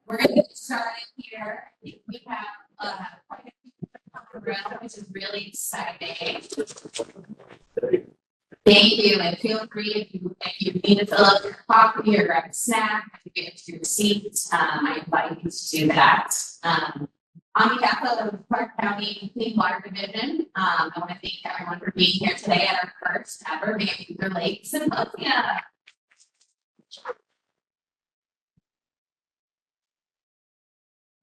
We're going to get started here. We have quite a few people on the road, which is really exciting. Thank you, and feel free if you need to fill up your coffee or grab a snack to get to your seat. I invite you to do that. On behalf of Clark County Clean Water Division, I want to thank everyone for being here today at our first ever Vancouver Lake Symposium.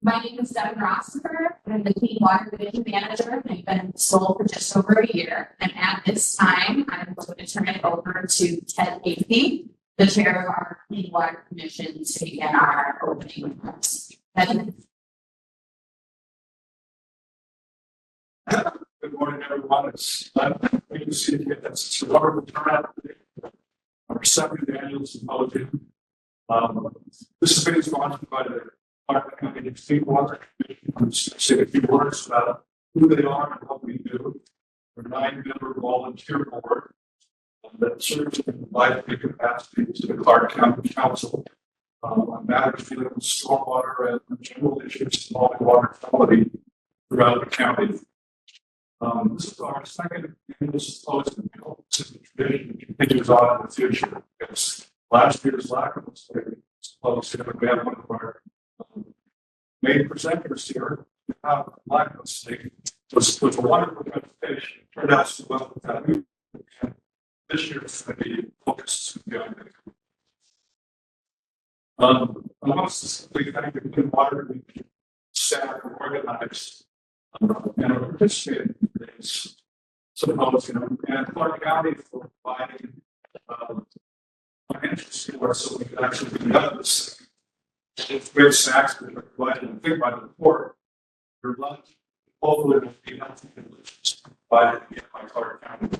My name is Devin Rossifer. I'm the Clean Water Division Manager, and I've been in this role for just over a year. And at this time, I'm going to turn it over to Ted Afey, the chair of our Clean Water Commission, to begin our opening remarks. Good morning, everyone. It's great to see you. It's a wonderful turnout today. Our second annual symposium. This is being sponsored by the Clark County Clean Water Commission. I'm just going to say a few words about who they are and what we do. We're a 9-member volunteer board that serves in advisory capacity to the Clark County Council on matters dealing with stormwater and general issues involving water quality throughout the county. This is our second annual symposium. This is a tradition that continues on in the future because last year's lack of a symposium, we have one of our main presenters here. Lack of state was a wonderful presentation. It turned out so well that this year is going to be focused on I want to specifically thank the Clean Water staff who organized and participated in today's symposium, and Clark County for providing financial support so we could actually conduct this. If we have snacks that are provided and think by the report, your lunch, hopefully will be healthy and delicious provided by Clark County.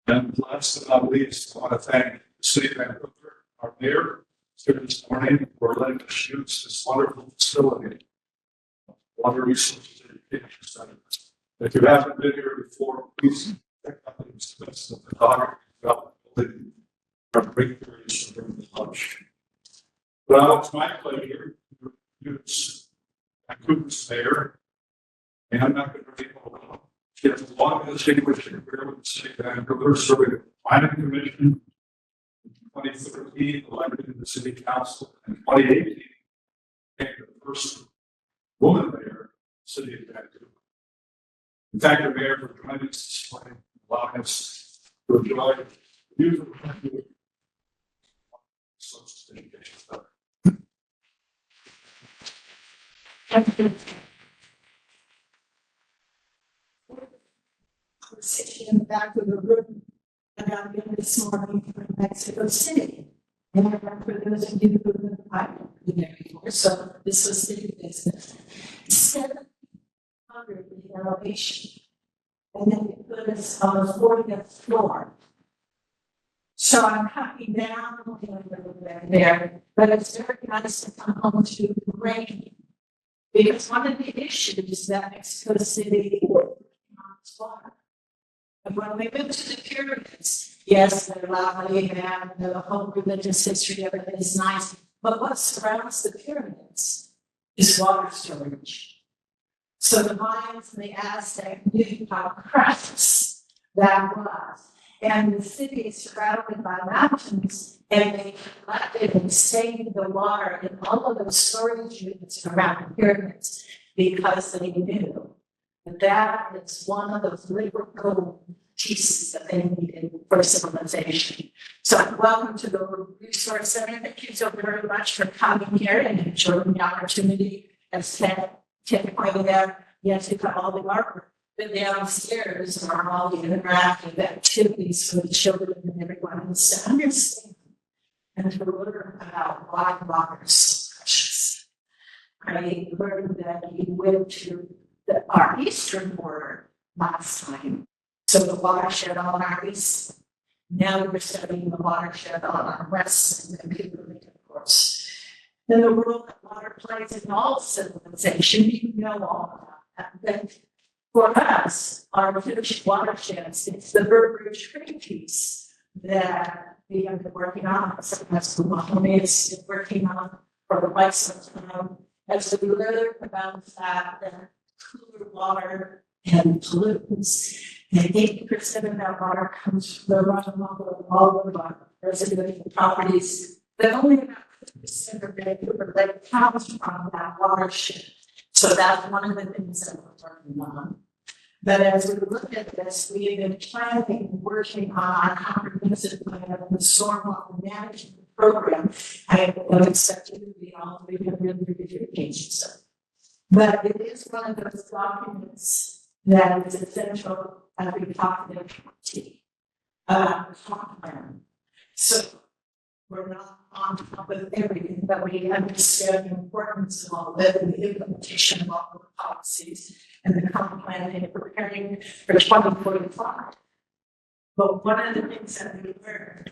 And last but not least, I want to thank the city of Vancouver, our mayor, here this morning for letting us use this wonderful facility. Water Resources Education Center. If you haven't been here before, please check out the expense of the photography building. Our great areas during the lunch. Well, it's my pleasure to introduce Vancouver's mayor, and I'm not going to read all of them. She has a long distinguished career with the city of Vancouver, serving the planning commission. In 2013, elected to the city council. In 2018, became the first woman mayor of the city of Vancouver. In fact, the mayor for joining us this morning, allowing us to enjoy the beautiful social education stuff. We're sitting in the back of the room about this morning from Mexico City. And I remember those of you who I've been there before, so this was city business. 700 in elevation. And then it put us on the 40th floor. So I'm coming down a little bit there, but it's very nice to come home to rain. Because one of the issues that Mexico City is water. And when we moved to the pyramids, yes, they're lovely and the whole religious history of it is nice. But what surrounds the pyramids is water storage. So the Mayans and the Aztec knew how precious that was. And the city is surrounded by mountains, and they collected and saved the water in all of those storage units around the pyramids because they knew that is one of those liberal pieces that they needed for civilization. So welcome to the Resource Center. Thank you so very much for coming here and enjoying the opportunity. As Ted pointed out, yes, we've got all the artwork, but downstairs are all the interactive activities for the children and everyone else to understand and to learn about why water is so precious. I learned that you went to our eastern border last time. So the watershed on our east. Now we're studying the watershed on our west and Vancouver, of course. And the role that water plays in all civilization, you know all about that. But for us, our finished watersheds, it's the Burbridge Creek piece that we have been working on. So that's what Mohammed is working on for the license as we learn about that, cooler water and pollutants, and 80% of that water comes from the runoff of all of our residential properties, but only about 50% of Vancouver Lake comes from that watershed. So that's one of the things that we're working on. But as we look at this, we have been planning, working on our comprehensive plan of the stormwater management program. I don't expect it to be all 300 pages. But it is one of those documents that is essential as we talk about the comp plan. So we're not on top of everything, but we understand the importance of all of it and the implementation of all the policies and the comp plan and preparing for 2045. But one of the things that we learned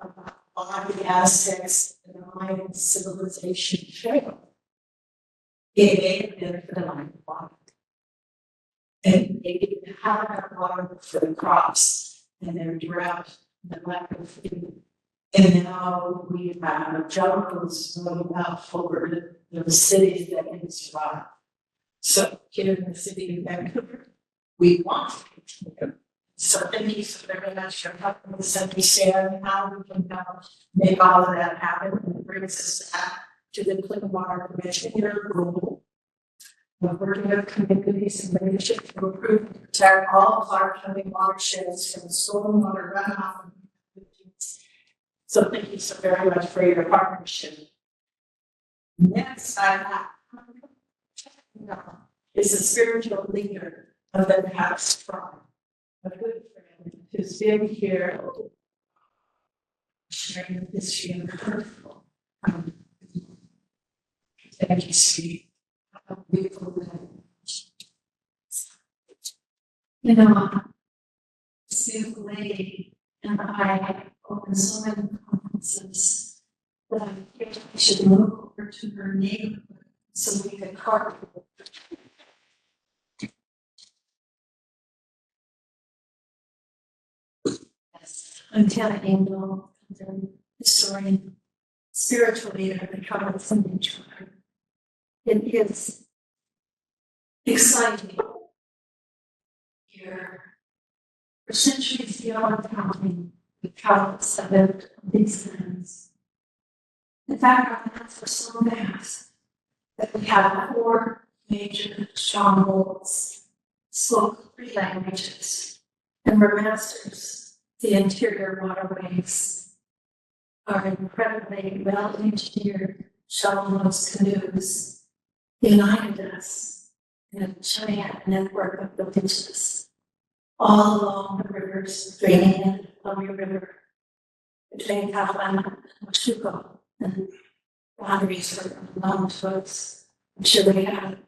about all the aspects of the Mayan civilization failed, it made it for the land water. And they didn't have enough water for the crops and their drought, the lack of food. And now we have jungles going up over the cities that can survive. So here in the city of Vancouver, we want to continue. So thank you so very much for helping us understand how we can help make all of that happen, and it brings us back to the Clean Water Commission here role. We're working with communities and leadership to improve and protect all of our county watersheds from stormwater runoff. So thank you so very much for your partnership. Next, I have is a spiritual leader of the past tribe, a good friend who's been here sharing the history of the hurtful. Thank you, Steve. How beautiful that is. You know, Sue Lady and I opened so many conferences that I think we should move over to her neighborhood so we could carpool. Yes, I'm Tana Engel, I'm a historian, spiritual leader of the Tribal Indian tribe. It is exciting here. For centuries beyond counting, the tribes have lived on these lands. In fact, our lands were so vast that we have 4 major strongholds, spoke 3 languages, and we're masters. The interior waterways are incredibly well engineered shallow-nosed canoes, united us in a giant network of villages, all along the rivers draining into the Columbia River, between Catalina and Washuko, and boundaries for known to us. I'm sure we have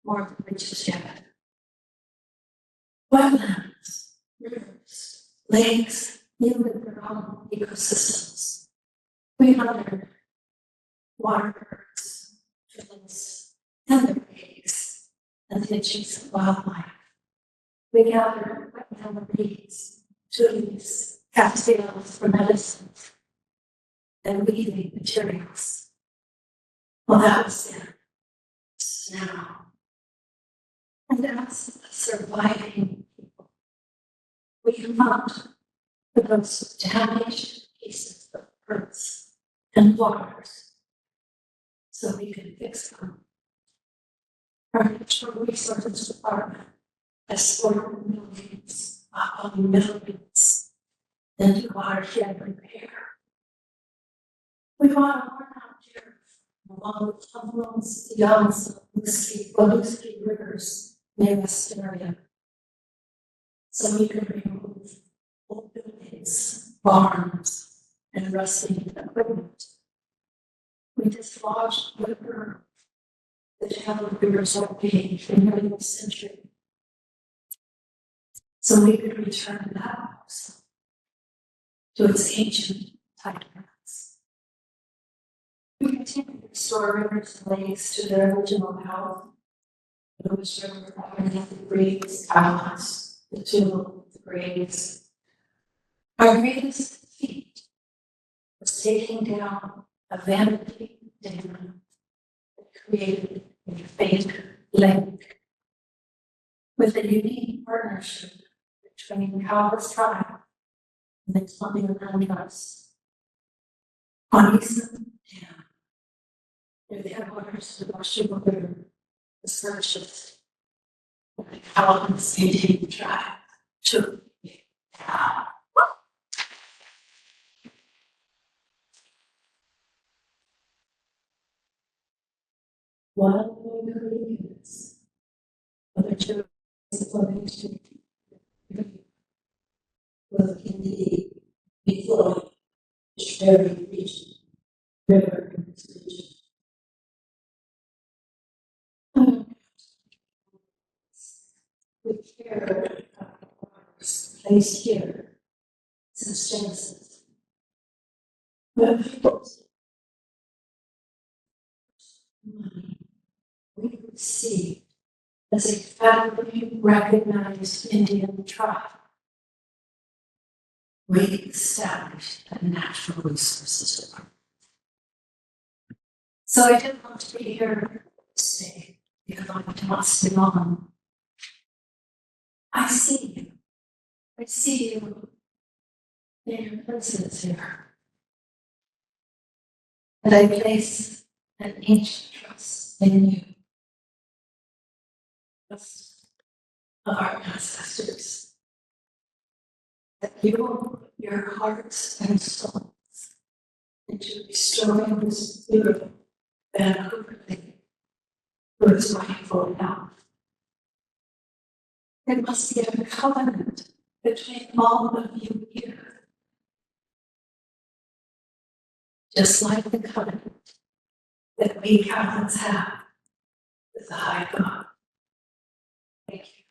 more bridges yet. Wetlands, rivers, lakes, live with their own ecosystems. We honor waterbirds, turtles, and the pigs, and the adjacent wildlife. We gather wetland reeds, trees, cattails for medicines, and weaving materials. Well, that was then. This is now. And as a surviving people, we hunt for those damaged pieces of earth and waters so we can fix them. Our natural resources department has poured millions upon millions into watershed repair. We want to worn out here along the tunnels, the Yonsa, Waluski rivers near Astoria, so we can remove old buildings, barns, and rusting equipment. We dislodged river that held rivers of page in the middle century, so we could return the house to its ancient titles. We continue to restore rivers and lakes to their original health. The Wish River, the Breeze, Kalas, the Tule, the Graves. Our greatest feat was taking down a vanity dam that created a fake lake with a unique partnership between Calvin's tribe and the Colonial Land Trust. On Eastern Dam, near the headwaters of the Washington River, was purchased by the Calvin's Indian tribe to one of the ingredients of the church explanation was indeed before the very region, river in this region. With care placed here since Genesis. When people money we receive as a federally recognized Indian tribe, we established a natural resources department. So I didn't want to be here to stay because I want to pass it on. I see you. I see you in your presence here. And I place an ancient trust in you. Trust of our ancestors. That you will put your hearts and souls into restoring this beautiful Vancouver thing for its mindful health. There must be a covenant between all of you here. Just like the covenant that we Catholics have with the High God. Thank you.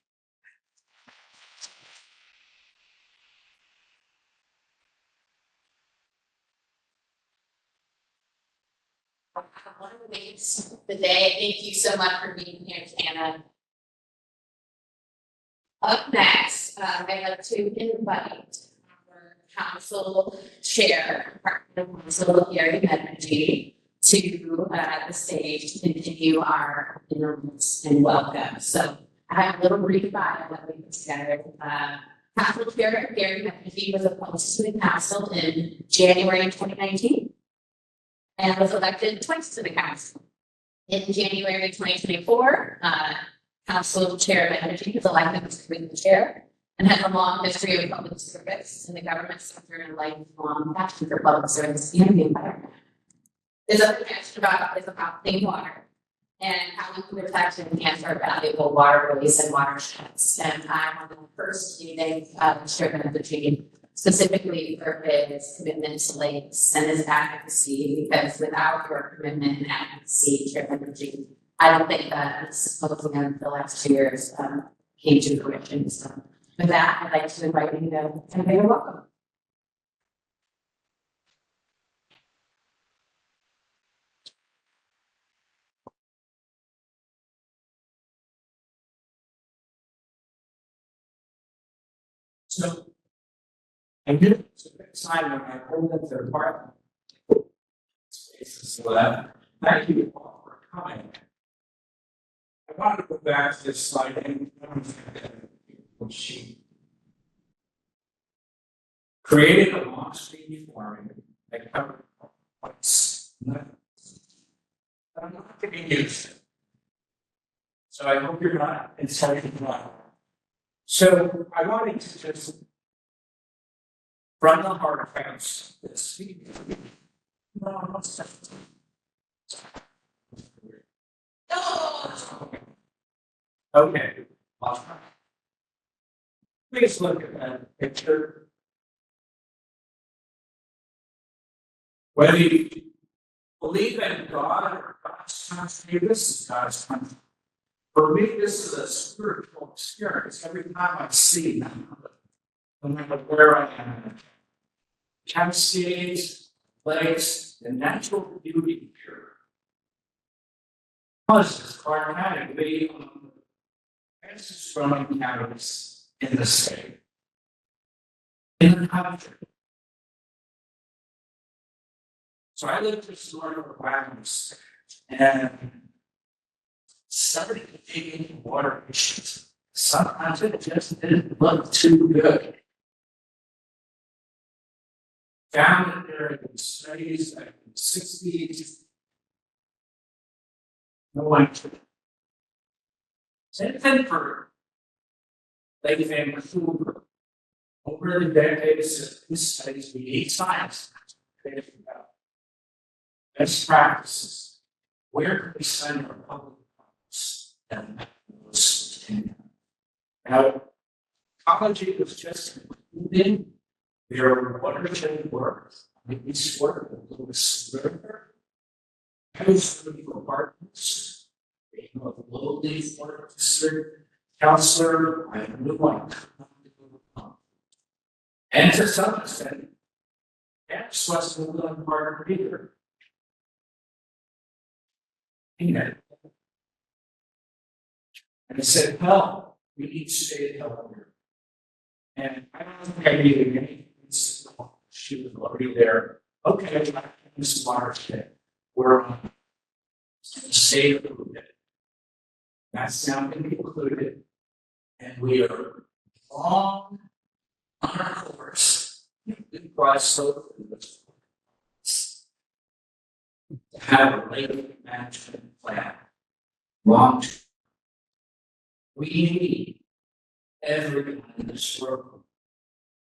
I want to waste the day. Thank you so much for being here, Tana. Up next, I have to invite our council chair, Department of Council Gary Medvedev, to the stage to continue our interviews and welcome. So I have a little brief bio that we put together. Council Chair Gary Medvedev was appointed to the council in January 2019 and was elected twice to the council. In January 2024, Council Chair Medvedev was elected as the chair and has a long history of public service in the government sector and a lifelong passion for public service and the environment. His other passion is about clean water and how we can protect and enhance our valuable waterways and watersheds. And I'm one of the first leading Chair Medvedev specifically for his commitment to lakes and his advocacy, because without your commitment and advocacy, Chair Medvedev, I don't think that this symposium in the last 2 years came to fruition. So with that, I'd like to invite you to say you're welcome. So, I did sign when I pulled up their apartment spaces, so that, thank you all for coming. I wanted to go back to this slide and she created a long speed form that covered points. I'm not getting used to it. So I hope you're not insulted by it. So I wanted to just from the heart of France, this speed. Okay. Please look at that picture. Whether you believe in God or God's country, this is God's country. For me, this is a spiritual experience. Every time I see them, no matter where I am, cascades, lakes, the natural beauty here. Causes automatically fastest growing counties in the state, in the country. So I live just north of Wagner, and started digging water issues. Sometimes it just didn't look too good. Found that there had been studies back in the 60s. No one took it. Same thing for Lake Vancouver. Over the decades, these studies, we need science to figure out best practices. Where can we send our public funds? And those now, ecology was just including their watershed work. This work of Lewis River, for partners, being a lowly forest counselor, I knew one. And to some extent, X wasn't a willing partner either. And I said, well, we need state help here. And I don't think I needed anything. She was already there. Okay, this is watershed. We're on the state approved it. That's now been included. And we are long on our course. We cross over to have a lake management plan. Long term. We need everyone in this world.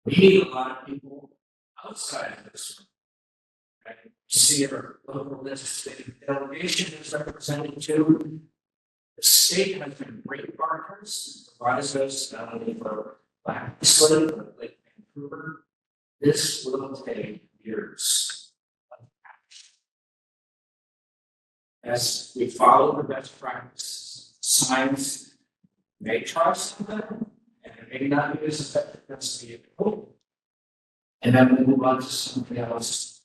We need a lot of people outside of this room. Right? See our local legislative delegation is represented too. The state has been great partners, provides us not only for Black Iceland, but Lake Vancouver. This will take years of action. As we follow the best practices, science may try something, and it may not be as effective as the hope. And then we move on to something else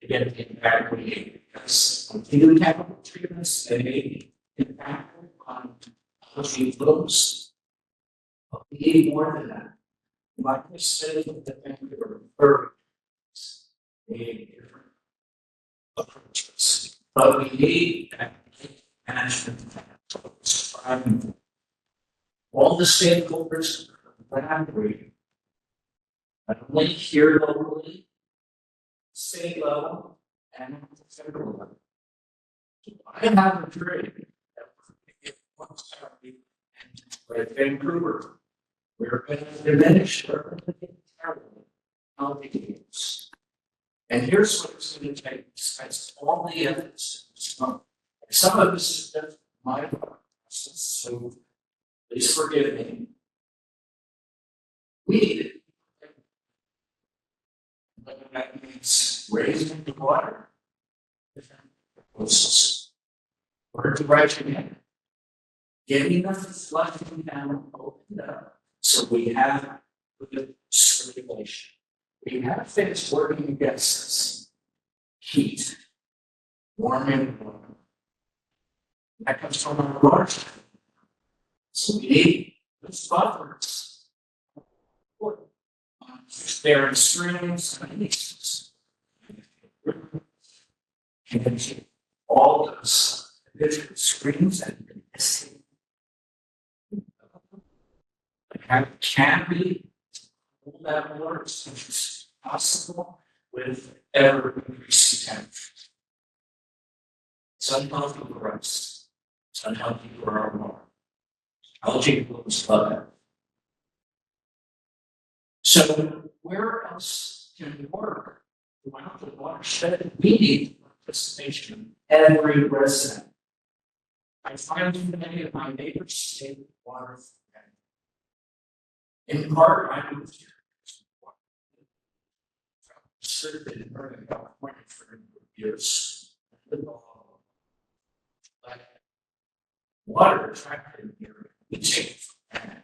to get the impact we need. Because continuing chemical treatments, they may impact on healthy flows. But we need more than that. Like I said, the Vancouver bird, we need different approaches. But we need that management plan. All the stakeholders collaborate, not only here locally, state level, and at the federal level. I have a dream that once like Vancouver, we're going to diminish our games. And here's what it's going to take, besides all the evidence. Some of this is just my process, so please forgive me. We need it. Whether that means raising the water, different proposals, or direction it, getting us flushing down, opened up, so we have good circulation. We have things working against us. Heat, warming, that comes from our water. So we need those buffers. There are streams and lakes. And all those different streams and can be hold that water as much as possible with ever increasing temperature. It's unhealthy for us. It's unhealthy for our water. Algae blooms love it. So where else can we work throughout the watershed? We need participation of every resident. I find many of my neighbors stay with water for in part, I moved here. Served in Northern California for years. Like water attracted here, we take it for granted.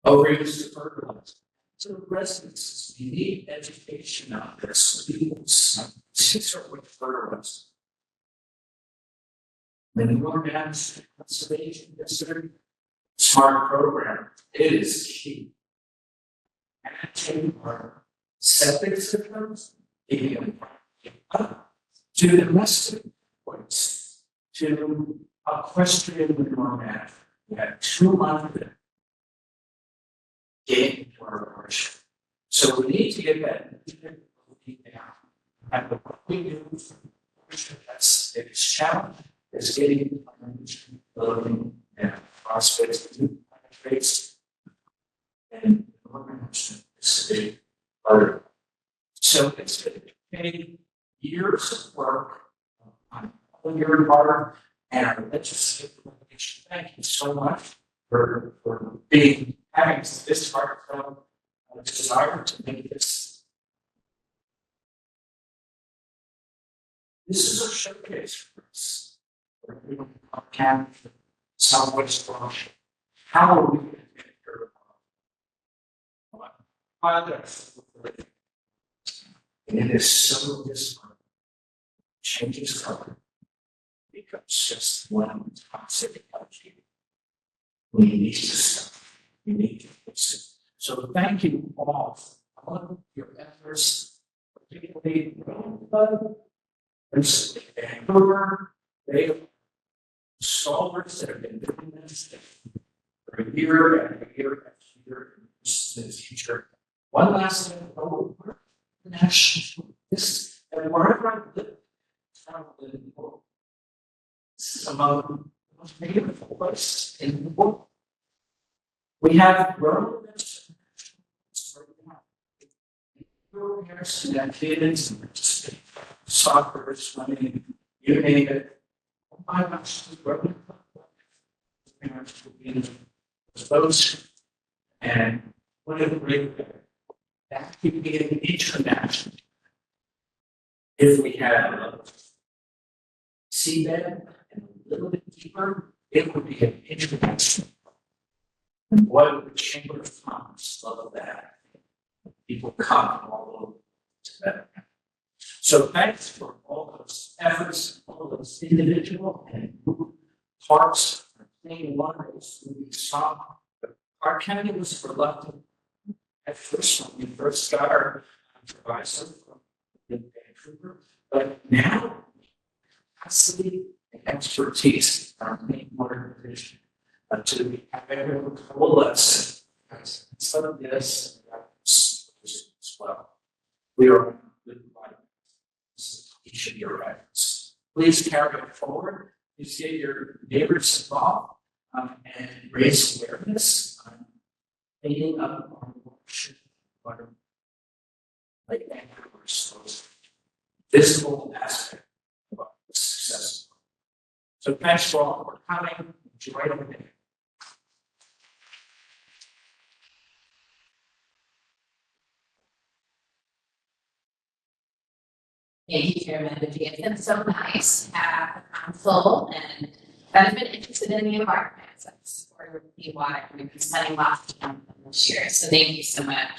Overused to fertilizer. So residents, you need education out there so people start with fertilizer. Manure management, conservation, district. Smart program, it is key. And our septic systems, to domestic waste, to equestrian format. We had 2 months to get into our worship. So we need to get that down. And the we do that's the biggest challenge is getting building and prospects to face and organization is a big part. So it's going to take years of work on all your part and our legislative organization. Thank you so much for being having this heartfelt desire to make this. This is a showcase for us. We can Southwest from how are we going to get here? It is so disparate. Changes color. Becomes just one toxic energy. We need to stop. We need to fix it. So thank you all for all of your efforts, particularly Vancouver. They stalwarts that have been doing this for a year and a year and a year in the future. One last thing, national, this, and wherever I live, this is among the most beautiful places in the world. We have grown this and that kids and just soccer, swimming, you name it. My gosh, growing parents will be those and whatever that could be an international. If we had a seabed and a little bit deeper, it would be an international. And what would the Chamber of Commerce love that? People come from all over to that. So thanks for all those efforts, all those individual and group parts of clean water is really strong. Our county was reluctant at first when we first got our advisor from Vancouver, but now capacity and expertise in our clean water division to have everyone coalesce some of this as well. We are with each of your rights. Please carry it forward. Please get your neighbors involved and raise awareness on cleaning up our water like Vancouver's most visible aspect of the success. So thanks for all for coming. Enjoy the day. Thank you, Chairman. It's been so nice to have the council and that has been interested in the environment. So that's supported why we've been spending lots of time this year. So thank you so much.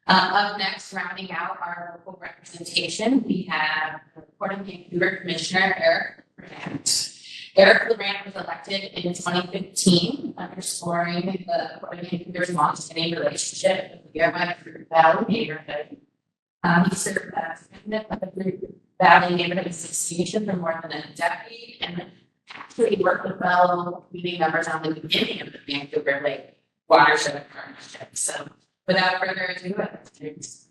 Up next, rounding out our local representation, we have the Port of Vancouver Commissioner Eric Laurent. Eric Laurent was elected in 2015, underscoring the Port of Vancouver's long-standing relationship with the Yerba Valley neighborhood. He served as president of the Blue Valley Neighborhood Association for more than a decade and actually worked with fellow community members on the beginning of the Vancouver Lake Watershed Partnership. So without further ado, thanks.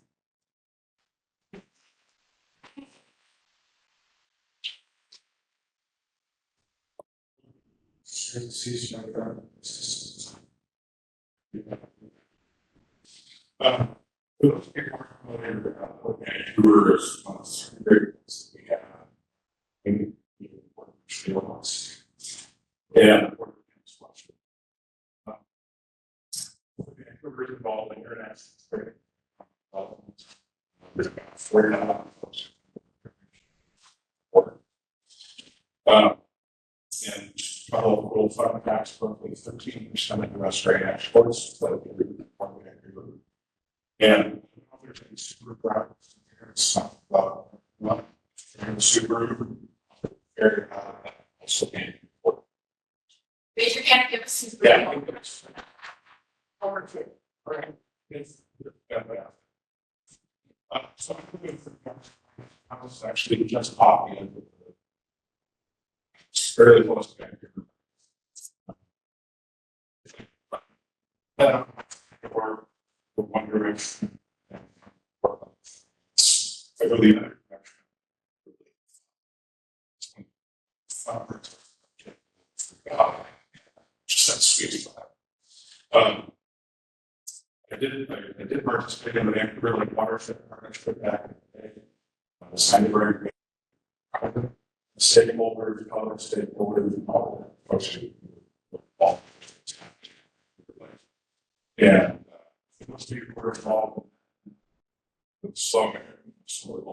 Vancouver is great we have in and Vancouver is involved in international trade. There's about 49 and total world fund tax roughly 13% of the Australian exports, and other things super proud of super very also being important. Raise your hand, give us some. Yeah. Over to it. So I was actually just talking It's fairly close to Vancouver. Or one direction. It's really other direction. Just that sweet spot. I did participate in the Vancouver Lake Watershed Partnership back in the day. I was kind of very stakeholders, other stakeholders, and all that. And it must be very involved with so many sort of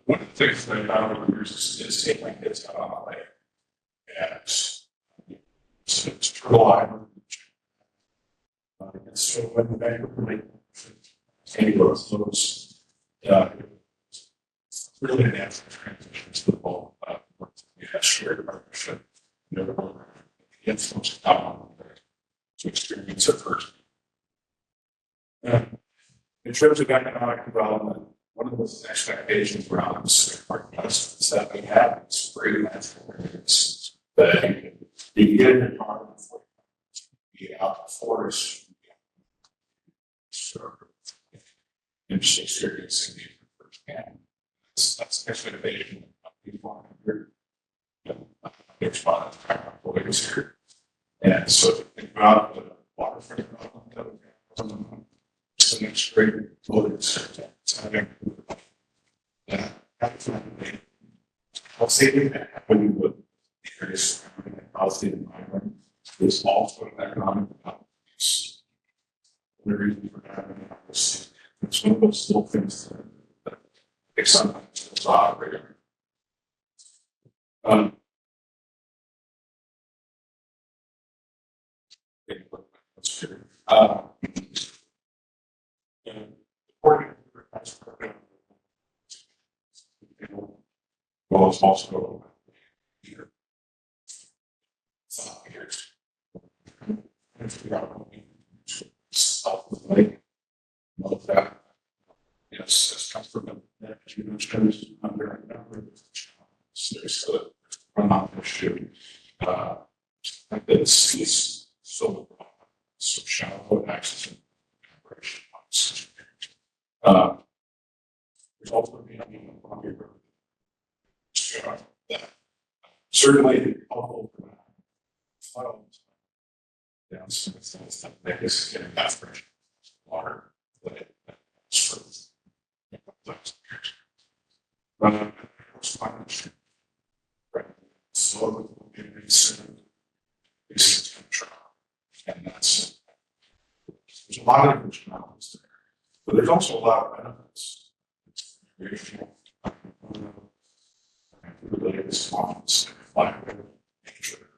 one of the things that I found over the years is taking my kids out on the lake. And so it's Turtle Island. And so when the Vancouver Lake came to us, those really a natural transition to the ball. We had shared partnership. Get folks out on there to experience it first. In terms of economic development, one of the expectations around this marketplace is that we have these great natural areas that you can get in your car before you get out in the forest. So, interesting experiencing the firsthand. That's the expectation of people here. There's fun employees here. And so if you think about the waterfront development, it's an integrated voters. It's having that. I'll say that happening with areas surrounding the policy environment is also an economic development. The reason for having this, it's one of those little things that takes something to operate. Well, it's also here. Like, all that. Yes, it's come from that you mentioned under a number of so run out the issue. Like this is so shallow access and operation. There's also been on your that certainly all over files. Yeah, so it's not like this getting that fresh water that sort of right. So it's control. And that's there's a lot of functionalities there. But there's also a lot of benefits. It's very related to swamps, like nature.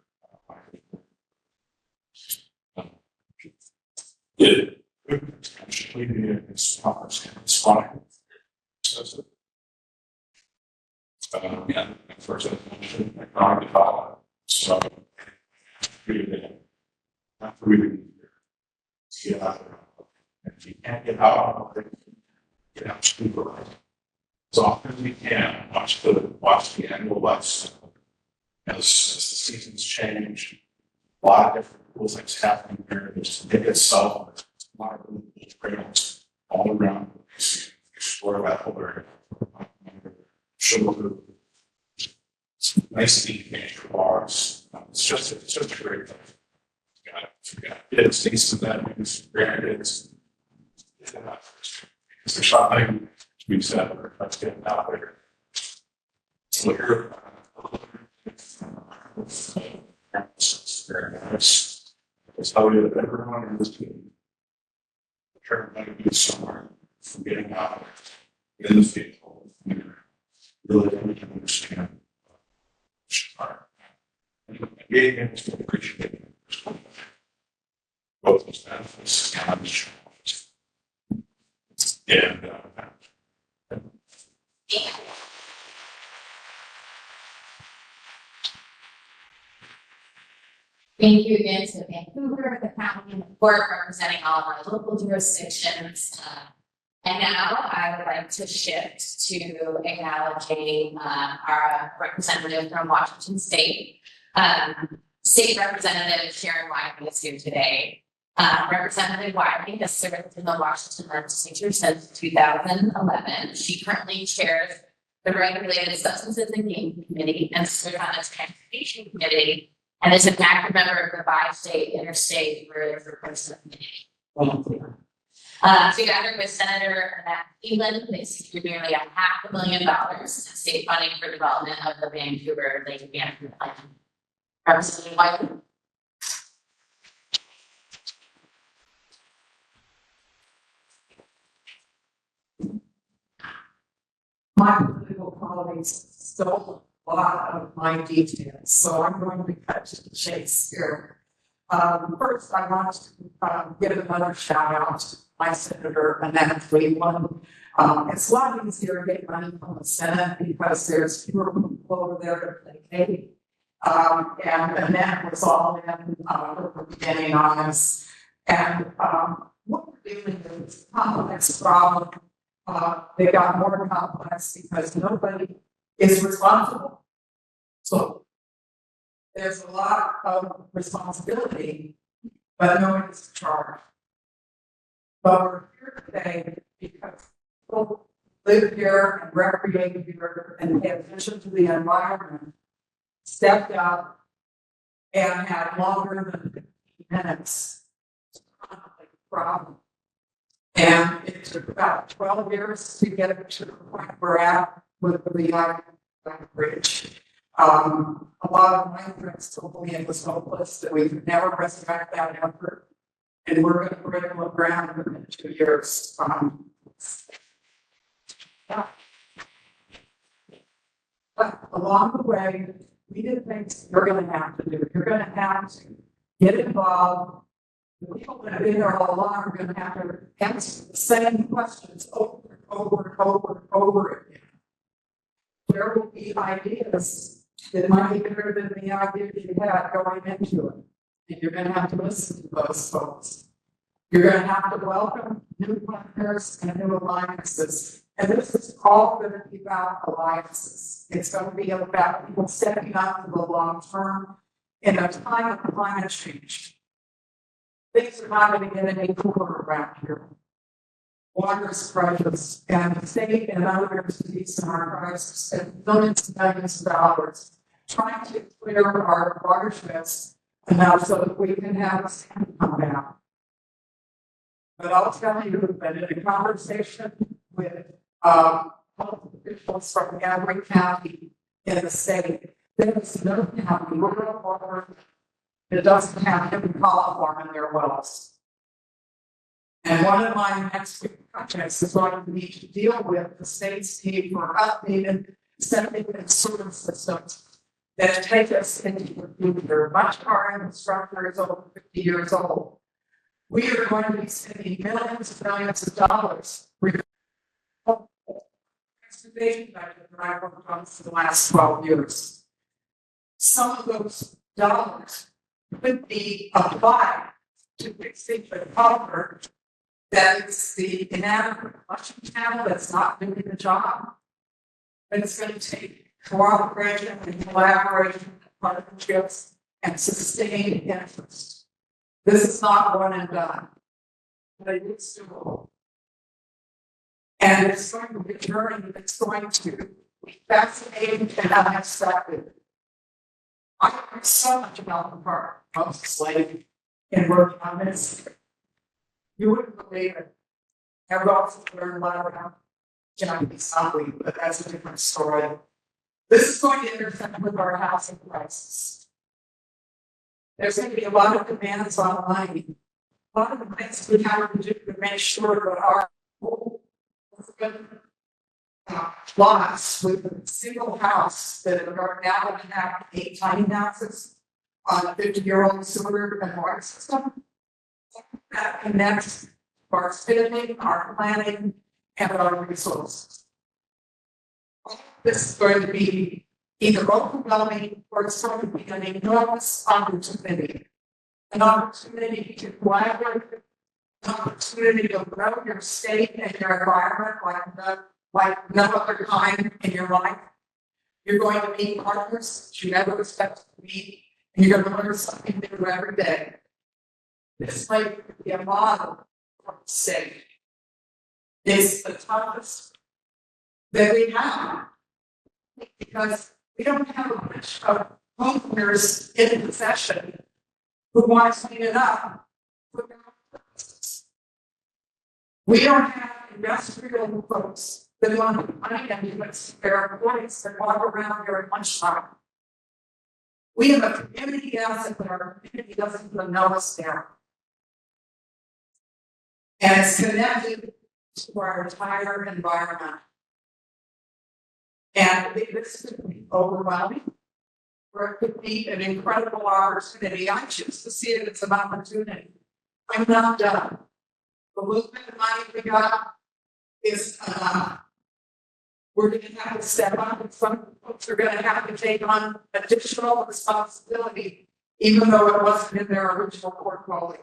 It could potentially be a swamps and spawning. And first I mentioned economic development. So really after we get out there. And if you can't get out, get out to the world. As often as we can, watch the annual lights as the seasons change. A lot of different cool things happening there. There's the lake itself, a lot of really cool trails all around. Explore that whole area. Show the nice deep nature bars. It's just a great thing. It's decent that means grandkids. It's a shot thing to be said, or let's get it out there. So here, very nice. It's how we have everyone in this team. Everybody be somewhere from getting out in the field. Really understand. Yeah, it's to appreciate it. Both those benefits and thank you again to Vancouver, the county, and the board representing all of our local jurisdictions. And now I would like to shift to acknowledging our representative from Washington State. State Representative Sharon Wiley is here today. Representative Wiley has served in the Washington legislature since 2011. She currently chairs the Regulated Substances and Gaming Committee and serves on the Transportation Committee and is an active member of the Bi-State Interstate Road Replacement Committee. Together with Senator Matt Cleveland, they secured nearly $500,000 in state funding for development of the Vancouver Lake Management Plan. Representative Wiley. My political colleagues stole a lot of my details, so I'm going to cut to the chase here. First, I want to give another shout out to my senator, Annette Cleveland. It's a lot easier to get money from the Senate because there's fewer people over there to placate. And Annette was all in from the beginning on this. And what we're dealing with is a complex problem. They got more complex because nobody is responsible. So there's a lot of responsibility, but no one is in charge. But we're here today because people live here and recreate here and pay attention to the environment, stepped up and had longer than 15 minutes to contemplate the problem. And it took about 12 years to get it to the point we're at with the Lehigh Bridge. A lot of my friends told me it was hopeless, that we could never resurrect that effort. And we're going to break the ground within 2 years. But along the way, we did things you're going to have to do. You're going to have to get involved. The people that have been there all along are going to have to answer the same questions over and over and over and over again. There will be ideas that might be better than the ideas you had going into it. And you're going to have to listen to those folks. You're going to have to welcome new partners and new alliances. And this is all going to be about alliances. It's going to be about people stepping up for the long term in a time of climate change. Things are not going to get any cooler around here. Water is precious, and the state and other entities in our crisis spend millions and millions of dollars trying to clear our watersheds enough so that we can have sand come down. But I'll tell you that in a conversation with health officials from every county in the state, there is no county rural water that doesn't have hidden coliform in their wells. And one of my next projects is going to be to deal with the state's need for updated septic and sewer systems that take us into the future. Much of our infrastructure is over 50 years old. We are going to be spending millions and millions of dollars. Transportation budget that I worked on for the last 12 years. Some of those dollars could be applied to fixing the culvert that is the inadequate flushing channel that's not doing the job. But it's going to take cooperation and collaboration, partnerships, and sustained interest. This is not one and done, but it's doable. And it's going to be a journey that's going to be fascinating and unexpected. I learned so much about the part of slave and working on this. You wouldn't believe it. I've also learned a lot about Johnny Sally, but that's a different story. This is going to intersect with our housing crisis. There's going to be a lot of demands on money. A lot of the things we have to do to make sure that our lots with a single house that are now going to have 8 tiny houses on a 50-year-old sewer and water system that connects our spending, our planning, and our resources. This is going to be either overwhelming or it's going to be an enormous opportunity. An opportunity to collaborate opportunity to grow your state and your environment like no other time in your life. You're going to meet partners you never expected to meet, and you're going to learn something new every day. This might be a model for the state. It's the toughest that we have because we don't have a bunch of homeowners in possession who want to clean it up. We don't have industrial folks that want to find ambulance their employees that walk around during lunchtime. We have a community asset, but our community doesn't even know us there. And it's connected to our entire environment. And this could be overwhelming, or it could be an incredible opportunity. I choose to see it as an opportunity. I'm not done. The little bit of money we got is we're going to have to step up, and some folks are going to have to take on additional responsibility, even though it wasn't in their original portfolio.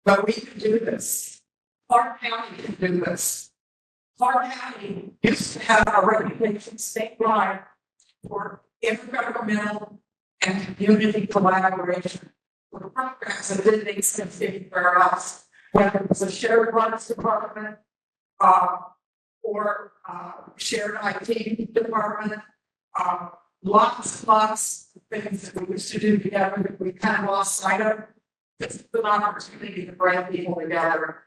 But we can do this. Clark County can do this. Clark County used to have a reputation statewide for intergovernmental and community collaboration for programs that didn't exist anywhere else, whether it was a shared rights department or shared IT department, lots of things that we used to do together that we kind of lost sight of. It's an opportunity to bring people together.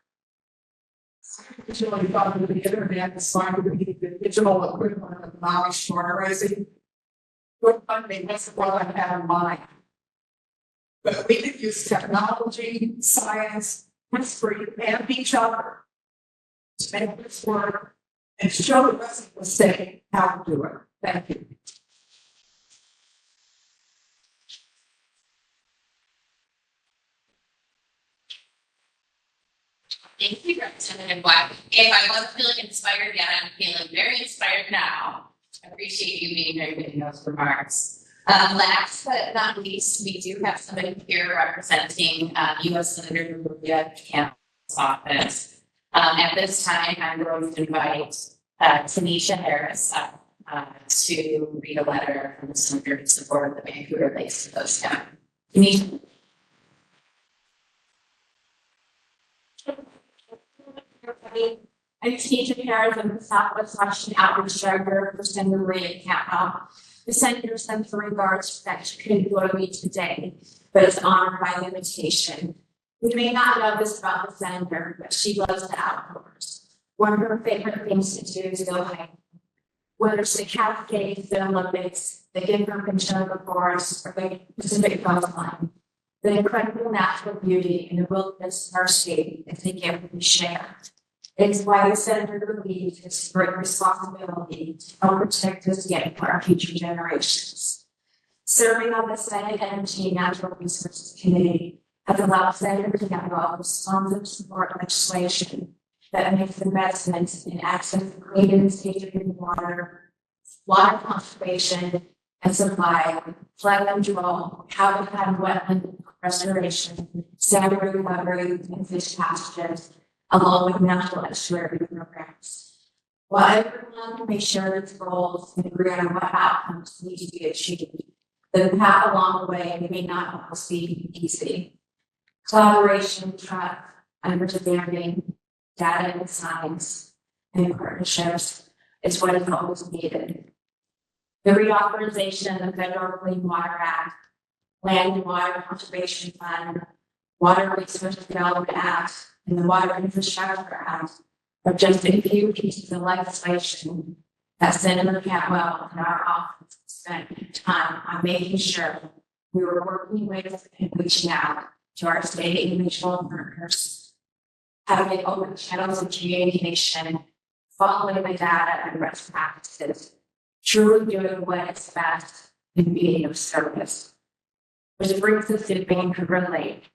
I originally thought that the internet was going to be the digital equivalent of knowledge fundraising. Good funding, that's what I had in mind. But we could use technology, science, history, and each other to make this work and show the rest of the state how to do it. Thank you. Thank you, Representative Black. If I wasn't feeling inspired yet, I'm feeling very inspired now. I appreciate you being very good in those remarks. Last but not least, we do have somebody here representing U.S. Senator Julia Campbell's office. At this time, I'm going to invite Tanisha Harris up to read a letter from the Senator in support of the Vancouver Lakes Coast Town. Tanisha. I'm Tanisha Harris. I'm the Southwest Washington Outreach Director for Senator Maria Campbell. The Senator sent her regards that she couldn't join me today, but is honored by the invitation. You may not know this about the Senator, but she loves the outdoors. One of her favorite things to do is go hiking. Whether it's the Cascades, the Olympics, the Gifford Conchona Forest, or the Pacific Coastline, the incredible natural beauty and the wilderness of our state is a gift we share. It's why the Senator believes it's a great responsibility to help protect this gift for our future generations. Serving on the Senate Energy and Natural Resources Committee has allowed Senator Campbell to sponsor support legislation that makes investments in access to clean and safe drinking water, water conservation and supply, flood control, habitat and wetland restoration, salmon recovery, and fish pastures, along with natural estuary programs. While everyone may share its goals and agree on what outcomes need to be achieved, the path along the way may not always be easy. Collaboration, trust, understanding, data and science, and partnerships is what is always needed. The reauthorization of the Federal Clean Water Act, Land and Water Conservation Fund, Water Resource Development Act, and the Water Infrastructure Act are just a few pieces of legislation that Senator Campbell and our office spent time on making sure we were working with and reaching out to our state and regional partners, having open channels of communication, following the data and best practices, truly doing what is best and being of service. Which brings us to Vancouver Lake.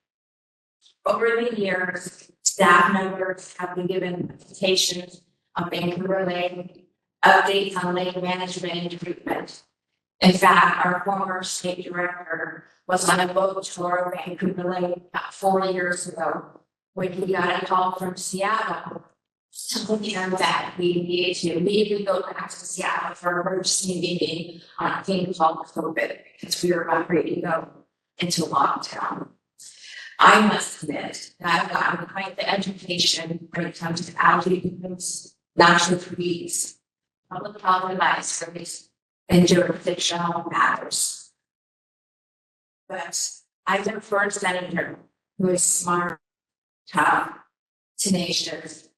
Over the years, staff members have been given presentations on Vancouver Lake, updates on lake management and treatment. In fact, our former state director was on a boat tour of Vancouver Lake about 4 years ago, when we got a call from Seattle, telling him that we needed to immediately go back to Seattle for an emergency meeting on a thing called COVID, because we were about ready to go into lockdown. I must admit that I've gotten quite the education when it comes to allergies, natural foods, public health advisories, and jurisdictional matters. But I've been for a senator who is smart, tough, tenacious,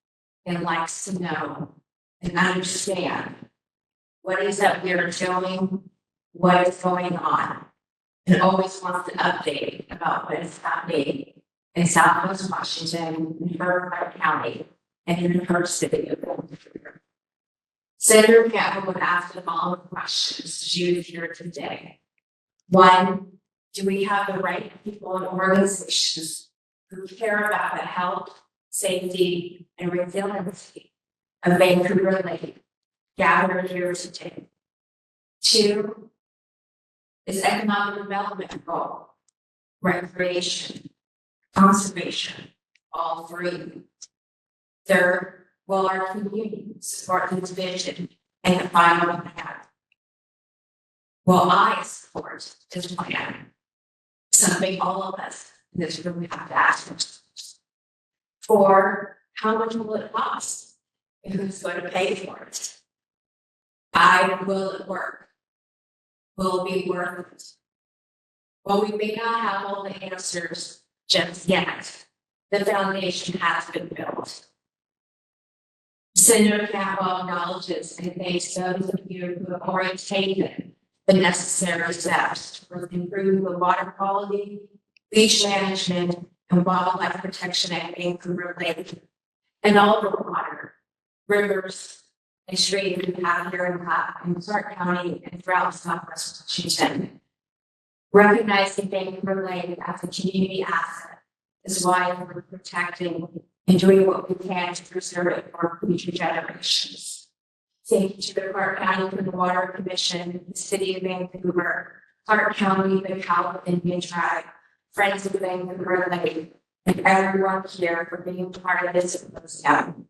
and likes to know and understand what is that we're doing, what is going on, and always wants an update about what is happening in Southwest Washington, in her county, and in her city of Vancouver. Senator Campbell would ask the following questions to you here today. One, do we have the right people and organizations who care about the health, safety, and resiliency of Vancouver Lake gathered here today? Two, is economic development goal, recreation, conservation, all three. Third, will our community support this vision and the final plan? Will I support this plan? Something all of us in this room have to ask ourselves. Four, how much will it cost? And who's going to pay for it? Five, will it work? Will it be worth it? While we may not have all the answers just yet, the foundation has been built. Senator Campbell acknowledges and thanks those of you who have already taken the necessary steps to improve the water quality, beach management, and wildlife protection at Vancouver Lake, and all the water, rivers, and streams we have here in Clark County and throughout Southwest Washington. Recognizing Vancouver Lake as a community asset is why we're protecting and doing what we can to preserve it for future generations. Thank you to the Clark County Clean Water Commission, the City of Vancouver, Clark County, the Cal Indian Tribe, Friends of Vancouver Lake, and everyone here for being part of this symposium.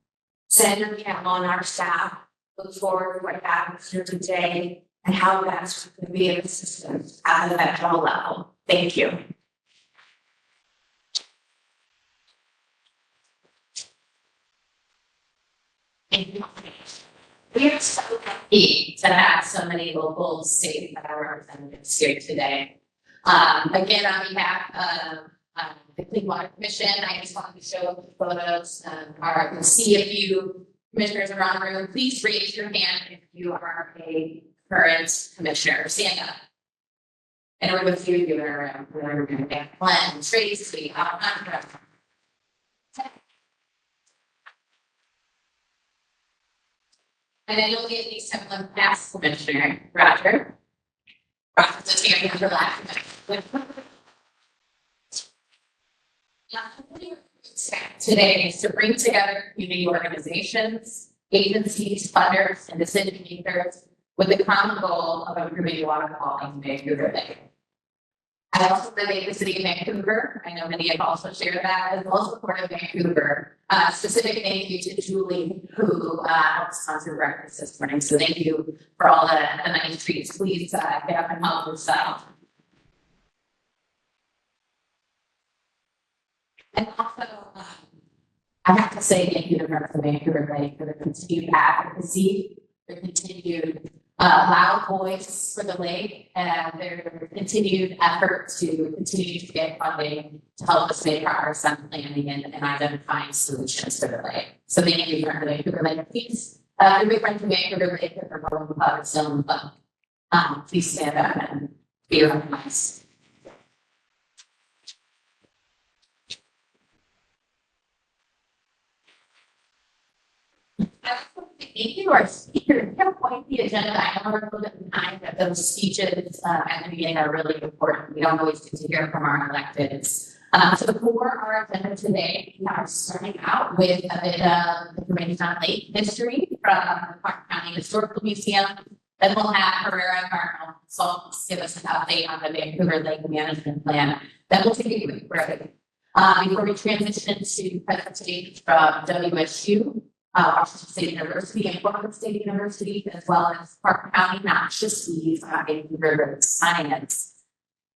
Senator Campbell and our staff look forward to what happens here today and how best we can be of assistance at the federal level. Thank you. Thank you. We are so lucky to have so many local, state, and federal representatives here today. Again, on behalf of the Clean Water Commission, I just wanted to show photos or see a few commissioners around the room. Please raise your hand if you are a current commissioner. Stand up. And we're with you are Glenn, Tracy, Alejandra. And then you'll get these some of past commissioner, Roger. Roger's a champion for laughing. Today is to bring together community organizations, agencies, funders, and decision makers with the common goal of improving water quality in Vancouver Lake. I also live in the city of Vancouver. I know many have also shared that, as well as the Port of Vancouver. Specific thank you to Julie, who helped sponsor breakfast this morning. So thank you for all the nice treats. Please get up and help yourself. And also, I have to say thank you to the Vancouver Lake for the continued advocacy, the continued loud voice for the lake, and their continued effort to continue to get funding to help us make progress on planning and identifying solutions for the lake. So thank you for the Vancouver Lake. Please, your big friend from Vancouver Lake, if you're going to public zone, please stand up and be recognized. Thank you, our speaker. Can point the agenda. I know we're a little bit behind, but those speeches at the beginning are really important. We don't always get to hear from our electeds. So for our agenda today, we are starting out with a bit of information on lake history from the Clark County Historical Museum. Then we'll have Herrera Environmental Consultants give us an update on the Vancouver Lake Management Plan. Then we'll take a quick break. Before we transition to presentation from WSU, Washington State University and Florida State University, as well as Park County Noxious Vancouver Science.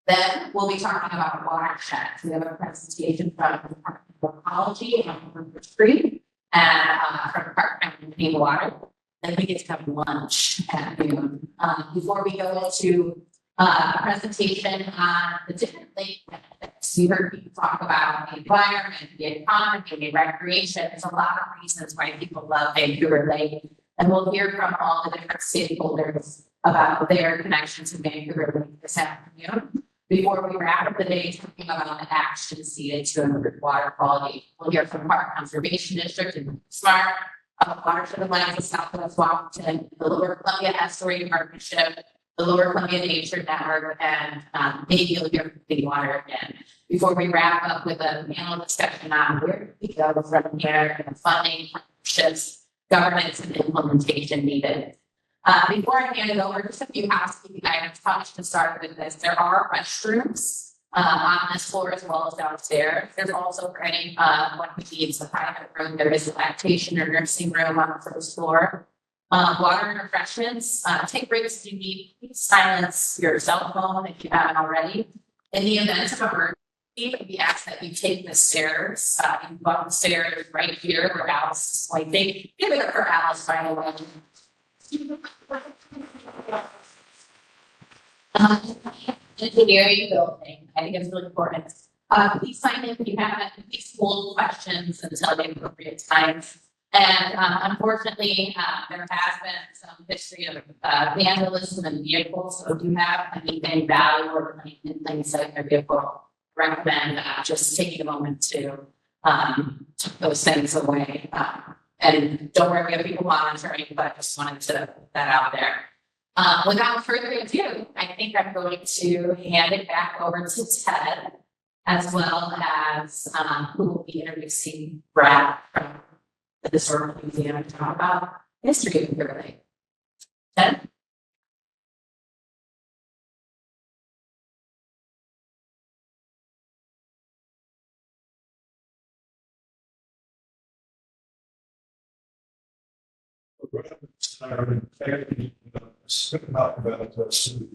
Then we'll be talking about watersheds. We have a presentation from the Department of Ecology and Forestry and from Park County Clean Water. Then we get to have lunch at noon. Before we go into a presentation on the different lake benefits, we heard people talk about the environment, the economy, the recreation. There's a lot of reasons why people love Vancouver Lake. And we'll hear from all the different stakeholders about their connections to Vancouver Lake this afternoon. Before we wrap up the day, talking about actions needed to improve water quality, we'll hear from Park Conservation District and SMART, Watershed Alliance of Southwest Washington, the Lower Columbia Estuary Partnership, the Lower Columbia Nature Network, and maybe you'll hear from Clean Water again. Before we wrap up with a panel discussion on where we go from here, and funding, partnerships, governance, and implementation needed. Before I hand it over, just a few housekeeping items. Probably should start with this. There are restrooms on this floor as well as downstairs. There's also any one who needs a private room. There is a lactation or nursing room on the first floor. Water and refreshments. Take breaks if you need. Please silence your cell phone if you haven't already. In the event of emergency, we ask that you take the stairs. You can go up the stairs right here where Alice is waiting. Give it up for Alice, by the way. Engineering building, I think it's really important. Please sign in if you have any school questions until the appropriate times. And unfortunately, there has been some history of vandalism in vehicles. So if you have anything valuable or anything inside your vehicle, recommend just taking a moment to take those things away. And don't worry, we have people monitoring, but I just wanted to put that out there. Without further ado, I think I'm going to hand it back over to Ted, as well as who will be introducing Brad from the Historical Museum to talk about history of Vancouver Lake. Ted? About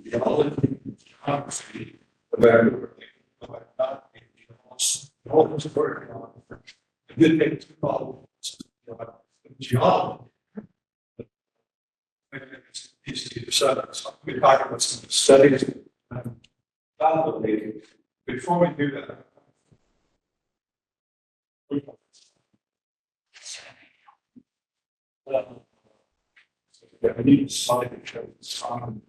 geology, geography, about all those working on I did make two problems geology. Easy to decide. So we talk about some studies about the lake. Before we do that, I need a slide to show this on.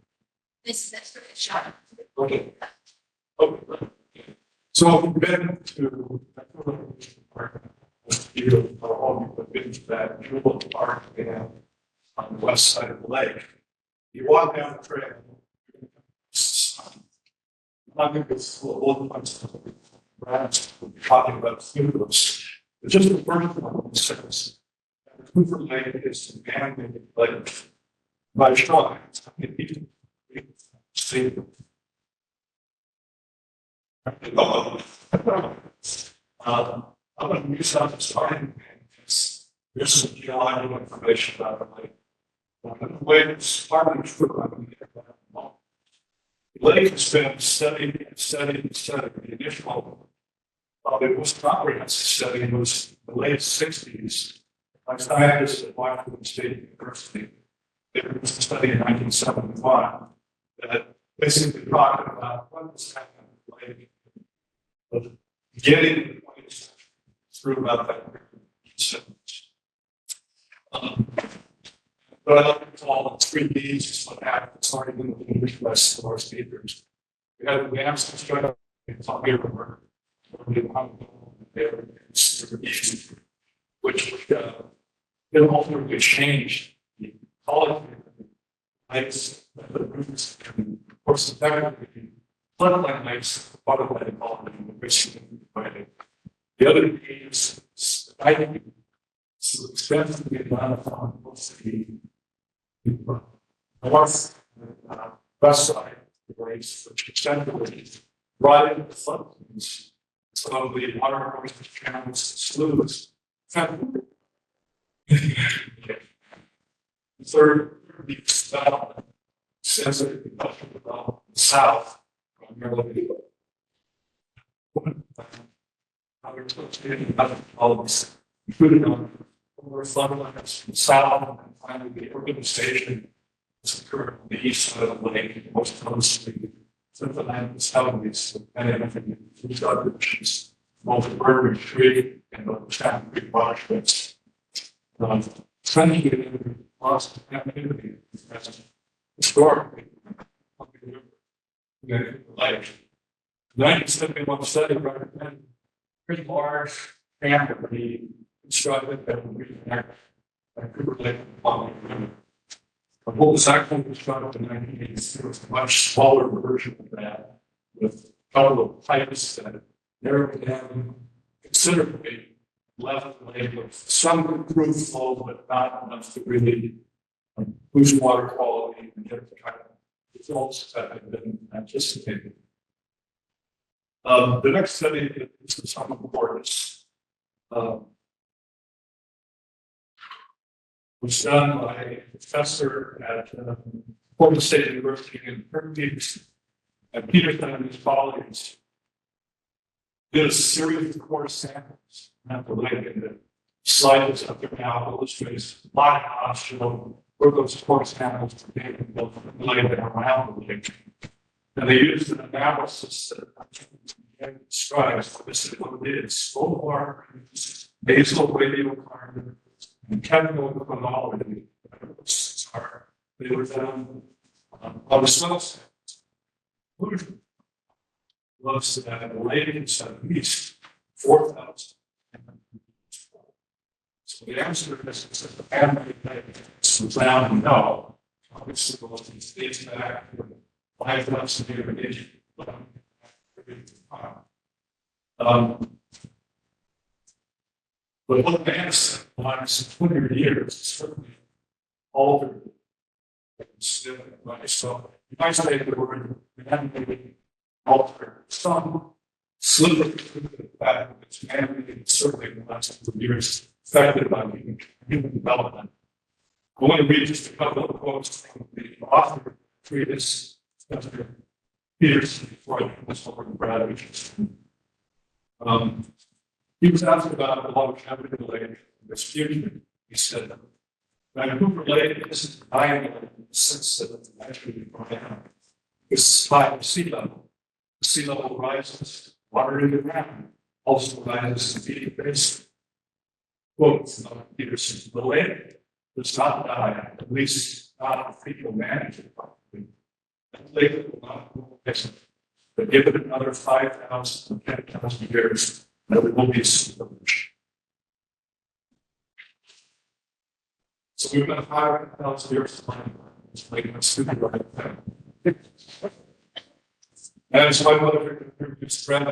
That's for the shot. Okay. Okay. So we've been to we've been to that Jewel Park and on the west side of the lake. You walk down the trail. I'm not going to go through all the ones talking about funerals. But just the first one says Vancouver Lake is a man-made lake by Shaw. See. I'm going to use that as starting. There's some geological information about the lake. The lake is partly true. The lake has been studied. The initial, the most comprehensive study was the late 60s by scientists at Washington State University. There was a study in 1971 that basically talked about what was happening in the lake, of getting the points through about that. But I like to call it 3Ds, is what happened starting in the English West of our speakers. We had the Amsterdam strike, it's on here, which will ultimately change the quality of lakes, the roots, and of course, effectively, floodplain lakes, waterway quality, which the other piece is, I think, it's extensively amount on the north west side of the lakes, which extended right into the floodplains some of the water courses, channels, sloughs. Third, the south, sensitive industrial development south, primarily. Other policies, including on over floodlines from south, and finally the urbanization is occurring on the east side of the lake, most closely to the 1970s, and everything from subdivisions, both Burger Tree and the Chapel Creek watersheds. Trying to get into lots of activity historically. Like 1971 study recommended pretty large dam to be constructed that would reconnect Vancouver Lake and Long River. But what was actually constructed in 1980s, it was a much smaller version of that with a couple of pipes that narrowed down considerably, left the lake with some improved flow, but not enough to really boost water quality and get the kind of results that had been anticipated. The next study is the sum of borders, was done by a professor at Florida State University in Berkeley, and Peterson and his colleagues did a series of core samples at the lake, and the slide is up there now illustrates a lot of optional where those core samples were taken both from the lake and around the lake. And they used an analysis that describes this is what it is: solar, basal radiocarbon, and chemical chronology. They were done on the soil samples. Conclusion was that the lake is at least 4,000. So the answer is that the family is found no. Obviously, those dates back to 5,000 years. But what advanced in the last 200 years is certainly altered. So you might say that we haven't maybe altered some sliver of the fact that it's man-made, certainly in the last couple of years, affected by the human development. I want to read just a couple of quotes from the author of the treatise, Dr. Peterson, before I was over to Brad Richardson. He was asked about the longevity of the lake in this future. He said, Vancouver Lake isn't dying in the sense that it's actually going down. It's high sea level. The sea level rises, water in the ground also rises in the basin. Quote from Peterson, the lake does not die, at least not if people manage it properly. The lake will not go extinct, but give it another 5,000 to 10,000 years, and it will be a solution. So we've got 5,000 years to find this lake and stupid right thing. And so I wanted to introduce Brad.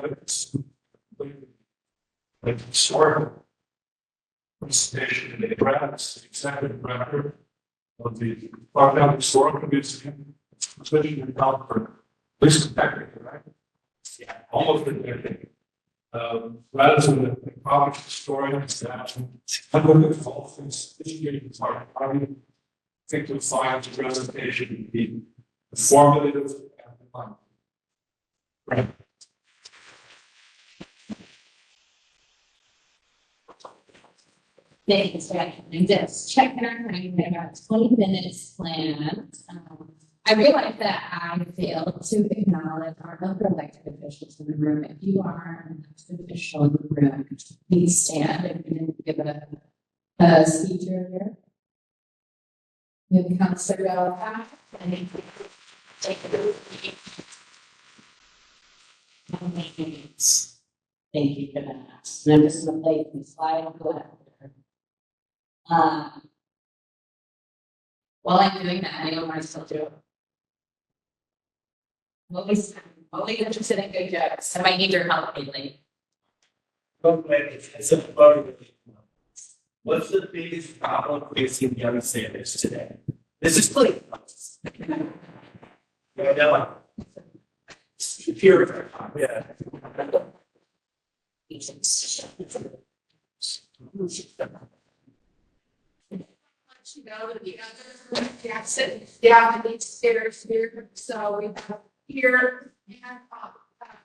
Like historical presentation in the grants, executive director of the Park County Historical Museum, position in Concord, at least a decade, right? Yeah, almost a decade. Rather than the project historian, I'm looking for all things sophisticated part. I think you'll find the presentation to be informative and fun. Right. Thanks, Jack. I'm just checking our time. I got 20 minutes planned. I realize that I failed to acknowledge our other elected officials in the room. If you are an elected official in the room, please stand and give a speech earlier. We have Councilor Bell, and take the thank you for that. And I'm just going to play the slide and go ahead. While I'm doing that, I know what I still do. Always interested in good jokes. I might need your help lately. What's the biggest problem facing young sailors today? This is please. Yeah. agents. You know, the other exit down these stairs here, so we have here and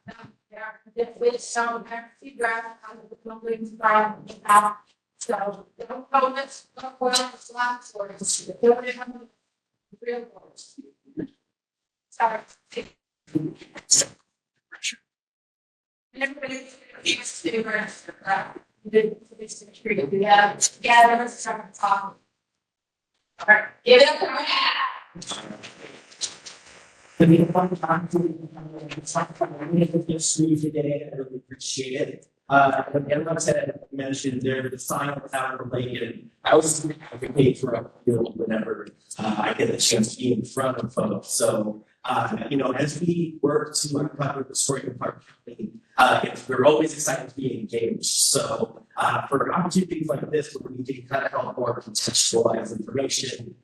down there. If we so actually drive out of the building by out. So don't go this well, it's lots or it's don't have real ones. Sorry. And everybody keeps to rest the security, yeah, let's start talking. All right, give it up. To be a fun time to this week today, I really appreciate it. And like I said, I mentioned there, the sign was out related. I was advocate for a field whenever I get the chance to be in front of folks. So, as we work to uncover the story of our company, we're always excited to be engaged. So, for opportunities like this, where we can kind of help more contextualize information,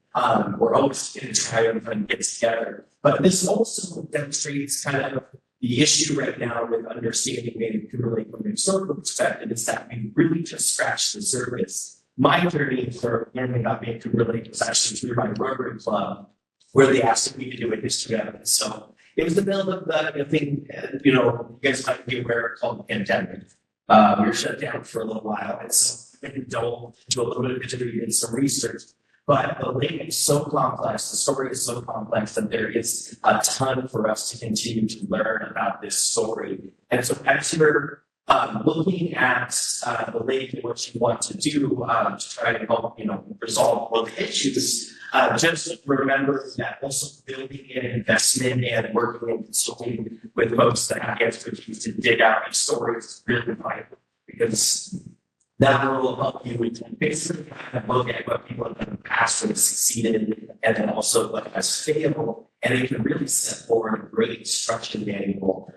we're always going to try and get together. But this also demonstrates kind of the issue right now with understanding Vancouver Lake from a historical perspective is that we really just scratched the surface. My journey for learning about Vancouver Lake was actually through my Rotary Club, where they asked me to do a history of it. So it was the middle of the thing, you guys might be aware called the pandemic. We were shut down for a little while, and so I don't do a little bit of history and some research. But the lake is so complex, the story is so complex that there is a ton for us to continue to learn about this story. And so as you're looking at the lake and what you want to do to try to help, resolve all the issues, just remember that also building an investment and working and consulting with folks that have expertise to dig out these stories is really vital, because that will help you with basically kind of look at what people have done in the past that have succeeded, and then also what has failed, and it can really set forward a great instruction manual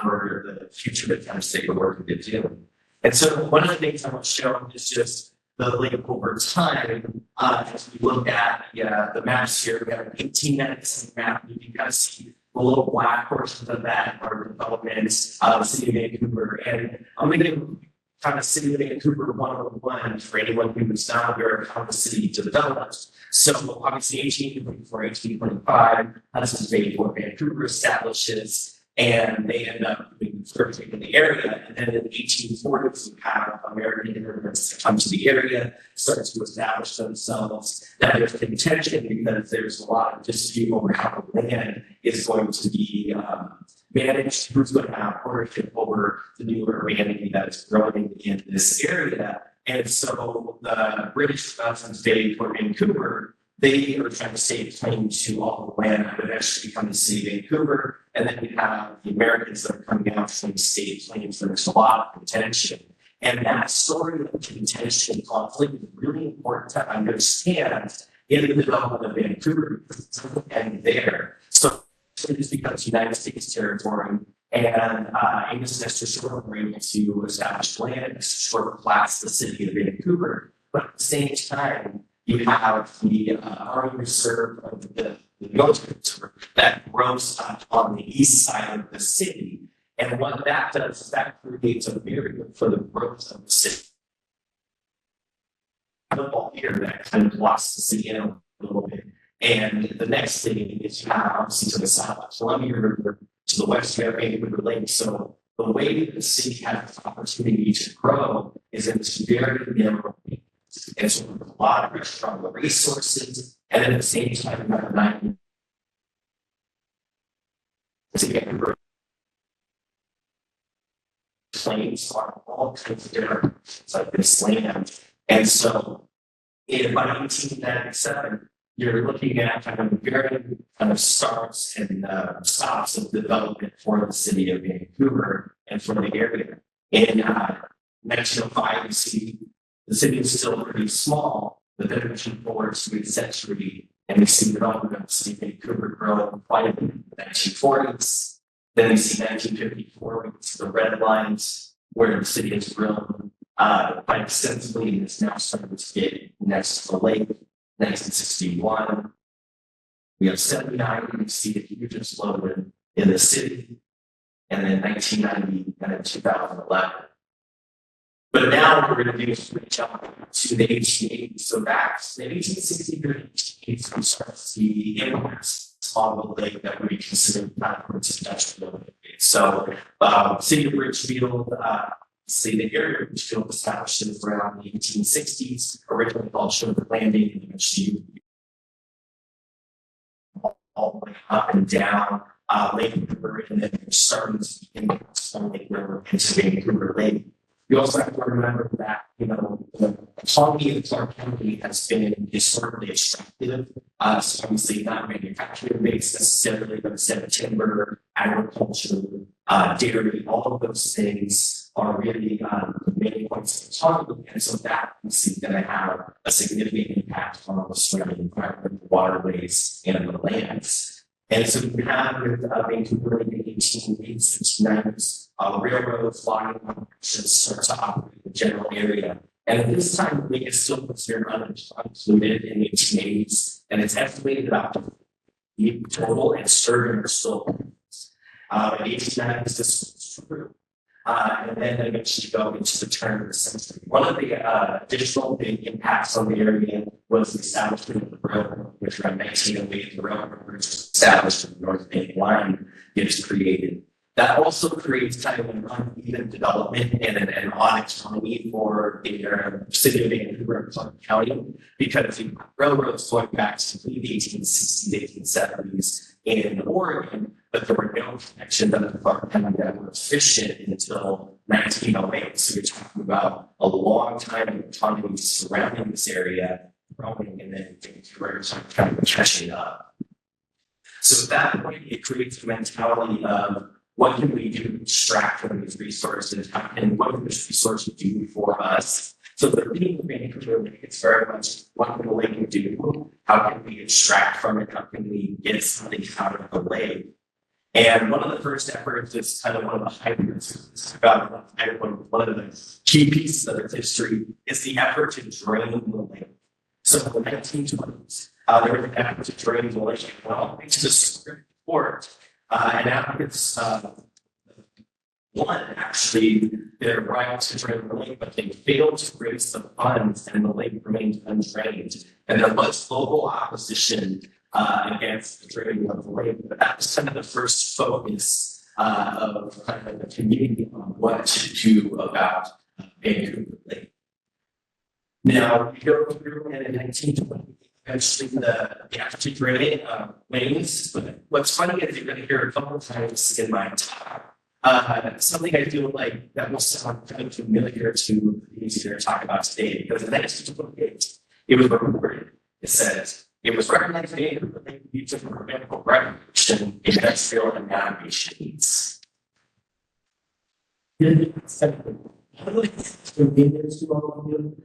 for the future attempts that you're working to do. And so one of the things I want to show is just the lake over time. As we look at the maps here, we have an 1896 map. You can kind of see the little black portions of that are developments of the city of Vancouver. And I'm going to kind of city of Vancouver 101 for anyone who was not aware of how the city developed. So obviously 1824, 1825, Hudson's Bay Port Vancouver establishes, and they end up being surveying in the area. And then in the 1840s, we have American immigrants that come to the area, start to establish themselves. Now there's contention because there's a lot of dispute over how the land is going to be managed, who's going to have ownership over the new urbanity that is growing in this area. And so the British Hudson's Bay for Vancouver, they are trying to stake claim to all the land that would eventually become the city of Vancouver. And then we have the Americans that are coming out from state claims. There's a lot of contention. And that story of contention and conflict is really important to understand in the development of Vancouver and there. So it just becomes United States territory, and Amos and Esther Short were able to establish land and sort of class the city of Vancouver. But at the same time, you have the Army Reserve of the military that grows up on the east side of the city. And what that does is that creates a barrier for the growth of the city. Football here that kind of blocks the city in a little bit. And the next thing is you have obviously to the south, Columbia River, to the west, you have Vancouver Lake. So the way that the city has the opportunity to grow is in this very narrow. And so there's a lot of pressure on the resources, and then at the same time, you have the 90 plains on all kinds of different like this land. And so in by 1997, you're looking at kind of very kind of starts and stops of development for the city of Vancouver and for the area. In 1905, you see the city is still pretty small, but then moving forward to mid-century, and we see development of the city of Vancouver grow quite a bit in the 1940s. Then we see 1954, we see the red lines where the city has grown quite extensively and is now starting to get next to the lake. 1961, we have 79, we see a huge explosion in the city, and then 1990 and then 2011. But now we're going to do is reach out to the 1880s. So back in the 1860s and 1880s, we start to see the impacts on the lake that would be considered backwards industrial. So, city of Richfield, say the area of Richfield was established around the 1860s, originally called Sugar Landing, and eventually all the way up and down Lake River, and then you're starting to see impacts on Lake River into Vancouver Lake. We also have to remember that, the economy of Clark County has been historically extractive. So obviously not manufacturing based necessarily, but instead of timber, agriculture, dairy, all of those things are really the main points of the economy. And so that we see going to have a significant impact on the surrounding environment, the waterways, and the lands. And so we have with Vancouver in the 1880s and 1890s, railroads, logging operations start to operate in the general area. And at this time, the lake is still considered unincluded in the 1880s, and it's estimated about the total and sturgeon are still. In the 1890s, this was true. And then eventually go into the turn of the century. One of the additional big impacts on the area was the establishment of the railroad, which around 1908, the railroad was established in the North Main Line is created. That also creates kind of an uneven development and an odd economy for the city of Vancouver and Clark County, because the railroads going back to the 1860s, 1870s in Oregon, but there were no connections that the Clark County that were efficient until 1908. So you're talking about a long time of economy surrounding this area growing, and then Vancouver kind of catching up. So at that point, it creates a mentality of what can we do to extract from these resources, and what can this resource do for us? So the theme of Vancouver Lake is very much what can the lake do? How can we extract from it? How can we get something out of the lake? And one of the first efforts is kind of one of the hybrids about one of the key pieces of its history is the effort to drain the lake. So in the 1920s, there was an effort to drain the lake well into the Supreme Court. And advocates won actually their right to drain the lake, but they failed to raise the funds, and the lake remained undrained. And there was local opposition against the draining of the lake, but that was kind of the first focus of kind of the community on what to do about Vancouver Lake. Now, we go through, and in 1920, eventually the actually drain wanes. But what's funny is you're going to hear a couple of times in my talk something I feel like that will sound kind of familiar to these here to talk about today, because in 1928, it was recorded. It says it was recognized today that they need to prevent regulation, industrial and navigation needs. Convenience to all of you,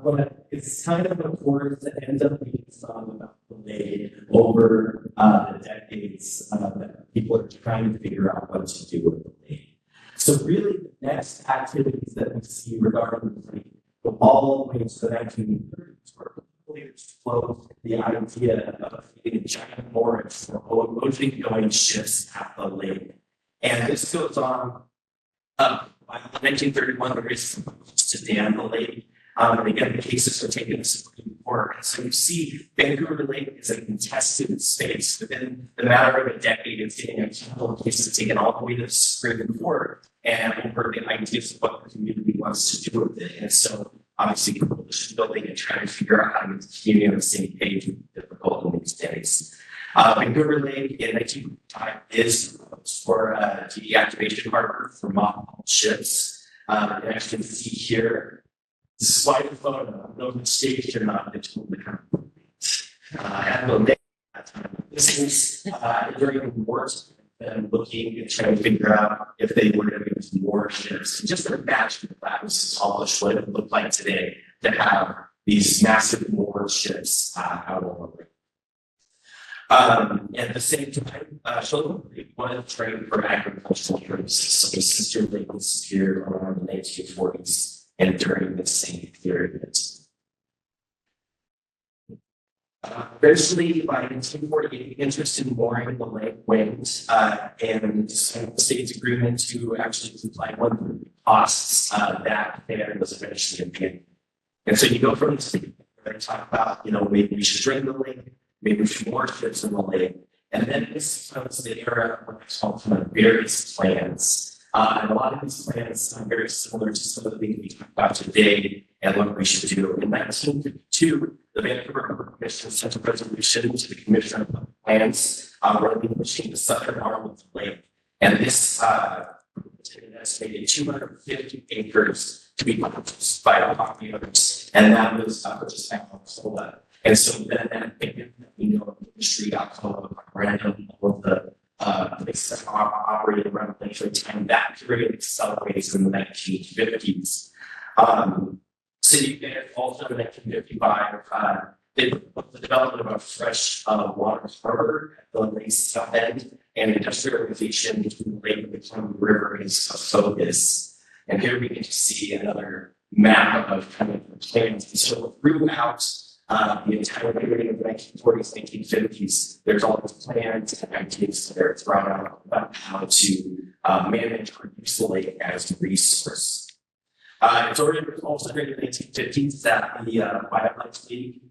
but it's kind of a course that ends up being sung about the lake over the decades that people are trying to figure out what to do with the lake. So really, the next activities that we see regarding the lake go all the way to the 1930s, where people explode the idea of creating giant moorings for ocean-going ships at the lake. And this goes on by 1931, there is to dam the lake. And again, the cases are taken to Supreme Court. And so you see, Vancouver Lake is a contested space. Within the matter of a decade, it's getting a couple of cases taken all the way to the Supreme Court. And over the ideas of what the community wants to do with it. And so, obviously, coalition building and trying to figure out how to get the community on the same page is difficult in these days. Vancouver Lake in 1905 is for deactivation harbor for mothballed ships. And as you can see here, this is why the photo, no mistake, you're not totally at the lake at that time. This is during the wars and looking and trying to figure out if they were going to use more ships. And just imagine if that was accomplished, what it would look like today to have these massive moored ships out on the lake. At the same time, children wanted to train for agricultural purposes. So the sister lake was here around the 1940s and during the same period. Eventually, by 1948, interest in mooring the lake waned, and the state's agreement to actually comply one costs, that there was eventually abandoned. And so you go from this thing, where they talk about, maybe we should drain the lake, maybe we should more ships in the lake. And then this becomes the era of what's called kind of various plans. And a lot of these plans are very similar to some of the things we talked about today and what we should do. In 1952, the Vancouver Commission sent a resolution to the Commission of Plans relinquishing the southern arm of the lake. And this an estimated 250 acres to be purchased by the property owners, and that was purchased by Coca-Cola. And so then that the industry got called up random, all of the places that operated around the lake time. That period accelerates in the 1950s. City there also in 1955, the development of a fresh water harbor at the lake's south end, and industrialization between the lake and the Columbia River is a focus. And here we get to see another map of kind of the plans. And so throughout the entire period of the 1940s, 1950s, there's all these plans and ideas that are thrown out about how to manage or use the lake as a resource. It's already also during the 1950s that the Wildlife League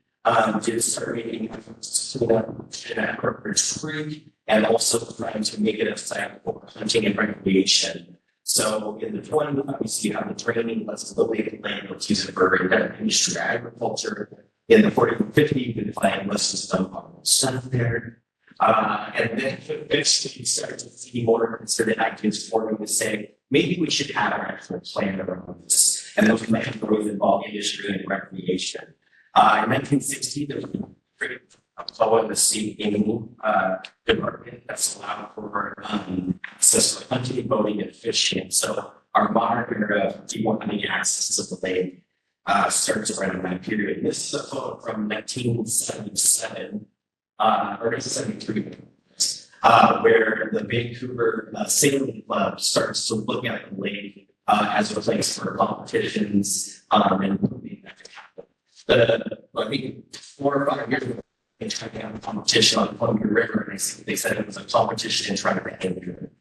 did start making efforts to clean up Corporate Creek and also trying to make it a site for hunting and recreation. So in the 20s, obviously you have the training, let's the lake land, let's use it for industry agriculture. In the 40s and 50s, you can find let's just dump all the stuff there. And then eventually you start to see more concerted ideas forming to say, maybe we should have an actual plan around this. And those plans always involve industry and recreation. In 1960, there was a the state gaming department that's allowed for access for hunting, boating, and fishing. So our modern era of people having access to the lake starts around that period. This is a photo from 1977 or 1973. Where the Vancouver Sailing Club starts to look at the lake as a place for competitions and moving that to happen. I think 4 or 5 years ago, they tried to have a competition on the Columbia River, and they said it was a competition trying to make it.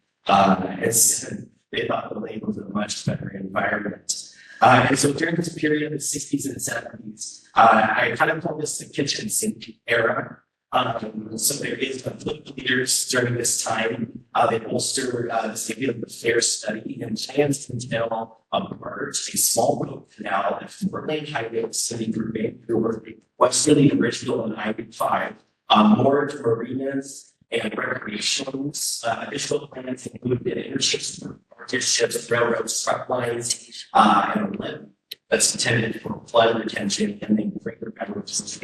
They thought the lake was a much better environment. And so during this period of the 60s and 70s, I kind of call this the kitchen sink era. So there is conflict leaders during this time. They bolster this idea of the fair study and plans to entail a merge, a small road canal at 4-lane highway city through Vancouver, westerly original and I-5, more marinas and recreations. Additional plans include interstates, ships, railroads, truck lines, and a lip that's intended for flood retention and then greater benefits.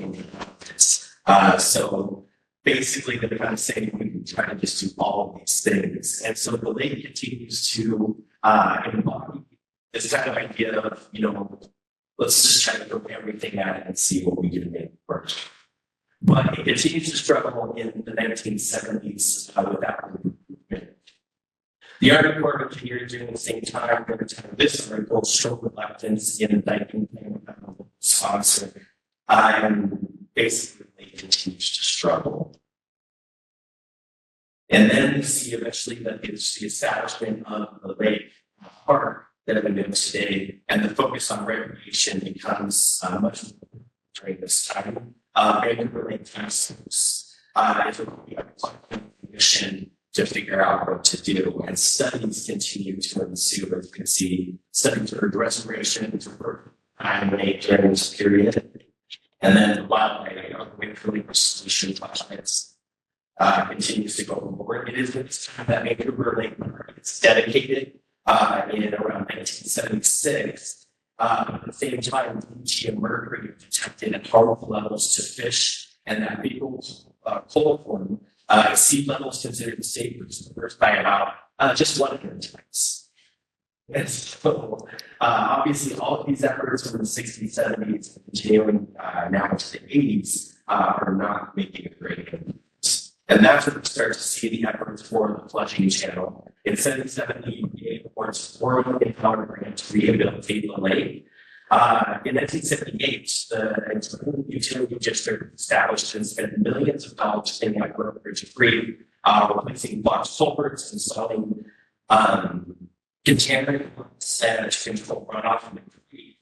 So basically, they're kind of saying we can try to just do all of these things. And so the lake continues to embody this kind of idea of, let's just try to throw everything at it and see what we can make work. But it continues to struggle in the 1970s with that movement. The Army Corps of Engineers during the same time, this article showed reluctance in indicting the sponsor. And basically they continues to struggle. And then we see eventually that it's the establishment of the lake park that we know today, and the focus on recreation becomes much more during this time. Vancouver Lake Task Force is a mission to figure out what to do, and studies continue to ensue. As you can see, studies for restoration for lake during this period. And then the wildlife restoration projects continues to go forward. It is this time that Vancouver Lake is dedicated in around 1976. At the same time, DDT and mercury are detected at harmful levels to fish, and that people chloroform sea levels considered safe first by about just 100 times. And so, obviously, all of these efforts from the 60s, 70s, continuing now to the 80s, are not making a great difference. And that's when we start to see the efforts for the flushing channel. In 1970, the awards $4 million grant to rehabilitate the lake. In 1978, the utility district established and spent millions of dollars in the Bridge Creek, replacing blocked culverts, installing contaminated and control runoff from the creek.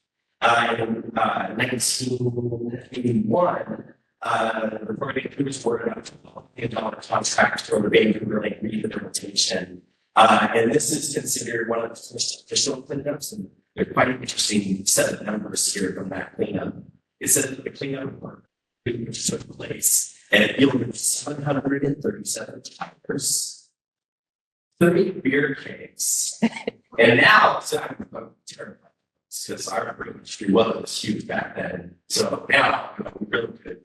In 1981, the Port of Vancouver's awarded a $1 million contract for the Vancouver Lake rehabilitation. And this is considered one of the first official cleanups, and they're quite an interesting set of numbers here from that cleanup. It says that the cleanup work which took place, and it yielded 737 tires, 30 beer kegs, and now, so I'm terrified because our industry was huge back then. So now we really could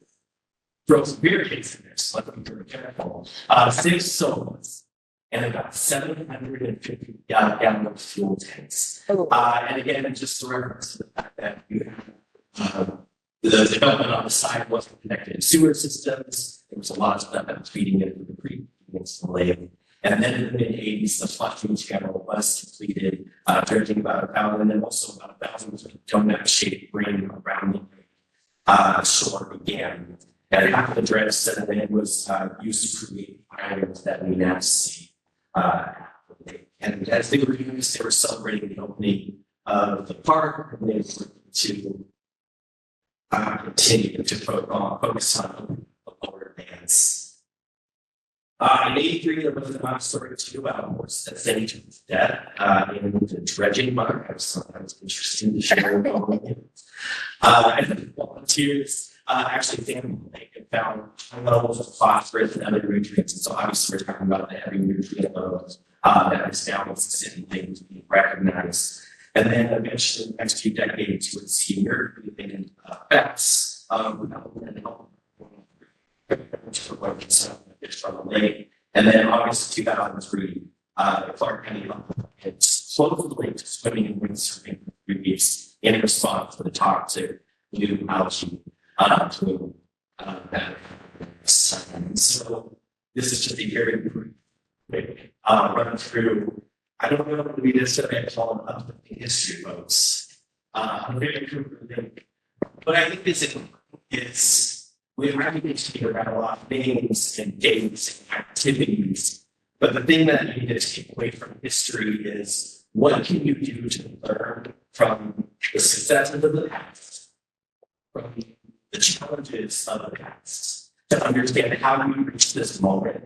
throw some beer kegs in there, so let them be careful. 6 sodas, and about 750 gallon of fuel tanks. And again, just to reference to the fact that you have the development on the side wasn't connected to sewer systems. There was a lot of stuff that was feeding into the creek against the lake. And then in the mid-80s, the flushing channel was completed, dredging about 1,000, and then also about 1,000 donut-shaped ring around the shore began. And half the dredge sediment was used to create islands that we now see. And as they were used, they were celebrating the opening of the park, and they were to continue to focus on the lower bands. In 83, there was a story too about a horse that sank to its death in the dredging mud. That was interesting to share with all of you. And the volunteers actually examined the lake and found high levels of phosphorus and other nutrients. And so obviously we're talking about the heavy nutrient loads that was down with the city things being recognized. And then eventually, in the next few decades, you would see negative effects of from the lake. And then August 2003, Clark County had closed the lake to swimming and windsurfing for 3 weeks in response to the toxic new algae plume. So this is just a very quick run through. I don't know what to be this today. I call them up the history folks. But I think this is we have to speak about a lot of names and dates and activities. But the thing that you need to take away from history is what can you do to learn from the successes of the past, from the challenges of the past, to understand how we reach this moment.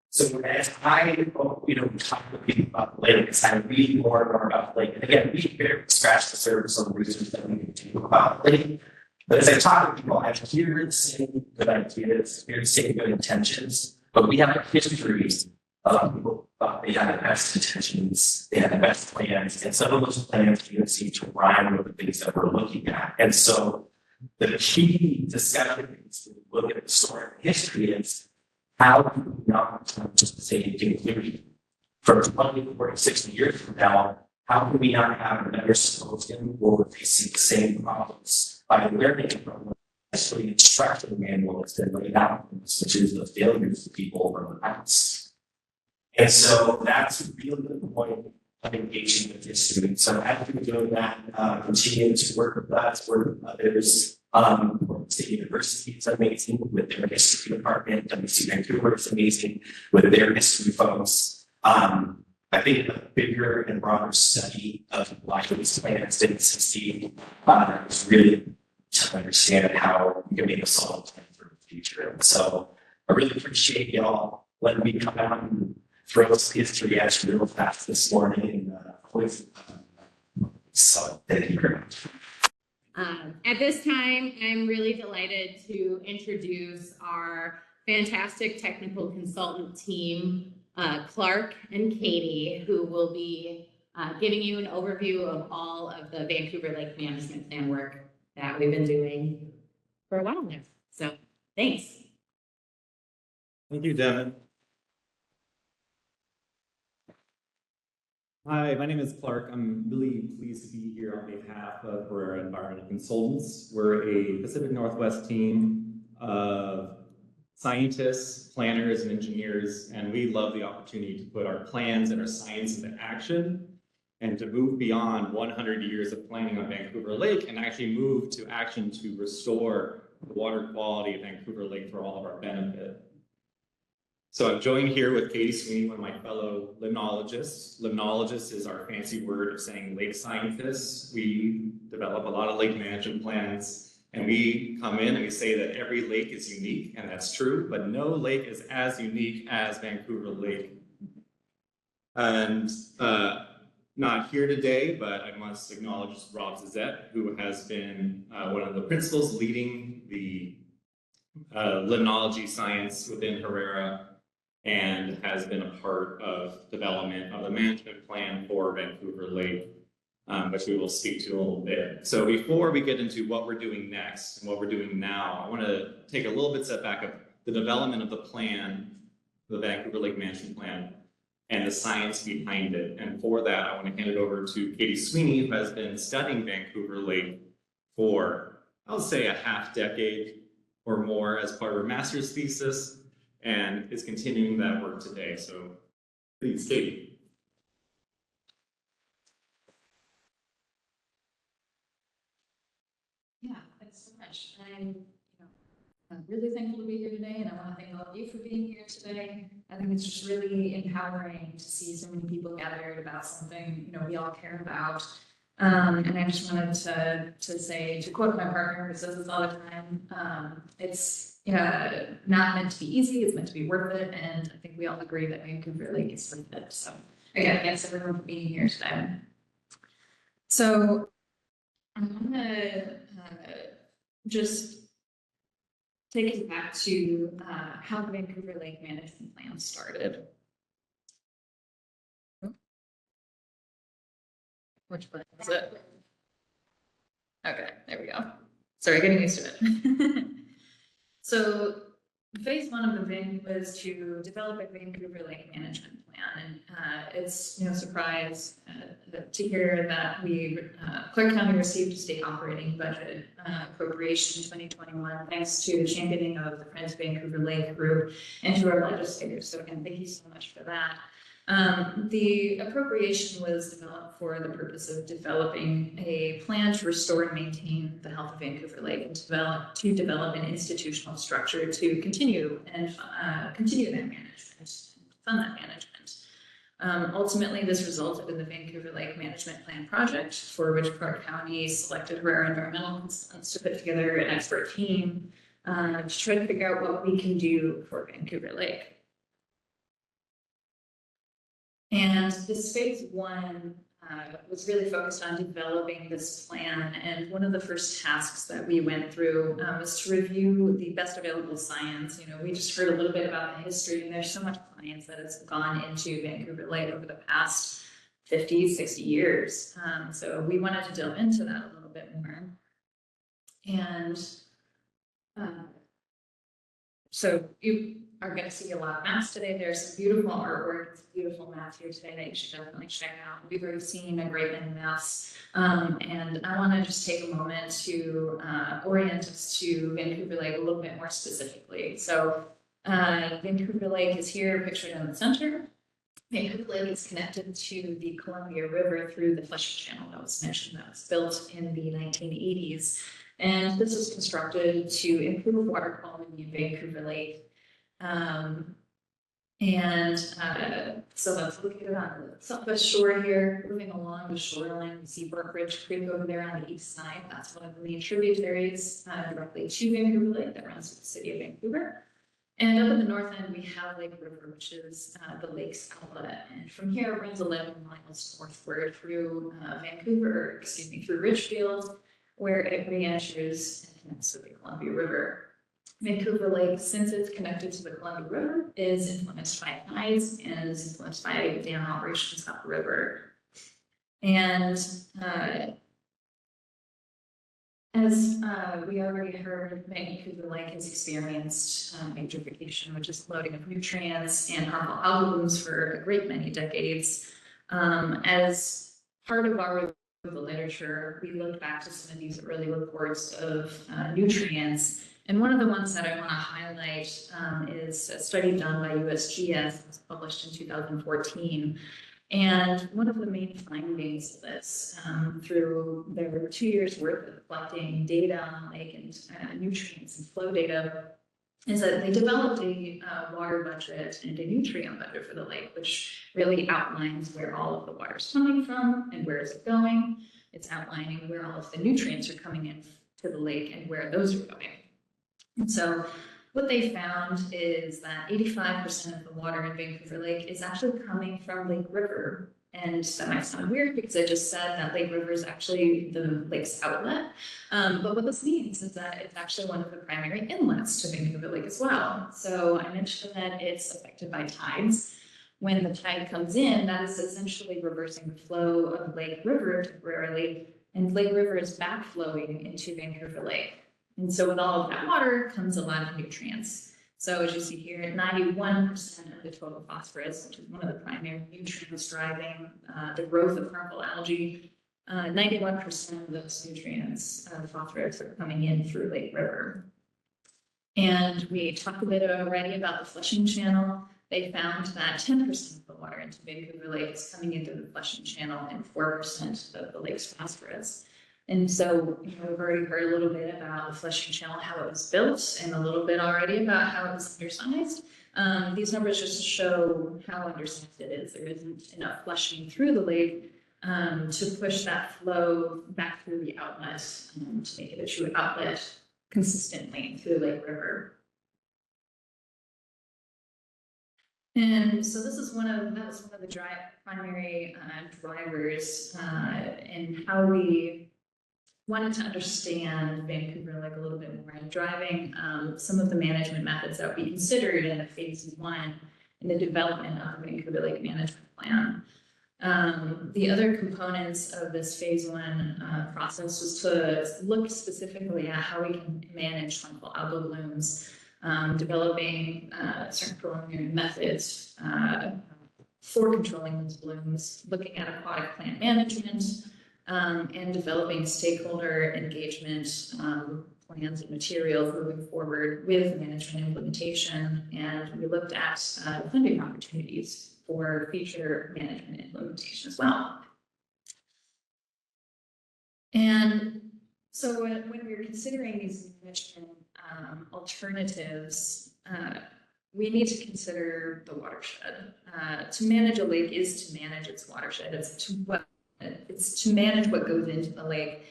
So as I, talk to people about the lake, as I read more and more about the lake, and again, we barely scratch the surface on the research that we can do about the lake. But as I talk to people, I hear the same good ideas, hear the same good intentions, but we have a history of people thought they had the best intentions, they had the best plans, and some of those plans even seem to rhyme with the things that we're looking at. And so the key discussion is to look at the story of history is how do we not just say conclusion for 20, 40, 60 years from now, how can we not have a better solution or facing the same problems by learning from actually instruction manual that's been laid out, which is the failures of people from the past. And so that's really the point of engaging with history. So after doing that, continue to work with us, work with others. State University is amazing with their history department. WC Vancouver is amazing with their history folks. I think a bigger and broader study of why these plans didn't succeed is really to understand how we can make a solid plan for the future. And so I really appreciate y'all letting me come out and throw some history at you real fast this morning. So thank you very much. At this time, I'm really delighted to introduce our fantastic technical consultant team, Clark and Katie, who will be giving you an overview of all of the Vancouver Lake Management Plan work that we've been doing for a while now. So thanks. Thank you, Devin. Hi, my name is Clark. I'm really pleased to be here on behalf of Barrera Environmental Consultants. We're a Pacific Northwest team of scientists, planners, and engineers, and we love the opportunity to put our plans and our science into action and to move beyond 100 years of planning on Vancouver Lake and actually move to action to restore the water quality of Vancouver Lake for all of our benefit. So I'm joined here with Katie Sweeney, one of my fellow limnologists. Limnologist is our fancy word of saying lake scientists. We develop a lot of lake management plans, and we come in and we say that every lake is unique, and that's true, but no lake is as unique as Vancouver Lake. And not here today, but I must acknowledge Rob Zizette, who has been one of the principals leading the limnology science within Herrera, and has been a part of development of the management plan for Vancouver Lake, which we will speak to a little bit. So before we get into what we're doing next and what we're doing now, I want to take a little bit step back of the development of the plan, the Vancouver Lake Management Plan, and the science behind it. And for that, I want to hand it over to Katie Sweeney, who has been studying Vancouver Lake for, I'll say, a half decade or more as part of her master's thesis, and is continuing that work today. So please, Katie. Yeah, thanks so much. I'm really thankful to be here today, and I want to thank all of you for being here today. I think it's just really empowering to see so many people gathered about something we all care about. And I just wanted to say, to quote my partner who says this all the time, it's not meant to be easy, it's meant to be worth it, and I think we all agree that Vancouver Lake is worth it. So again, thanks everyone for being here today. So I'm gonna just take us back to how the Vancouver Lake Management Plan started. Which button is it? Okay, there we go. Sorry, getting used to it. So phase one of the VIN was to develop a Vancouver Lake Management Plan, and it's no surprise to hear that Clark County received a state operating budget appropriation in 2021, thanks to the championing of the Friends of Vancouver Lake group and to our legislators. So again, thank you so much for that. The appropriation was developed for the purpose of developing a plan to restore and maintain the health of Vancouver Lake and to develop an institutional structure to continue that management, fund that management. Ultimately, this resulted in the Vancouver Lake Management Plan project, for which Clark County selected Herrera environmental consultants to put together an expert team to try to figure out what we can do for Vancouver Lake. And this phase one was really focused on developing this plan. And one of the first tasks that we went through was to review the best available science. We just heard a little bit about the history, and there's so much science that has gone into Vancouver Lake over the past 50, 60 years. So we wanted to delve into that a little bit more. And so you are going to see a lot of maps today. There's some beautiful artwork, beautiful maps here today that you should definitely check out. We've already seen a great many maps. And I want to just take a moment to orient us to Vancouver Lake a little bit more specifically. So Vancouver Lake is here pictured in the center. Vancouver Lake is connected to the Columbia River through the Fletcher Channel that was mentioned, that was built in the 1980s. And this was constructed to improve water quality in Vancouver Lake. So that's located on the southwest shore here. Moving along the shoreline, we see Burke Ridge Creek over there on the east side. That's one of the main tributaries directly to Vancouver Lake that runs through the city of Vancouver. And up in the north end, we have Lake River, which is the lake's outlet. And from here, it runs 11 miles northward through through Ridgefield, where it re-enters and connects with the Columbia River. Vancouver Lake, since it's connected to the Columbia River, is influenced by tides and is influenced by dam operations up the river. And as we already heard, Vancouver Lake has experienced eutrophication, which is loading of nutrients and harmful algal blooms for a great many decades. As part of the literature, we looked back to some of these early reports of nutrients. And one of the ones that I want to highlight is a study done by USGS, it was published in 2014. And one of the main findings of this, through their 2 years worth of collecting data on the lake and nutrients and flow data, is that they developed a water budget and a nutrient budget for the lake, which really outlines where all of the water is coming from and where is it going. It's outlining where all of the nutrients are coming in to the lake and where those are going. And so what they found is that 85% of the water in Vancouver Lake is actually coming from Lake River. And that might sound weird because I just said that Lake River is actually the lake's outlet. But what this means is that it's actually one of the primary inlets to Vancouver Lake as well. So I mentioned that it's affected by tides. When the tide comes in, that is essentially reversing the flow of Lake River temporarily, and Lake River is backflowing into Vancouver Lake. And so with all of that water comes a lot of nutrients. So as you see here, 91% of the total phosphorus, which is one of the primary nutrients driving the growth of harmful algae, 91% of those nutrients, phosphorus, are coming in through Lake River. And we talked a bit already about the flushing channel. They found that 10% of the water into Vancouver Lake is coming into the flushing channel and 4% of the lake's phosphorus. And so, we've already heard a little bit about the flushing channel, how it was built, and a little bit already about how it was undersized. These numbers just show how undersized it is. There isn't enough flushing through the lake to push that flow back through the outlet to make it a true outlet consistently through the Lake River. And so this is that was one of the primary drivers in how we wanted to understand Vancouver Lake a little bit more and driving some of the management methods that we considered in the phase 1 in the development of the Vancouver Lake Management Plan. The other components of this phase 1 process was to look specifically at how we can manage harmful algal blooms, developing certain preliminary methods for controlling those blooms, looking at aquatic plant management, and developing stakeholder engagement plans and materials moving forward with management implementation. And we looked at funding opportunities for future management implementation as well. And so when we were considering these management alternatives, we need to consider the watershed. To manage a lake is to manage its watershed. It's to manage what goes into the lake.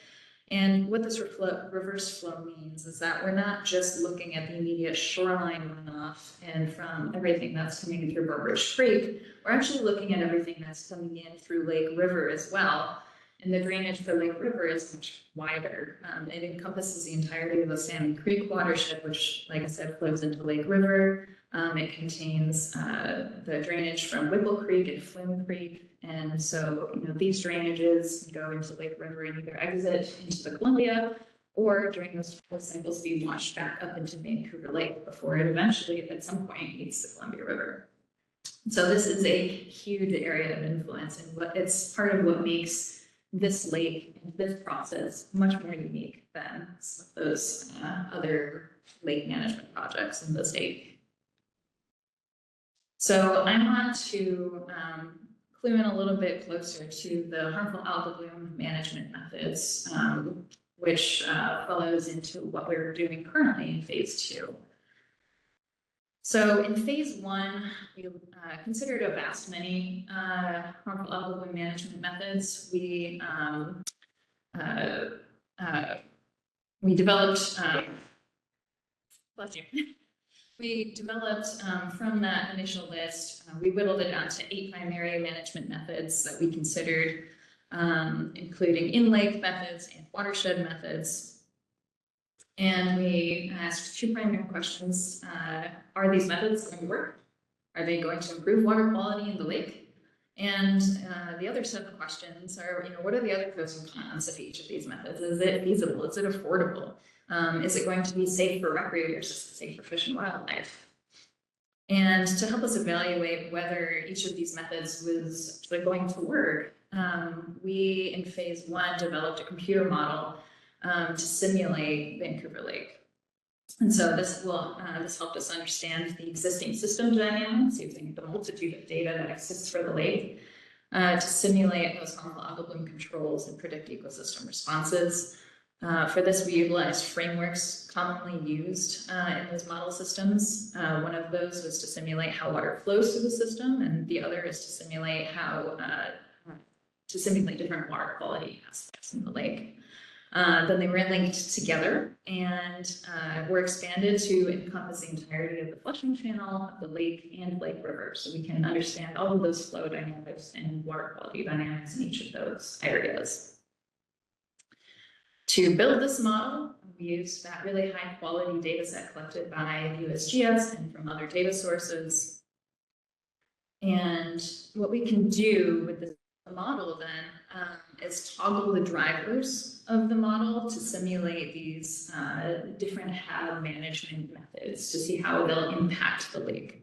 And what this reverse flow means is that we're not just looking at the immediate shoreline runoff and from everything that's coming in through Burbridge Creek, we're actually looking at everything that's coming in through Lake River as well. And the drainage for Lake River is much wider. It encompasses the entirety of the Salmon Creek watershed, which, like I said, flows into Lake River. It contains the drainage from Whipple Creek and Flume Creek. And so, these drainages go into Lake River and either exit into the Columbia, or during those cycles be washed back up into Vancouver Lake before it eventually, at some point, meets the Columbia River. So this is a huge area of influence, and it's part of what makes this lake and this process much more unique than some of those other lake management projects in the state. So I want to clue in a little bit closer to the harmful algal bloom management methods, which follows into what we're doing currently in phase 2. So in phase 1, we considered a vast many harmful algal bloom management methods. We developed, bless you. We developed from that initial list, we whittled it down to 8 primary management methods that we considered, including in-lake methods and watershed methods. And we asked 2 primary questions. Are these methods going to work? Are they going to improve water quality in the lake? And the other set of questions are, what are the other pros and cons of each of these methods? Is it feasible? Is it affordable? Is it going to be safe for recreators? Is it safe for fish and wildlife? And to help us evaluate whether each of these methods was actually going to work, we in phase 1 developed a computer model to simulate Vancouver Lake. And so this helped us understand the existing system dynamics using the multitude of data that exists for the lake to simulate those harmful algal bloom controls and predict ecosystem responses. For this, we utilized frameworks commonly used in those model systems. One of those was to simulate how water flows through the system, and the other is to simulate different water quality aspects in the lake. Then they were linked together and were expanded to encompass the entirety of the flushing channel of the lake and lake river, so we can understand all of those flow dynamics and water quality dynamics in each of those areas. To build this model, we used that really high quality data set collected by USGS and from other data sources. And what we can do with the model then is toggle the drivers of the model to simulate these different HAB management methods to see how they'll impact the lake.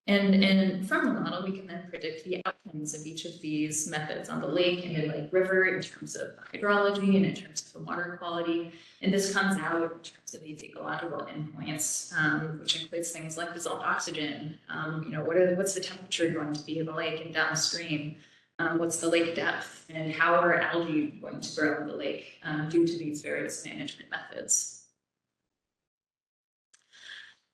And from the model, we can then predict the outcomes of each of these methods on the lake and the lake river in terms of hydrology and in terms of the water quality. And this comes out in terms of these ecological endpoints, which includes things like dissolved oxygen. What's the temperature going to be of the lake and downstream? What's the lake depth, and how are algae going to grow in the lake due to these various management methods?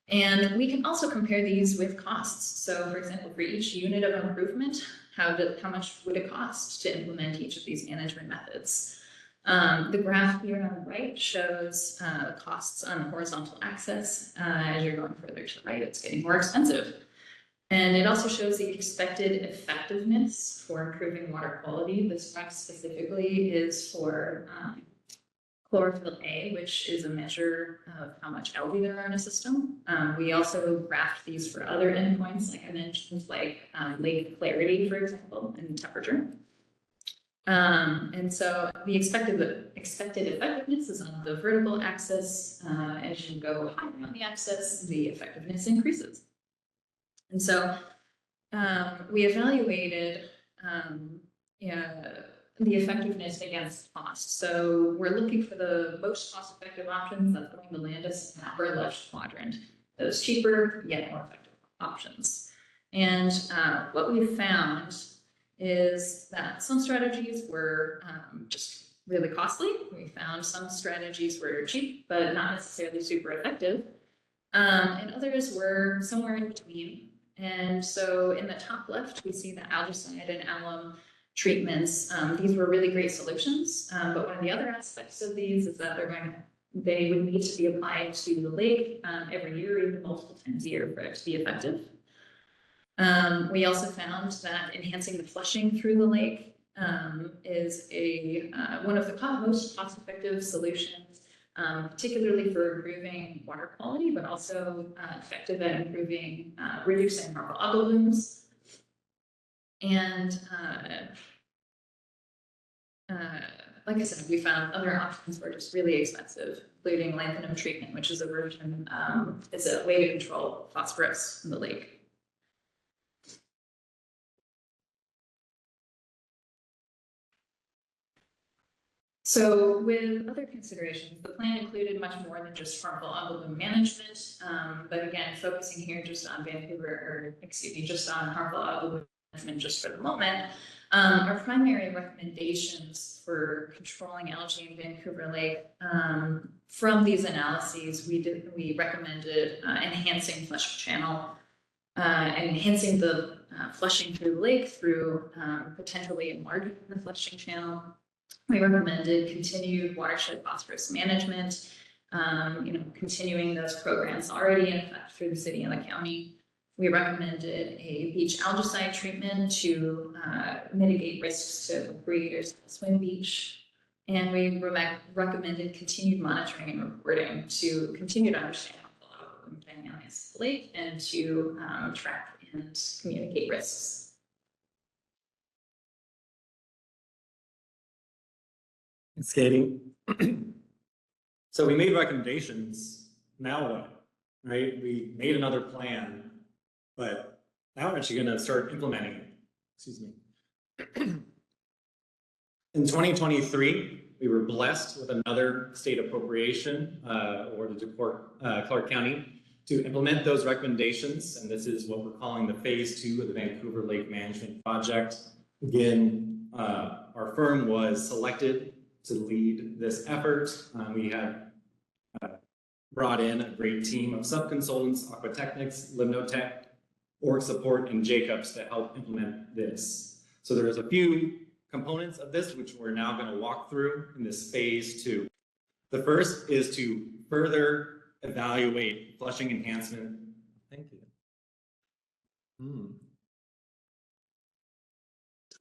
And we can also compare these with costs. So for example, for each unit of improvement, how much would it cost to implement each of these management methods? The graph here on the right shows costs on horizontal axis. As you're going further to the right, it's getting more expensive. And it also shows the expected effectiveness for improving water quality. This graph specifically is for chlorophyll A, which is a measure of how much algae there are in a system. We also graphed these for other endpoints, like I mentioned, like lake clarity, for example, and temperature. And so the expected effectiveness is on the vertical axis. As you go higher on the axis, the effectiveness increases. And so we evaluated the effectiveness against cost. So we're looking for the most cost-effective options that's going to land us in the upper left quadrant. Those cheaper yet more effective options. And what we found is that some strategies were just really costly. We found some strategies were cheap, but not necessarily super effective. And others were somewhere in between. And so in the top left, we see the algicide and alum treatments. These were really great solutions, but one of the other aspects of these is that they would need to be applied to the lake every year, even multiple times a year, for it to be effective. We also found that enhancing the flushing through the lake is one of the most cost-effective solutions, particularly for improving water quality, but also effective at reducing harmful algal blooms. And like I said, we found other options were just really expensive, including lanthanum treatment, which is a way to control phosphorus in the lake. So with other considerations, the plan included much more than just harmful algal bloom management, but again, focusing here just on just on harmful algal bloom management just for the moment. Our primary recommendations for controlling algae in Vancouver Lake, from these analyses, we recommended enhancing flush channel, enhancing the flushing through the lake through potentially enlarging the flushing channel. We recommended continued watershed phosphorus management, continuing those programs already in effect through the city and the county. We recommended a beach algicide treatment to mitigate risks to breeders of swim beach. And we recommended continued monitoring and reporting to continue to understand the dynamics of the lake and to track and communicate risks. Skating. So we made recommendations. Now what? Right? We made another plan, but now we're actually going to start implementing it. Excuse me. In 2023, we were blessed with another state appropriation awarded to Clark County to implement those recommendations. And this is what we're calling the phase 2 of the Vancouver Lake Management Project. Again, our firm was selected to lead this effort. We have brought in a great team of sub-consultants, Aquatechnics, Limnotech, Org Support, and Jacobs to help implement this. So there's a few components of this which we're now going to walk through in this phase 2. The first is to further evaluate flushing enhancement. Thank you.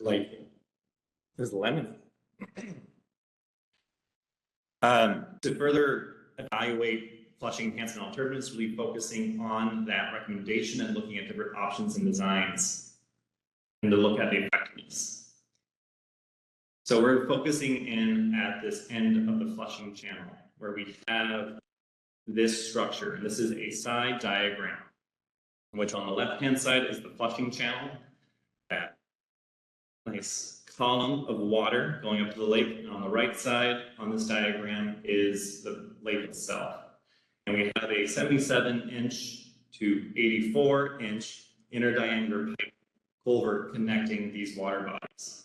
Like, there's lemon. To further evaluate flushing enhancement alternatives, really focusing on that recommendation and looking at different options and designs, and to look at the effectiveness. So we're focusing in at this end of the flushing channel, where we have this structure. And this is a side diagram, which on the left-hand side is the flushing channel, that nice column of water going up to the lake. And on the right side on this diagram is the lake itself. And we have a 77-inch to 84-inch inner diameter pipe culvert connecting these water bodies.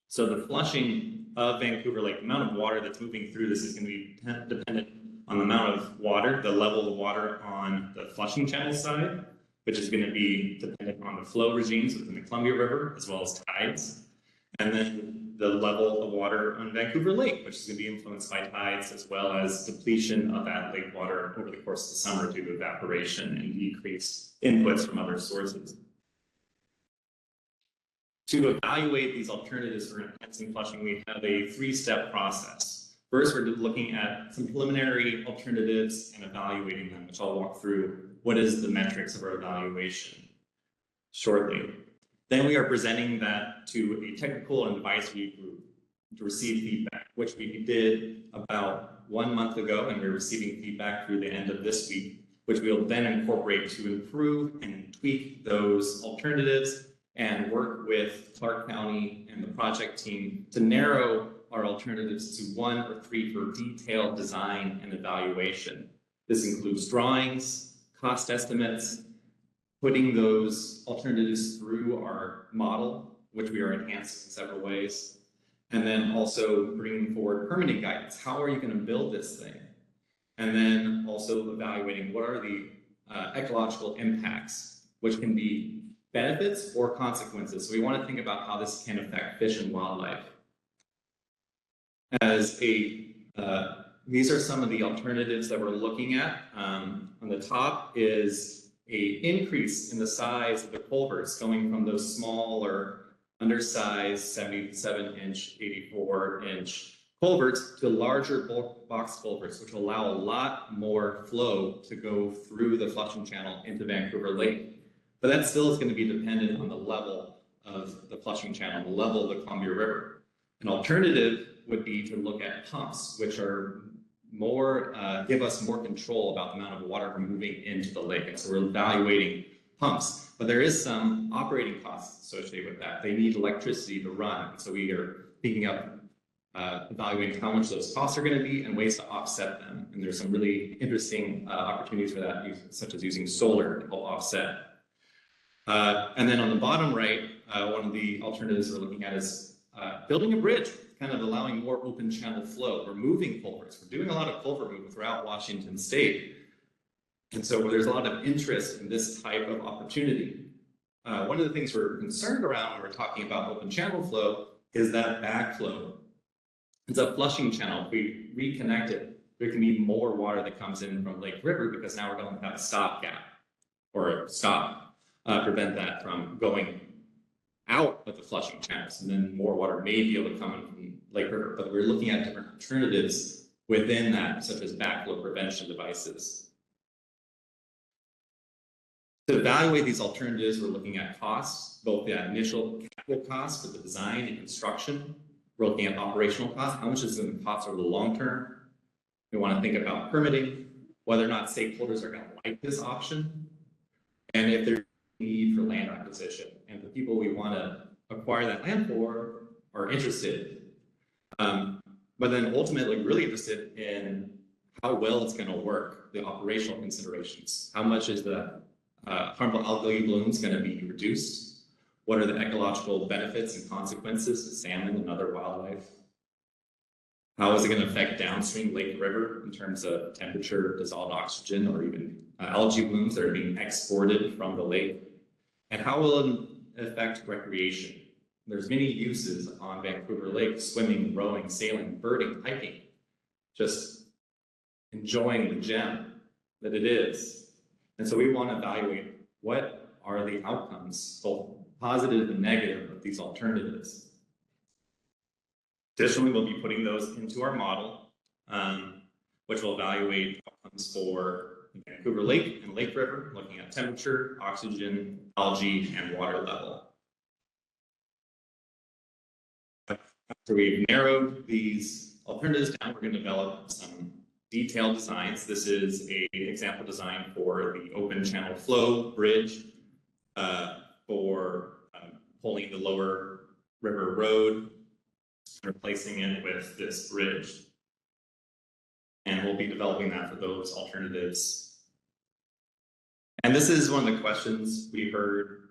So the flushing of Vancouver Lake, the amount of water that's moving through this is going to be dependent on the amount of water, the level of water on the flushing channel side, which is going to be dependent on the flow regimes within the Columbia River, as well as tides. And then the level of water on Vancouver Lake, which is going to be influenced by tides, as well as depletion of that lake water over the course of the summer due to evaporation and decreased inputs from other sources. To evaluate these alternatives for enhancing flushing, we have a 3-step process. First, we're looking at some preliminary alternatives and evaluating them, which I'll walk through what is the metrics of our evaluation shortly. Then we are presenting that to a technical and advisory group to receive feedback, which we did about 1 month ago, and we're receiving feedback through the end of this week, which we'll then incorporate to improve and tweak those alternatives and work with Clark County and the project team to narrow our alternatives to 1 or 3 for detailed design and evaluation. This includes drawings, cost estimates, putting those alternatives through our model, which we are enhancing in several ways, and then also bringing forward permitting guidance. How are you going to build this thing? And then also evaluating what are the ecological impacts, which can be benefits or consequences. So we want to think about how this can affect fish and wildlife. These are some of the alternatives that we're looking at. On the top is an increase in the size of the culverts, going from those smaller, undersized 77-inch, 84-inch culverts to larger bulk box culverts, which will allow a lot more flow to go through the flushing channel into Vancouver Lake. But that still is going to be dependent on the level of the flushing channel, the level of the Columbia River. An alternative would be to look at pumps, which are more, give us more control about the amount of water moving into the lake. And so we're evaluating pumps, but there is some operating costs associated with that. They need electricity to run. And so we are picking up, evaluating how much those costs are going to be and ways to offset them. And there's some really interesting opportunities for that, such as using solar to help offset. And then on the bottom right, one of the alternatives we're looking at is building a bridge, kind of allowing more open channel flow. We're moving culverts. We're doing a lot of culvert movement throughout Washington State. And so there's a lot of interest in this type of opportunity. One of the things we're concerned around when we're talking about open channel flow is that backflow. It's a flushing channel. If we reconnect it, there can be more water that comes in from Lake River because now we're going to have a stopgap or a stop. Prevent that from going out of the flushing channels, and then more water may be able to come in from Lake River. But we're looking at different alternatives within that, such as backflow prevention devices. To evaluate these alternatives, we're looking at costs, both the initial capital costs for the design and construction. We're looking at operational costs. How much is it going to cost over the long term? We want to think about permitting, whether or not stakeholders are going to like this option, and if there's need for land acquisition, and the people we want to acquire that land for are interested. But then ultimately really interested in how well it's going to work, the operational considerations. How much is the harmful algae blooms going to be reduced? What are the ecological benefits and consequences to salmon and other wildlife? How is it going to affect downstream lake river in terms of temperature, dissolved oxygen, or even algae blooms that are being exported from the lake? And how will it affect recreation? There's many uses on Vancouver Lake: swimming, rowing, sailing, birding, hiking, just enjoying the gem that it is. And so we want to evaluate what are the outcomes, both positive and negative, of these alternatives. Additionally, we'll be putting those into our model, which will evaluate outcomes for Vancouver Lake and Lake River, looking at temperature, oxygen, algae, and water level. After we've narrowed these alternatives down, we're going to develop some detailed designs. This is an example design for the open channel flow bridge for pulling the lower river road, replacing it with this bridge. And we'll be developing that for those alternatives. And this is one of the questions we heard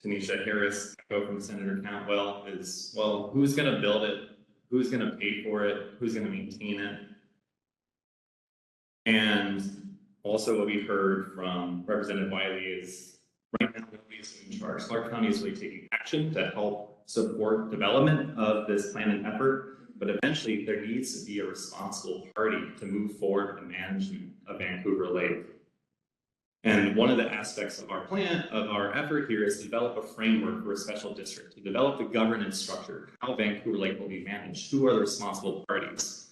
Tanisha Harris echo from Senator Cantwell is, well, who's going to build it? Who's going to pay for it? Who's going to maintain it? And also what we heard from Representative Wiley is, right now, nobody's in charge. Clark County is really taking action to help support development of this plan and effort, but eventually there needs to be a responsible party to move forward in management of Vancouver Lake. And one of the aspects of our plan, of our effort here, is to develop a framework for a special district, to develop the governance structure, how Vancouver Lake will be managed, who are the responsible parties.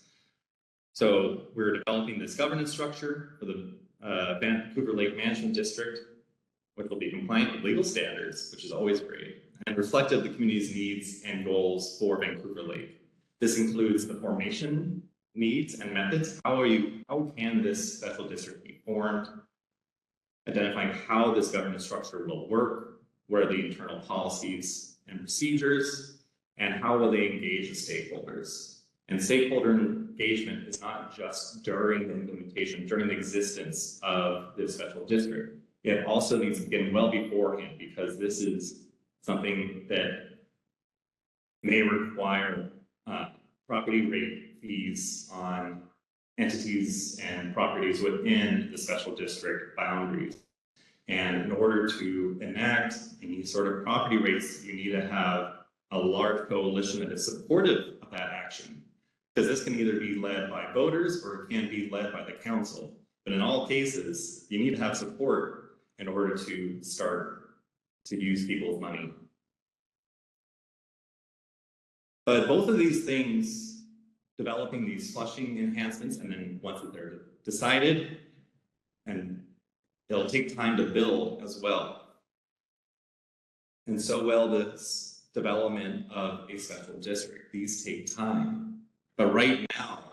So we're developing this governance structure for the Vancouver Lake Management District, which will be compliant with legal standards, which is always great, and reflective of the community's needs and goals for Vancouver Lake. This includes the formation needs and methods. How can this special district be formed? Identifying how this governance structure will work, what are the internal policies and procedures, and how will they engage the stakeholders. And stakeholder engagement is not just during the implementation, during the existence of this special district. It also needs to begin well beforehand, because this is something that may require property rate fees on entities and properties within the special district boundaries. And in order to enact any sort of property rates, you need to have a large coalition that is supportive of that action. Because this can either be led by voters or it can be led by the council. But in all cases, you need to have support in order to start to use people's money. But both of these things, developing these flushing enhancements, and then once they're decided, and it'll take time to build as well. And so will this development of a special district. These take time. But right now,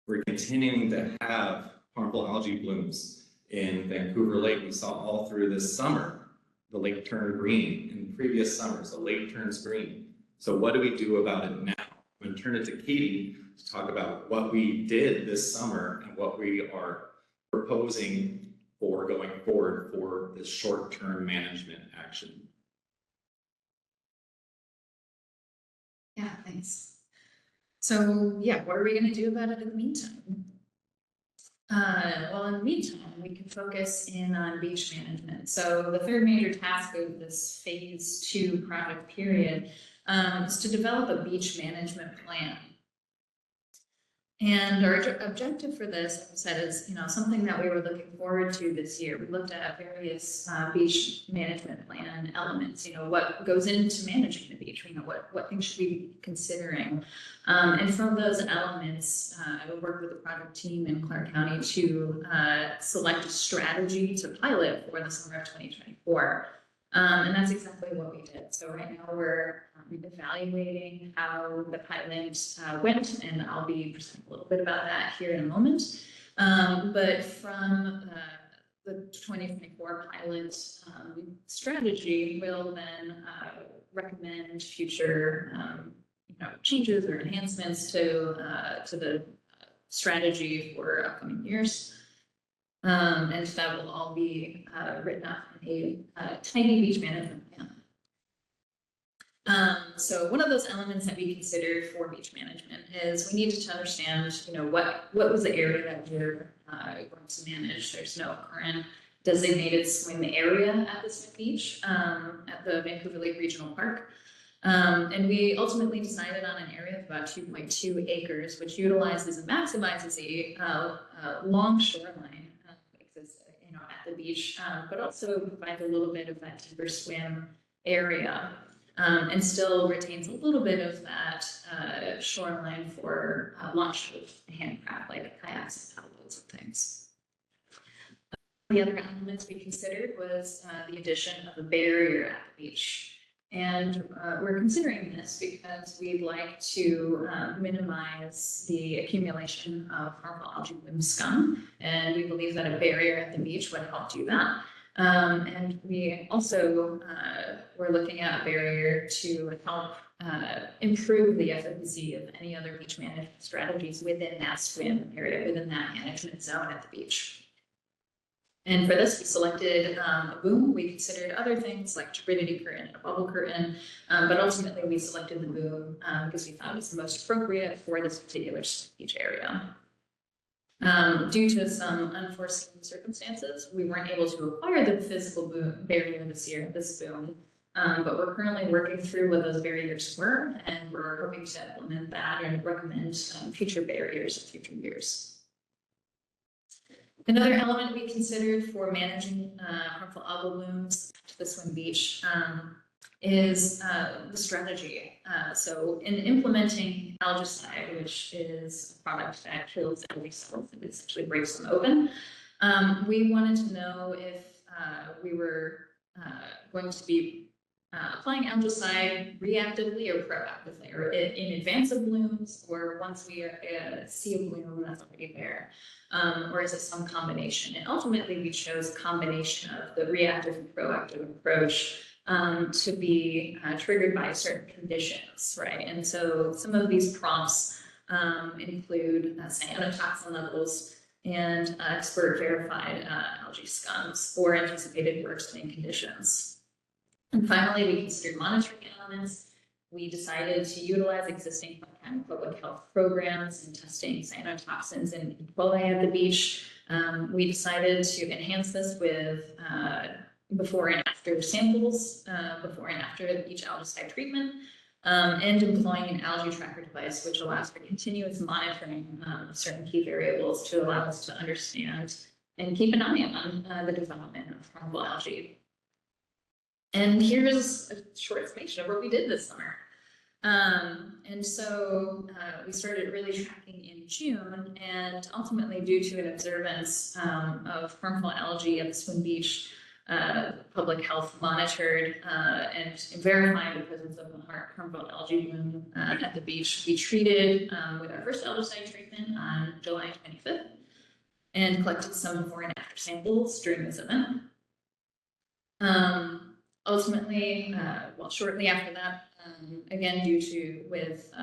we're continuing to have harmful algae blooms in Vancouver Lake. We saw all through this summer, the lake turned green. In previous summers, the lake turns green. So what do we do about it now? I'm going to turn it to Katie to talk about what we did this summer and what we are proposing for going forward for this short-term management action. Yeah, thanks. So yeah, what are we going to do about it in the meantime? Well, in the meantime, we can focus in on beach management. So the third major task of this phase 2 project period is to develop a beach management plan. And our objective for this, like I said, is something that we were looking forward to this year. We looked at various beach management plan elements. What goes into managing the beach. What things should we be considering? And from those elements, I would work with the project team in Clark County to select a strategy to pilot for the summer of 2024. And that's exactly what we did. So right now we're evaluating how the pilot went, and I'll be presenting a little bit about that here in a moment. But from the 2024 pilot strategy, we'll then recommend future changes or enhancements to the strategy for upcoming years. And that will all be written up in a tiny beach management plan. So one of those elements that we considered for beach management is we needed to understand, what was the area that we're going to manage. There's no current designated swim area at the swim beach at the Vancouver Lake Regional Park. And we ultimately decided on an area of about 2.2 acres, which utilizes and maximizes a long shoreline at the beach, but also provides a little bit of that deeper swim area. And still retains a little bit of that shoreline for launch of handcraft like kayaks and paddleboats and things. The other elements we considered was the addition of a barrier at the beach. And we're considering this because we'd like to minimize the accumulation of harmful algae bloom scum. And we believe that a barrier at the beach would help do that. And we also were looking at a barrier to help improve the efficacy of any other beach management strategies within that swim area, within that management zone at the beach. And for this, we selected a boom. We considered other things like turbidity curtain and a bubble curtain, but ultimately we selected the boom because we thought it was the most appropriate for this particular beach area. Due to some unforeseen circumstances, we weren't able to acquire the physical barrier this boom, but we're currently working through what those barriers were, and we're hoping to implement that and recommend future barriers in future years. Another element we considered for managing harmful algal blooms to the swim beach is the strategy. So in implementing algicide, which is a product that kills algae cells and essentially breaks them open, we wanted to know if we were going to be applying algicide reactively or proactively, or in advance of blooms, or once we see a bloom that's already there, or is it some combination? And ultimately, we chose a combination of the reactive and proactive approach to be triggered by certain conditions, right? And so some of these prompts include cyanotoxin levels and expert verified algae scums or anticipated worsening conditions. And finally, we considered monitoring elements. We decided to utilize existing public health programs and testing cyanotoxins and E. coli at the beach. We decided to enhance this with before and after samples, before and after each algicide treatment, and employing an algae tracker device, which allows for continuous monitoring of certain key variables to allow us to understand and keep an eye on the development of harmful algae. And here's a short explanation of what we did this summer. And so we started really tracking in June, and ultimately due to an observance of harmful algae at the swim beach, public health monitored and verified the presence of a harmful algae bloom at the beach. We treated with our first algicide treatment on July 25th and collected some before and after samples during this event. Ultimately, shortly after that, again, with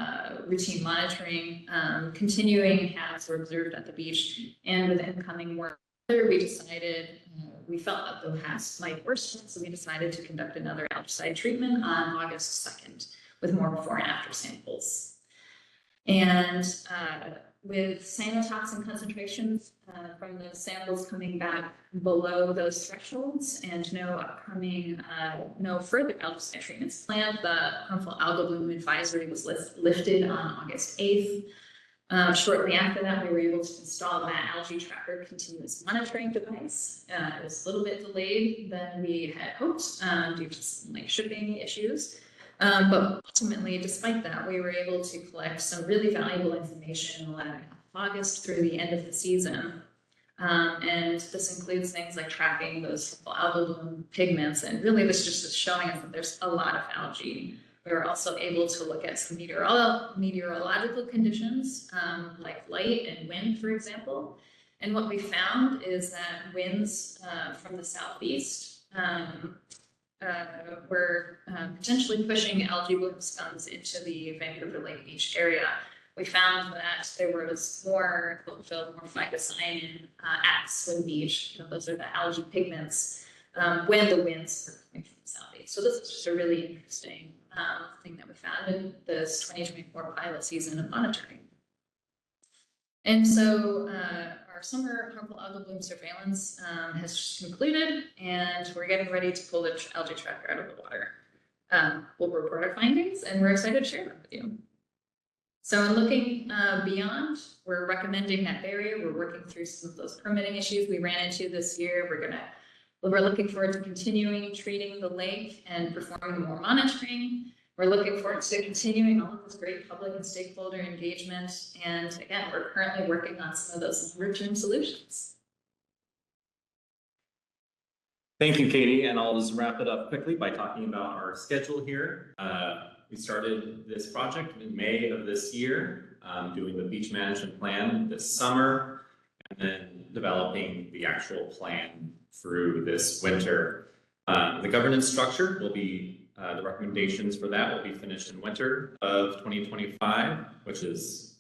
routine monitoring, continuing HABs were observed at the beach, and with incoming weather, we decided we felt that the HABs might worsen, so we decided to conduct another algicide treatment on August 2nd with more before and after samples. And with cyanotoxin concentrations from the samples coming back below those thresholds and no further algicide treatments planned, the harmful algal bloom advisory was lifted on August 8th. Shortly after that, we were able to install that algae tracker continuous monitoring device. It was a little bit delayed than we had hoped due to some shipping issues. But ultimately, despite that, we were able to collect some really valuable information in the latter half of August through the end of the season. And this includes things like tracking those algal bloom pigments, and really this just is showing us that there's a lot of algae. We were also able to look at some meteorological conditions like light and wind, for example. And what we found is that winds from the southeast were potentially pushing algae bloom scums into the Vancouver Lake Beach area. We found that there was more phycocyanin at Swim Beach. Those are the algae pigments when the winds were coming from the southeast. So this is just a really interesting thing that we found in this 2024 pilot season of monitoring. And so our summer harmful algal bloom surveillance has just concluded, and we're getting ready to pull the algae tracker out of the water. We'll report our findings, and we're excited to share them with you. So in looking beyond, we're recommending that barrier. We're working through some of those permitting issues we ran into this year. We're looking forward to continuing treating the lake and performing more monitoring. We're looking forward to continuing all of this great public and stakeholder engagement. And again, we're currently working on some of those longer-term solutions. Thank you, Katie, and I'll just wrap it up quickly by talking about our schedule here. We started this project in May of this year, doing the beach management plan this summer, and then developing the actual plan through this winter. The governance structure will be, the recommendations for that will be finished in winter of 2025, which is,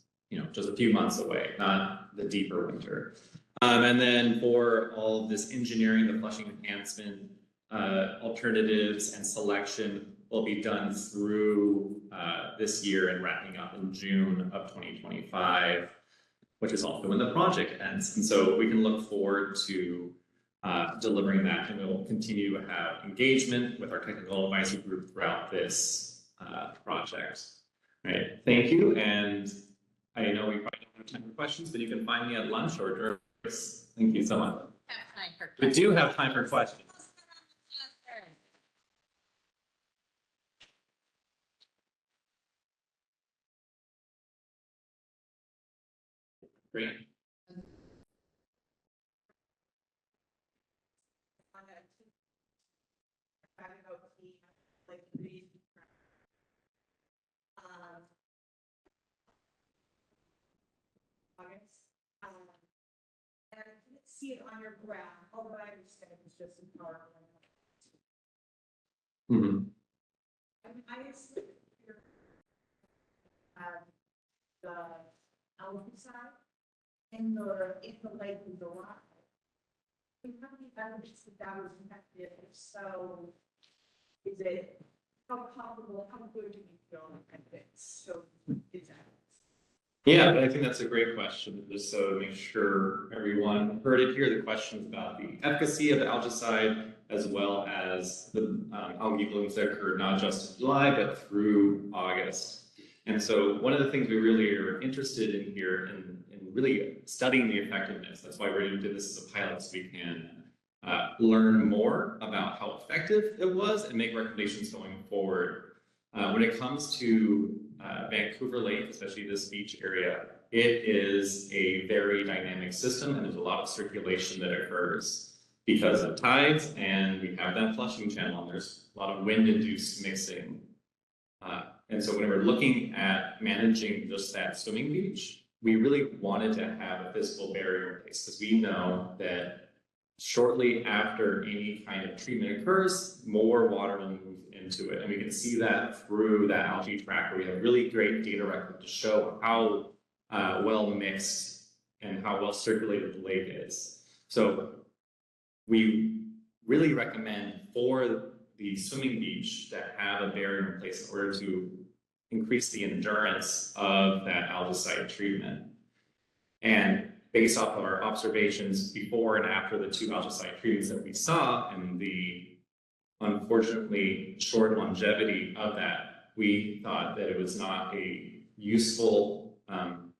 just a few months away, not the deeper winter. And then for all of this engineering, the flushing enhancement, alternatives and selection will be done through this year and wrapping up in June of 2025, which is also when the project ends. And so we can look forward to delivering that, and we'll continue to have engagement with our technical advisory group throughout this project. All right, thank you. And I know we probably don't have time for questions, but you can find me at lunch or during. Thank you so much. We do have time for questions. Great. And I didn't see it on your graph, although I understand it's just in PowerPoint. Mm-hmm. I assume you're the algae side in the lake in the rock. We have any evidence that was effective? If so, is it how comfortable, how good do you feel like it's so is that? Yeah, I think that's a great question. Just so to make sure everyone heard it here, the questions about the efficacy of the algicide, as well as the algae blooms that occurred not just in July, but through August. And so one of the things we really are interested in here in really studying the effectiveness, that's why we're going to do this as a pilot, so we can learn more about how effective it was and make recommendations going forward. When it comes to Vancouver Lake, especially this beach area, it is a very dynamic system, and there's a lot of circulation that occurs because of tides, and we have that flushing channel, and there's a lot of wind-induced mixing. And so when we're looking at managing just that swimming beach, we really wanted to have a physical barrier in place, because we know that shortly after any kind of treatment occurs, more water will move into it. And we can see that through that algae tracker. We have really great data record to show how well mixed and how well circulated the lake is. So we really recommend for the swimming beach to have a barrier in place in order to increase the endurance of that algicide treatment. And based off of our observations before and after the two algicide treatments that we saw and the unfortunately short longevity of that, we thought that it was not a useful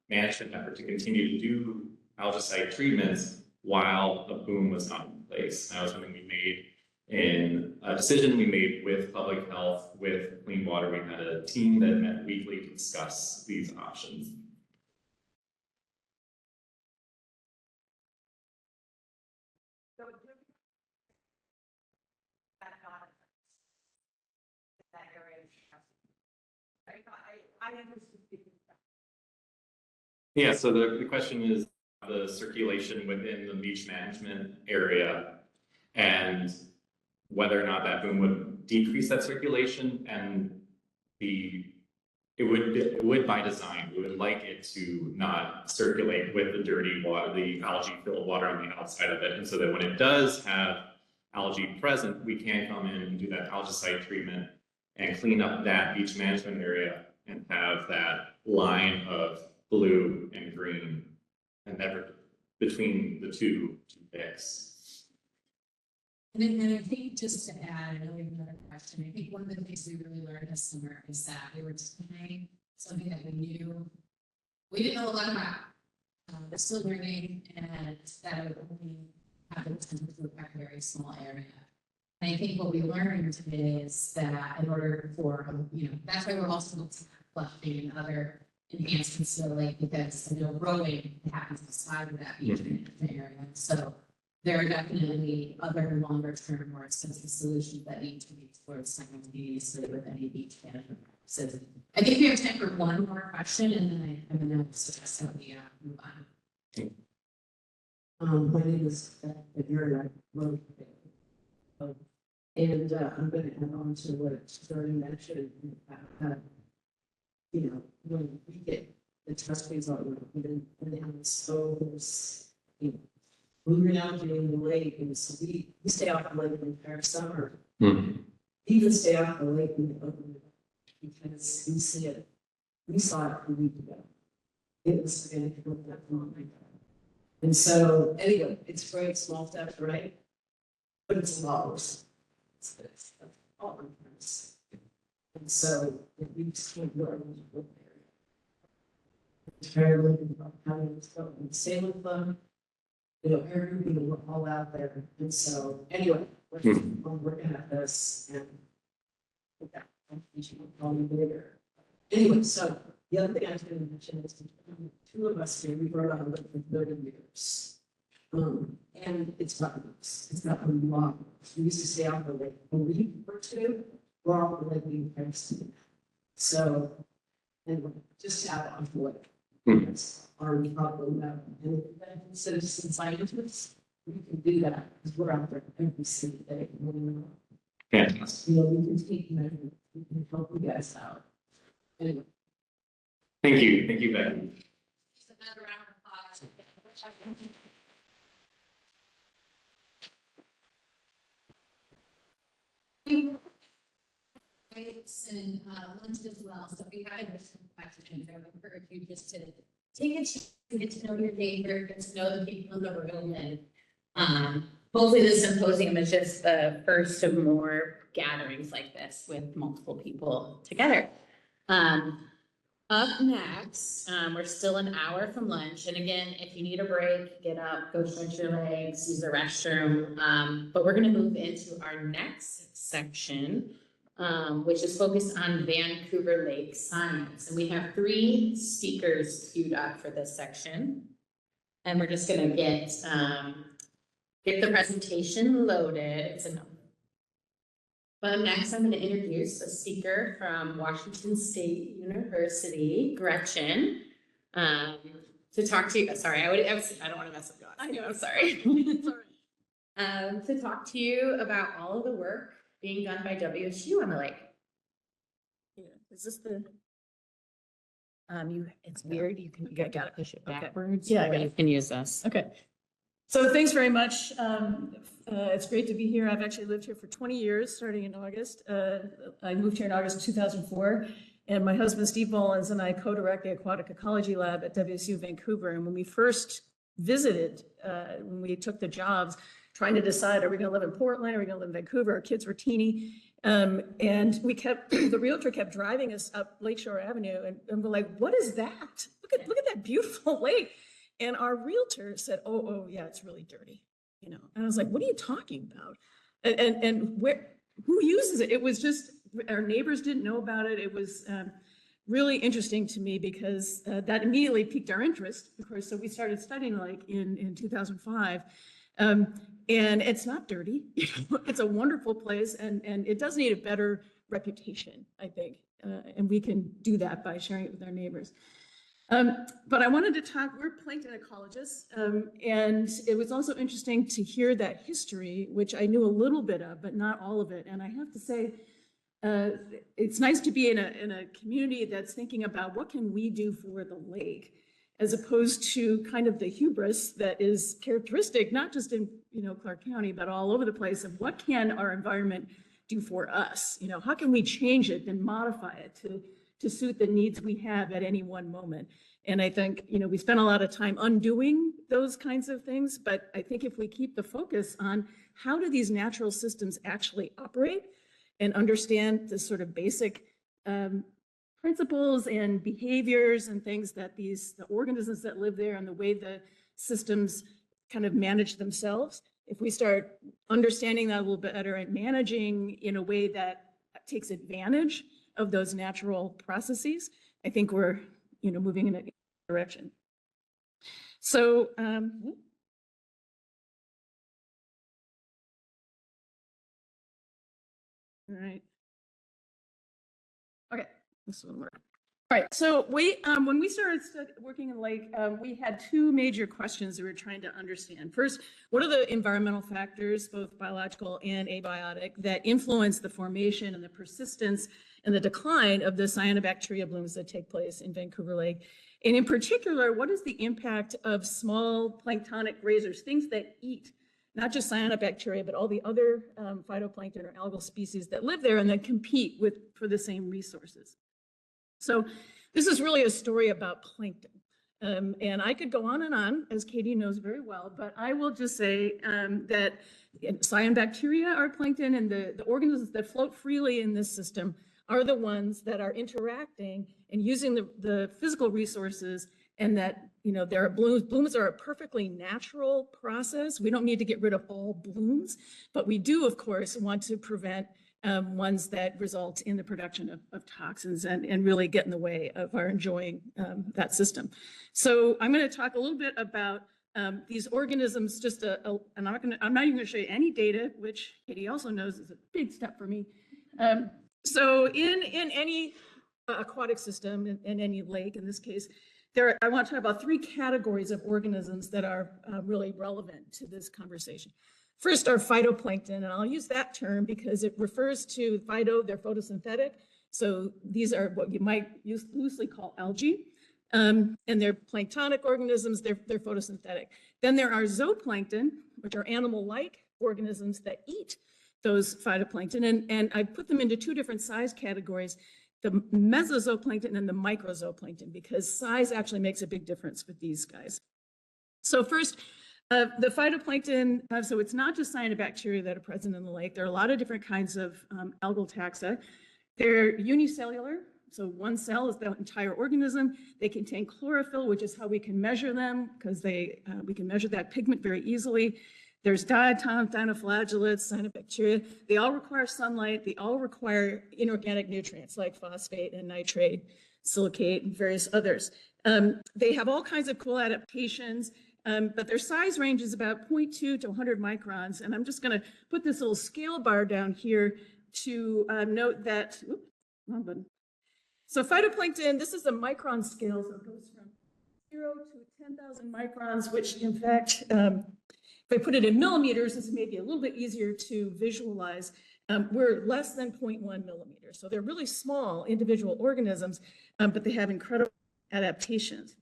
management effort to continue to do algicide treatments while a boom was not in place. That was something we made in a decision we made with public health, with clean water. We had a team that met weekly to discuss these options. So that area. I understood. Yeah, so the question is the circulation within the beach management area and whether or not that boom would decrease that circulation, and it would by design. We would like it to not circulate with the dirty water, the algae filled water on the outside of it. And so that when it does have algae present, we can come in and do that algicide treatment and clean up that beach management area and have that line of blue and green and never between the two mix. And I think just to add, I know we have another question, I think one of the things we really learned this summer is that we were displaying something that we knew, we didn't know a lot about. We're still learning, and that it would only happen to a very small area. And I think what we learned is that in order for, that's why we're also flushing and other enhancements to the lake, because rowing happens beside of that beach management area. So there are definitely other longer term, more expensive solutions that need to be explored simultaneously with any beach management. So I think we have time for one more question, and then I'm going to suggest that we move on. My name is Adriana, and I'm going to add on to what Jordan mentioned. When we get the test results, and so there's, when you're now doing the lake, and so we stay off the lake the entire summer. Even stay off the lake in the open because we see it. We saw it a week ago. It was going to look that long. And so anyway, it's great, small steps, right? But it's a lot worse. It's all difference. And so we just can't go around the area. It's very limited about how it's going. And same with them. Everybody we're all out there. And so anyway, we're working at this and we should probably bigger. Anyway, so the other thing I was going to mention is two of us here, we wrote on it for 30 years. And it's gotten long. We used to stay out the lake a week or two, we're off the lake being Princeton. So, anyway, just out on the lake. That's already probably know. And citizen scientists, we can do that because we're out there every single day. Fantastic. We can take measures, we can help you guys out. Anyway. Thank you, Becky. Just another round of applause. And lunch as well. So if you have some questions, I would encourage you just to take a chance to get to know your neighbor, get to know the people in the room, and hopefully the symposium is just the first of more gatherings like this with multiple people together. Up next, we're still an hour from lunch, and again, if you need a break, get up, go stretch your legs, use the restroom. But we're going to move into our next section, which is focused on Vancouver Lake science. And we have 3 speakers queued up for this section. And we're just gonna get the presentation loaded. But next I'm gonna introduce a speaker from Washington State University, Gretchen, to talk to you. Sorry, I don't want to mess up yours. I know, I'm sorry. To talk to you about all of the work being done by WSU on the lake. Yeah, is this the? It's weird. You gotta push it backwards. Yeah, or you can use this. Okay. So thanks very much. It's great to be here. I've actually lived here for 20 years, starting in August. I moved here in August of 2004, and my husband, Steve Mullins, and I co-direct the Aquatic Ecology Lab at WSU Vancouver. And when we first visited, when we took the jobs, trying to decide, are we going to live in Portland? Are we going to live in Vancouver? Our kids were teeny. And the realtor kept driving us up Lakeshore Avenue, and we're like, what is that? Look at that beautiful lake. And our realtor said, oh yeah, it's really dirty, And I was like, what are you talking about? And who uses it? It was just, our neighbors didn't know about it. It was really interesting to me because that immediately piqued our interest, of course. So we started studying like in 2005. And it's not dirty, it's a wonderful place, and it does need a better reputation, I think. And we can do that by sharing it with our neighbors. But I wanted to talk, we're plankton ecologists, and it was also interesting to hear that history, which I knew a little bit of, but not all of it. And I have to say, it's nice to be in a community that's thinking about what can we do for the lake, as opposed to kind of the hubris that is characteristic, not just in Clark County, but all over the place, of what can our environment do for us? You know, how can we change it and modify it to suit the needs we have at any one moment? And I think, you know, we spend a lot of time undoing those kinds of things, but I think if we keep the focus on how do these natural systems actually operate and understand the sort of basic principles and behaviors and things that the organisms that live there and the way the systems kind of manage themselves, if we start understanding that a little bit better and managing in a way that takes advantage of those natural processes, I think we're, you know, moving in a direction. So, all right. Okay, this will work. All right, so when we started working in the lake, we had two major questions that we were trying to understand. First, what are the environmental factors, both biological and abiotic, that influence the formation and the persistence and the decline of the cyanobacteria blooms that take place in Vancouver Lake? And in particular, what is the impact of small planktonic grazers, things that eat not just cyanobacteria, but all the other phytoplankton or algal species that live there and that compete for the same resources? So this is really a story about plankton. And I could go on, as Katie knows very well, but I will just say that cyanobacteria are plankton, and the organisms that float freely in this system are the ones that are interacting and using the physical resources, and that, you know, there are blooms. Blooms are a perfectly natural process. We don't need to get rid of all blooms, but we do, of course, want to prevent ones that result in the production of toxins and really get in the way of our enjoying that system. So I'm going to talk a little bit about these organisms. I'm not even going to show you any data, which Katie also knows is a big step for me. So in any aquatic system, in any lake, in this case, I want to talk about three categories of organisms that are really relevant to this conversation. First are phytoplankton, and I'll use that term because it refers to they're photosynthetic. So these are what you might loosely call algae, and they're planktonic organisms, they're photosynthetic. Then there are zooplankton, which are animal-like organisms that eat those phytoplankton, and I put them into two different size categories, the mesozooplankton and the microzooplankton, because size actually makes a big difference with these guys. So first, the phytoplankton, so it's not just cyanobacteria that are present in the lake. There are a lot of different kinds of algal taxa. They're unicellular, so one cell is the entire organism. They contain chlorophyll, which is how we can measure them, because we can measure that pigment very easily. There's diatoms, dinoflagellates, cyanobacteria. They all require sunlight. They all require inorganic nutrients like phosphate and nitrate, silicate, and various others. They have all kinds of cool adaptations. But their size range is about 0.2 to 100 microns. And I'm just going to put this little scale bar down here to note that, wrong button. So phytoplankton, this is the micron scale. So it goes from 0 to 10,000 microns, which in fact, if I put it in millimeters, this may be a little bit easier to visualize. We're less than 0.1 millimeters. So they're really small individual organisms, but they have incredible adaptations.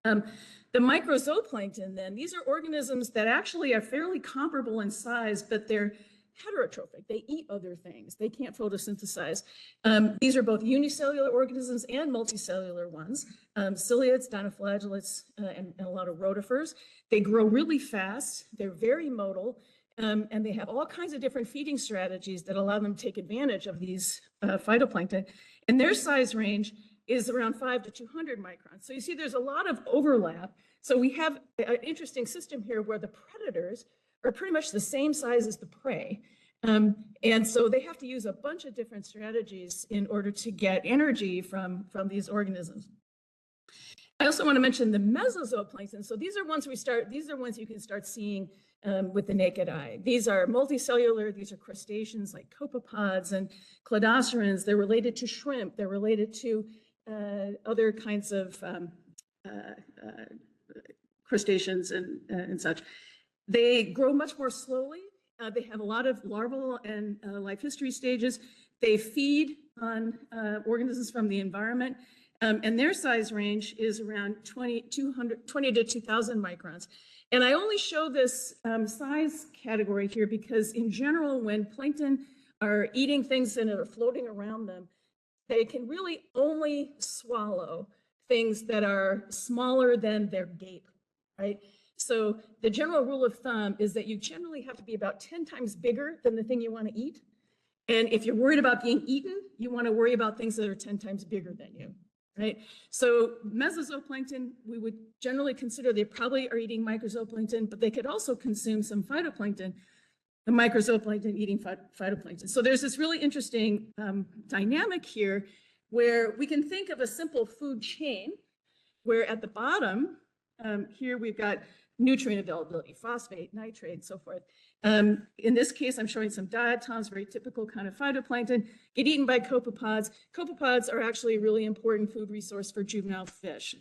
The microzooplankton, then, these are organisms that actually are fairly comparable in size, but they're heterotrophic. They eat other things. They can't photosynthesize. These are both unicellular organisms and multicellular ones, ciliates, dinoflagellates, and a lot of rotifers. They grow really fast. They're very motile, and they have all kinds of different feeding strategies that allow them to take advantage of these phytoplankton. And their size range is around 5 to 200 microns. So you see there's a lot of overlap. So we have an interesting system here where the predators are pretty much the same size as the prey. And so they have to use a bunch of different strategies in order to get energy from these organisms. I also want to mention the mesozooplankton. So these are ones you can start seeing with the naked eye. These are multicellular. These are crustaceans like copepods and cladocerans. They're related to shrimp. They're related to other kinds of crustaceans and such. They grow much more slowly. They have a lot of larval and life history stages. They feed on organisms from the environment. And their size range is around 20 to 2,000 microns. And I only show this size category here because in general, when plankton are eating things that are floating around them, they can really only swallow things that are smaller than their gape, right? So the general rule of thumb is that you generally have to be about 10 times bigger than the thing you want to eat. And if you're worried about being eaten, you want to worry about things that are 10 times bigger than you, right? So mesozooplankton, we would generally consider they probably are eating microzooplankton, but they could also consume some phytoplankton, the microzooplankton eating phytoplankton. So there's this really interesting dynamic here where we can think of a simple food chain where at the bottom, here we've got nutrient availability, phosphate, nitrate, so forth. In this case, I'm showing some diatoms, very typical kind of phytoplankton, get eaten by copepods. Copepods are actually a really important food resource for juvenile fish.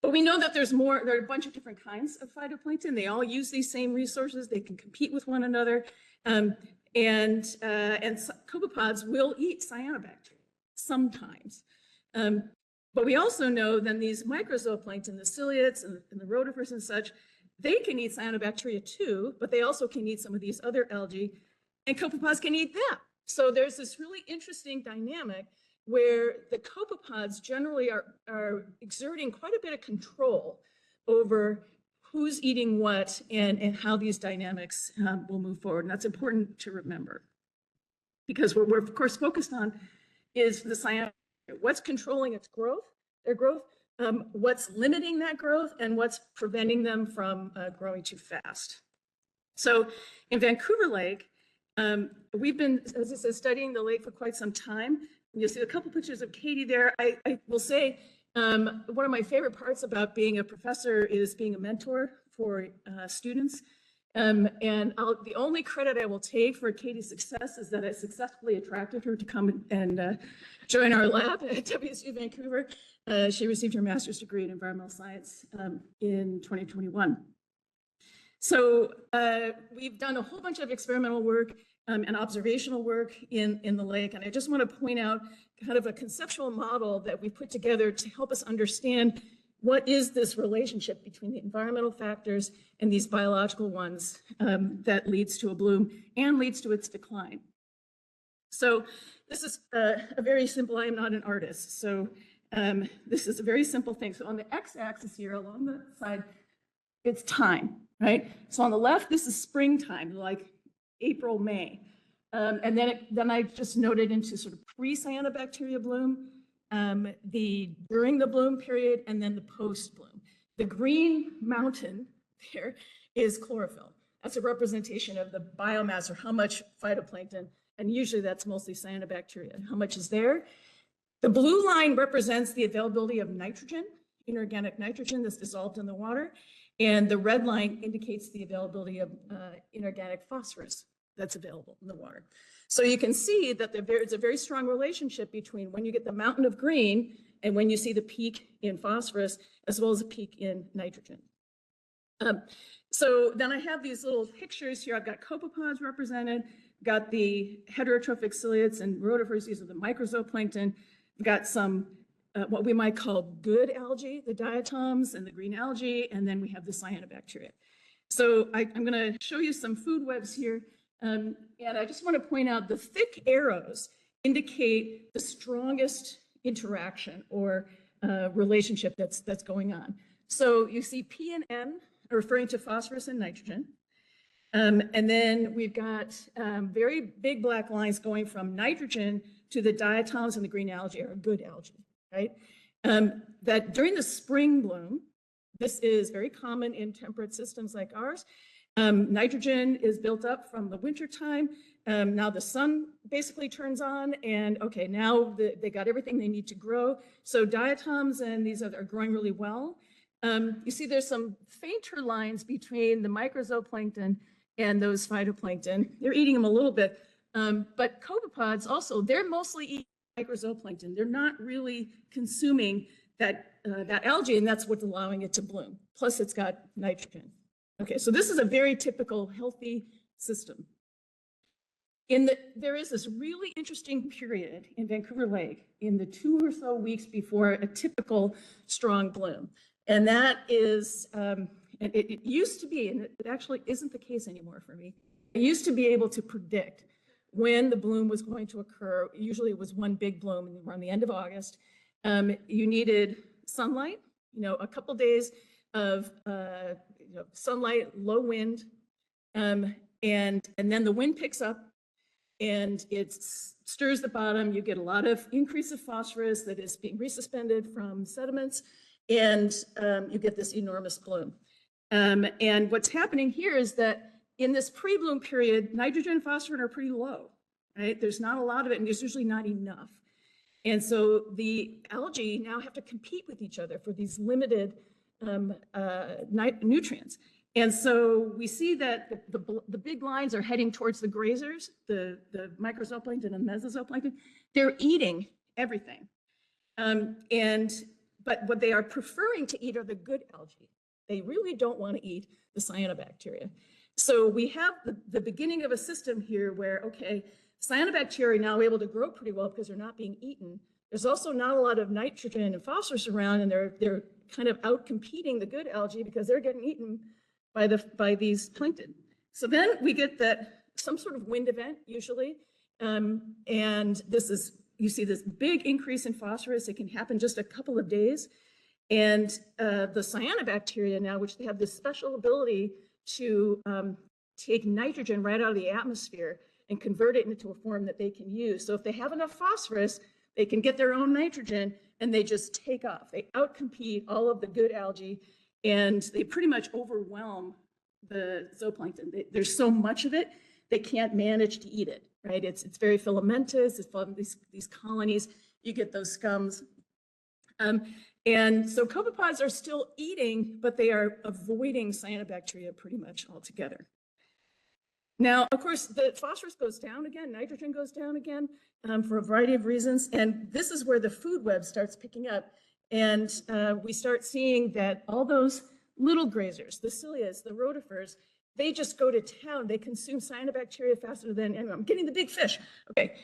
But we know that there are a bunch of different kinds of phytoplankton. They all use these same resources. They can compete with one another. And copepods will eat cyanobacteria sometimes. But we also know then these microzooplankton, the ciliates and the rotifers and such, they can eat cyanobacteria too, but they also can eat some of these other algae, and copepods can eat them. So there's this really interesting dynamic where the copepods generally are exerting quite a bit of control over who's eating what and how these dynamics will move forward. And that's important to remember, because what we're of course focused on is the cyanobacteria. What's controlling its growth, their growth, what's limiting that growth, and what's preventing them from growing too fast. So in Vancouver Lake, we've been, as I said, studying the lake for quite some time. You'll see a couple pictures of Katie there. I will say one of my favorite parts about being a professor is being a mentor for students. And the only credit I will take for Katie's success is that I successfully attracted her to come and join our lab at WSU Vancouver. She received her master's degree in environmental science in 2021. So we've done a whole bunch of experimental work and observational work in the lake. And I just want to point out kind of a conceptual model that we put together to help us understand what is this relationship between the environmental factors and these biological ones that leads to a bloom and leads to its decline. So this is a very simple, I am not an artist. So this is a very simple thing. So on the x-axis here along the side, it's time, right? So on the left, this is springtime, like April, May. And then I just noted into sort of pre-cyanobacteria bloom, during the bloom period, and then the post-bloom. The green mountain there is chlorophyll. That's a representation of the biomass, or how much phytoplankton, and usually that's mostly cyanobacteria, how much is there. The blue line represents the availability of nitrogen, inorganic nitrogen that's dissolved in the water, and the red line indicates the availability of inorganic phosphorus that's available in the water. So you can see that there's a very strong relationship between when you get the mountain of green and when you see the peak in phosphorus, as well as a peak in nitrogen. So then I have these little pictures here. I've got copepods represented, got the heterotrophic ciliates and rotifers, these are the microzooplankton. I've got some what we might call good algae, the diatoms and the green algae, and then we have the cyanobacteria. So I'm going to show you some food webs here. And I just want to point out the thick arrows indicate the strongest interaction or relationship that's going on. So you see P and N are referring to phosphorus and nitrogen. And then we've got very big black lines going from nitrogen to the diatoms and the green algae, or good algae, right? That during the spring bloom, this is very common in temperate systems like ours. Nitrogen is built up from the winter time. Now the sun basically turns on, and okay, now they got everything they need to grow. So diatoms and these are growing really well. You see there's some fainter lines between the microzooplankton and those phytoplankton. They're eating them a little bit, but copepods also, they're mostly eating microzooplankton. They're not really consuming that algae, and that's what's allowing it to bloom. Plus it's got nitrogen. Okay, so this is a very typical healthy system. There is this really interesting period in Vancouver Lake in the 2 or so weeks before a typical strong bloom. And that is, it used to be, and it actually isn't the case anymore for me. I used to be able to predict when the bloom was going to occur. Usually it was one big bloom and we're on the end of August. You needed sunlight, a couple days of sunlight, low wind, and then the wind picks up and it stirs the bottom. You get a lot of increase of phosphorus that is being resuspended from sediments, and you get this enormous bloom. And what's happening here is that in this pre-bloom period, nitrogen and phosphorus are pretty low, right? There's not a lot of it, and there's usually not enough. And so the algae now have to compete with each other for these limited nutrients. And so we see that the big lines are heading towards the grazers, the microzooplankton and mesozooplankton. They're eating everything. But what they are preferring to eat are the good algae. They really don't want to eat the cyanobacteria. So we have the beginning of a system here where, okay, cyanobacteria are now able to grow pretty well because they're not being eaten. There's also not a lot of nitrogen and phosphorus around, and they're kind of out competing the good algae because they're getting eaten by these plankton. So then we get that some sort of wind event usually, and you see this big increase in phosphorus. It can happen just a couple of days, and the cyanobacteria now, which they have this special ability to take nitrogen right out of the atmosphere and convert it into a form that they can use. So if they have enough phosphorus, they can get their own nitrogen and they just take off. They outcompete all of the good algae and they pretty much overwhelm the zooplankton. There's so much of it, they can't manage to eat it, right? It's very filamentous, it's full of these colonies, you get those scums. And so copepods are still eating, but they are avoiding cyanobacteria pretty much altogether. Now, of course, the phosphorus goes down again, nitrogen goes down again for a variety of reasons. And this is where the food web starts picking up. And we start seeing that all those little grazers, the cilias, the rotifers, they just go to town. They consume cyanobacteria faster than, and I'm getting the big fish. Okay.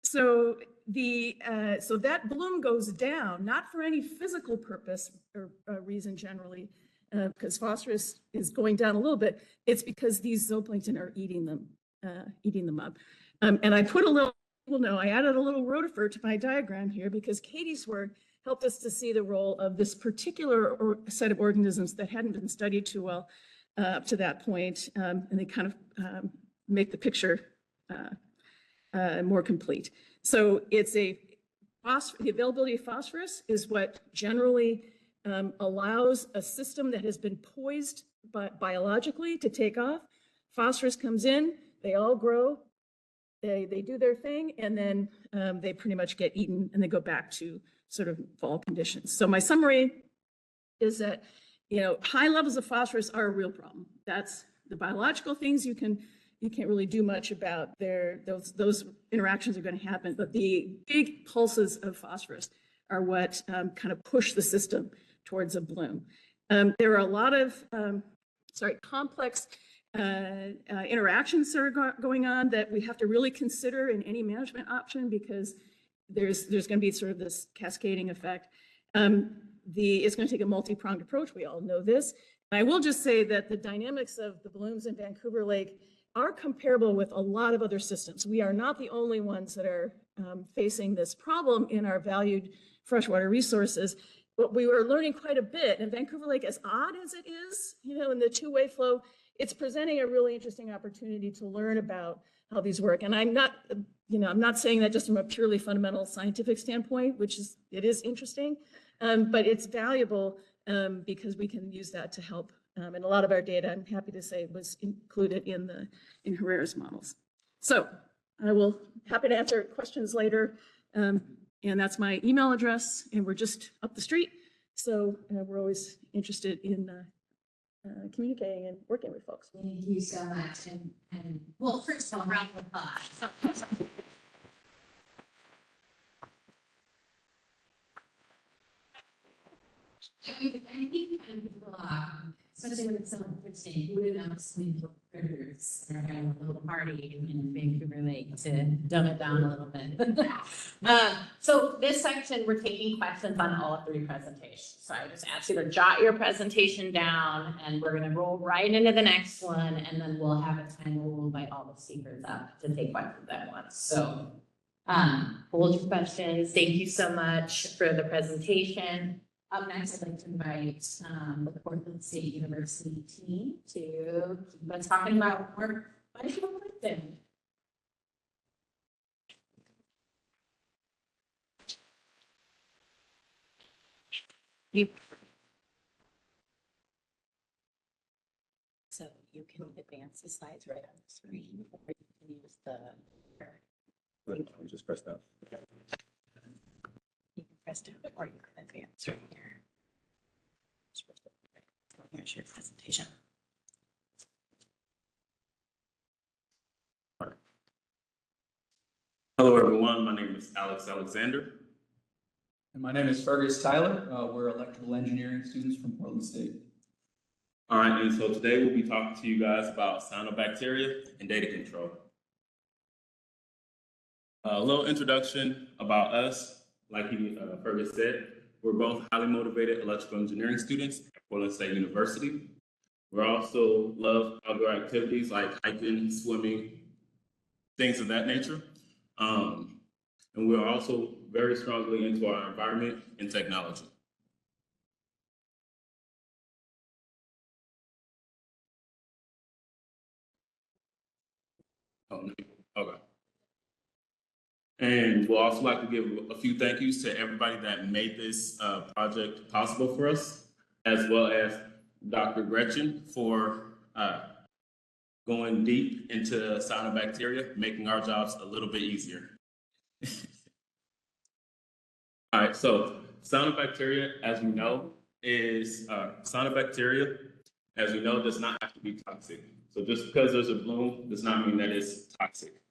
So that bloom goes down, not for any physical purpose or reason generally, because phosphorus is going down a little bit. It's because these zooplankton are eating them up. And I put I added a little rotifer to my diagram here because Katie's work helped us to see the role of this particular set of organisms that hadn't been studied too well up to that point, and they kind of make the picture more complete. So it's the availability of phosphorus is what generally allows a system that has been poised biologically to take off. Phosphorus comes in, they all grow, they do their thing, and then they pretty much get eaten and they go back to sort of fall conditions. So my summary is that high levels of phosphorus are a real problem. That's the biological things you can't really do much about. Those interactions are going to happen, but the big pulses of phosphorus are what kind of push the system towards a bloom. There are a lot of complex interactions that are going on that we have to really consider in any management option because there's going to be sort of this cascading effect. It's going to take a multi-pronged approach. We all know this. And I will just say that the dynamics of the blooms in Vancouver Lake are comparable with a lot of other systems. We are not the only ones that are facing this problem in our valued freshwater resources. But we were learning quite a bit. And Vancouver Lake, as odd as it is, in the two-way flow, it's presenting a really interesting opportunity to learn about how these work. And I'm not saying that just from a purely fundamental scientific standpoint, it is interesting, but it's valuable because we can use that to help. And a lot of our data, I'm happy to say, was included in Herrera's models. So I will happy to answer questions later. And that's my email address, and we're just up the street. So we're always interested in communicating and working with folks. Thank you so much. And well, first of all, round of applause. I think especially with someone interesting, who would have known predators seekers. We're having a little party in Vancouver Lake to dumb it down a little bit. So this section, we're taking questions on all 3 presentations. So I just ask you to jot your presentation down and we're gonna roll right into the next one. And then we'll have a time where we'll invite all the speakers up to take questions at once. So hold your questions. Thank you so much for the presentation. Up next, I'd like to invite the Portland State University team to keep us talking about work. So you can advance the slides right on the screen, or you can use the. Just press that. You can press down, or you can advance right here. Here's your presentation. Hello, everyone. My name is Alex Alexander. And my name is Fergus Tyler. We're electrical engineering students from Portland State. All right, and so today we'll be talking to you guys about cyanobacteria and data control. A little introduction about us. Like Fergus said, we're both highly motivated electrical engineering students at Portland State University. We also love outdoor activities like hiking, swimming, things of that nature. And we're also very strongly into our environment and technology. Okay. And we'll also like to give a few thank yous to everybody that made this project possible for us, as well as Dr. Gretchen for going deep into cyanobacteria, making our jobs a little bit easier. All right, so cyanobacteria, as we know, does not have to be toxic. So just because there's a bloom does not mean that it's toxic.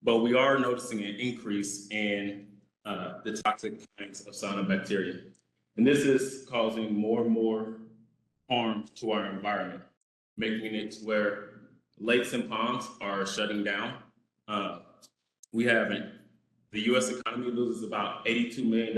But we are noticing an increase in the toxic kinds of cyanobacteria. And this is causing more and more harm to our environment, making it to where lakes and ponds are shutting down. The U.S. economy loses about $82 million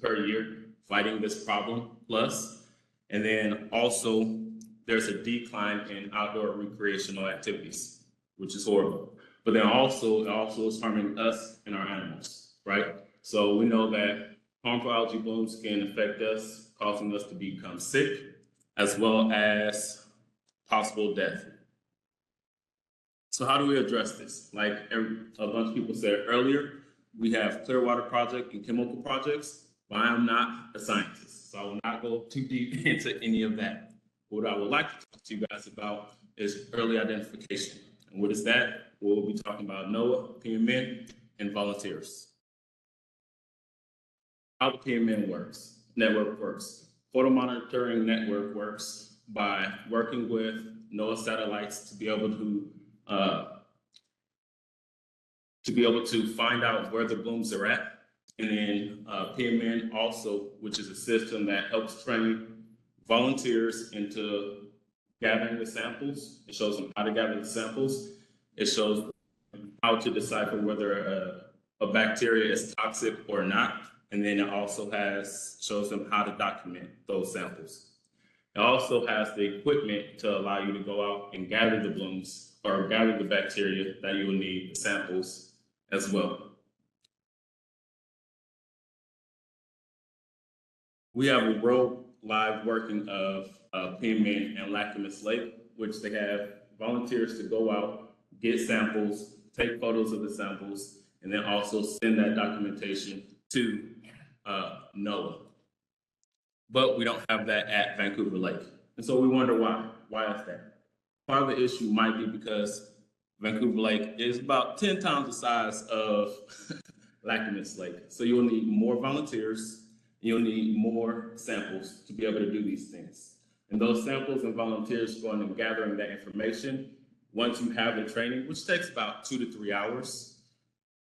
per year fighting this problem plus. And then also there's a decline in outdoor recreational activities, which is horrible. But then also, it also is harming us and our animals, right? So we know that harmful algae blooms can affect us, causing us to become sick, as well as possible death. So how do we address this? Like a bunch of people said earlier, we have clear water project and chemical projects, but I am not a scientist, so I will not go too deep into any of that. What I would like to talk to you guys about is early identification. And what is that? We'll be talking about NOAA, PMN, and volunteers. How the PMN network works. Photo monitoring network works by working with NOAA satellites to be able to find out where the blooms are at. And then PMN also, which is a system that helps train volunteers into gathering the samples. It shows them how to gather the samples. It shows them how to decipher whether a bacteria is toxic or not. And then it also shows them how to document those samples. It also has the equipment to allow you to go out and gather the blooms or gather the bacteria that you will need, the samples as well. We have a world live working of PMN and Lacamas Lake, which they have volunteers to go out, get samples, take photos of the samples, and then also send that documentation to NOAA. But we don't have that at Vancouver Lake. And so we wonder why. Why is that? Part of the issue might be because Vancouver Lake is about 10 times the size of Lacamas Lake. So you'll need more volunteers, you'll need more samples to be able to do these things. And those samples and volunteers going and gathering that information, once you have the training, which takes about 2 to 3 hours,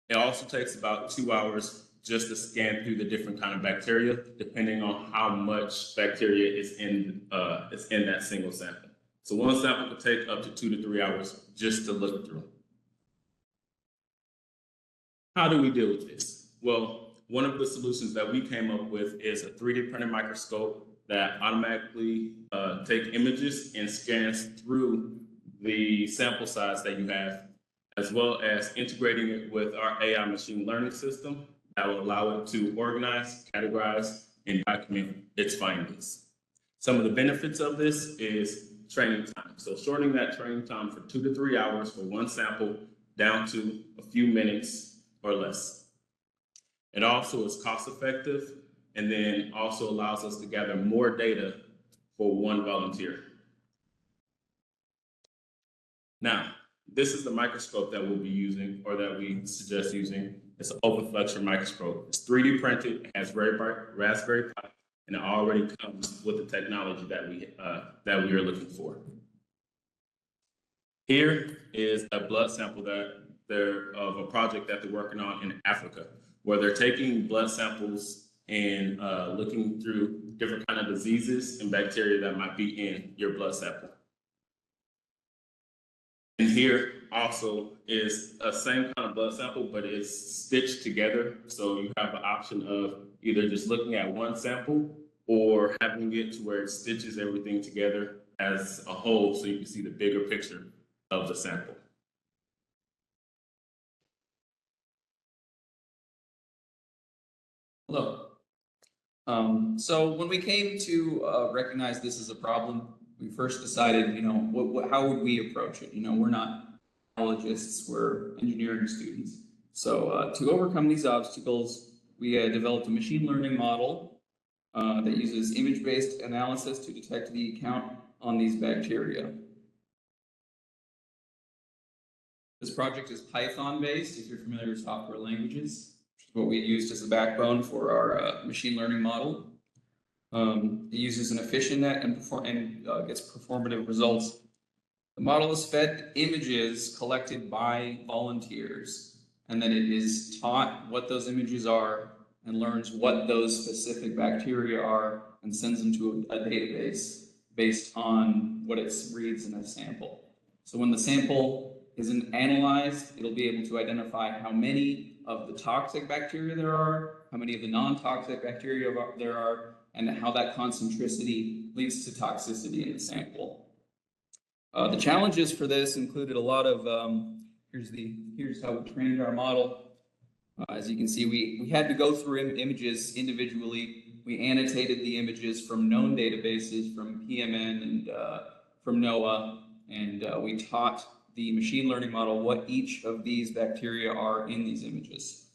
it also takes about 2 hours just to scan through the different kind of bacteria, depending on how much bacteria is in that single sample. So one sample could take up to 2 to 3 hours just to look through. How do we deal with this? Well, one of the solutions that we came up with is a 3D printed microscope that automatically takes images and scans through the sample size that you have, as well as integrating it with our AI machine learning system that will allow it to organize, categorize, and document its findings. Some of the benefits of this is training time. So shortening that training time from 2 to 3 hours for one sample down to a few minutes or less. It also is cost effective and then also allows us to gather more data for one volunteer. Now, this is the microscope that we'll be using or that we suggest using. It's an open flexure microscope. It's 3D printed, it has Raspberry Pi, and it already comes with the technology that we are looking for. Here is a blood sample of a project that they're working on in Africa, where they're taking blood samples and looking through different kind of diseases and bacteria that might be in your blood sample. And here also is a same kind of blood sample, but it's stitched together. So you have the option of either just looking at one sample or having it to where it stitches everything together as a whole so you can see the bigger picture of the sample. Hello. So when we came to recognize this as a problem, we first decided, how would we approach it? We're not biologists, we're engineering students. So to overcome these obstacles, we developed a machine learning model that uses image-based analysis to detect the count on these bacteria. This project is Python-based, if you're familiar with software languages, which is what we used as the backbone for our machine learning model. It uses an efficient net and gets performative results. The model is fed images collected by volunteers, and then it is taught what those images are and learns what those specific bacteria are and sends them to a database based on what it reads in a sample. So when the sample isn't analyzed, it'll be able to identify how many of the toxic bacteria there are, how many of the non-toxic bacteria there are, and how that concentricity leads to toxicity in the sample. The challenges for this included a lot of, here's how we trained our model. As you can see, we had to go through images individually. We annotated the images from known databases, from PMN and from NOAA, and we taught the machine learning model what each of these bacteria are in these images.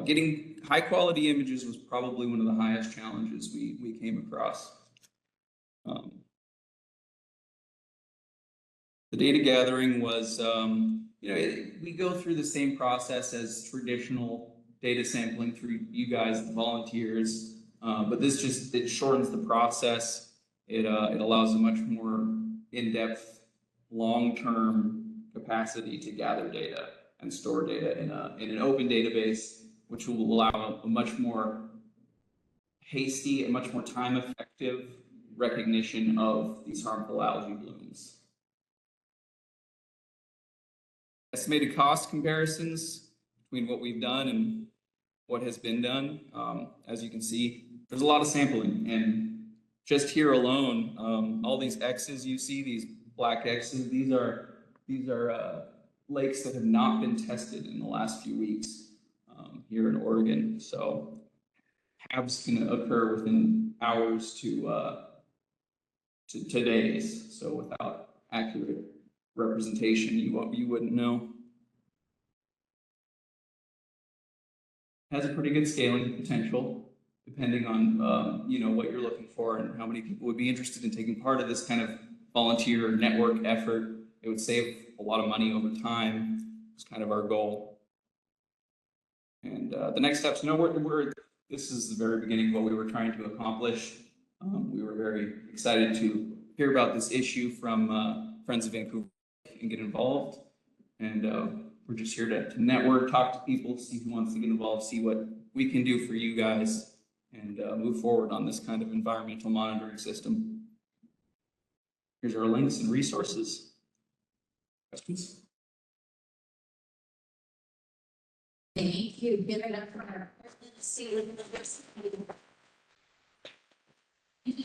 Getting high quality images was probably one of the highest challenges we came across. The data gathering was, we go through the same process as traditional data sampling through you guys, the volunteers, but this it shortens the process. It allows a much more in-depth, long-term capacity to gather data and store data in an open database, which will allow a much more hasty and much more time-effective recognition of these harmful algae blooms. Estimated cost comparisons between what we've done and what has been done. As you can see, there's a lot of sampling, and just here alone, all these X's you see, these black X's, these are lakes that have not been tested in the last few weeks here in Oregon. So HABs can occur within hours to days. So without accurate representation, you wouldn't know. Has a pretty good scaling potential, depending on what you're looking for and how many people would be interested in taking part of this kind of volunteer network effort. It would save a lot of money over time. It's kind of our goal. And the next steps, this is the very beginning of what we were trying to accomplish. We were very excited to hear about this issue from Friends of Vancouver and get involved. And we're just here to network, talk to people, see who wants to get involved, see what we can do for you guys, and move forward on this kind of environmental monitoring system. Here's our links and resources. Questions? Thank you. Give it up for our see. Thank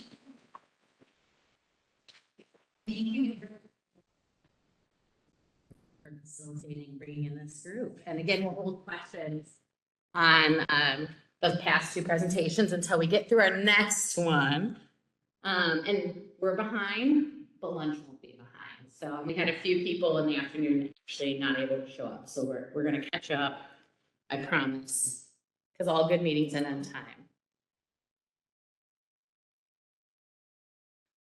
you for facilitating bringing in this group. And again, we'll hold questions on the past two presentations until we get through our next one. And we're behind, but lunch won't be behind. So we had a few people in the afternoon actually not able to show up. So we're going to catch up, I promise, because all good meetings end on time.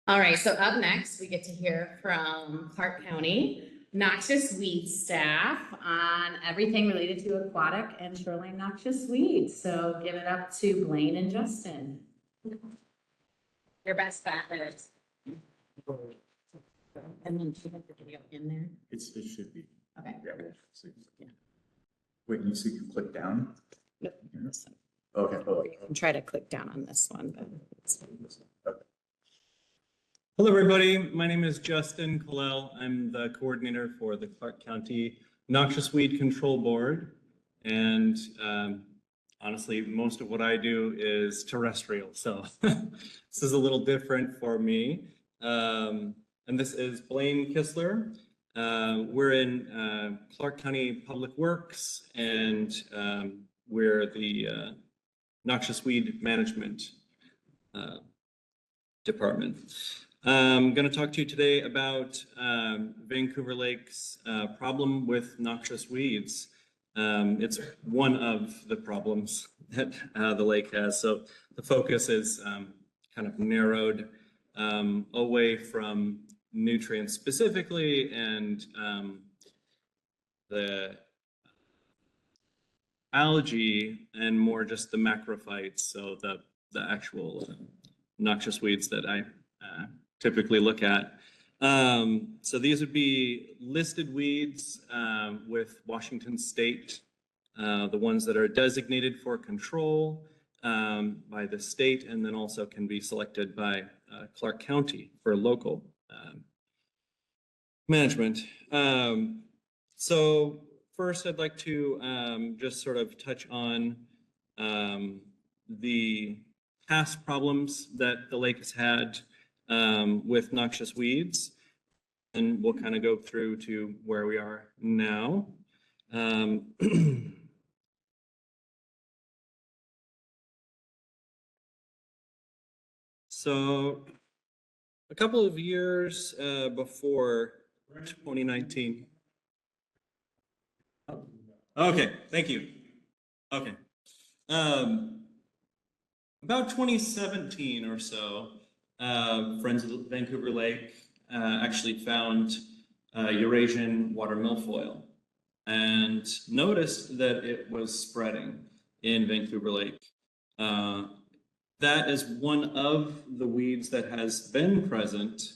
All right, so up next, we get to hear from Clark County noxious weed staff on everything related to aquatic and shoreline noxious weeds. So give it up to Blaine and Justin. Your best bet is. And then should have the video in there. It should be. Okay. Yeah. Wait, you see you click down? Yep. Okay. Oh, You can try to click down on this one, but okay. Hello, everybody. My name is Justin Colell. I'm the coordinator for the Clark County Noxious Weed Control Board. And honestly, most of what I do is terrestrial. So this is a little different for me. And this is Blaine Kistler. We're in Clark County Public Works, and we're the Noxious Weed Management Department. I'm going to talk to you today about Vancouver Lake's problem with noxious weeds. It's one of the problems that the lake has. So the focus is kind of narrowed away from nutrients specifically and the algae and more just the macrophytes. So the actual noxious weeds that I typically look at. So these would be listed weeds with Washington State, the ones that are designated for control by the state, and then also can be selected by Clark County for local management. So first I'd like to just sort of touch on the past problems that the lake has had with noxious weeds, and we'll kind of go through to where we are now. So a couple of years before 2019. Okay, thank you. Okay. About 2017 or so, Friends of Vancouver Lake actually found Eurasian water milfoil and noticed that it was spreading in Vancouver Lake. That is one of the weeds that has been present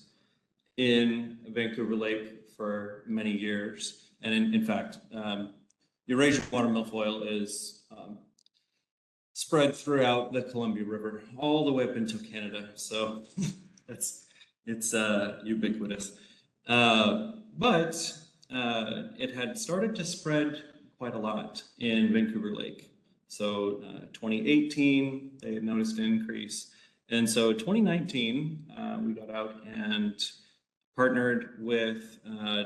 in Vancouver Lake for many years. And in fact, Eurasian water milfoil is spread throughout the Columbia River, all the way up into Canada. So it's ubiquitous. But it had started to spread quite a lot in Vancouver Lake. So 2018, they had noticed an increase. And so 2019, we got out and partnered with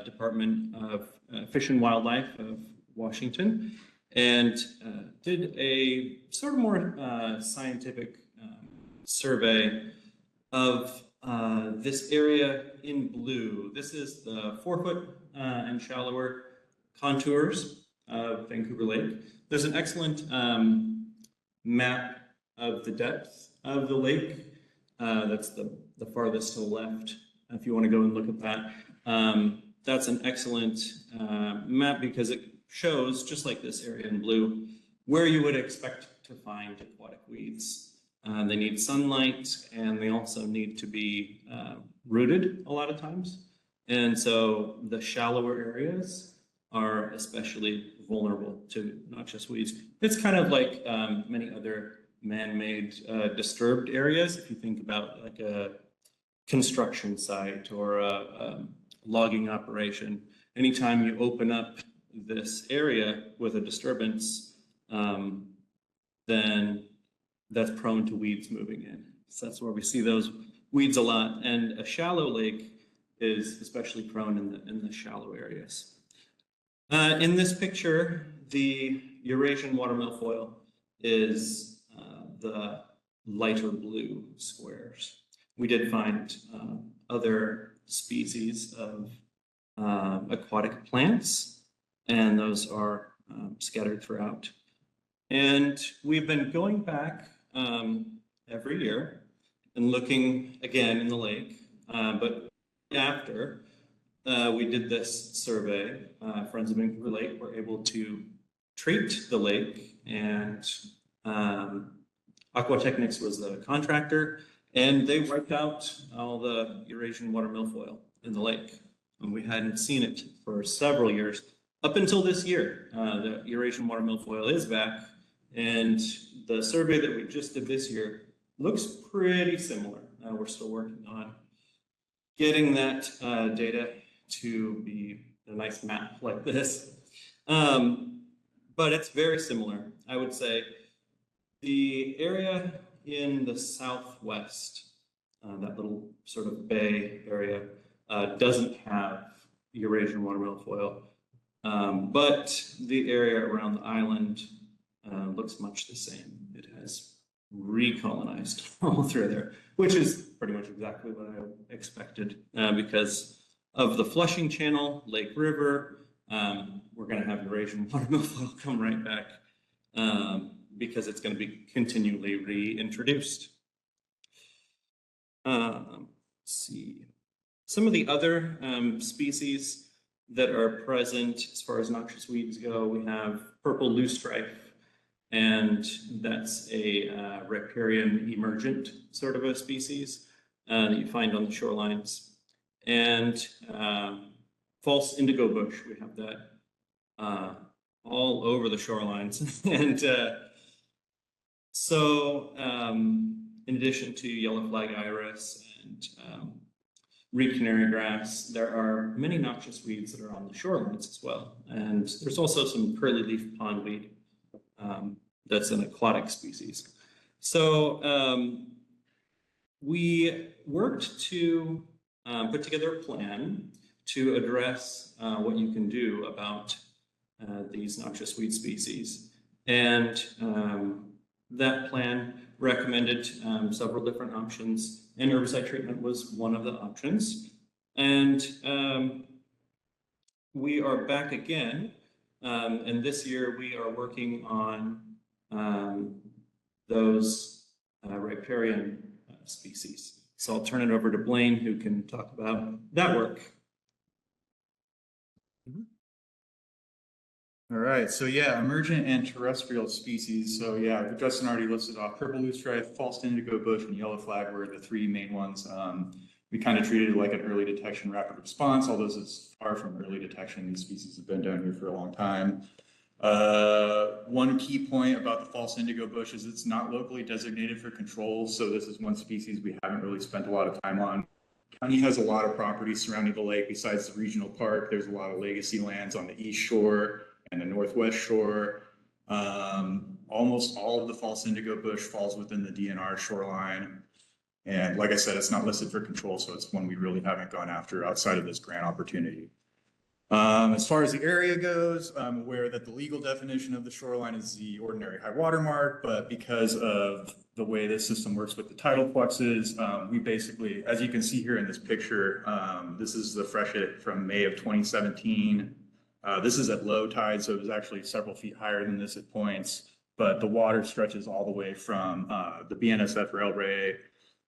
Department of Fish and Wildlife of Washington and did a sort of more scientific survey of this area in blue. This is the 4-foot and shallower contours of Vancouver Lake. There's an excellent map of the depth of the lake. That's the farthest to the left, if you want to go and look at that. That's an excellent map because it shows, just like this area in blue, where you would expect to find aquatic weeds. They need sunlight, and they also need to be rooted a lot of times. And so the shallower areas are especially vulnerable to noxious weeds. It's kind of like many other man-made disturbed areas. If you think about like a construction site or a logging operation, anytime you open up this area with a disturbance, then that's prone to weeds moving in. So that's where we see those weeds a lot. And a shallow lake is especially prone in the shallow areas. In this picture, the Eurasian water milfoil is the lighter blue squares. We did find other species of aquatic plants, and those are scattered throughout. And we've been going back every year and looking again in the lake, but after we did this survey, Friends of Vancouver Lake were able to treat the lake, and Aquatechnics was the contractor, and they wiped out all the Eurasian water milfoil in the lake. And we hadn't seen it for several years. Up until this year, the Eurasian water milfoil is back, and the survey that we just did this year looks pretty similar. We're still working on getting that data to be a nice map like this. But it's very similar. I would say the area in the southwest, that little sort of bay area, doesn't have Eurasian water milfoil, but the area around the island looks much the same. It has recolonized all through there, which is pretty much exactly what I expected because of the flushing channel, Lake River. We're going to have Eurasian water milfoil come right back because it's going to be continually reintroduced. Let's see. Some of the other species that are present as far as noxious weeds go, we have purple loosestrife, and that's a riparian emergent sort of a species that you find on the shorelines. And false indigo bush, we have that all over the shorelines. And so in addition to yellow flag iris and reed canary grass, there are many noxious weeds that are on the shorelines as well. And there's also some curly leaf pondweed that's an aquatic species. So we worked to put together a plan to address what you can do about these noxious weed species. And that plan recommended several different options, and herbicide treatment was one of the options. And we are back again, and this year we are working on those riparian species. So I'll turn it over to Blaine, who can talk about that work. All right, so yeah, emergent and terrestrial species. So yeah, Justin already listed off purple loosestrife, false indigo bush, and yellow flag were the three main ones. We kind of treated it like an early detection rapid response, although this is far from early detection. These species have been down here for a long time. One key point about the false indigo bush is it's not locally designated for control. So this is one species we haven't really spent a lot of time on. County has a lot of property surrounding the lake. Besides the regional park, there's a lot of legacy lands on the east shore and the northwest shore. Almost all of the false indigo bush falls within the DNR shoreline. And like I said, it's not listed for control, so it's one we really haven't gone after outside of this grant opportunity. As far as the area goes, I'm aware that the legal definition of the shoreline is the ordinary high water mark, but because of the way this system works with the tidal fluxes, we basically, as you can see here in this picture, this is the freshet from May of 2017. This is at low tide, so it was actually several feet higher than this at points, but the water stretches all the way from the BNSF railway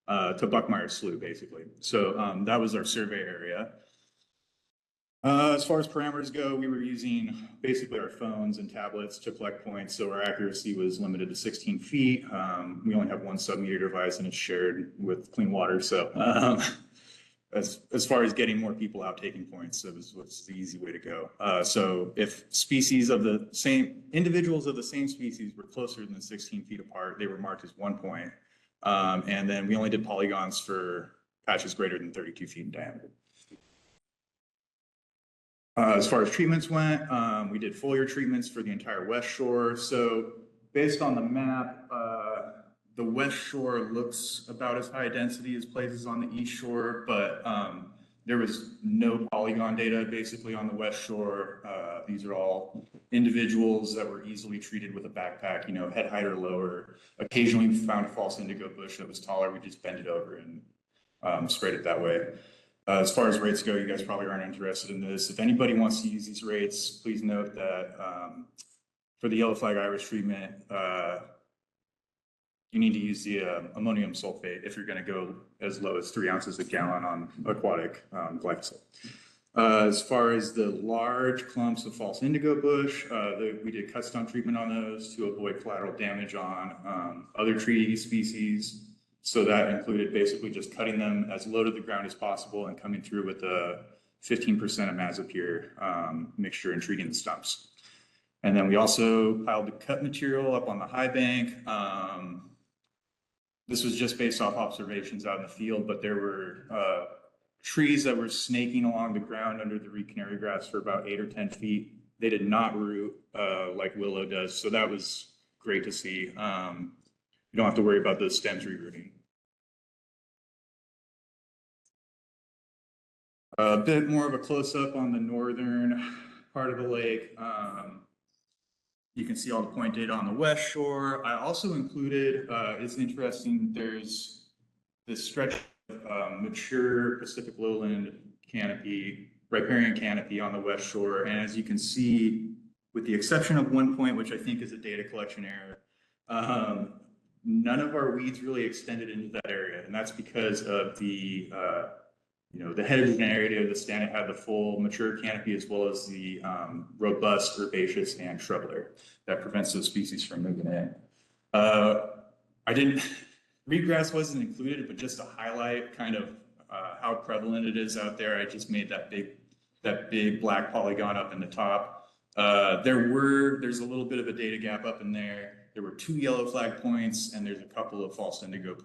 to Buckmeyer Slough, basically. So that was our survey area. As far as parameters go, we were using basically our phones and tablets to collect points, so our accuracy was limited to 16 feet. We only have one sub-meter device, and it's shared with Clean Water, so as far as getting more people out taking points, it was the easy way to go. So if species of the same, individuals of the same species were closer than 16 feet apart, they were marked as 1 point. And then we only did polygons for patches greater than 32 feet in diameter. As far as treatments went, we did foliar treatments for the entire West Shore. So based on the map, the West Shore looks about as high density as places on the East Shore, but there was no polygon data basically on the West Shore. These are all individuals that were easily treated with a backpack, head height or lower. Occasionally we found a false indigo bush that was taller. We just bent it over and sprayed it that way. As far as rates go, you guys probably aren't interested in this. If anybody wants to use these rates, please note that for the yellow flag iris treatment, you need to use the ammonium sulfate if you're going to go as low as 3 ounces a gallon on aquatic glyphosate. As far as the large clumps of false indigo bush, we did cut stump treatment on those to avoid collateral damage on other tree species. So that included basically just cutting them as low to the ground as possible and coming through with a 15% imazapyr mixture and treating the stumps. And then we also piled the cut material up on the high bank. This was just based off observations out in the field, but there were trees that were snaking along the ground under the reed canary grass for about 8 or 10 feet. They did not root like willow does, so that was great to see. You don't have to worry about those stems re-rooting. A bit more of a close-up on the northern part of the lake. You can see all the point data on the West Shore. I also included, it's interesting, there's this stretch of mature Pacific lowland canopy, riparian canopy on the West Shore. And as you can see, with the exception of one point, which I think is a data collection error, none of our weeds really extended into that area. And that's because of the the heterogeneity of the stand. It had the full mature canopy as well as the robust herbaceous and shrub layer that prevents those species from moving in. Reedgrass wasn't included, but just to highlight kind of how prevalent it is out there, I just made that big black polygon up in the top. There's a little bit of a data gap up in there. There were 2 yellow flag points, and there's a couple of false indigo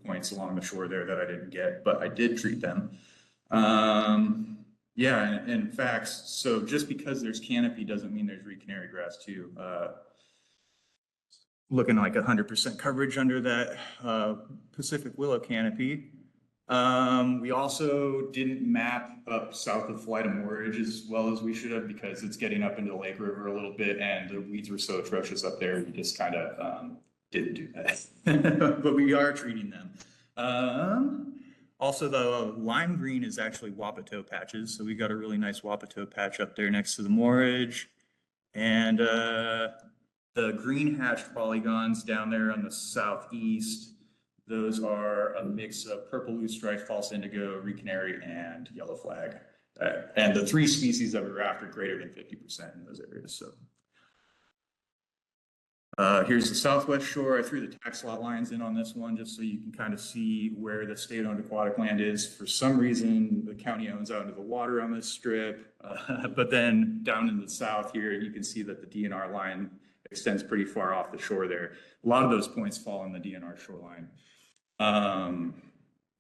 points along the shore there that I didn't get, but I did treat them. Yeah, in fact, so just because there's canopy doesn't mean there's reed canary grass too. Looking like 100% coverage under that Pacific willow canopy. We also didn't map up south of Flight of Moorage as well as we should have because it's getting up into the Lake River a little bit and the weeds were so atrocious up there, we just kind of didn't do that. But we are treating them. Also, the lime green is actually Wapato patches. So we got a really nice Wapato patch up there next to the moorage. And the green hatched polygons down there on the southeast, those are a mix of purple loosestrife, false indigo, reed canary, and yellow flag. And the 3 species that we were after greater than 50% in those areas. So here's the southwest shore. I threw the tax lot lines in on this one just so you can kind of see where the state-owned aquatic land is. For some reason, the county owns out into the water on this strip. But then down in the south here, you can see that the DNR line extends pretty far off the shore there. A lot of those points fall on the DNR shoreline.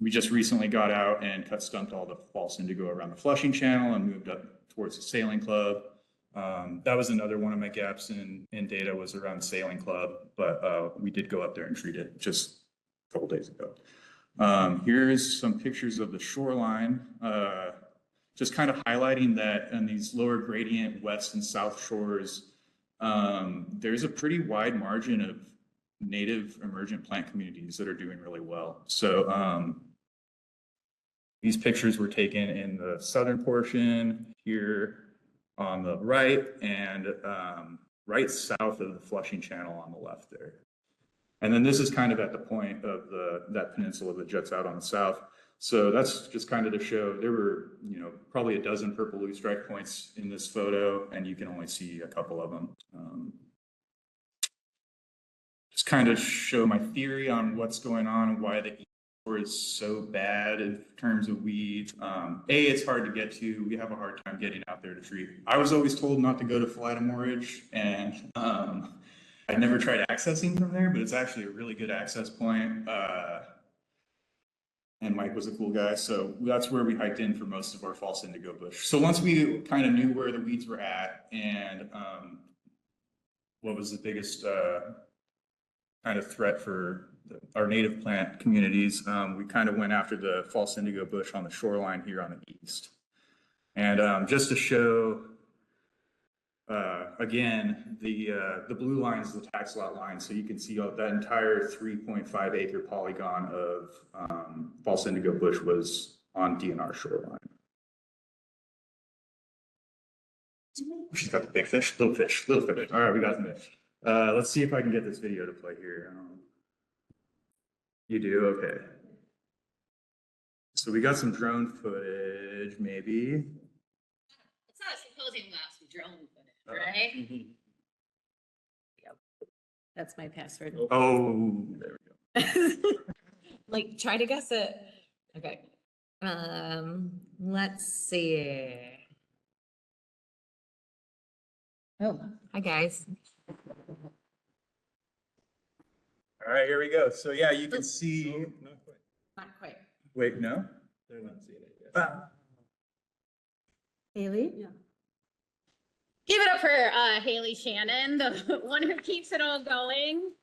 We just recently got out and cut stumped all the false indigo around the flushing channel and moved up towards the sailing club. That was another one of my gaps in data was around the sailing club, but we did go up there and treat it just a couple days ago. Here's some pictures of the shoreline, just kind of highlighting that on these lower gradient west and south shores, there's a pretty wide margin of native emergent plant communities that are doing really well. So these pictures were taken in the southern portion here on the right and right south of the flushing channel on the left there. And then this is kind of at the point of that peninsula that juts out on the south. So that's just kind of to show there were, probably a dozen purple loosestrife points in this photo, and you can only see a couple of them. Just kind of show my theory on what's going on and why the East Shore is so bad in terms of weeds. It's hard to get to. We have a hard time getting out there to treat. I was always told not to go to Flight of Moorage, and I never tried accessing from there, but it's actually a really good access point. and Mike was a cool guy. So that's where we hiked in for most of our false indigo bush. So once we kind of knew where the weeds were at and what was the biggest kind of threat for our native plant communities, we kind of went after the false indigo bush on the shoreline here on the east. And just to show, again, the blue line is the tax lot line. So you can see that entire 3.5 acre polygon of false indigo bush was on DNR shoreline. She's got the big fish, little fish, little fish. All right, we got the fish. Let's see if I can get this video to play here. You do? Okay. So we got some drone footage, maybe. It's not a symposium labs, we drone footage, right? Mhm. Yep. That's my password. Oh, there we go. Like, try to guess it. Okay. Let's see. Oh, hi, guys. All right, here we go. So yeah, you can see. Not quite. Wait, no? They're not seeing it yet. Ah. Haley? Yeah. Give it up for Haley Shannon, the one who keeps it all going.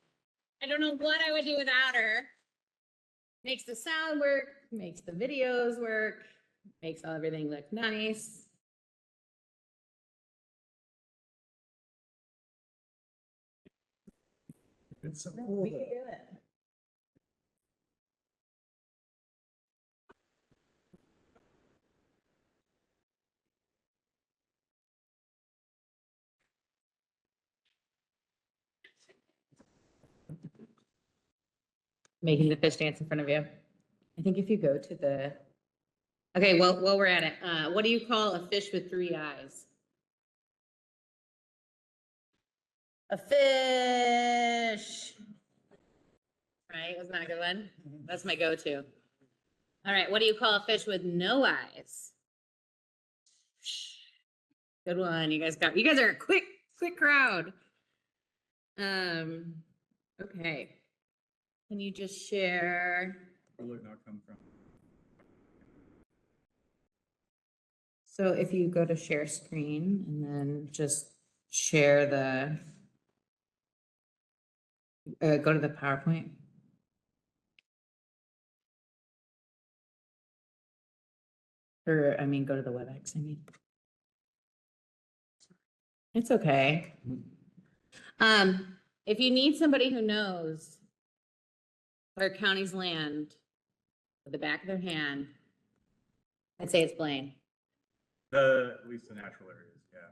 I don't know what I would do without her. Makes the sound work, makes the videos work, makes everything look nice. It's so We can do it. Making the fish dance in front of you. I think if you go to the, okay, well, while we're at it, what do you call a fish with 3 eyes? A fish. Right, wasn't that a good one? That's my go-to. All right, what do you call a fish with no eyes? Good one, you guys are a quick crowd. Okay. Can you just share? Where would it not come from? So if you go to share screen and then just share go to the PowerPoint. Or, I mean, go to the WebEx, I mean. It's okay. If you need somebody who knows our county's land with the back of their hand, I'd say it's Blaine. At least the natural areas, yeah.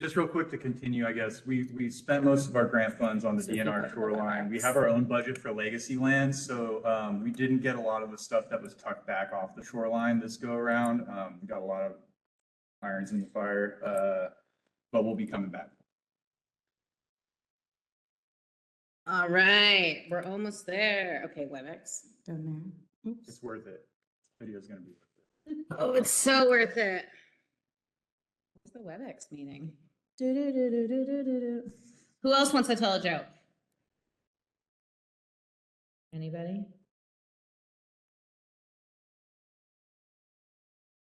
Just real quick to continue, I guess, we spent most of our grant funds on the DNR shoreline. We have our own budget for legacy lands, so we didn't get a lot of the stuff that was tucked back off the shoreline this go around. We got a lot of irons in the fire, but we'll be coming back. All right, we're almost there. Okay, WebEx, down there. Oops. It's worth it. Video's gonna be worth it. Oh, it's so worth it. What's the WebEx meeting? Who else wants to tell a joke? Anybody?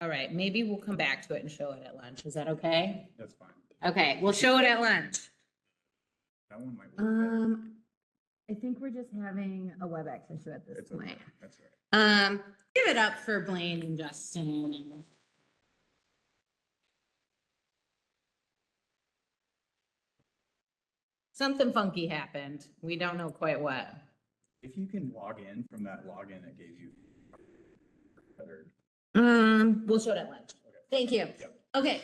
All right, maybe we'll come back to it and show it at lunch. Is that okay? That's fine. Okay, we'll show it at lunch. That one might work better. I think we're just having a WebEx issue at this It's point. okay. That's all right. Give it up for Blaine and Justin. Something funky happened. We don't know quite what. If you can log in from that login that gave you better. We'll show it at lunch. Thank you. Yep. Okay.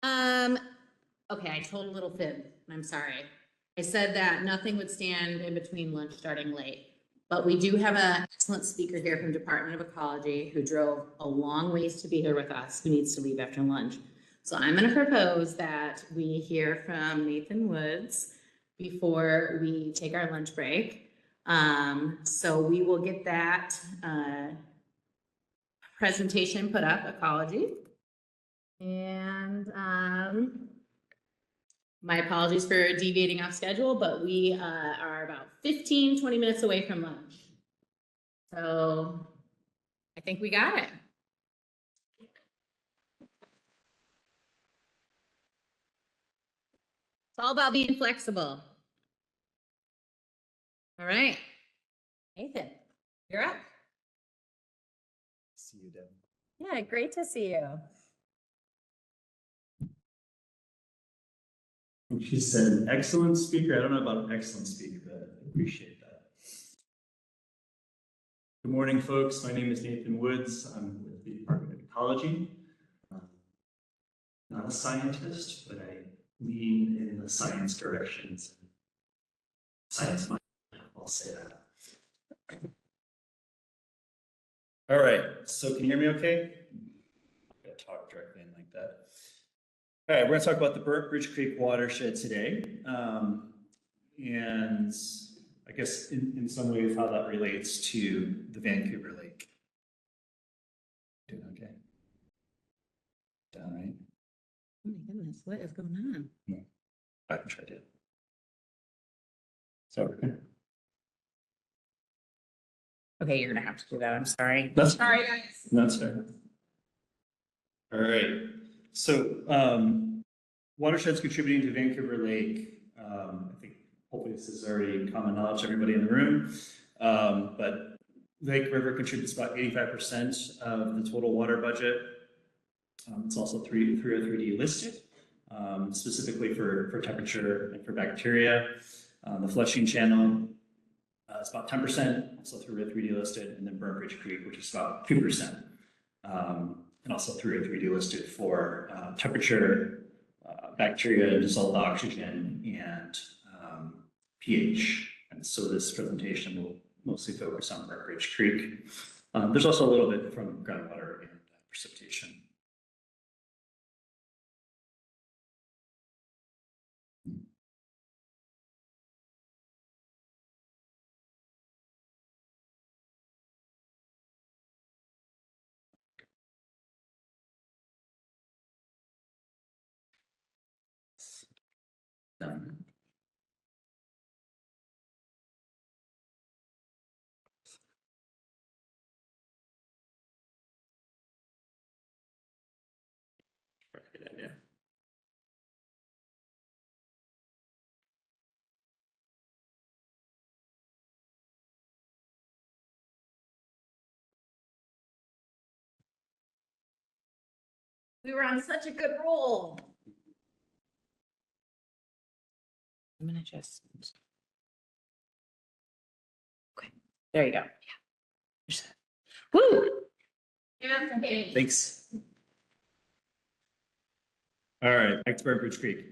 Okay, I told a little fib. I'm sorry. I said that nothing would stand in between lunch starting late. But we do have an excellent speaker here from Department of Ecology who drove a long ways to be here with us, who needs to leave after lunch. So I'm going to propose that we hear from Nathan Woods before we take our lunch break. So we will get that presentation put up, ecology. And my apologies for deviating off schedule, but we are about 15, 20 minutes away from lunch. So I think we got it. It's all about being flexible. All right. Nathan, you're up. See you, Deb. Yeah, great to see you. She said an excellent speaker. I don't know about an excellent speaker, but I appreciate that. Good morning, folks. My name is Nathan Woods. I'm with the Department of Ecology. Not a scientist, but I lean in the science directions. Science mind, I'll say that. All right, so can you hear me okay? I'm gonna talk directly in like that. All right, we're gonna talk about the Burnt Bridge Creek watershed today. And I guess in some ways how that relates to the Vancouver Lake. Doing okay? Down right? Oh my goodness, what is going on? No, I can try to. So, Okay, you're gonna have to do that. I'm sorry. that's Sorry, guys. That's fair. All right. So watersheds contributing to Vancouver Lake. I think hopefully this is already common knowledge to everybody in the room. But Lake River contributes about 85% of the total water budget. It's also 303D listed, specifically for temperature and for bacteria. The flushing channel is about 10%, also 303D listed, and then Burnt Bridge Creek, which is about 2%. And also 303D listed for temperature, bacteria, dissolved oxygen, and pH. And so this presentation will mostly focus on Burnt Bridge Creek. There's also a little bit from groundwater and precipitation. Done. Good idea. We were on such a good roll. I'm gonna just. Okay, there you go. Yeah. Woo! Thanks. All right, back to Burnt Bridge Creek.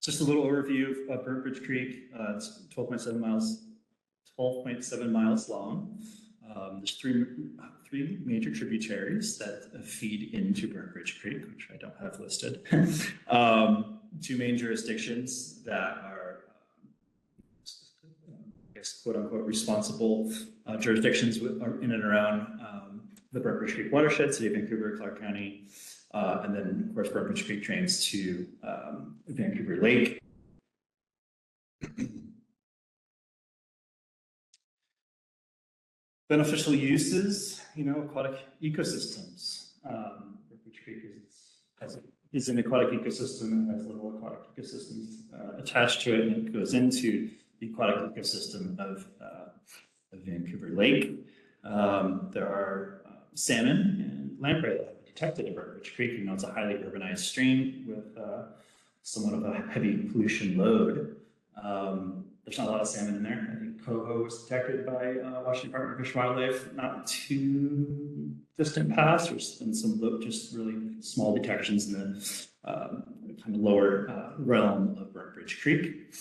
Just a little overview of Burnt Bridge Creek. It's 12.7 miles long. There's three major tributaries that feed into Burnt Bridge Creek, which I don't have listed. Two main jurisdictions that are, I guess, quote unquote, responsible jurisdictions in and around the Burnt Bridge Creek watershed, City of Vancouver, Clark County, and then, of course, Burnt Bridge Creek drains to Vancouver Lake. Beneficial uses, aquatic ecosystems. Burnt Bridge Creek is an aquatic ecosystem and has little aquatic ecosystems attached to it, and it goes into the aquatic ecosystem of Vancouver Lake. There are salmon and lamprey that have been detected in Burnt Bridge Creek. It's a highly urbanized stream with somewhat of a heavy pollution load. There's not a lot of salmon in there. I think coho was detected by Washington Department of Fish and Wildlife not too distant past. There's been some just really small detections in the kind of lower realm of Burnt Bridge Creek.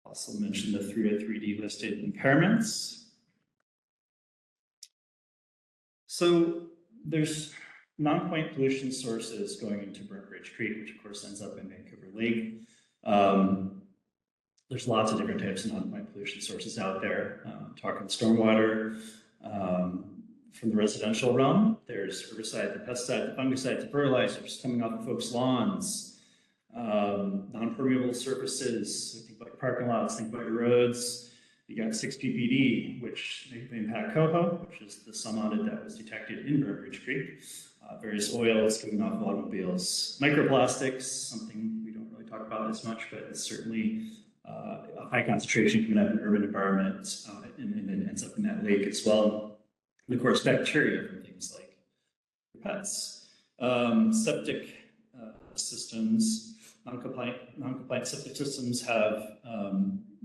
Also mentioned the 303D listed impairments. So there's non-point pollution sources going into Burnt Bridge Creek, which of course ends up in Vancouver Lake. There's lots of different types of non-point pollution sources out there. Talking stormwater from the residential realm. There's herbicide, the pesticide, the fungicide, the fertilizers coming off of folks' lawns. Non-permeable surfaces. Think about your parking lots. Think about your roads. You got 6 ppd, which they impact coho, which is the some audit that was detected in Burbridge Creek. Various oils coming off automobiles, microplastics, something we don't really talk about as much, but it's certainly a high concentration coming out of an urban environment, and then ends up in that lake as well. And of course, bacteria from things like pets. Septic systems, non-compliant septic systems have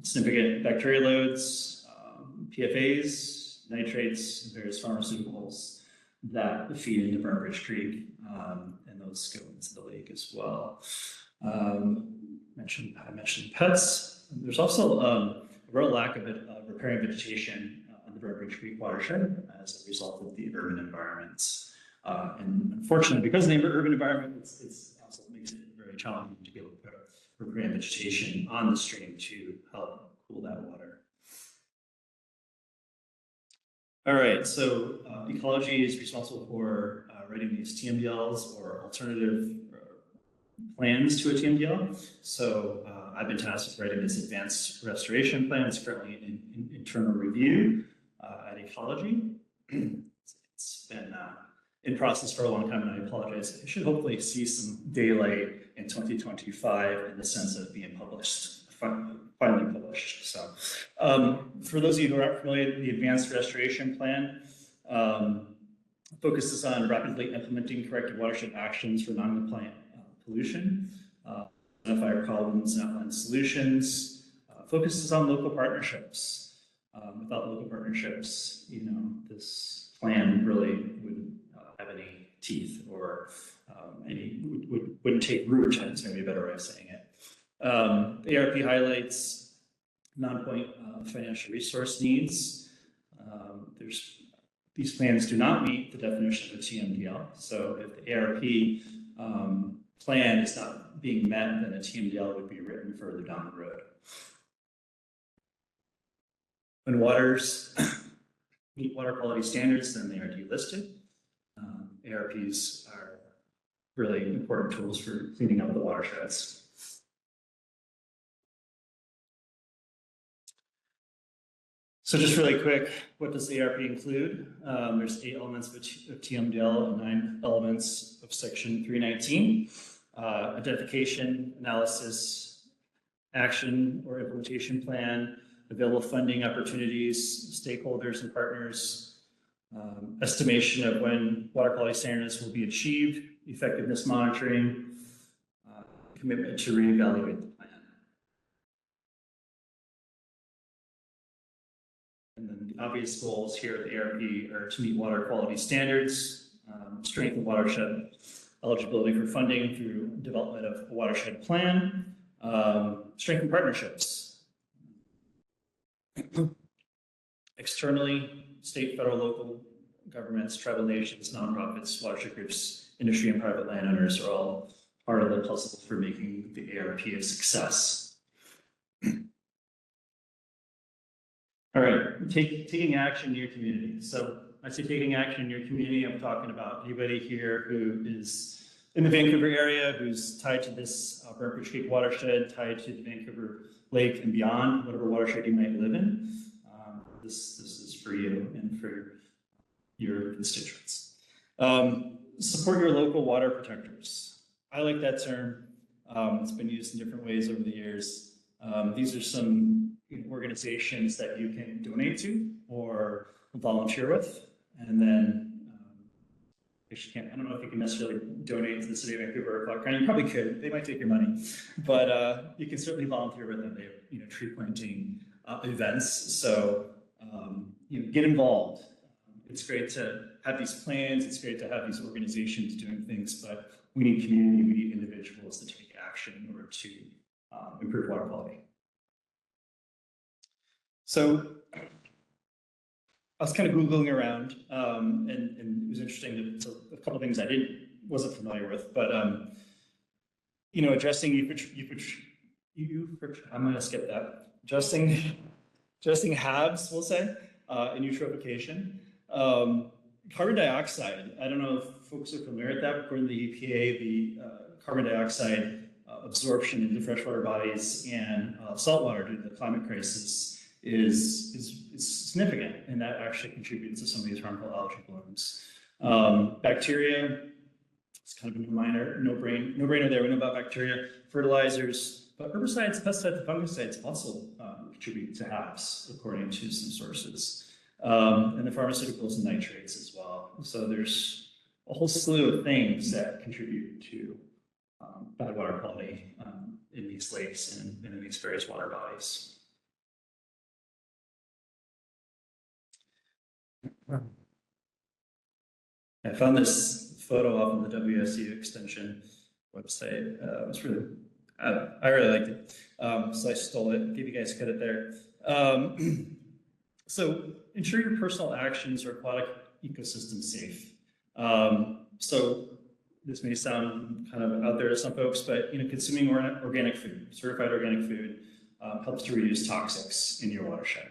significant bacteria loads, PFAs, nitrates, and various pharmaceuticals that feed into Burbridge Creek, and those go into the lake as well. I mentioned pets. There's also a real lack of riparian vegetation on the Burbridge Creek watershed as a result of the urban environments. And unfortunately, because of the urban environment, it's also makes it very challenging to be able to put riparian vegetation on the stream to help cool that water. All right, so ecology is responsible for writing these TMDLs or alternative plans to a TMDL. So I've been tasked with writing this advanced restoration plan. It's currently in internal review at ecology. It's been in process for a long time, and I apologize. It should hopefully see some daylight in 2025 in the sense of being published, finally published. So for those of you who aren't familiar, the Advanced Restoration Plan focuses on rapidly implementing corrective watershed actions for non-compliant pollution, identify problems and outline solutions, focuses on local partnerships. Without local partnerships, this plan really wouldn't have any teeth, or wouldn't take root. That's maybe a better way of saying it. ARP highlights non-point financial resource needs. These plans do not meet the definition of a TMDL. So if the ARP plan is not being met, then a TMDL would be written further down the road. When waters meet water quality standards, then they are delisted. ARPs are really important tools for cleaning up the watersheds. So just really quick, what does the ARP include? There's 8 elements of TMDL and 9 elements of Section 319. Identification, analysis, action or implementation plan, available funding opportunities, stakeholders and partners, estimation of when water quality standards will be achieved, effectiveness monitoring, commitment to reevaluate the plan. And then the obvious goals here at the ARP are to meet water quality standards, strengthen watershed eligibility for funding through development of a watershed plan, strengthen partnerships. Externally, state, federal, local governments, tribal nations, nonprofits, watershed groups, industry, and private landowners are all part of the puzzle for making the ARP a success. All right, taking action in your community. So I say taking action in your community, I'm talking about anybody here who is in the Vancouver area, who's tied to this Burbridge Creek watershed, tied to the Vancouver Lake and beyond, whatever watershed you might live in. This is for you and for your constituents. Support your local water protectors. I like that term. It's been used in different ways over the years. These are some organizations that you can donate to or volunteer with, and then I don't know if you can necessarily donate to the city of Vancouver or Clark County. You probably could. They might take your money, but you can certainly volunteer with them. They have tree planting events, so get involved. It's great to have these plans. It's great to have these organizations doing things, but we need community. We need individuals to take action in order to improve water quality. So I was kind of Googling around, and it was interesting. So a couple of things I wasn't familiar with, but addressing I'm going to skip that. Addressing HABs, we'll say, and eutrophication. Carbon dioxide. I don't know if folks are familiar with that. According to the EPA, the carbon dioxide absorption into freshwater bodies and saltwater due to the climate crisis is significant, and that actually contributes to some of these harmful algae blooms. Bacteria, it's kind of a no-brainer there. We know about bacteria, fertilizers, but herbicides, pesticides, and fungicides also contribute to HAPs, according to some sources. And the pharmaceuticals and nitrates as well. So there's a whole slew of things that contribute to bad water quality in these lakes and in these various water bodies. I found this photo off of the WSU Extension website. It was really, I really liked it. So I stole it, give you guys credit there. So ensure your personal actions are aquatic ecosystem safe. So this may sound kind of out there to some folks, but consuming organic food, certified organic food, helps to reduce toxics in your watershed.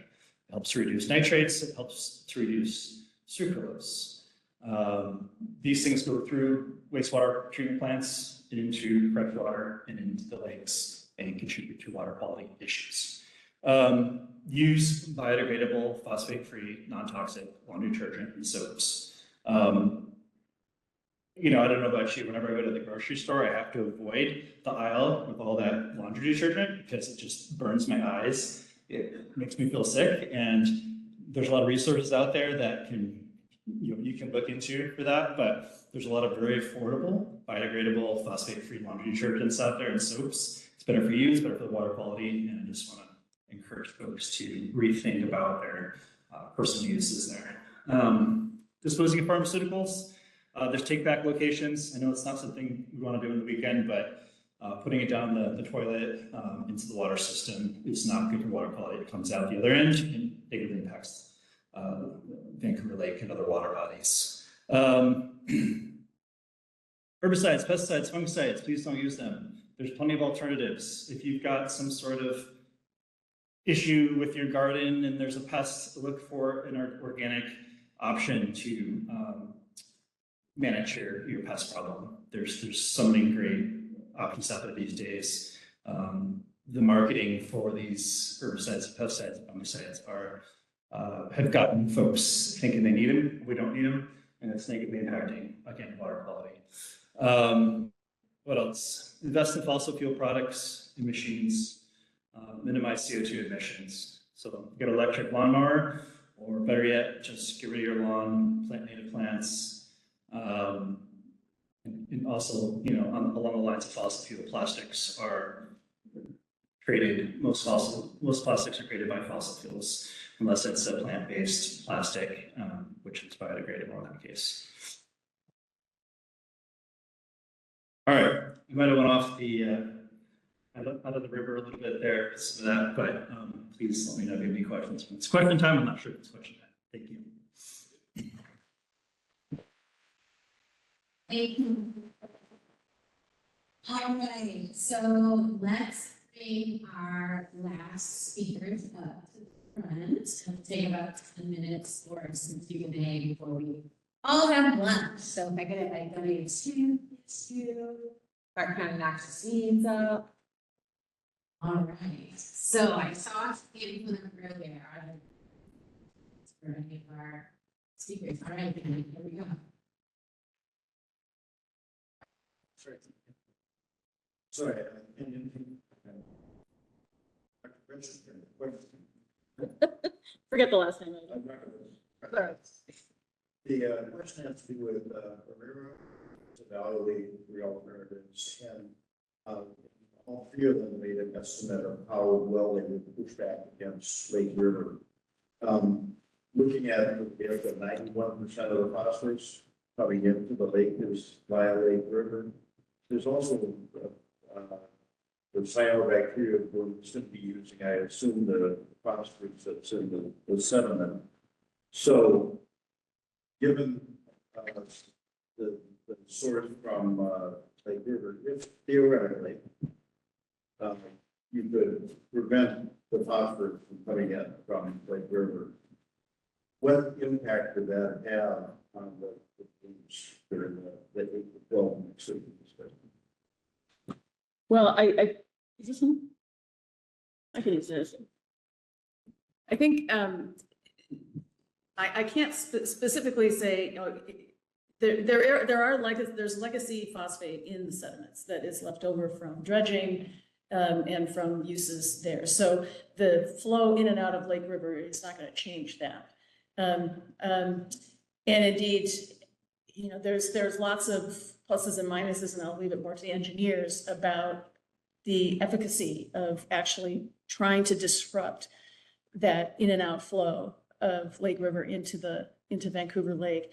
It helps to reduce nitrates. It helps to reduce sucralose. These things go through wastewater treatment plants into fresh water and into the lakes and contribute to water quality issues. Use biodegradable, phosphate-free, non-toxic laundry detergent and soaps. I don't know about you, whenever I go to the grocery store, I have to avoid the aisle with all that laundry detergent because it just burns my eyes. It makes me feel sick, and there's a lot of resources out there that you can look into for that, but there's a lot of very affordable, biodegradable, phosphate-free laundry detergents out there and soaps. It's better for you, it's better for the water quality, and I just want to encourage folks to rethink about their personal uses there. Disposing of pharmaceuticals, there's take-back locations. I know it's not something we want to do on the weekend, but putting it down the toilet into the water system is not good for water quality. It comes out the other end and negatively impacts Vancouver Lake and other water bodies. Herbicides, pesticides, fungicides, please don't use them. There's plenty of alternatives. If you've got some sort of issue with your garden and there's a pest, look for an organic option to manage your pest problem. There's so many great options out there these days. The marketing for these herbicides, pesticides, and fungicides have gotten folks thinking they need them. We don't need them, and it's negatively impacting, again, water quality. What else? Invest in fossil fuel products and machines. Minimize CO2 emissions. So get an electric lawnmower, or better yet, just get rid of your lawn, plant native plants. And also, along the lines of fossil fuel, plastics are created. Most plastics are created by fossil fuels, unless it's a plant-based plastic, which is biodegradable in that case. All right, we might have went off the out of the river a little bit there, some of that, but please let me know if you have any questions. When it's question time, I'm not sure if it's question time. Thank you. Thank you. All right, so let's bring our last speakers up to the front. It'll take about 10 minutes for some Q&A before we all have lunch. So if I get it, like, go to start kind of knocks the seeds up. All right, so I saw Steve from them earlier. For any of our speakers. All right, here we go. Sorry. Forget the last name. The question has to do with evaluate three alternatives, and all three of them made an estimate of how well they would push back against Lake River. Looking at it, 91% of the phosphorus coming into the lake is via Lake River. There's also the cyanobacteria we're simply using, I assume, the phosphorus that's in the sediment. So, given the source from Lake River, if theoretically you could prevent the phosphorus from coming in from Lake River, what impact would that have on the foods during the 8 to 12 season? Well, is this one? I can use this. I think, I can't specifically say, you know, there's legacy phosphate in the sediments that is left over from dredging, and from uses there. So the flow in and out of Lake River is not going to change that. And indeed, you know, there's lots of pluses and minuses, and I'll leave it more to the engineers about the efficacy of actually trying to disrupt that in and out flow of Lake River into Vancouver Lake.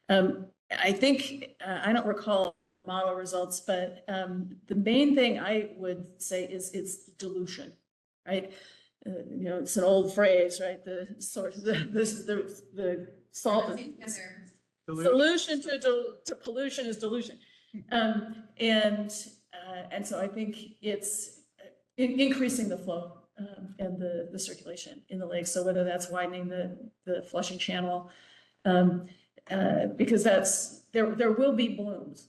I think, I don't recall model results, but the main thing I would say is it's dilution, right? You know, it's an old phrase, right? The salt. Solution to pollution is dilution. And so I think it's increasing the flow and the circulation in the lake. So whether that's widening the flushing channel, because there will be blooms.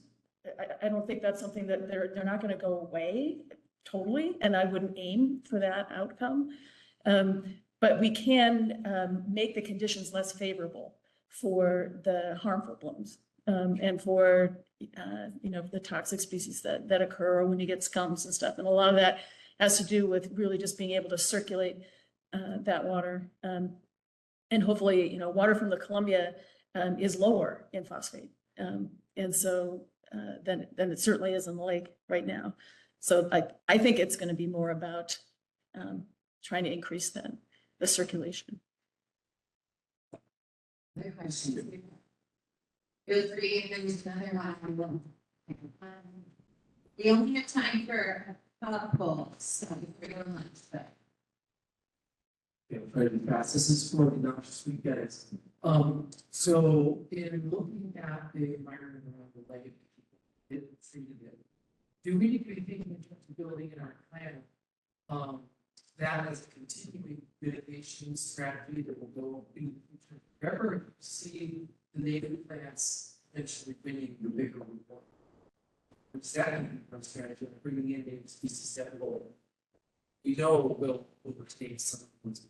I don't think that's something that they're not going to go away totally, and I wouldn't aim for that outcome. But we can make the conditions less favorable for the harmful blooms, and for you know, the toxic species that occur when you get scums and stuff. And a lot of that has to do with really just being able to circulate that water. And hopefully, you know, water from the Columbia is lower in phosphate. And so than it certainly is in the lake right now. So I think it's going to be more about trying to increase the circulation. Other questions? Feel free if there's another one. We only have time for a couple, so we're going lunch, but. Yeah, try to be fast. This is for the noxious week, guys. So in looking at the environment around the lake, it treated it. Do we need to be thinking in terms of building in our plan, that as a continuing mitigation strategy that will go in the future? Ever see the native plants eventually bringing the bigger reward? Is that a strategy of bringing in native species that will, we know will overtake some of those?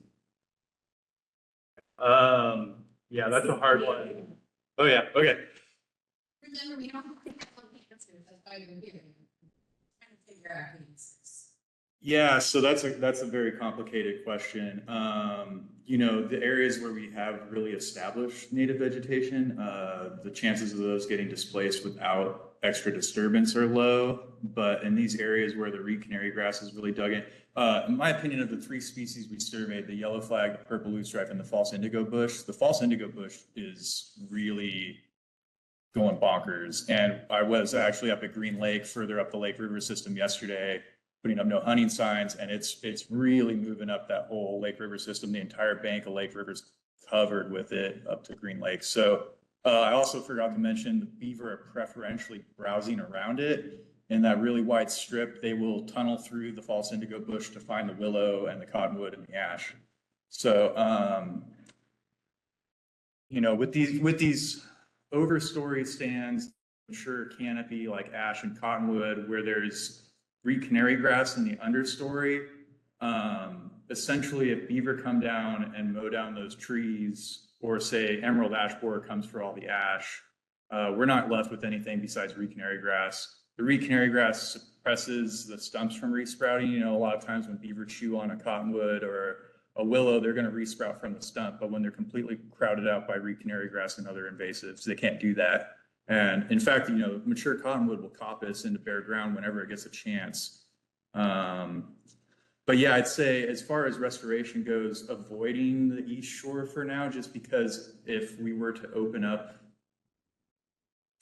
Yeah, that's a hard one. Oh, yeah, okay. Remember, we don't have to have one answer, that's why we're here. Trying to figure out the answers. Yeah, so that's a very complicated question. You know, the areas where we have really established native vegetation, the chances of those getting displaced without extra disturbance are low. But in these areas where the reed canary grass is really dug in my opinion, of the three species we surveyed, the yellow flag, the purple loosestrife, and the false indigo bush, the false indigo bush is really going bonkers. And I was actually up at Green Lake, further up the Lake River system yesterday, putting up no hunting signs, and it's really moving up that whole Lake River system. The entire bank of Lake River's covered with it up to Green Lake. So I also forgot to mention the beaver are preferentially browsing around it. In that really wide strip, they will tunnel through the false indigo bush to find the willow and the cottonwood and the ash. So, you know, with these overstory stands, mature canopy like ash and cottonwood, where there's reed canary grass in the understory, essentially if beaver come down and mow down those trees, or say emerald ash borer comes for all the ash, we're not left with anything besides reed canary grass. The reed canary grass suppresses the stumps from resprouting. You know, a lot of times when beaver chew on a cottonwood or a willow, they're going to resprout from the stump. But when they're completely crowded out by reed canary grass and other invasives, they can't do that. And in fact, you know, mature cottonwood will coppice into bare ground whenever it gets a chance. But yeah, I'd say as far as restoration goes, avoiding the east shore for now, just because if we were to open up,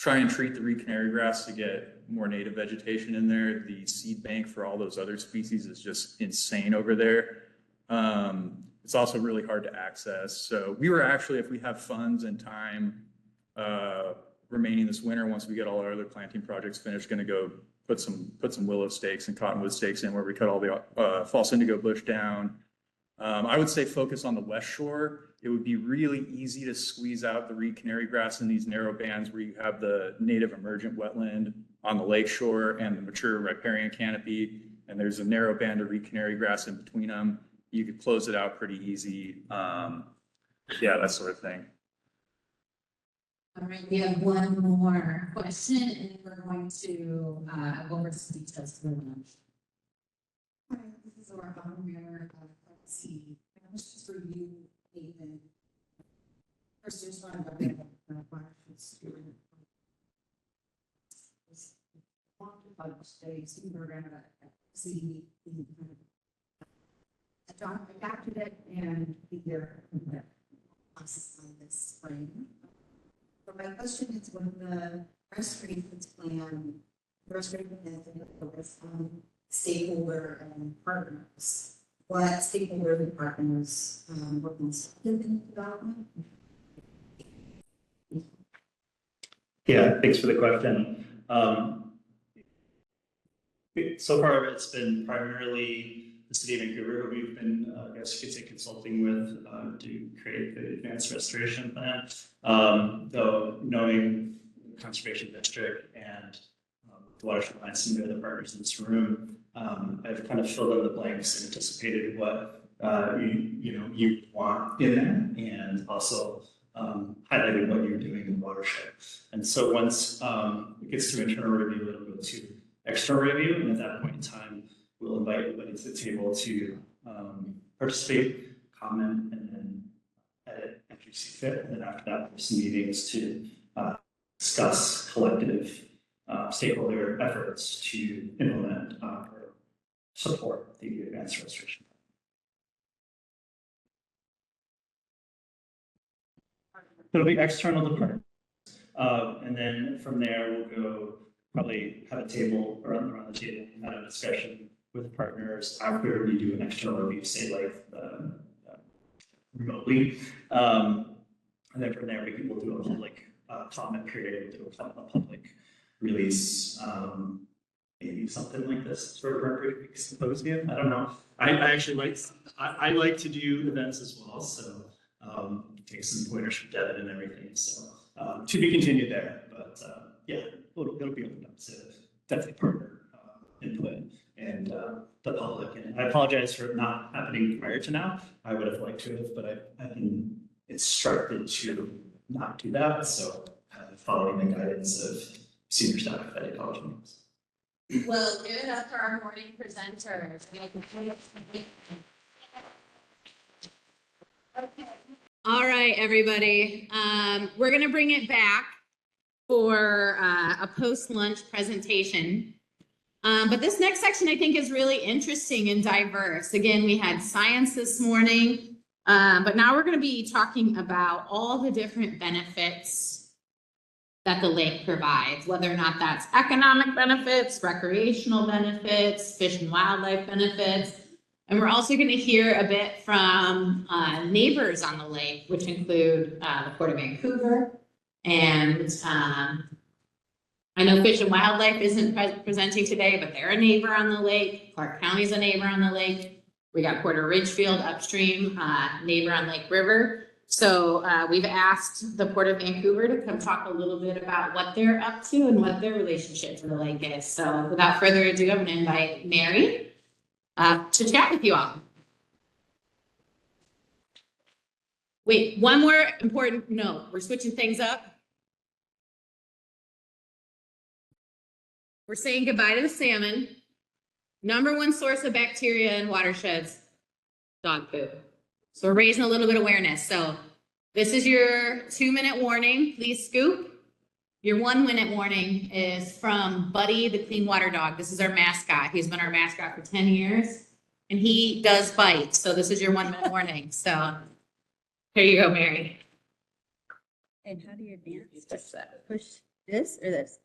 try and treat the reed canary grass to get more native vegetation in there, the seed bank for all those other species is just insane over there. It's also really hard to access. So we were actually, if we have funds and time remaining this winter, once we get all our other planting projects finished, going to go put some willow stakes and cottonwood stakes in where we cut all the false indigo bush down. I would say focus on the west shore. It would be really easy to squeeze out the reed canary grass in these narrow bands where you have the native emergent wetland on the lake shore and the mature riparian canopy, and there's a narrow band of reed canary grass in between them. you could close it out pretty easy. Yeah, that sort of thing. All right, we have one more question and we're going to, go over some details for lunch. Hi, this is our mayor, let's see, this is for you, David. First, just want to make days, we're gonna see adopted it and be there this spring. So my question is, when the restoration plan, restoration plan is stakeholder and partners, what stakeholder and partners were consulted in the development? Yeah, thanks for the question. So far, it's been primarily the city of Vancouver who we've been, I guess you could say, consulting with to create the advanced restoration plan. Though knowing the conservation district and the watershed alliance and the other partners in this room, I've kind of filled in the blanks and anticipated what you want in there, and also highlighted what you're doing in the watershed. And so once it gets to internal review, it'll go to external review, and at that point in time, we'll invite everybody to the table to participate, comment, and then edit if you see fit. And then after that, there's some meetings to discuss collective stakeholder efforts to implement or support the advanced restoration. It'll be external to partners. And then from there, we'll go probably have a table around the table, and have a discussion with partners after we do an external review, say like remotely. And then from there, we'll do a public comment period, we'll do a public release, maybe something like this for a symposium. I don't know. I actually like to do events as well, so take some pointers from Devin and everything. So to be continued there, but yeah, it'll be opened up to definitely partner input and the public. And I apologize for it not happening prior to now. I would have liked to have, but I've been instructed to not do that. So following the guidance of senior staff at college meetings. Well, give it up for our morning presenters. All right, everybody. We're gonna bring it back for a post-lunch presentation. But this next section I think is really interesting and diverse. Again, we had science this morning, but now we're gonna be talking about all the different benefits that the lake provides, whether or not that's economic benefits, recreational benefits, fish and wildlife benefits. And we're also going to hear a bit from neighbors on the lake, which include the Port of Vancouver. And I know Fish and Wildlife isn't presenting today, but they're a neighbor on the lake. Clark County's a neighbor on the lake. We got Porter Ridgefield upstream, neighbor on Lake River. So we've asked the Port of Vancouver to come talk a little bit about what they're up to and what their relationship to the lake is. So without further ado, I'm going to invite Mary to chat with you all. Wait, one more important note. We're switching things up. We're saying goodbye to the salmon. Number one source of bacteria in watersheds, dog poop. So we're raising a little bit of awareness. So this is your 2-minute warning. Please scoop. Your 1-minute warning is from Buddy, the clean water dog. This is our mascot. He's been our mascot for 10 years and he does bite. So this is your 1-minute warning. So here you go, Mary. And how do you advance? Push that. Push this or this?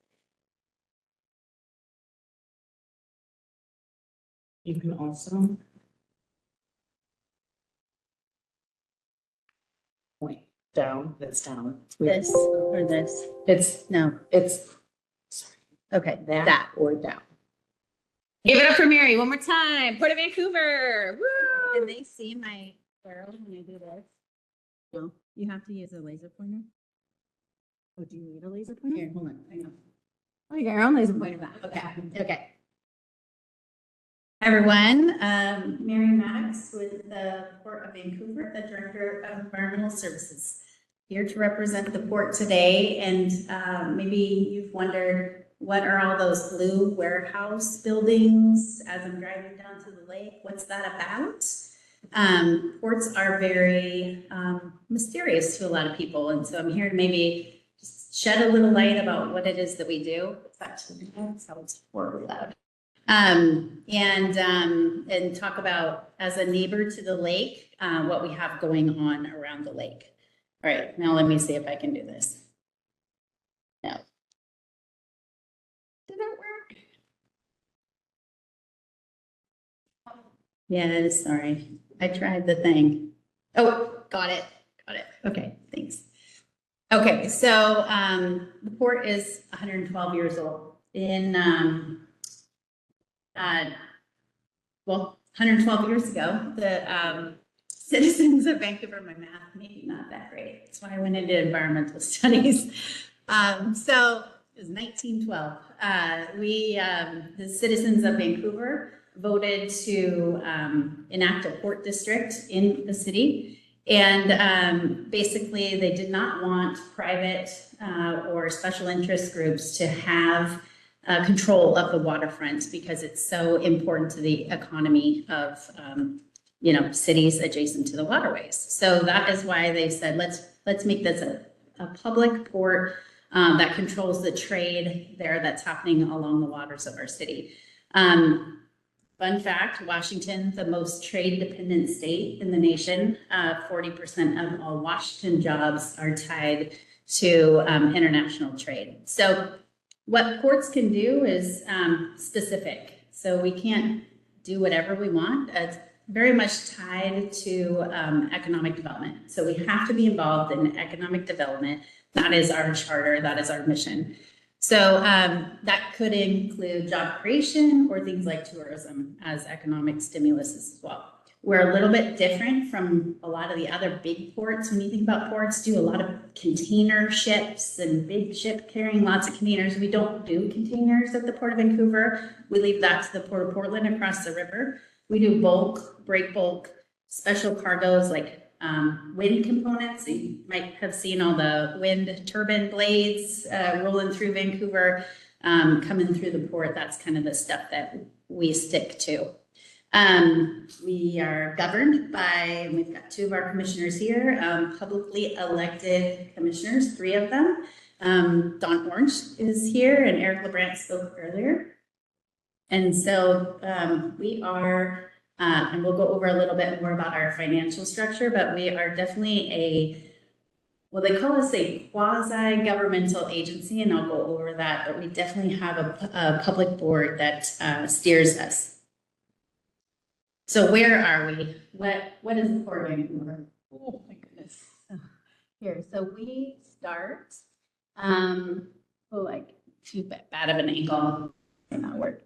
You can also point down, that's down. This or this? It's, No. it's Okay, that or down. Give it up for Mary one more time. Port of Vancouver. Woo! Can they see my arrow when I do this? No, you have to use a laser pointer. Oh, do you need a laser pointer? Here, hold on, hang on. Oh, you got your own laser pointer back. Okay. Okay. Hi, everyone. Mary Maddox with with the Port of Vancouver, the Director of Environmental Services. Here to represent the port today, and maybe you've wondered, what are all those blue warehouse buildings as I'm driving down to the lake? What's that about? Ports are very mysterious to a lot of people, and so I'm here to maybe just shed a little light about what it is that we do. That sounds horribly loud. And talk about, as a neighbor to the lake, what we have going on around the lake. All right, now let me see if I can do this. No. Did that work? Yes, sorry. I tried the thing. Oh, got it. Got it. Okay, thanks. Okay, so the port is 112 years old. In 112 years ago, the citizens of Vancouver, my math maybe not that great. That's why I went into environmental studies. So it was 1912. The citizens of Vancouver voted to enact a port district in the city. And basically, they did not want private or special interest groups to have control of the waterfront because it's so important to the economy of cities adjacent to the waterways. So that is why they said, let's make this a public port that controls the trade there that's happening along the waters of our city. Fun fact, Washington, the most trade-dependent state in the nation, 40% of all Washington jobs are tied to international trade. So what ports can do is specific. So we can't do whatever we want. It's very much tied to economic development. So we have to be involved in economic development. That is our charter, that is our mission. So that could include job creation or things like tourism as economic stimulus as well. We're a little bit different from a lot of the other big ports. When you think about ports, do a lot of container ships and big ship carrying lots of containers. We don't do containers at the Port of Vancouver. We leave that to the Port of Portland across the river. We do bulk, break bulk, special cargoes like wind components. You might have seen all the wind turbine blades rolling through Vancouver, coming through the port. That's kind of the stuff that we stick to. We are governed by, we've got two of our commissioners here, publicly elected commissioners, three of them. Don Orange is here and Eric LeBrant spoke earlier. And so we are, and we'll go over a little bit more about our financial structure, but we are definitely well, they call us a quasi-governmental agency, and I'll go over that, but we definitely have a public board that steers us. So where are we? What is the Port of Vancouver? Oh my goodness. Here, so we start, like too bad of an angle, not work.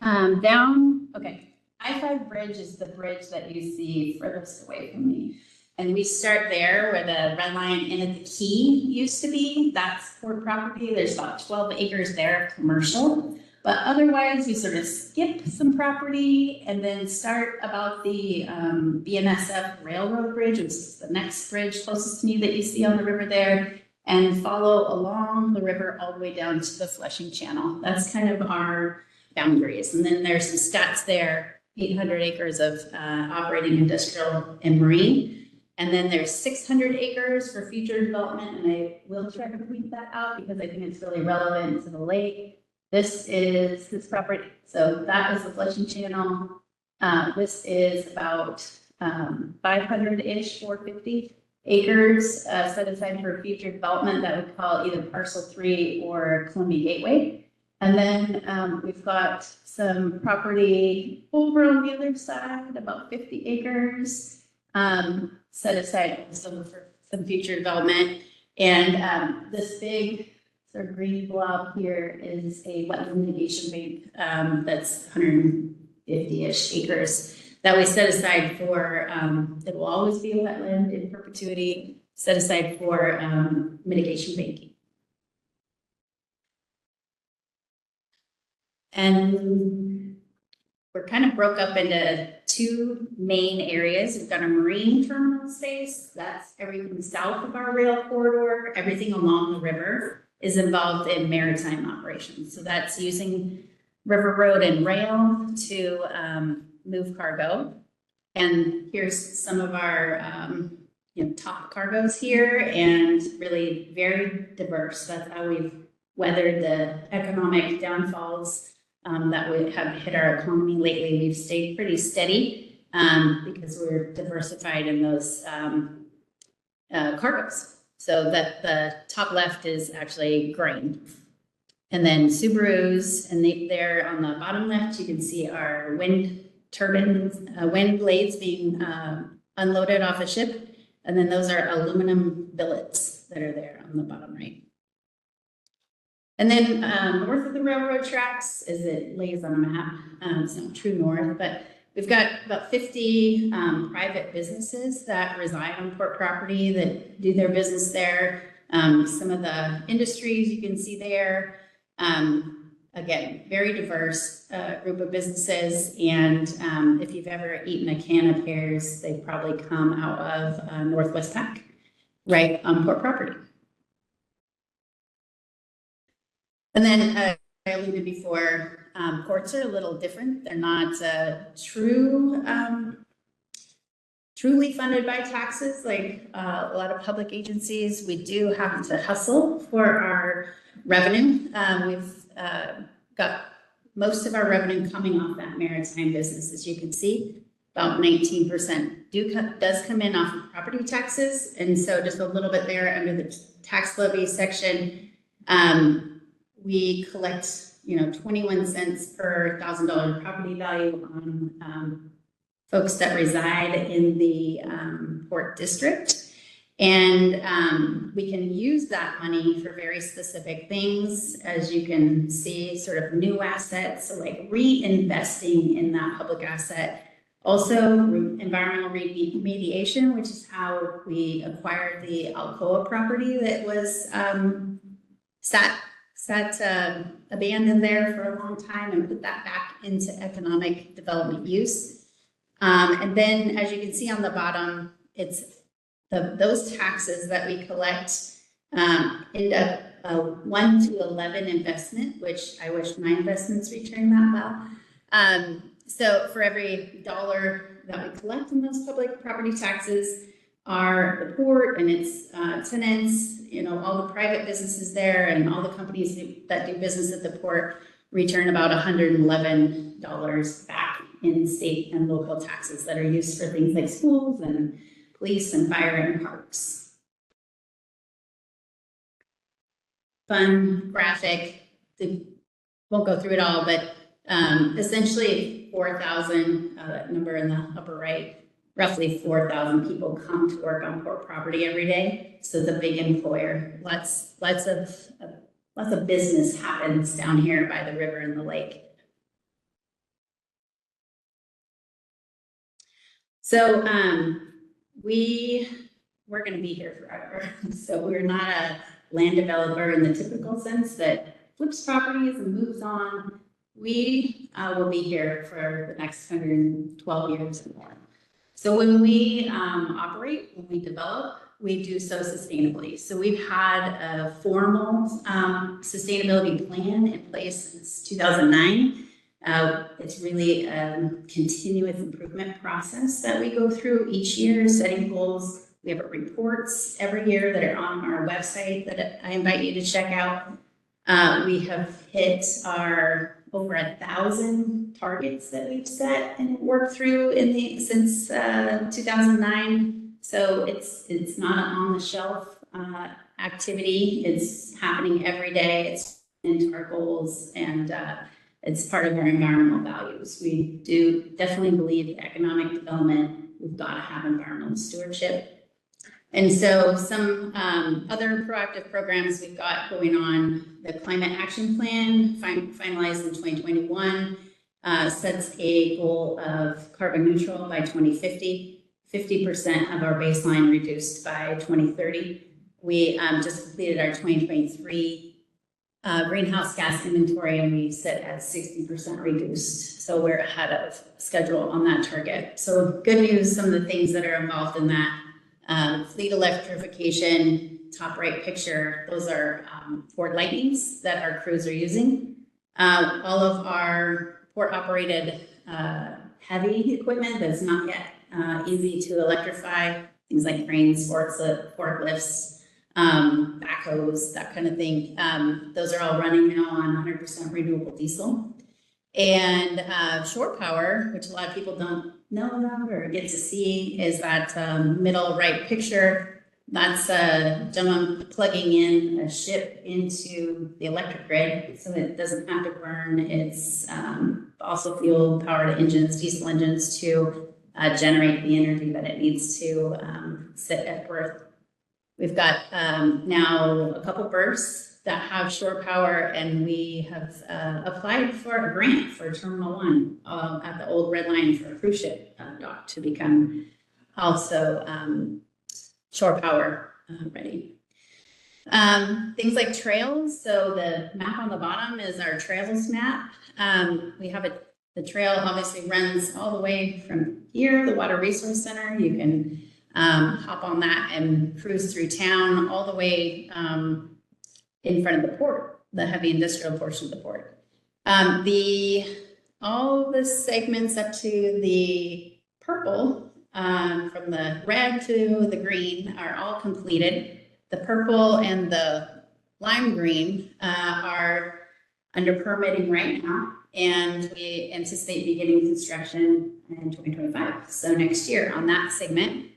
Down, okay. I-5 bridge is the bridge that you see furthest away from me. And we start there where the red line in at the quay used to be. That's port property. There's about 12 acres there of commercial. But otherwise, we sort of skip some property and then start about the BNSF Railroad Bridge, which is the next bridge closest to me that you see on the river there, and follow along the river all the way down to the Flushing Channel. That's kind of our boundaries. And then there's some stats there, 800 acres of operating industrial and marine. And then there's 600 acres for future development, and I will try to point that out because I think it's really relevant to the lake. This is this property. So that is the Flushing Channel. This is about 500-ish, 450 acres set aside for future development that we call either Parcel 3 or Columbia Gateway. And then we've got some property over on the other side, about 50 acres, set aside also for some future development. And this big sort of green blob here is a wetland mitigation bank that's 150-ish acres that we set aside for, it will always be a wetland in perpetuity, set aside for mitigation banking. And we're kind of broke up into two main areas. We've got a marine terminal space. That's everything south of our rail corridor. Everything along the river is involved in maritime operations. So that's using river road and rail to move cargo. And here's some of our top cargoes here, and really very diverse. That's how we've weathered the economic downfalls that would have hit our economy lately. We've stayed pretty steady because we're diversified in those cargoes. So that the top left is actually grain. And then Subarus, and there on the bottom left, you can see our wind turbines, wind blades being unloaded off a ship. And then those are aluminum billets that are there on the bottom right. And then north of the railroad tracks, as it lays on a map, it's not true north, but we've got about 50 private businesses that reside on port property that do their business there. Some of the industries you can see there. Again, very diverse group of businesses. And if you've ever eaten a can of pears, they probably come out of Northwest Pack, right on port property. And then I alluded before, ports are a little different. They're not truly funded by taxes like a lot of public agencies. We do have to hustle for our revenue. We've got most of our revenue coming off that maritime business, as you can see. About 19% does come in off of property taxes. And so just a little bit there under the tax levy section, we collect, 21 cents per $1,000 property value on folks that reside in the port district. And we can use that money for very specific things, as you can see, sort of new assets, so like reinvesting in that public asset. Also, environmental remediation, which is how we acquired the Alcoa property that was sat abandoned there for a long time, and put that back into economic development use. And then, as you can see on the bottom, it's those taxes that we collect end up a 1 to 11 investment, which I wish my investments return that well. So for every dollar that we collect in those public property taxes, are the port and its tenants, all the private businesses there, and all the companies that do business at the port return about $111 back in state and local taxes that are used for things like schools and police and fire and parks. Fun graphic. Won't go through it all, but essentially 4,000, that number in the upper right, roughly 4,000 people come to work on port property every day. So it's a big employer. Lots of business happens down here by the river and the lake. So we're going to be here forever. So we're not a land developer in the typical sense that flips properties and moves on. We will be here for the next 112 years and more. So when we operate, when we develop, we do so sustainably. So we've had a formal sustainability plan in place since 2009. It's really a continuous improvement process that we go through each year, setting goals. We have reports every year that are on our website that I invite you to check out. We have hit our over 1,000 targets that we've set and worked through since 2009. So it's not an on-the-shelf activity. It's happening every day. It's into our goals, and it's part of our environmental values. We do definitely believe in economic development. We've got to have environmental stewardship. And so some other proactive programs we've got going on, the Climate Action Plan, finalized in 2021, sets a goal of carbon neutral by 2050, 50% of our baseline reduced by 2030. We just completed our 2023 greenhouse gas inventory, and we sit at 60% reduced. So we're ahead of schedule on that target. So good news, some of the things that are involved in that. Fleet electrification, top right picture, those are Ford Lightnings that our crews are using. All of our port operated heavy equipment that's not yet easy to electrify, things like cranes, forklifts, backhoes, that kind of thing. Those are all running now on 100% renewable diesel. And shore power, which a lot of people don't know about or get to see, is that middle right picture. That's a gentleman plugging in a ship into the electric grid, so it doesn't have to burn its fossil fuel powered engines, diesel engines, to generate the energy that it needs to sit at berth. We've got now a couple berths that have shore power, and we have applied for a grant for Terminal 1 at the old Red Line for a cruise ship dock to become also shore power ready. Things like trails. So the map on the bottom is our trails map. We have the trail obviously runs all the way from here, the Water Resource Center. You can hop on that and cruise through town all the way in front of the port, the heavy industrial portion of the port. All the segments up to the purple, from the red to the green, are all completed. The purple and the lime green are under permitting right now, and we anticipate beginning construction in 2025. So next year on that segment.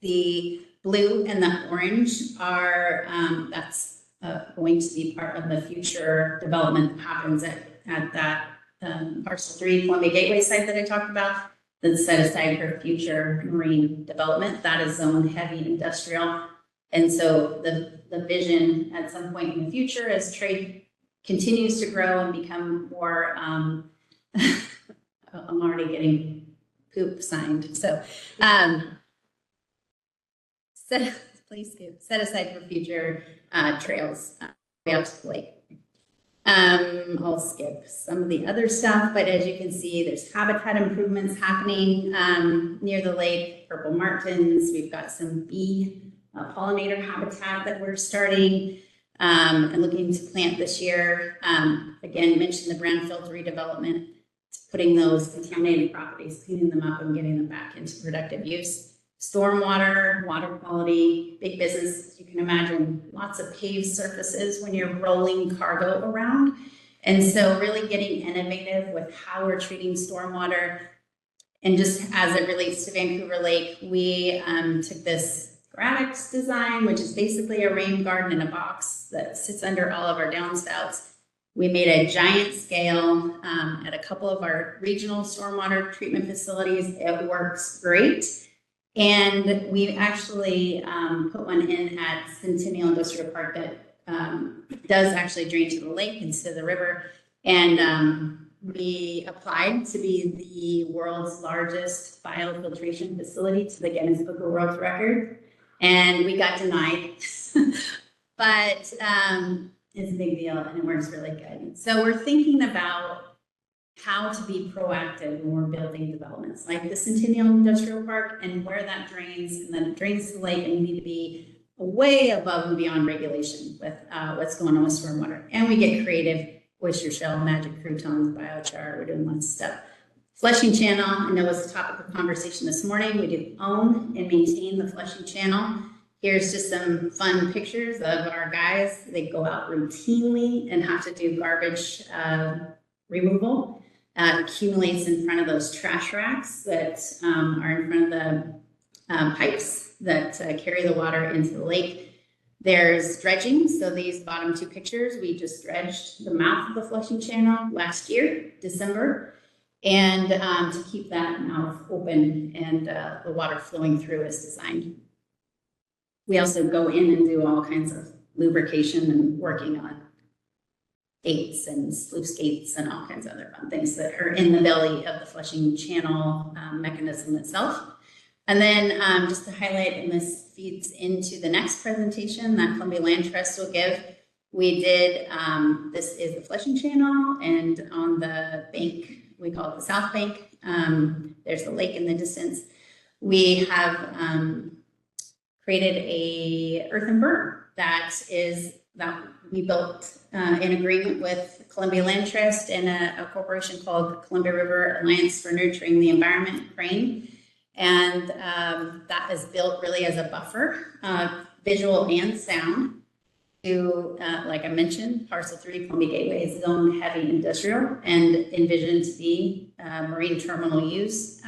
The blue and the orange are, that's going to be part of the future development that happens at that parcel 3 Columbia Gateway site that I talked about, that's set aside for future marine development. That is zoned heavy industrial. And so the vision at some point in the future, as trade continues to grow and become more, I'm already getting poop signed. So, set aside for future trails way up to the lake. I'll skip some of the other stuff, but as you can see, there's habitat improvements happening near the lake, purple martins. We've got some bee pollinator habitat that we're starting and looking to plant this year. Again, mentioned the brownfield redevelopment, putting those contaminated properties, cleaning them up and getting them back into productive use. Stormwater, water quality, big business, you can imagine, lots of paved surfaces when you're rolling cargo around. And so really getting innovative with how we're treating stormwater. And just as it relates to Vancouver Lake, we took this Gradix design, which is basically a rain garden in a box that sits under all of our downspouts. We made a giant scale at a couple of our regional stormwater treatment facilities. It works great. And we actually put one in at Centennial Industrial Park that does actually drain to the lake instead of the river. And we applied to be the world's largest biofiltration facility to the Guinness Book of World Record. And we got denied, but it's a big deal and it works really good. So we're thinking about how to be proactive when we're building developments like the Centennial Industrial Park and where that drains, and then it drains to the lake, and we need to be way above and beyond regulation with what's going on with stormwater. And we get creative, oyster shell, magic croutons, biochar, we're doing lots of stuff. Flushing channel, I know was the topic of conversation this morning. We do own and maintain the flushing channel. Here's just some fun pictures of our guys. They go out routinely and have to do garbage removal. Accumulates in front of those trash racks that are in front of the pipes that carry the water into the lake. There's dredging. So these bottom 2 pictures, we just dredged the mouth of the flushing channel last year, December, and to keep that mouth open and the water flowing through as designed. We also go in and do all kinds of lubrication and working on gates and sluice gates and all kinds of other fun things that are in the belly of the flushing channel mechanism itself. And then just to highlight, and this feeds into the next presentation that Columbia Land Trust will give, We did, this is the Flushing Channel, and on the bank, we call it the South Bank, there's the lake in the distance. We have created a earthen berm that we built in agreement with Columbia Land Trust and a corporation called Columbia River Alliance for Nurturing the Environment, CRANE. And that is built really as a buffer, visual and sound, to, like I mentioned, Parcel 3, Columbia Gateway is zoned heavy industrial and envisioned to be marine terminal use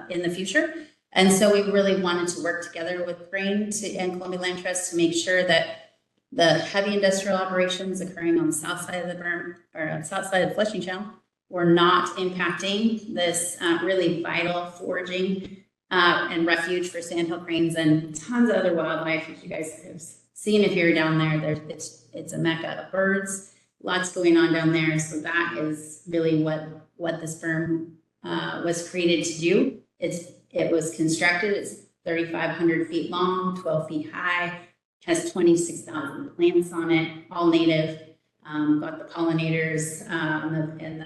in the future. And so we really wanted to work together with CRANE and Columbia Land Trust to make sure that the heavy industrial operations occurring on the south side of the berm, or south side of the Flushing Channel, were not impacting this really vital foraging and refuge for sandhill cranes and tons of other wildlife, as you guys have seen if you're down there. It's a mecca of birds, lots going on down there. So that is really what this berm was created to do. It was constructed, it's 3,500 feet long, 12 feet high, has 26,000 plants on it, all native, got the pollinators and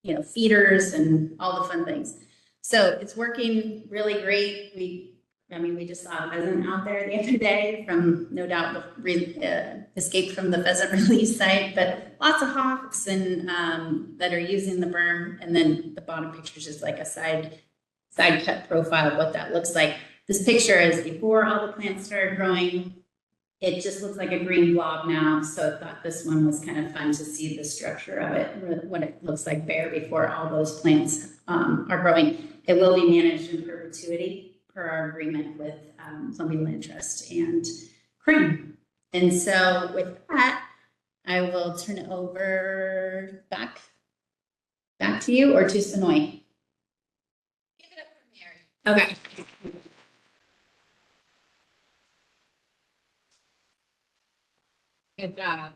the feeders and all the fun things. So it's working really great. We just saw a pheasant out there the other day from, no doubt, escaped from the pheasant release site, but lots of hawks and that are using the berm. And then the bottom picture is just like a side cut profile of what that looks like. This picture is before all the plants started growing. It just looks like a green blob now. So I thought this one was kind of fun to see the structure of it, what it looks like bare before all those plants are growing. It will be managed in perpetuity per our agreement with Columbia Land Trust and CRANE. And so with that, I will turn it over back to you or to Sonoy. Give it up for Mary. Okay. Good job.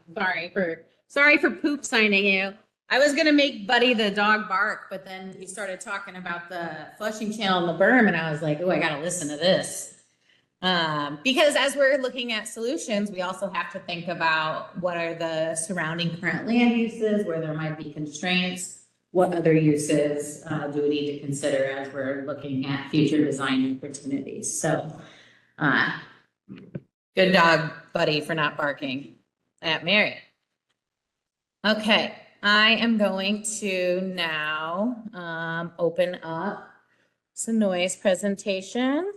Sorry for poop signing you. I was gonna make Buddy the dog bark, but then he started talking about the Flushing Channel and the berm, and I was like, oh, I gotta listen to this. Because as we're looking at solutions, we also have to think about what are the surrounding current land uses, where there might be constraints. What other uses do we need to consider as we're looking at future design opportunities? So, good dog, Buddy, for not barking at Mary. Okay, I am going to now open up Sonoy's presentation.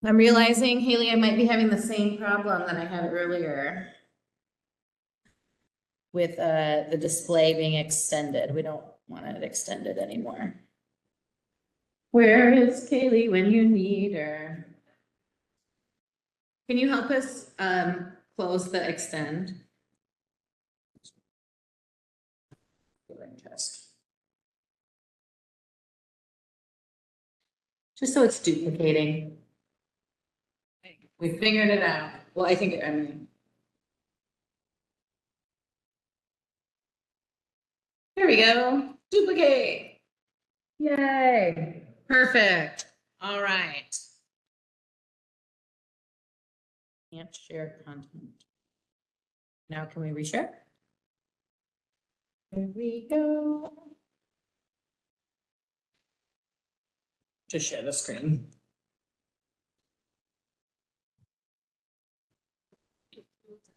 I'm realizing, Haley, I might be having the same problem that I had earlier with the display being extended. We don't want it extended anymore. Where is Kaylee when you need her? Can you help us close the extend? Just so it's duplicating. We figured it out. Well, I mean. There we go. Duplicate. Yay. Perfect. All right. Can't share content. Now can we reshare? There we go. Just share the screen.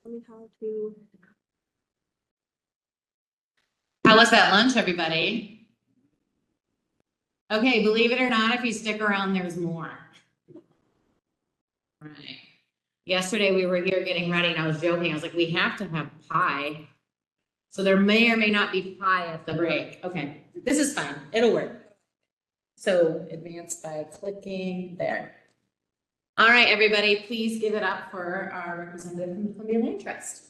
Tell me how was that lunch, everybody? Okay, believe it or not, if you stick around, there's more. Right. Yesterday we were here getting ready and I was joking. I was like, we have to have pie. So there may or may not be pie at the break. Okay, this is fine. It'll work. So advance by clicking there. All right, everybody, please give it up for our representative from the Columbia Land Trust.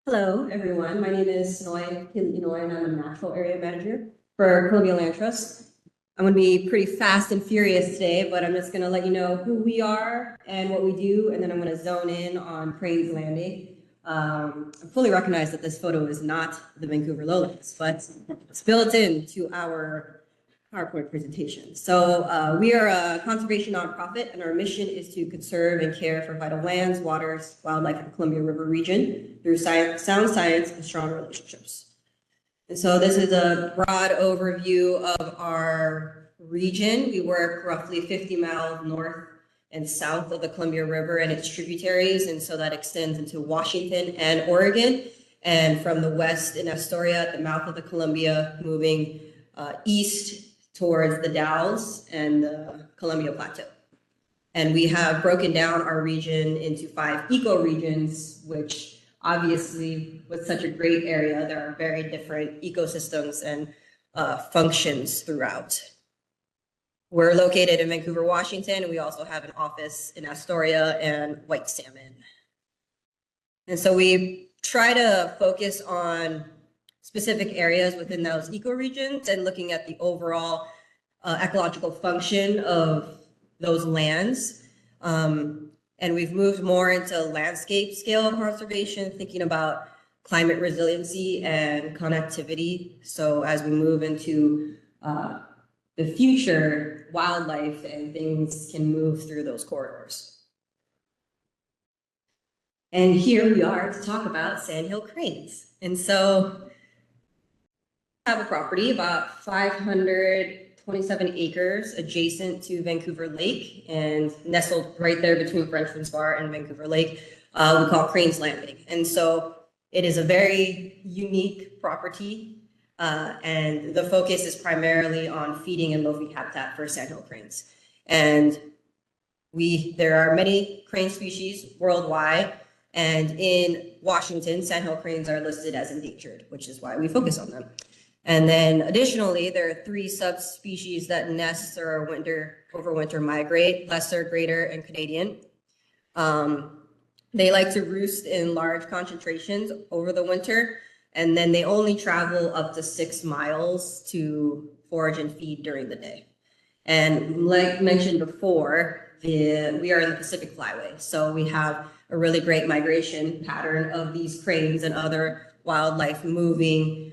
Hello, everyone. My name is Sonoy Inoy, and I'm a natural area manager for Columbia Land Trust. I'm going to be pretty fast and furious today, but I'm just going to let you know who we are and what we do, and then I'm going to zone in on Crane's Landing. I fully recognize that this photo is not the Vancouver lowlands, but it's built into our PowerPoint presentation. So we are a conservation nonprofit, and our mission is to conserve and care for vital lands, waters, wildlife in the Columbia River region through sound science and strong relationships. And so this is a broad overview of our region. We work roughly 50 miles north and south of the Columbia River and its tributaries, and so that extends into Washington and Oregon, and from the west in Astoria at the mouth of the Columbia, moving east towards the Dalles and the Columbia Plateau. And we have broken down our region into 5 ecoregions, which obviously with such a great area, there are very different ecosystems and functions throughout. We're located in Vancouver, Washington, and we also have an office in Astoria and White Salmon. And so we try to focus on specific areas within those ecoregions and looking at the overall ecological function of those lands. And we've moved more into landscape scale conservation, thinking about climate resiliency and connectivity. So as we move into the future, wildlife and things can move through those corridors. And here we are to talk about sandhill cranes. And so have a property about 527 acres adjacent to Vancouver Lake and nestled right there between Frenchman's Bar and Vancouver Lake, we call Cranes Landing. And so it is a very unique property, and the focus is primarily on feeding and loafing habitat for sandhill cranes. And there are many crane species worldwide, and in Washington, sandhill cranes are listed as endangered, which is why we focus on them. And then additionally, there are 3 subspecies that nest or overwinter migrate: lesser, greater, and Canadian. They like to roost in large concentrations over the winter, and then they only travel up to 6 miles to forage and feed during the day. And like mentioned before, we are in the Pacific Flyway, so we have a really great migration pattern of these cranes and other wildlife moving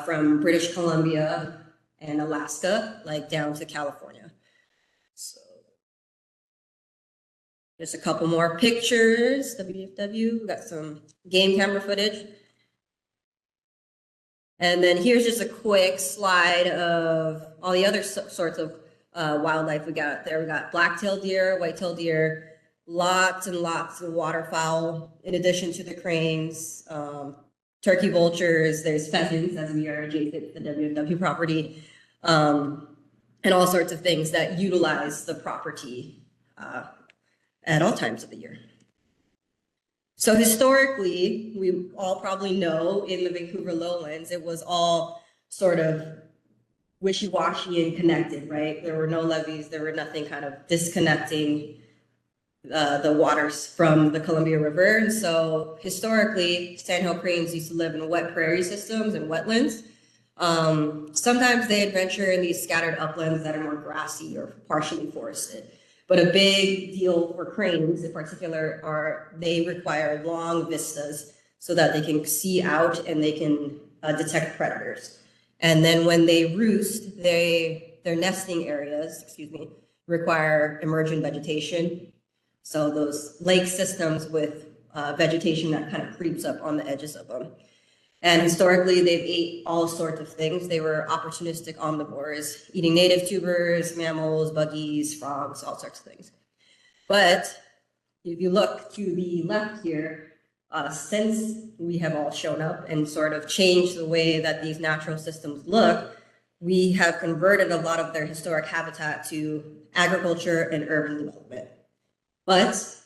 from British Columbia and Alaska, like down to California. So just a couple more pictures, WFW, we got some game camera footage. And then here's just a quick slide of all the other sorts of wildlife we got there. We got black-tailed deer, white-tailed deer, lots and lots of waterfowl, in addition to the cranes, turkey vultures, there's pheasants, as we are adjacent to the WFW property, and all sorts of things that utilize the property at all times of the year. So historically, we all probably know in the Vancouver lowlands, it was all sort of wishy-washy and connected, right? There were no levees, there were nothing kind of disconnecting the waters from the Columbia River. And so historically, sandhill cranes used to live in wet prairie systems and wetlands. Sometimes they adventure in these scattered uplands that are more grassy or partially forested. But a big deal for cranes in particular are they require long vistas so that they can see out and they can detect predators. And then when they roost, their nesting areas, require emergent vegetation. So those lake systems with vegetation that kind of creeps up on the edges of them. And historically, they've ate all sorts of things. They were opportunistic omnivores, eating native tubers, mammals, buggies, frogs, all sorts of things. But if you look to the left here, since we have all shown up and sort of changed the way that these natural systems look, we have converted a lot of their historic habitat to agriculture and urban development. But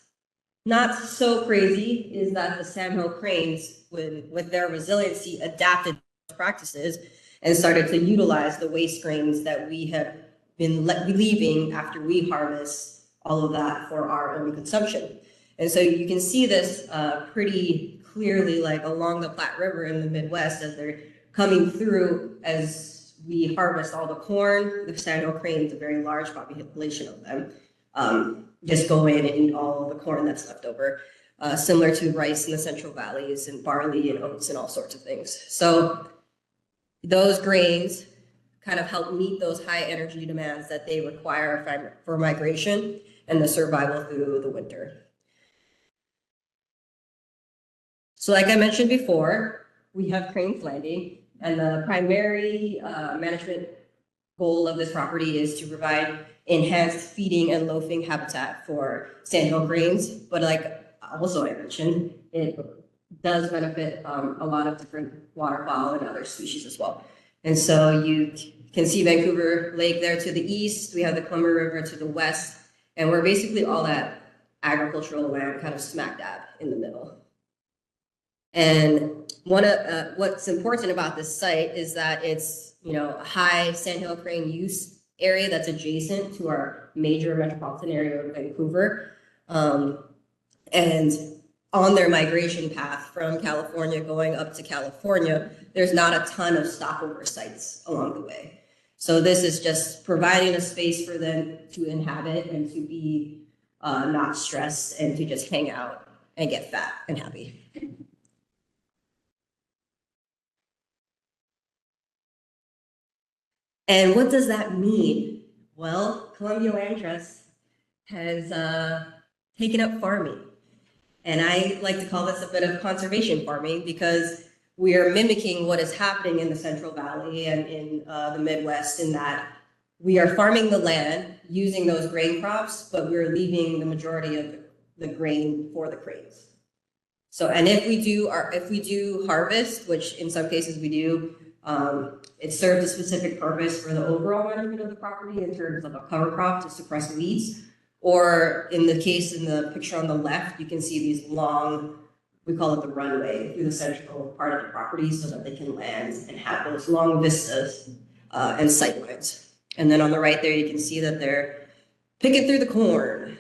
not so crazy is that the sandhill cranes, with their resiliency, adapted practices and started to utilize the waste grains that we have been leaving after we harvest all of that for our own consumption. And so you can see this pretty clearly, like along the Platte River in the Midwest, as they're coming through. As we harvest all the corn, the sandhill cranes, a very large population of them, just go in and eat all of the corn that's left over, similar to rice in the Central Valleys and barley and oats and all sorts of things. So those grains kind of help meet those high energy demands that they require for migration and the survival through the winter. So like I mentioned before, we have cranes landing, and the primary management goal of this property is to provide enhanced feeding and loafing habitat for sandhill cranes. But like also I mentioned, it does benefit a lot of different waterfowl and other species as well. And so you can see Vancouver Lake there to the east. We have the Columbia River to the west, and we're basically all that agricultural land kind of smack dab in the middle. And one of what's important about this site is that it's, you know, a high sandhill crane use area that's adjacent to our major metropolitan area of Vancouver. And on their migration path from California going up to California, there's not a ton of stopover sites along the way. So this is just providing a space for them to inhabit and to be not stressed and to just hang out and get fat and happy. And what does that mean? Well, Columbia Land Trust has taken up farming. And I like to call this a bit of conservation farming because we are mimicking what is happening in the Central Valley and in the Midwest, in that we are farming the land using those grain crops, but we're leaving the majority of the grain for the cranes. So, and if we do harvest, which in some cases we do, it serves a specific purpose for the overall management of the property in terms of a cover crop to suppress weeds. Or in the case in the picture on the left, you can see these long, we call it the runway, through the central part of the property so that they can land and have those long vistas and sight lines. And then on the right there, you can see that they're picking through the corn.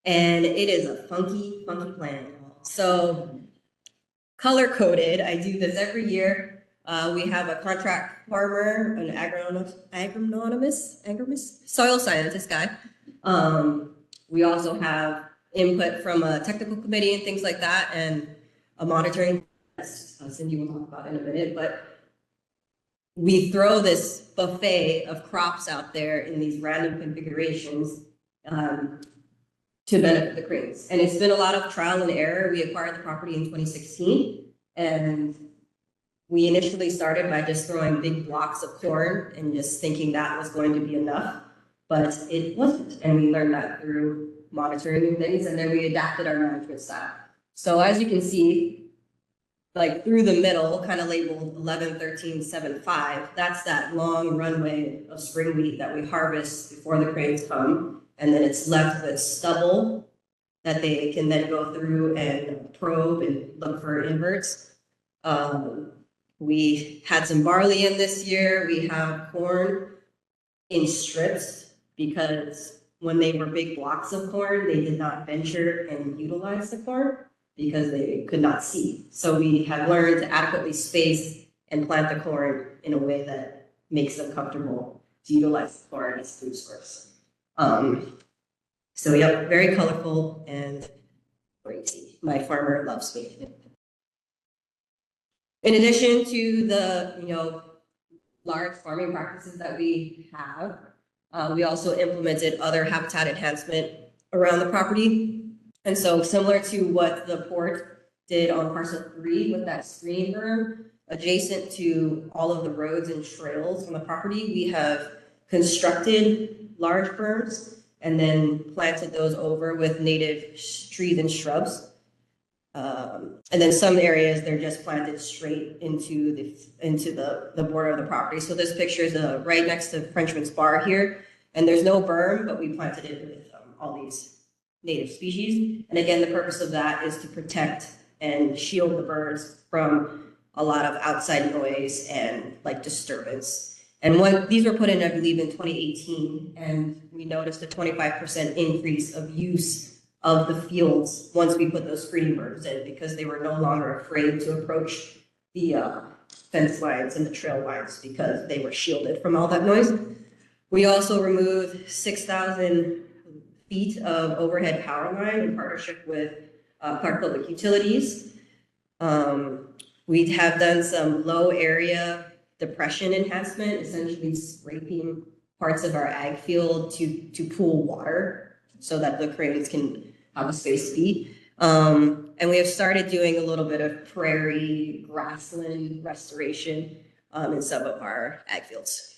And it is a funky, funky plan. So color coded, I do this every year. We have a contract farmer, an agronomist, soil scientist guy. We also have input from a technical committee and things like that, and a monitoring. Cindy will talk about in a minute, but we throw this buffet of crops out there in these random configurations to benefit the cranes. And it's been a lot of trial and error. We acquired the property in 2016, and we initially started by just throwing big blocks of corn and just thinking that was going to be enough, but it wasn't. And we learned that through monitoring things, and then we adapted our management style. So as you can see, like through the middle, kind of labeled 11, 13, 7, 5, that's that long runway of spring wheat that we harvest before the cranes come. And then it's left with stubble that they can then go through and probe and look for inverts. We had some barley in this year. We have corn in strips because when they were big blocks of corn, they did not venture and utilize the corn because they could not see. So we have learned to adequately space and plant the corn in a way that makes them comfortable to utilize the corn as food source. So yeah, very colorful and crazy. My farmer loves me. In addition to the large farming practices that we have, we also implemented other habitat enhancement around the property. And so similar to what the port did on parcel 3 with that screen berm, adjacent to all of the roads and trails on the property, we have constructed large berms and then planted those over with native trees and shrubs. And then some areas, they're just planted straight into the border of the property. So this picture is right next to Frenchman's Bar here, and there's no berm, but we planted it with all these native species. And again, the purpose of that is to protect and shield the birds from a lot of outside noise and like disturbance. And when these were put in, I believe in 2018, and we noticed a 25% increase of use of the fields once we put those screening berms in, because they were no longer afraid to approach the fence lines and the trail lines because they were shielded from all that noise. We also removed 6,000 feet of overhead power line in partnership with Clark Public Utilities. We have done some low area depression enhancement, essentially scraping parts of our ag field to pool water so that the cranes can have a space to be. And we have started doing a little bit of prairie grassland restoration in some of our ag fields.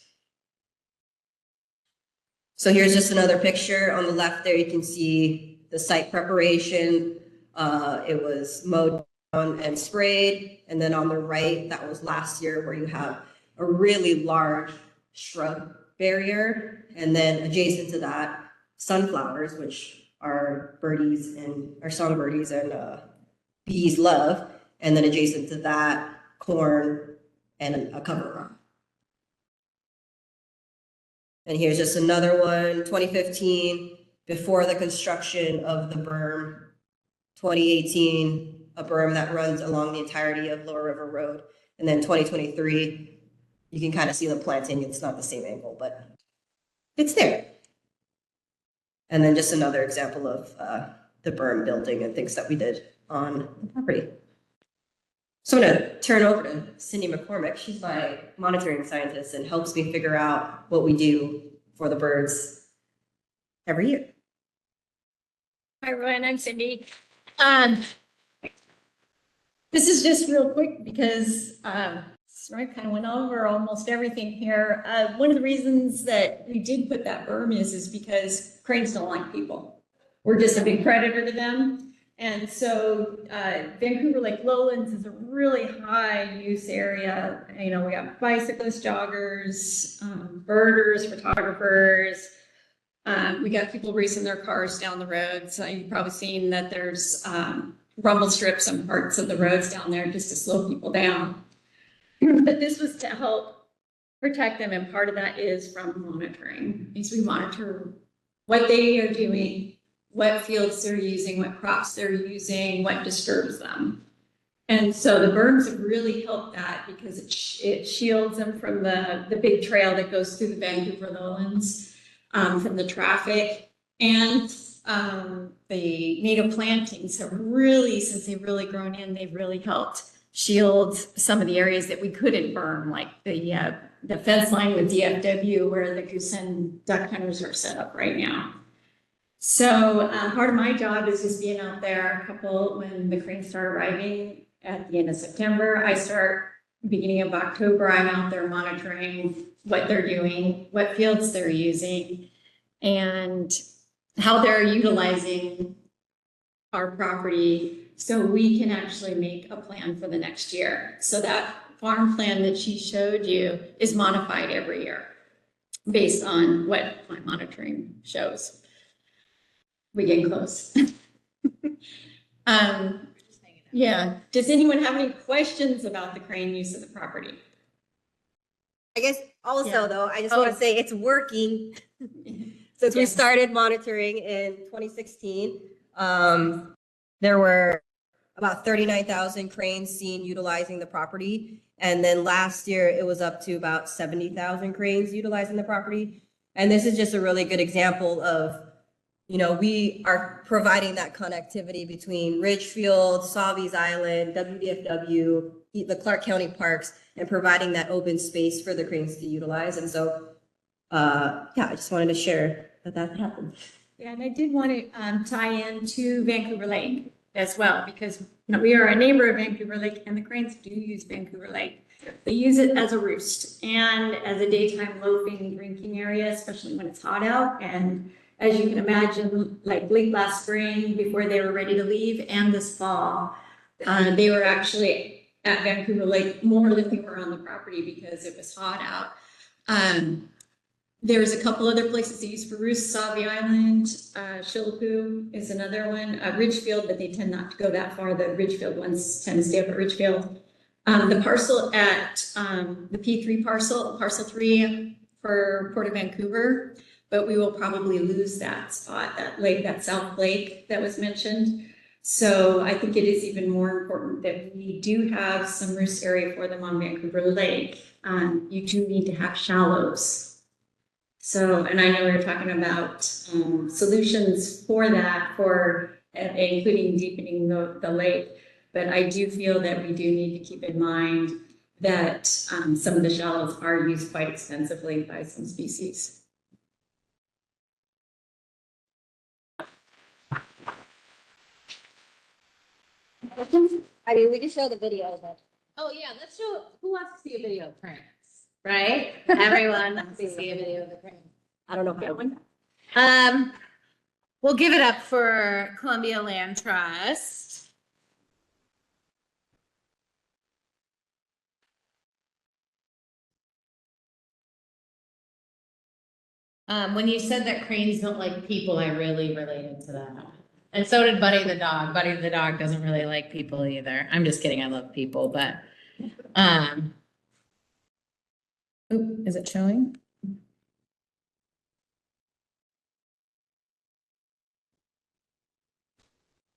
So here's just another picture. On the left there, you can see the site preparation. It was mowed down and sprayed. And then on the right, that was last year, where you have a really large shrub barrier. And then adjacent to that, sunflowers, which our birdies and our songbirdies and bees love. And then adjacent to that, corn and a cover crop. And here's just another one, 2015, before the construction of the berm. 2018, a berm that runs along the entirety of Lower River Road. And then 2023, you can kind of see the planting. It's not the same angle, but it's there. And then just another example of the berm building and things that we did on the property. So I'm going to turn over to Cindy McCormick. She's my monitoring scientist and helps me figure out what we do for the birds every year. Hi, everyone. I'm Cindy. This is just real quick because Snowy kind of went over almost everything here. One of the reasons that we did put that berm is because cranes don't like people. We're just a big predator to them. And so Vancouver Lake Lowlands is a really high use area. You know, we got bicyclists, joggers, birders, photographers. We got people racing their cars down the road. So you've probably seen that there's rumble strips on parts of the roads down there just to slow people down. But this was to help protect them. And part of that is from monitoring. Because we monitor what they are doing, what fields they're using, what crops they're using, what disturbs them. And so the berms have really helped that because it shields them from the big trail that goes through the Vancouver Lowlands, from the traffic. And the native plantings have really, since they've really grown in, they've really helped shield some of the areas that we couldn't burn, like the fence line with DFW where the goose and duck hunters are set up right now. So part of my job is just being out there when the cranes start arriving at the end of September. I start beginning of October. I'm out there monitoring what they're doing, what fields they're using, and how they're utilizing our property so we can actually make a plan for the next year. So that farm plan that she showed you is modified every year based on what my monitoring shows. We're getting close. Yeah. Does anyone have any questions about the crane use of the property? I guess also though, I just want to say it's working. Since we started monitoring in 2016, there were about 39,000 cranes seen utilizing the property. And then last year it was up to about 70,000 cranes utilizing the property. And this is just a really good example of, you know, we are providing that connectivity between Ridgefield, Sawby's Island, WDFW, the Clark County parks, and providing that open space for the cranes to utilize. And so, yeah, I just wanted to share that happened. Yeah, and I did want to tie in to Vancouver Lake as well, because we are a neighbor of Vancouver Lake, and the cranes do use Vancouver Lake. They use it as a roost and as a daytime loafing drinking area, especially when it's hot out. And as you can imagine, like late last spring, before they were ready to leave, and this fall, they were actually at Vancouver Lake more than we were on the property because it was hot out. There's a couple other places they use for roosts. Sawby Island, Shillapoo is another one. Ridgefield, but they tend not to go that far. The Ridgefield ones tend to stay up at Ridgefield. The parcel at the P3 parcel 3 for Port of Vancouver, but we will probably lose that spot, that lake, that South Lake that was mentioned. So I think it is even more important that we do have some roost area for them on Vancouver Lake. You do need to have shallows. So, and I know we were talking about solutions for that, including deepening the lake, but I do feel that we do need to keep in mind that some of the shallows are used quite extensively by some species. I mean, we can show the video, but. Oh, yeah, let's show, who wants to see a video of cranes? Right? Everyone wants to see a video of the cranes. I don't know how one. We'll give it up for Columbia Land Trust. When you said that cranes don't like people, I really related to that. And so did Buddy the dog. Buddy the dog doesn't really like people either. I'm just kidding. I love people, but, oop, is it showing?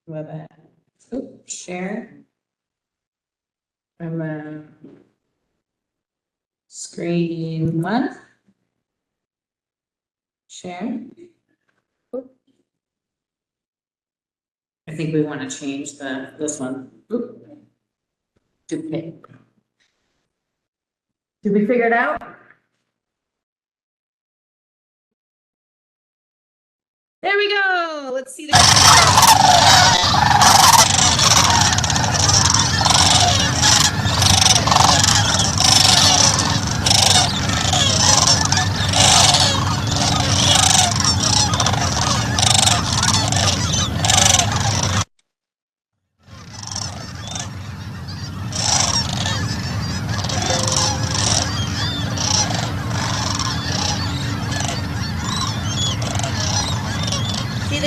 What? Oop, share. From screen one. Share. Oop. I think we want to change this one. Oop. Duplicate. Did we figure it out? There we go. Let's see the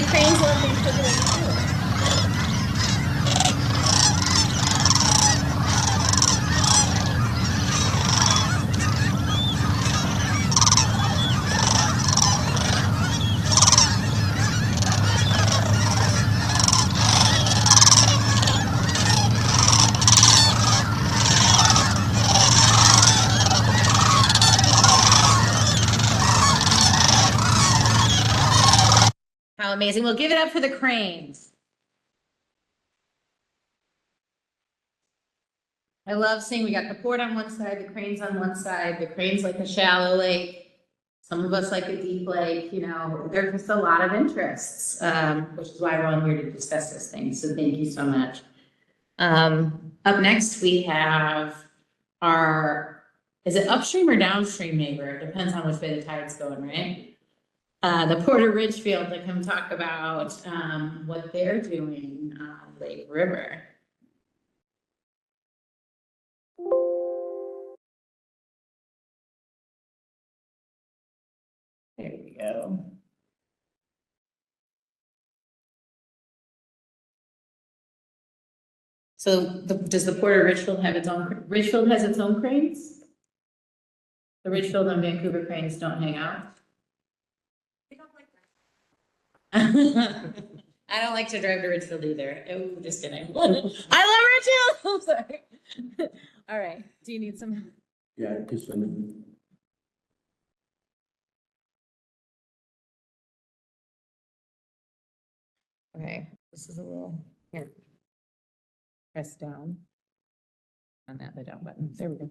cranes love being put away too. How amazing. We'll give it up for the cranes. I love seeing we got the port on one side, the cranes on one side, the cranes like a shallow lake. Some of us like a deep lake, you know, there's just a lot of interests, which is why we're on here to discuss this thing. So thank you so much. Up next, we have our, is it upstream or downstream neighbor? It depends on which way the tide's going, right? The Port of Ridgefield to come talk about what they're doing on Lake River. There we go. So does the Port of Ridgefield have its own, Ridgefield has its own cranes? The Ridgefield and Vancouver cranes don't hang out? I don't like to drive to Ridgefield either. Oh, just kidding. I love Ridgefield. I'm sorry. All right. Do you need some? Yeah, just a minute. Okay, this is a little, here. Press down. On that, the down button. There we go.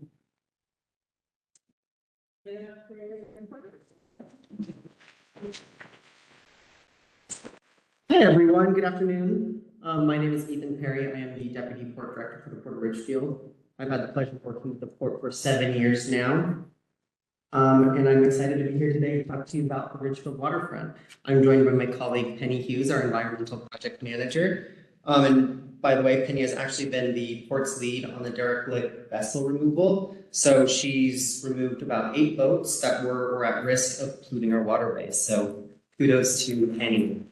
Hey everyone, good afternoon. My name is Ethan Perry. I am the Deputy Port Director for the Port of Ridgefield. I've had the pleasure of working with the port for 7 years now. And I'm excited to be here today to talk to you about the Ridgefield waterfront. I'm joined by my colleague Penny Hughes, our Environmental Project Manager. And by the way, Penny has actually been the port's lead on the derelict vessel removal. So she's removed about 8 boats that were at risk of polluting our waterways. So kudos to Penny.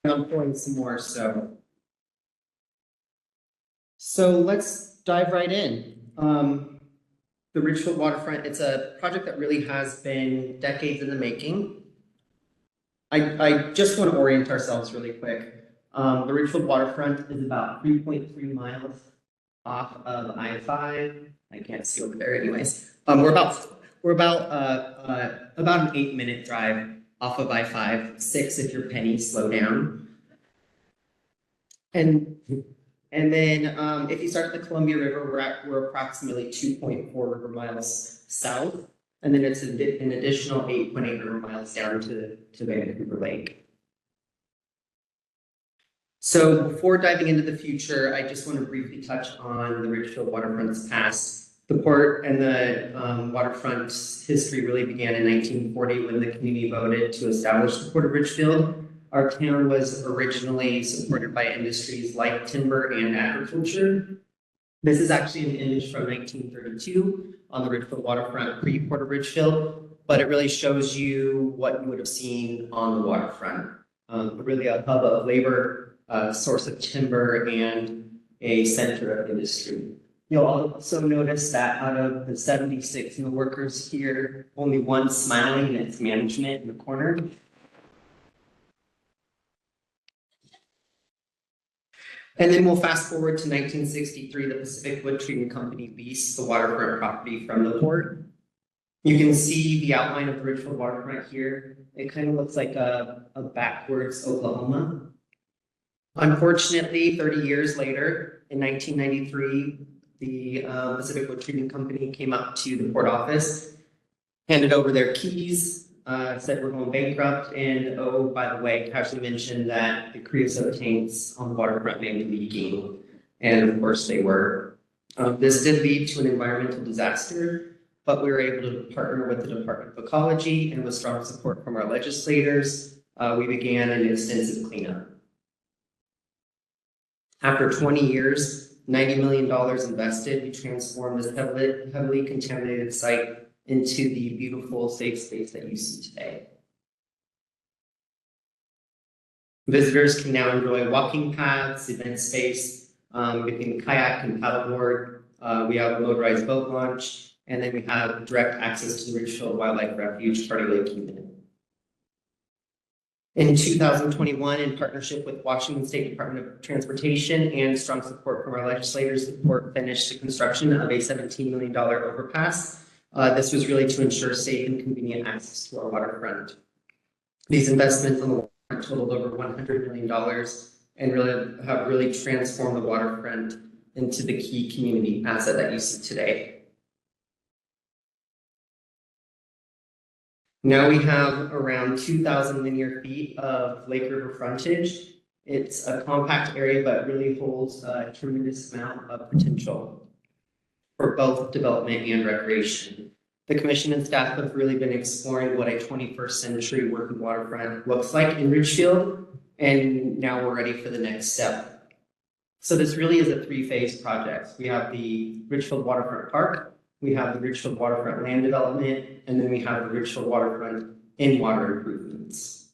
I'm pulling some more, so let's dive right in. The Ridgefield waterfront, it's a project that really has been decades in the making. I just want to orient ourselves really quick. The Ridgefield waterfront is about 3.3 miles off of I-5. I can't see over there anyways. We're about an 8-minute drive off of I-5, 6 if you're Penny, slow down. And And then, if you start at the Columbia River, we're approximately 2.4 river miles south. And then it's an additional 8.8 river miles down to Vancouver Lake. So before diving into the future, I just want to briefly touch on the Ridgefield waterfront's past. The port and the waterfront's history really began in 1940 when the community voted to establish the Port of Ridgefield. Our town was originally supported by industries like timber and agriculture. This is actually an image from 1932 on the Ridgefield waterfront pre-Port of Ridgefield, but it really shows you what you would have seen on the waterfront. Really a hub of labor, source of timber, and a center of industry. You'll also notice that out of the 76 mill workers here, only one smiling, and it's management in the corner. And then we'll fast forward to 1963, the Pacific Wood Treatment Company leased the waterfront property from the port. You can see the outline of the Ridgefield waterfront here. It kind of looks like a backwards Oklahoma. Unfortunately, 30 years later, in 1993, the Pacific Wood Treatment Company came up to the port office, handed over their keys, said we're going bankrupt, and oh, by the way, casually mentioned that the creosote tanks on the waterfront may be leaking, and of course they were. This did lead to an environmental disaster, but we were able to partner with the Department of Ecology, and with strong support from our legislators, we began an extensive cleanup. After 20 years, $90 million invested, we transformed this heavily contaminated site into the beautiful, safe space that you see today. Visitors can now enjoy walking paths, event space, we can kayak and paddleboard. We have a motorized boat launch, and then we have direct access to the Ridgefield Wildlife Refuge, Party Lake Unit. In 2021, in partnership with Washington State Department of Transportation and strong support from our legislators, the port finished the construction of a $17 million overpass. This was really to ensure safe and convenient access to our waterfront. These investments on the waterfront totaled over $100 million and really have transformed the waterfront into the key community asset that you see today. Now we have around 2,000 linear feet of Lake River frontage. It's a compact area, but really holds a tremendous amount of potential for both development and recreation. The commission and staff have really been exploring what a 21st century working waterfront looks like in Ridgefield, and now we're ready for the next step. So this really is a three-phase project. We have the Ridgefield Waterfront Park, we have the Ridgefield Waterfront land development, and then we have the Ridgefield Waterfront in-water improvements.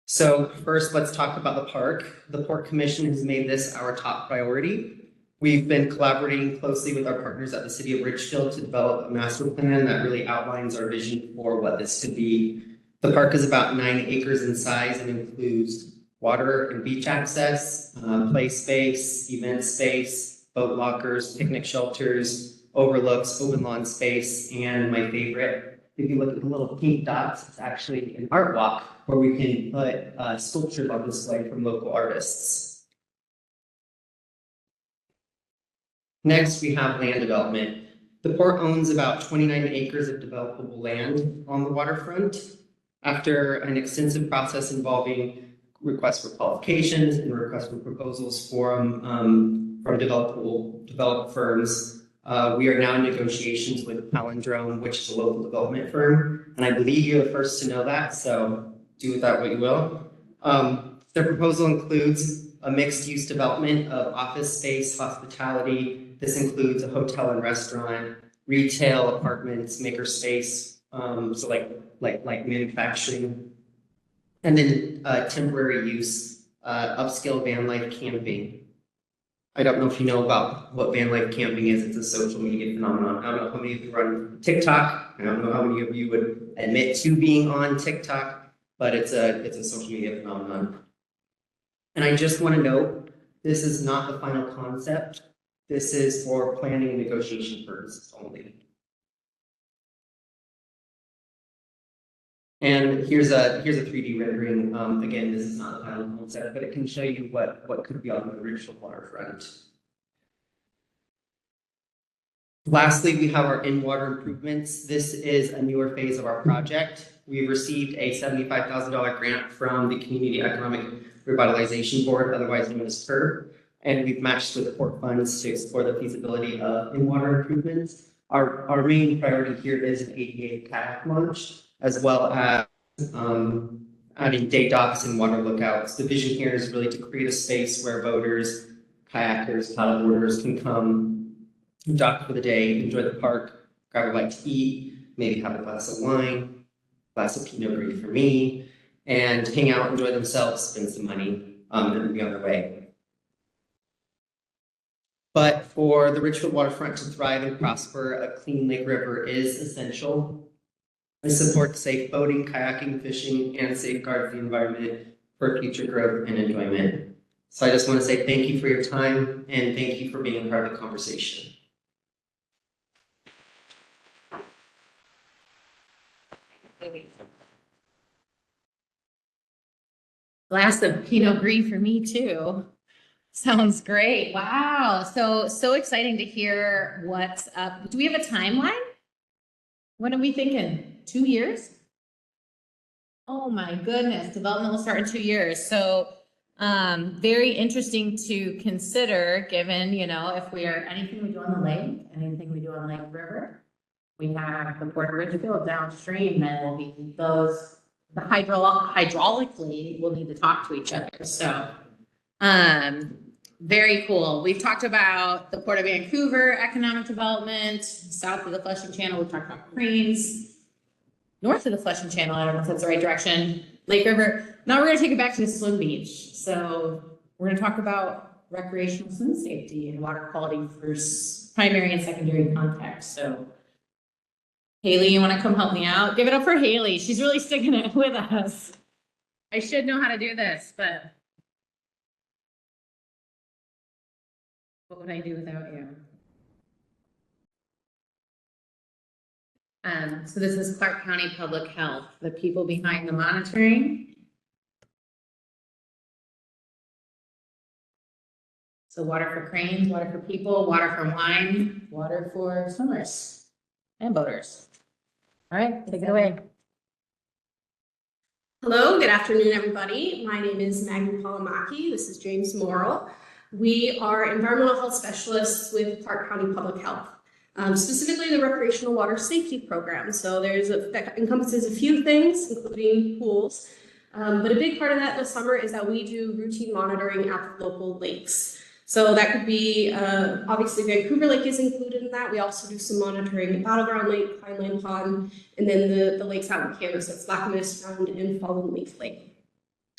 So first, let's talk about the park. The Port Commission has made this our top priority. We've been collaborating closely with our partners at the City of Ridgefield to develop a master plan that really outlines our vision for what this could be. The park is about 9 acres in size and includes water and beach access, play space, event space, boat lockers, picnic shelters, overlooks, open lawn space, and my favorite, if you look at the little pink dots, it's actually an art walk where we can put sculptures on display from local artists. Next, we have land development. The port owns about 29 acres of developable land on the waterfront. After an extensive process involving requests for qualifications and requests for proposals from developed firms, we are now in negotiations with Palindrome, which is a local development firm, and I believe you're the first to know that, so do with that what you will. Their proposal includes a mixed-use development of office space, hospitality. This includes a hotel and restaurant, retail, apartments, makerspace, so like manufacturing, and then temporary use, upscale van life camping. I don't know if you know about what van life camping is. It's a social media phenomenon. I don't know how many of you run TikTok. I don't know how many of you would admit to being on TikTok, but it's a social media phenomenon. And I just want to note, this is not the final concept. This is for planning and negotiation purposes only. And here's a 3D rendering. Again, this is not the final concept, but it can show you what could be on the original waterfront. Lastly, we have our in-water improvements. This is a newer phase of our project. We've received a $75,000 grant from the Community Economic Revitalization Board, otherwise known as PERB, and we've matched with the port funds to explore the feasibility of in-water improvements. Our main priority here is an ADA kayak launch, as well as adding day docks and water lookouts. The vision here is really to create a space where boaters, kayakers, paddleboarders can come, dock for the day, enjoy the park, grab a bite to eat, maybe have a glass of wine, glass of Pinot Gris for me, and hang out, enjoy themselves, spend some money, and be on their way. But for the Richfield waterfront to thrive and prosper, a clean lake river is essential. It supports safe boating, kayaking, fishing, and safeguards the environment for future growth and enjoyment. So I just want to say thank you for your time and thank you for being a part of the conversation. Glass of Pinot Gris for me too. Sounds great. Wow. So exciting to hear what's up. Do we have a timeline? What are we thinking? 2 years? Oh my goodness. Development will start in 2 years. So very interesting to consider given, if we are anything we do on the lake, anything we do on Lake River, we have the Port of Richfield downstream and will be those, the hydraulically will need to talk to each other. So very cool. We've talked about the Port of Vancouver economic development, south of the Flushing Channel. We've talked about cranes, north of the Flushing Channel. I don't know if that's the right direction. Lake River. Now we're going to take it back to the swim beach. So we're going to talk about recreational swim safety and water quality for primary and secondary context. So Haley, you want to come help me out? Give it up for Haley. She's really sticking it with us. I should know how to do this, but what would I do without you? So this is Clark County Public Health, the people behind the monitoring. So water for cranes, water for people, water for wine, water for swimmers and boaters. All right, take it away. Hello, good afternoon, everybody. My name is Maggie Polamaki. This is James Morrill. We are environmental health specialists with Clark County Public Health, specifically the recreational water safety program. So that encompasses a few things, including pools. But a big part of that in the summer is that we do routine monitoring at the local lakes. So that could be, obviously Vancouver Lake is included in that. We also do some monitoring at Battleground Lake, Pineland Pond, and then the lakes out in Canada, so it's Lacamas, Round, and Fallen Leaf Lake.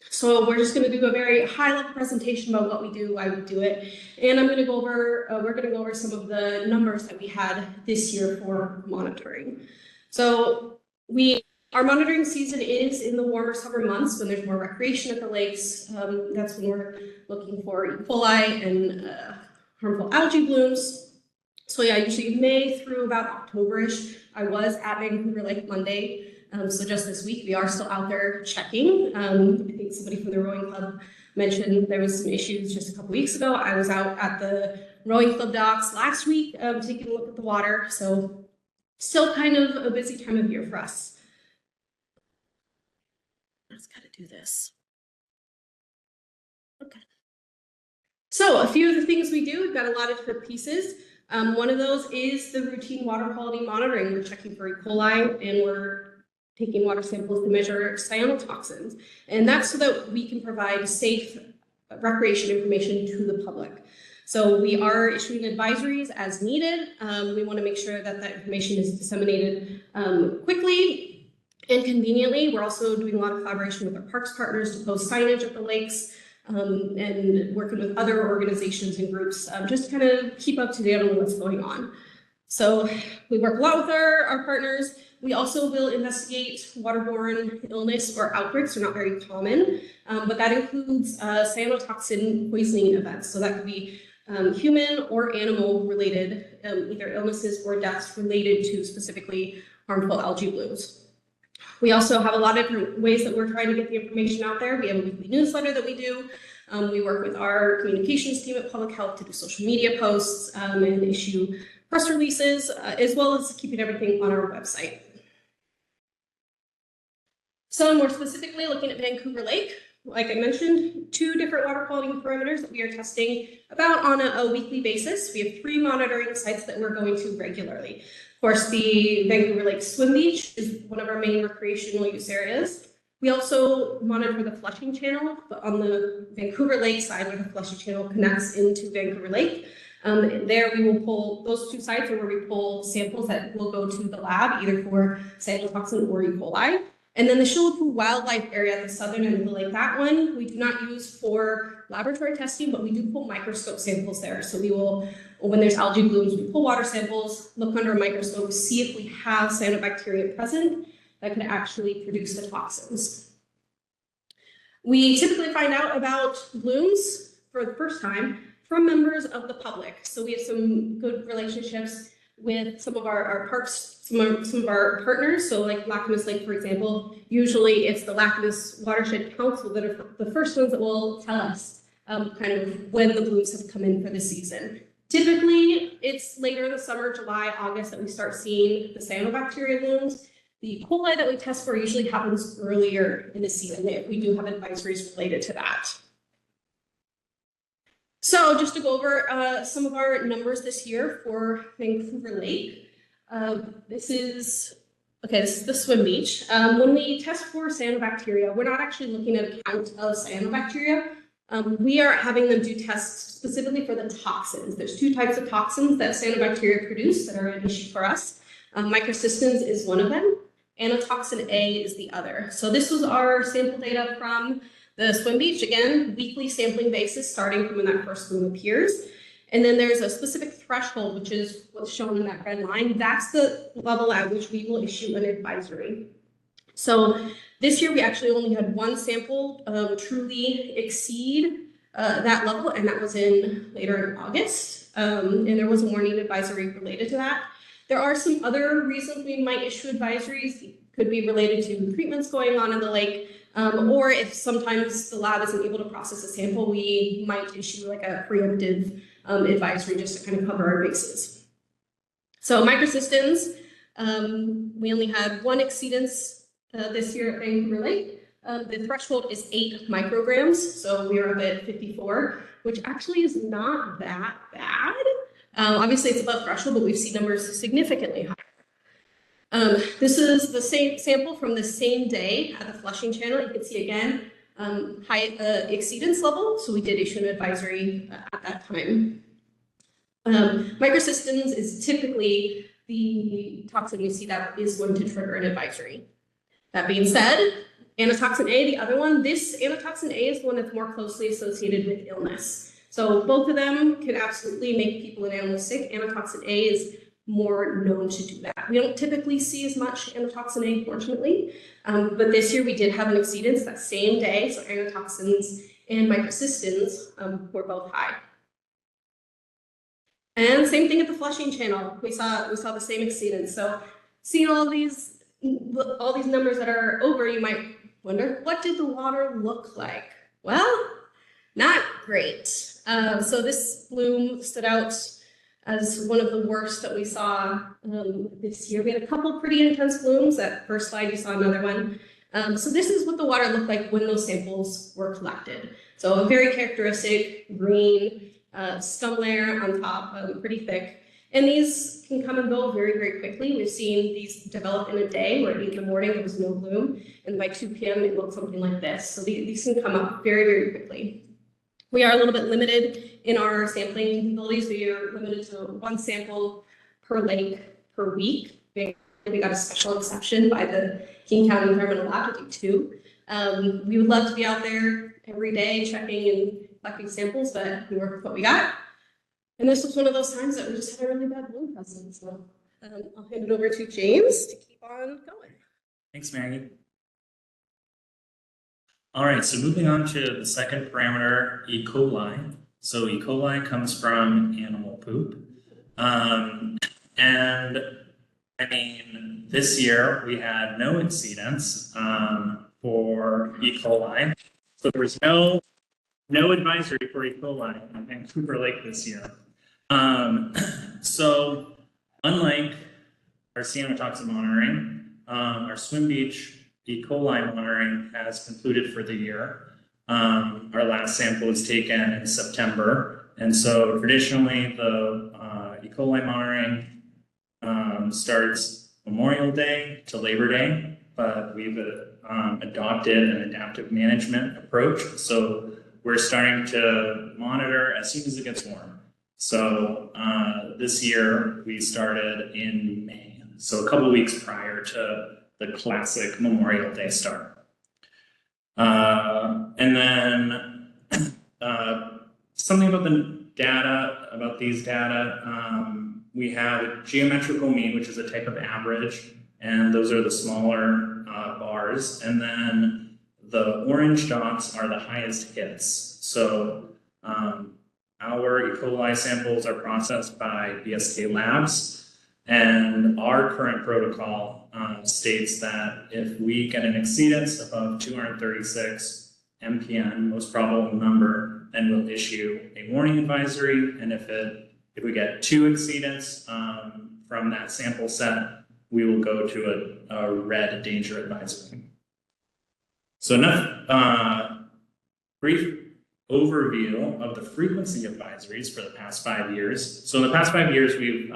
So we're just going to do a very high-level presentation about what we do, why we do it, and I'm going to go over, we're going to go over some of the numbers that we had this year for monitoring. So our monitoring season is in the warmer summer months when there's more recreation at the lakes. That's when we're looking for E. coli and harmful algae blooms. So yeah, usually May through about October-ish. I was at Vancouver Lake Monday. So just this week, we are still out there checking. I think somebody from the rowing club mentioned there was some issues just a couple weeks ago. I was out at the rowing club docks last week taking a look at the water. So still kind of a busy time of year for us. I just got to do this. Okay. So a few of the things we do, we've got a lot of different pieces. One of those is the routine water quality monitoring. We're checking for E. coli and we're taking water samples to measure cyanotoxins. And that's so that we can provide safe recreation information to the public. So we are issuing advisories as needed. We want to make sure that that information is disseminated quickly and conveniently. We're also doing a lot of collaboration with our parks partners to post signage at the lakes and working with other organizations and groups just to kind of keep up to date on what's going on. So we work a lot with our partners. We also will investigate waterborne illness or outbreaks. They're not very common, but that includes cyanotoxin poisoning events. So that could be human or animal related, either illnesses or deaths related to specifically harmful algae blooms. We also have a lot of different ways that we're trying to get the information out there. We have a weekly newsletter that we do. We work with our communications team at Public Health to do social media posts and issue press releases, as well as keeping everything on our website. So more specifically, looking at Vancouver Lake, like I mentioned, 2 different water quality parameters that we are testing about on a weekly basis. We have 3 monitoring sites that we're going to regularly. Of course, the Vancouver Lake Swim Beach is one of our main recreational use areas. We also monitor the flushing channel, but on the Vancouver Lake side where the flushing channel connects into Vancouver Lake. There we will pull, those 2 sites are where we pull samples that will go to the lab, either for cytotoxin or E. coli. And then the Shillapoo Wildlife Area at the southern end of the lake, that one we do not use for laboratory testing, but we do pull microscope samples there. So we will, when there's algae blooms, we pull water samples, look under a microscope, see if we have cyanobacteria present that could actually produce the toxins. We typically find out about blooms for the first time from members of the public. So we have some good relationships with some of our parks, some of our partners. So like Lacamas Lake, for example, usually it's the Lacamas Watershed Council that are the first ones that will tell us kind of when the blooms have come in for the season. Typically, it's later in the summer, July, August, that we start seeing the cyanobacteria blooms. The E. coli that we test for usually happens earlier in the season if we do have advisories related to that. So just to go over some of our numbers this year for Vancouver Lake. This is the swim beach. When we test for cyanobacteria, we're not actually looking at a count of cyanobacteria. We are having them do tests specifically for the toxins. There's 2 types of toxins that cyanobacteria produce that are an issue for us. Microcystins is one of them, Anatoxin A is the other. So this was our sample data from the swim beach, again, weekly sampling basis starting from when that first bloom appears. And then there's a specific threshold, which is what's shown in that red line. That's the level at which we will issue an advisory. So this year we actually only had 1 sample truly exceed that level, and that was later in August. And there was a warning advisory related to that. There are some other reasons we might issue advisories. It could be related to treatments going on in the lake, or if sometimes the lab isn't able to process a sample, we might issue like a preemptive advisory just to kind of cover our bases. So microcystins, we only had 1 exceedance this year at Vancouver Lake. The threshold is 8 micrograms, so we are up at 54, which actually is not that bad. Obviously it's above threshold, but we've seen numbers significantly higher. This is the same sample from the same day at the flushing channel. You can see again, high exceedance level. So we did issue an advisory at that time. Microcystins is typically the toxin we see that is going to trigger an advisory. That being said, Anatoxin A, the other one, this Anatoxin A is one that's more closely associated with illness. So both of them can absolutely make people and animals sick. Anatoxin A is more known to do that. We don't typically see as much Anatoxin A, fortunately, but this year we did have an exceedance that same day. So anatoxins and microcystins were both high. And same thing at the flushing channel. We saw the same exceedance. So seeing all these numbers that are over, you might wonder, what did the water look like? Well, not great. So this bloom stood out as one of the worst that we saw this year. We had a couple pretty intense blooms. That first slide, you saw another one. So this is what the water looked like when those samples were collected. So a very characteristic green scum layer on top, pretty thick. And these can come and go very, very quickly. We've seen these develop in a day where at 8 in the morning there was no bloom, and by 2 p.m. it looked something like this. So these can come up very, very quickly. We are a little bit limited in our sampling capabilities. We are limited to 1 sample per lake per week. We got a special exception by the King County Environmental Lab to do 2. We would love to be out there every day checking and collecting samples, but we work with what we got. And this was one of those times that we just had a really bad bloom present. So I'll hand it over to James to keep on going. Thanks, Maggie. All right, so moving on to the second parameter, E. coli. So E. coli comes from animal poop. And I mean, this year we had no exceedance for E. coli. So there was no advisory for E. coli on Vancouver Lake this year. So unlike our cyanotoxin monitoring, our swim beach E. coli monitoring has concluded for the year. Our last sample was taken in September. And so traditionally the E. coli monitoring starts Memorial Day to Labor Day, but we've adopted an adaptive management approach. So we're starting to monitor as soon as it gets warm. So this year we started in May, so a couple of weeks prior to the classic Memorial Day start. And then something about the data, about these data, we have a geometrical mean, which is a type of average, and those are the smaller bars. And then the orange dots are the highest hits. So our E. coli samples are processed by BSK Labs, and our current protocol states that if we get an exceedance above 236 MPN, most probable number, then we'll issue a warning advisory. And if we get 2 exceedance from that sample set, we will go to a red danger advisory. So enough brief overview of the frequency of advisories for the past 5 years. So in the past 5 years, we've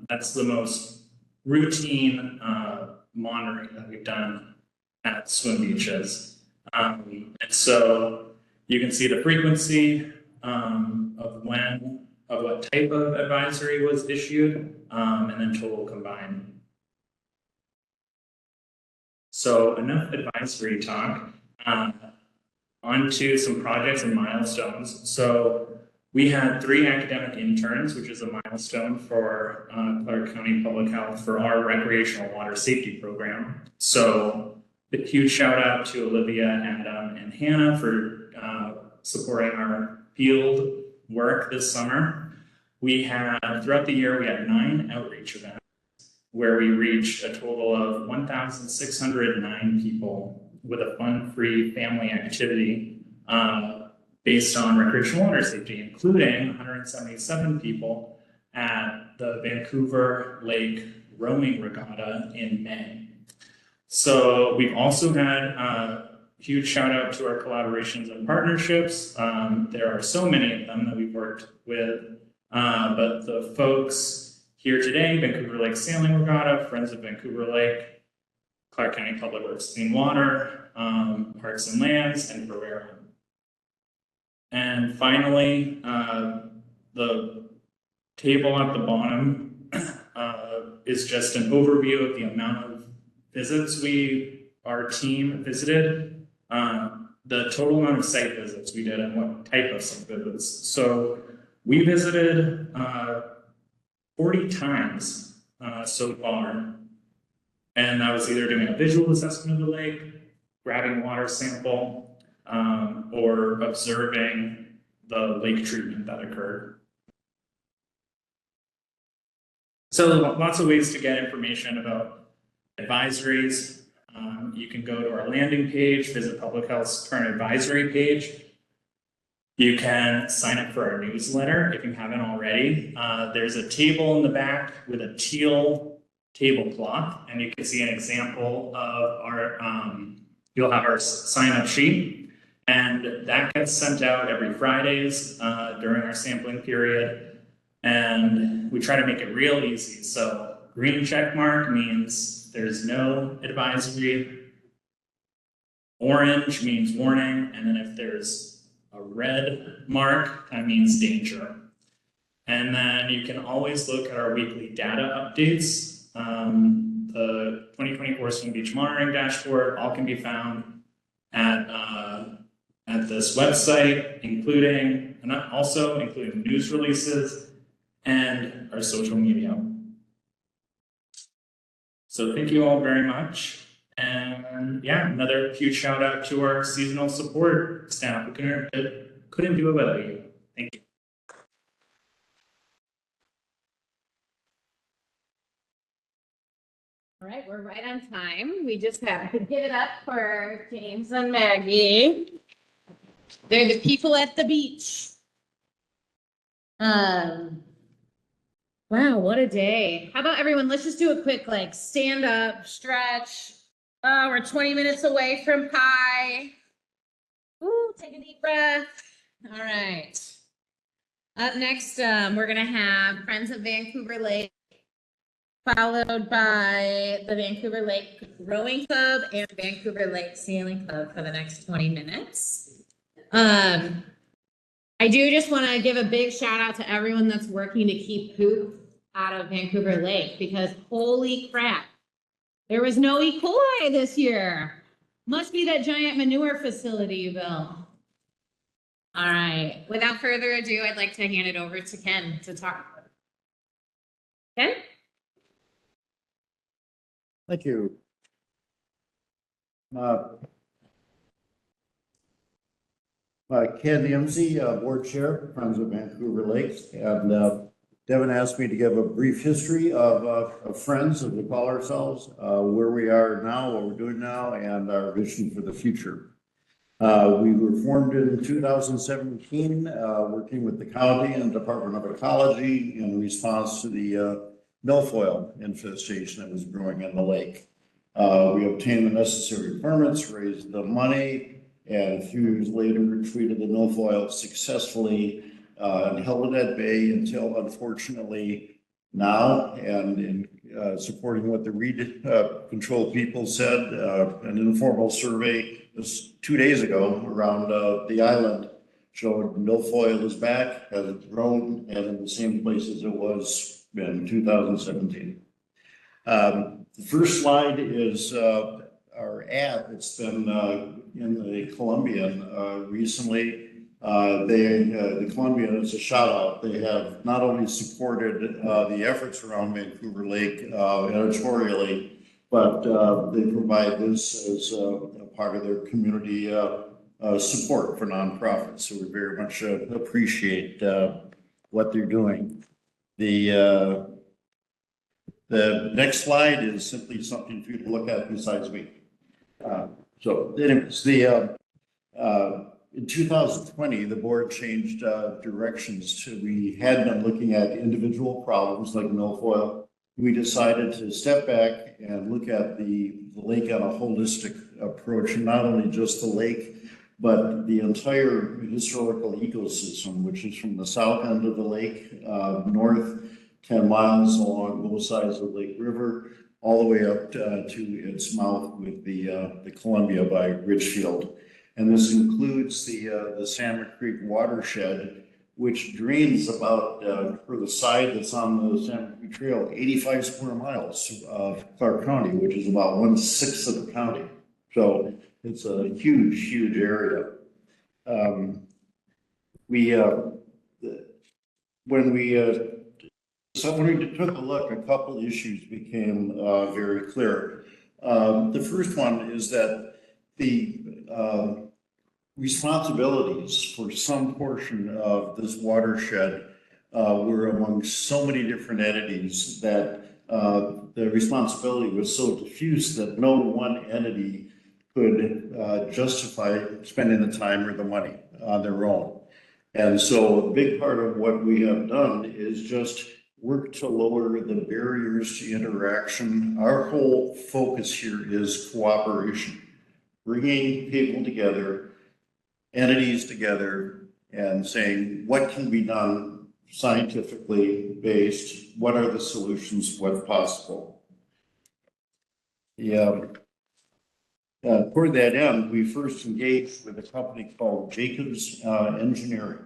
that's the most routine monitoring that we've done at swim beaches. And so you can see the frequency of what type of advisory was issued, and then total combined. So enough advisory talk. On to some projects and milestones. So we had 3 academic interns, which is a milestone for Clark County Public Health for our recreational water safety program. So a huge shout out to Olivia, Adam, and Hannah for supporting our field work this summer. We had, throughout the year, we had 9 outreach events where we reached a total of 1,609 people with a fun-free family activity based on recreational water safety, including 177 people at the Vancouver Lake Rowing Regatta in May. So we've also had a huge shout out to our collaborations and partnerships. There are so many of them that we've worked with, but the folks here today, Vancouver Lake Sailing Regatta, Friends of Vancouver Lake, Clark County Public Works Clean Water, Parks and Lands, and Barrera. And finally, the table at the bottom is just an overview of the amount of visits our team visited, the total amount of site visits we did and what type of site visits. So we visited 40 times so far. And that was either doing a visual assessment of the lake, grabbing a water sample, or observing the lake treatment that occurred. So lots of ways to get information about advisories. You can go to our landing page, visit Public Health's current advisory page. You can sign up for our newsletter if you haven't already. There's a table in the back with a teal tablecloth, and you can see an example of our, you'll have our sign-up sheet, and that gets sent out every Fridays during our sampling period, and we try to make it real easy. So green check mark means there's no advisory, orange means warning, and then if there's a red mark, that means danger. And then you can always look at our weekly data updates. The 2024 Swim Beach Monitoring Dashboard, all can be found at this website, including news releases and our social media. So thank you all very much. And yeah, another huge shout out to our seasonal support staff. We couldn't do it without you. Thank you. All right, we're right on time. We just have to give it up for James and Maggie. They're the people at the beach. Wow, what a day. How about everyone, let's just do a quick like stand up, stretch. Oh, we're 20 minutes away from pie. Ooh, take a deep breath. All right. Up next, we're gonna have Friends of Vancouver Lake, followed by the Vancouver Lake Rowing Club and Vancouver Lake Sailing Club for the next 20 minutes. I do just want to give a big shout out to everyone that's working to keep poop out of Vancouver Lake because holy crap, there was no E. coli this year. Must be that giant manure facility you built. All right, without further ado, I'd like to hand it over to Ken to talk. Ken? Thank you. Ken Nimsey, Board Chair, Friends of Vancouver Lakes, and Devin asked me to give a brief history of Friends, as we call ourselves, where we are now, what we're doing now, and our vision for the future. We were formed in 2017, working with the county and Department of Ecology in response to the milfoil infestation that was growing in the lake. We obtained the necessary permits, raised the money, and a few years later treated the milfoil successfully and held it at bay until, unfortunately, now, and in supporting what the weed control people said, an informal survey just 2 days ago around the island showed milfoil is back, has grown, and in the same place as it was in 2017. The first slide is our ad that's been in the Columbian recently. The Columbian, it's a shout out. They have not only supported the efforts around Vancouver Lake editorially, but they provide this as a part of their community support for nonprofits. So we very much appreciate what they're doing. The next slide is simply something for you to look at besides me. So anyways, in 2020, the board changed directions to, we had been looking at individual problems like milfoil. We decided to step back and look at the lake on a holistic approach, and not only just the lake, but the entire historical ecosystem, which is from the south end of the lake, north 10 miles along both sides of Lake River, all the way up to its mouth with the Columbia by Ridgefield. And this includes the Salmon Creek watershed, which drains about, for the side that's on the Salmon Creek Trail, 85 square miles of Clark County, which is about 1/6 of the county. So it's a huge, huge area. When we took a look, a couple issues became very clear. The first one is that the responsibilities for some portion of this watershed were among so many different entities that the responsibility was so diffuse that no one entity could justify spending the time or the money on their own. And so a big part of what we have done is just work to lower the barriers to interaction. Our whole focus here is cooperation, bringing people together, entities together, and saying what can be done scientifically based, what are the solutions, what's possible. Toward that end, we first engaged with a company called Jacobs Engineering.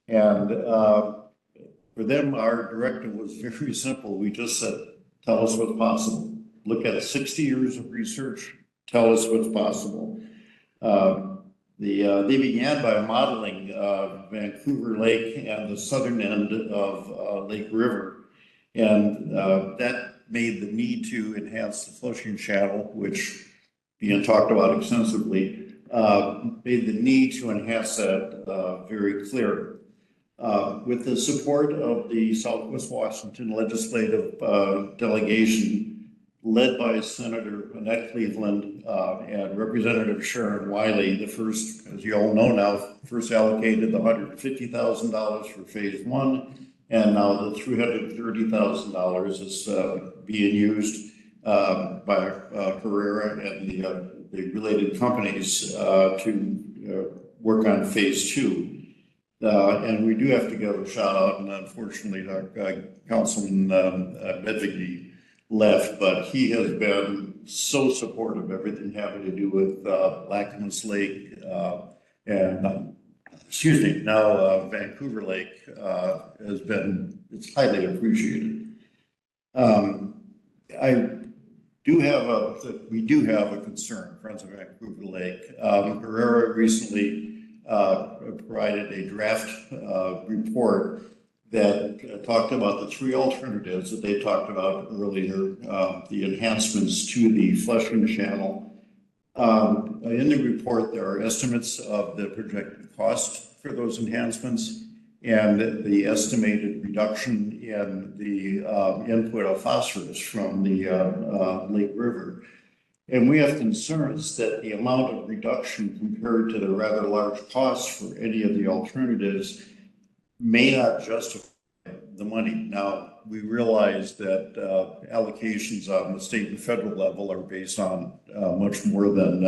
And for them, our directive was very simple. We just said, tell us what's possible. Look at 60 years of research, tell us what's possible. They began by modeling Vancouver Lake and the southern end of Lake River. And that made the need to enhance the flushing channel, which Ian talked about extensively, made the need to enhance that very clear. With the support of the Southwest Washington legislative delegation, led by Senator Annette Cleveland and Representative Sharon Wiley, the first, as you all know now, first allocated the $150,000 for phase one, and now the $330,000 is being used by Carrera and the related companies to work on phase two. And we do have to give a shout out, and unfortunately, Councilman Medvigny left, but he has been so supportive of everything having to do with Lacamas Lake and now Vancouver Lake has been, it's highly appreciated. We do have a concern, Friends of Vancouver Lake. Herrera recently provided a draft report that talked about the three alternatives that they talked about earlier, the enhancements to the flushing channel. In the report, there are estimates of the projected cost for those enhancements and the estimated reduction in the input of phosphorus from the Lake River. And we have concerns that the amount of reduction compared to the rather large costs for any of the alternatives may not justify the money. Now, we realize that allocations on the state and federal level are based on much more than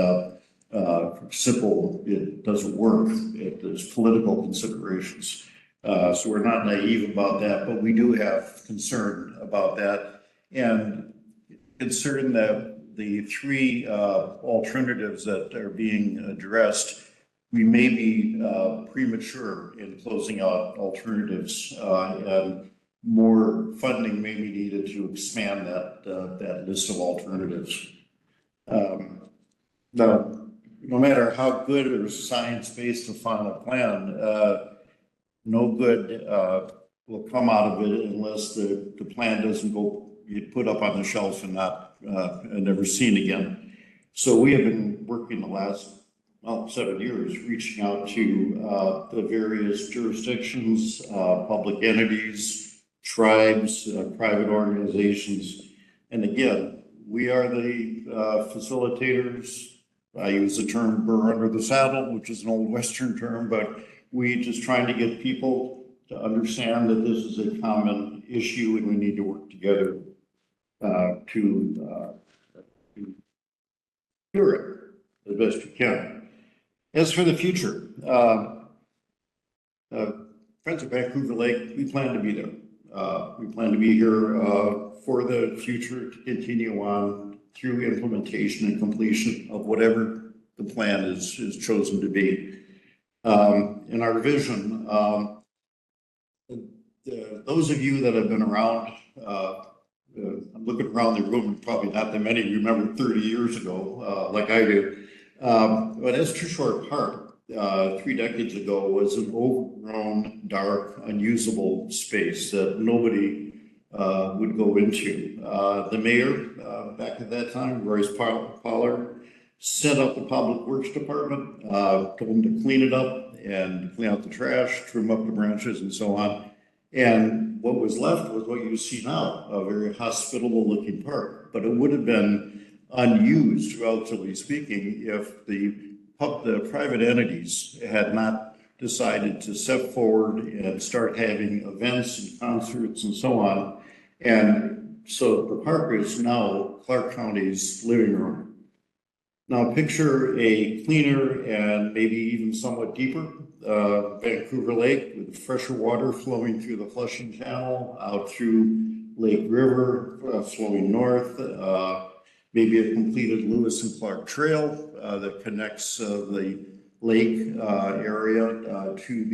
simple, it doesn't work. There's political considerations. So we're not naive about that, but we do have concern about that. And concern that the three alternatives that are being addressed, we may be premature in closing out alternatives, and more funding may be needed to expand that list of alternatives. Now, no matter how good or science-based a final plan, no good will come out of it unless the plan doesn't get put up on the shelf and never seen again. So we have been working the last 7 years, reaching out to the various jurisdictions, public entities, tribes, private organizations. And again, we are the facilitators. I use the term burr under the saddle, which is an old Western term, but we just trying to get people to understand that this is a common issue and we need to work together to cure it as best you can. As for the future, Friends of Vancouver Lake, we plan to be there. We plan to be here for the future to continue on through implementation and completion of whatever the plan is chosen to be. In our vision, those of you that have been around, I'm looking around the room, probably not that many remember 30 years ago, like I do. But Esther Short Park, 3 decades ago, was an overgrown, dark, unusable space that nobody would go into. The mayor, back at that time, Royce Pollard, set up the Public Works Department, told them to clean it up and clean out the trash, trim up the branches and so on. And what was left was what you see now, a very hospitable looking park. But it would have been unused, relatively speaking, if the private entities had not decided to step forward and start having events and concerts and so on. And so the park is now Clark County's living room. Now picture a cleaner and maybe even somewhat deeper Vancouver Lake with fresher water flowing through the flushing channel, out through Lake River, flowing north, maybe a completed Lewis and Clark Trail that connects the lake area to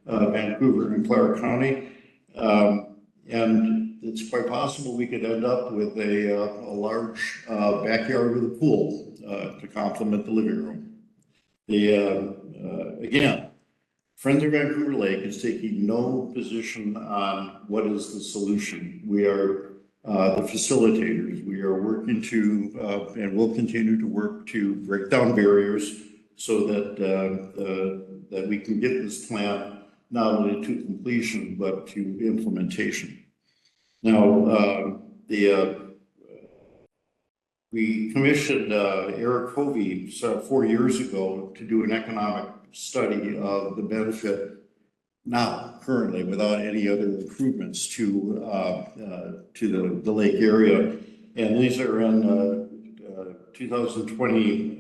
Vancouver and Clark County. And it's quite possible we could end up with a large backyard with a pool to complement the living room. Again, Friends of Vancouver Lake is taking no position on what is the solution. We are the facilitators. We are working to, and will continue to work to break down barriers so that that we can get this plan not only to completion, but to implementation. Now, we commissioned Eric Covey 4 years ago to do an economic study of the benefit now, currently, without any other improvements to the lake area. And these are in 2020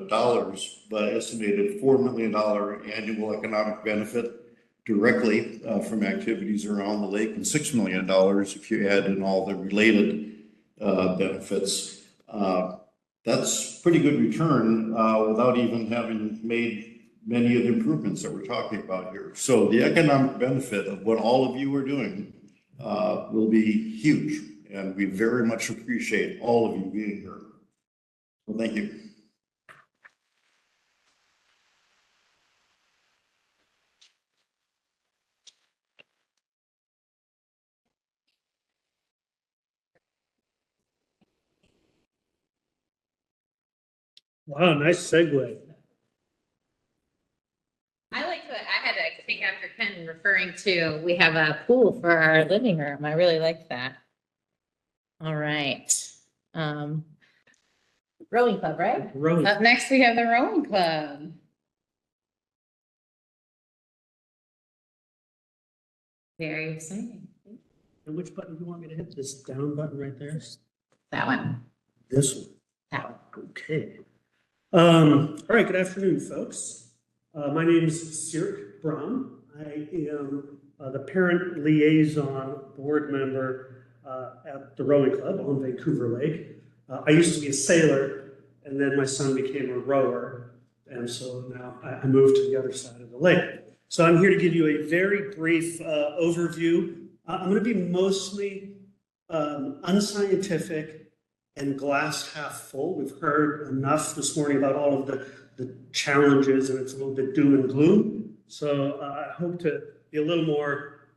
dollars, but estimated $4 million annual economic benefit directly from activities around the lake, and $6 million if you add in all the related benefits. That's pretty good return without even having made many of the improvements that we're talking about here. So the economic benefit of what all of you are doing will be huge, and we very much appreciate all of you being here. Well, thank you. Wow, nice segue. I like to, I had to think after Ken referring to, we have a pool for our living room. I really like that. All right. Rowing club, right? Rowing. Up next, we have the rowing club. Very exciting. And which button do you want me to hit? This down button right there? That one. This one? That one. Okay. All right, good afternoon, folks. My name is Sirik Braun. I am the parent liaison board member at the rowing club on Vancouver Lake. I used to be a sailor, and then my son became a rower, and so now I moved to the other side of the lake. So I'm here to give you a very brief overview. I'm going to be mostly unscientific and glass half full. We've heard enough this morning about all of the challenges, and it's a little bit doom and gloom. So I hope to be a little more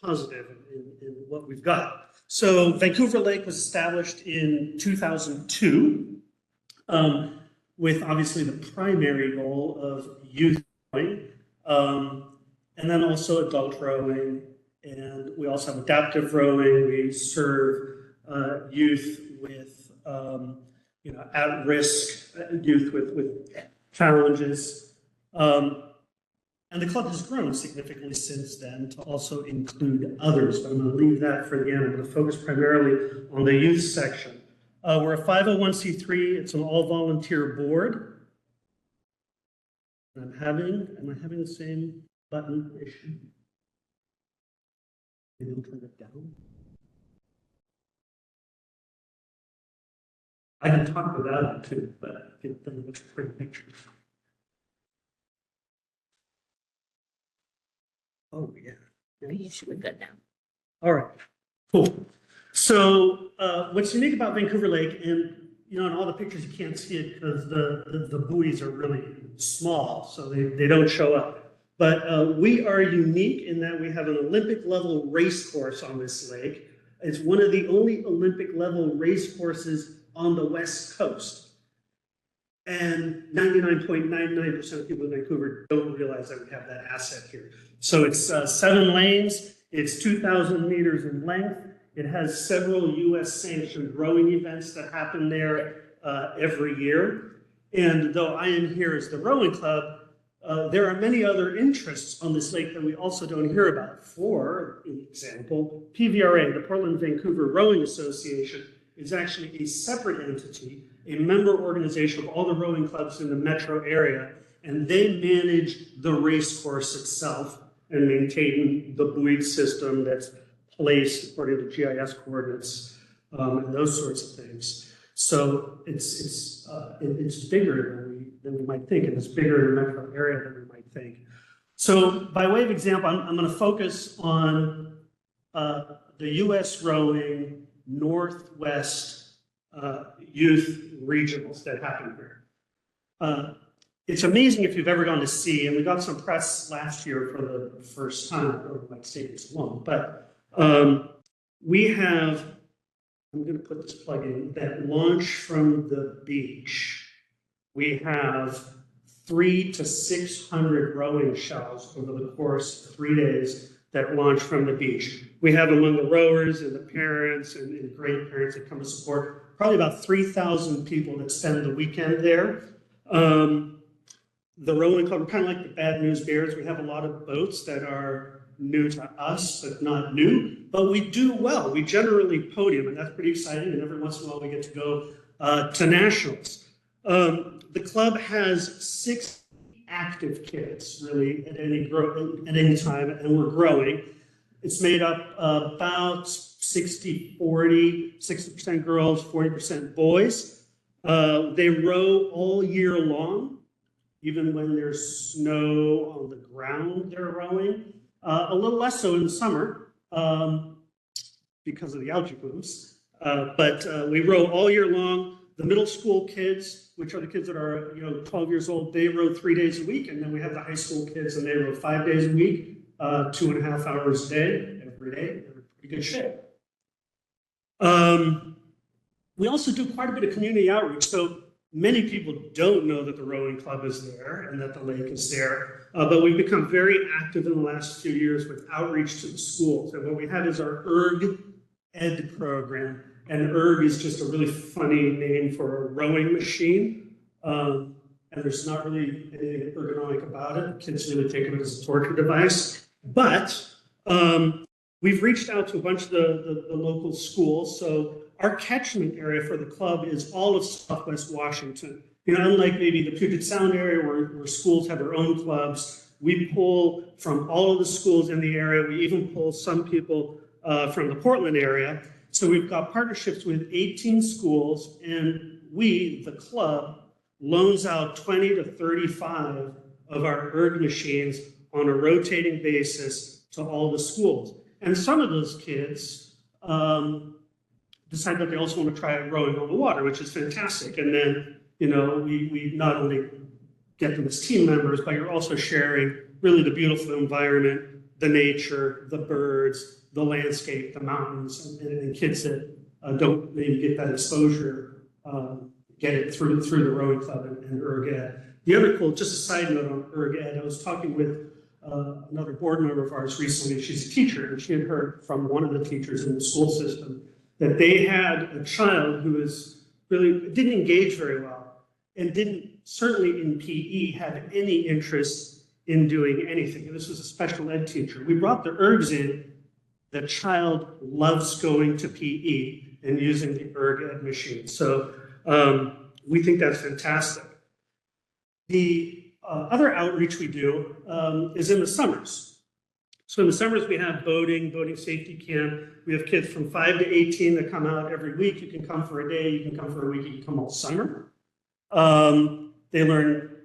positive in what we've got. So Vancouver Lake was established in 2002 with obviously the primary goal of youth rowing, and then also adult rowing. And we also have adaptive rowing. We serve youth with, at-risk youth with challenges. And the club has grown significantly since then to also include others, but I'm going to leave that for the end. I'm going to focus primarily on the youth section. We're a 501c3. It's an all-volunteer board. Am I having the same button issue? Maybe I'll turn it down. I can talk without it too, but get them with pretty pictures. Oh, yeah. You should be good now. All right, cool. So what's unique about Vancouver Lake, and in all the pictures you can't see it because the buoys are really small, so they don't show up. But we are unique in that we have an Olympic level race course on this lake. It's one of the only Olympic level race courses on the West Coast. And 99.99% of people in Vancouver don't realize that we have that asset here. So it's 7 lanes, it's 2,000 meters in length. It has several US sanctioned rowing events that happen there every year. And though I am here as the rowing club, there are many other interests on this lake that we also don't hear about. For example, PVRA, the Portland Vancouver Rowing Association, is actually a separate entity, a member organization of all the rowing clubs in the metro area, and they manage the race course itself and maintain the buoy system that's placed according to GIS coordinates and those sorts of things. So it's bigger than we might think, and it's bigger in the metro area than we might think. So by way of example, I'm going to focus on the US rowing Northwest youth regionals that happen here. It's amazing if you've ever gone to sea, and we got some press last year for the first time. I don't know if I'd say this long, but we have, I'm going to put this plug in, that launch from the beach. We have 300 to 600 rowing shells over the course of 3 days that launch from the beach. We have among the rowers and the parents and great parents that come to support, probably about 3,000 people that spend the weekend there. The rowing club, kind of like the Bad News Bears, we have a lot of boats that are new to us, but not new, but we do well. We generally podium, and that's pretty exciting, and every once in a while we get to go to nationals. The club has 6 active kids, really, at any time, and we're growing. It's made up about 60-40, 60% girls, 40% boys. They row all year long. Even when there's snow on the ground, they're rowing. A little less so in the summer because of the algae blooms. But we row all year long. The middle school kids, which are the kids that are 12 years old, they row 3 days a week. And then we have the high school kids, and they row 5 days a week, 2.5 hours a day, every day. They're in pretty good shape. We also do quite a bit of community outreach. So many people don't know that the rowing club is there and that the lake is there, but we've become very active in the last few years with outreach to the schools. And what we have is our ERG Ed program, and ERG is just a really funny name for a rowing machine, and there's not really anything ergonomic about it. Kids really think of it as a torture device, but we've reached out to a bunch of the local schools. So our catchment area for the club is all of Southwest Washington. Unlike maybe the Puget Sound area where schools have their own clubs, we pull from all of the schools in the area. We even pull some people from the Portland area. So we've got partnerships with 18 schools, and we, the club, loans out 20 to 35 of our ERG machines on a rotating basis to all the schools. And some of those kids decide that they also want to try rowing on the water, which is fantastic. And then, we not only get them as team members, but you're also sharing really the beautiful environment, the nature, the birds, the landscape, the mountains, and kids that don't maybe get that exposure, get it through the rowing club and ERG Ed. The other cool, just a side note on ERG Ed, I was talking with another board member of ours recently. She's a teacher, and she had heard from one of the teachers in the school system that they had a child who didn't engage very well and didn't, certainly in PE, have any interest in doing anything. And this was a special ed teacher. We brought the ERGs in. The child loves going to PE and using the ERG Ed machine. So we think that's fantastic. The other outreach we do is in the summers. So in the summers, we have boating safety camp. We have kids from 5 to 18 that come out every week. You can come for a day, you can come for a week, you can come all summer. They learn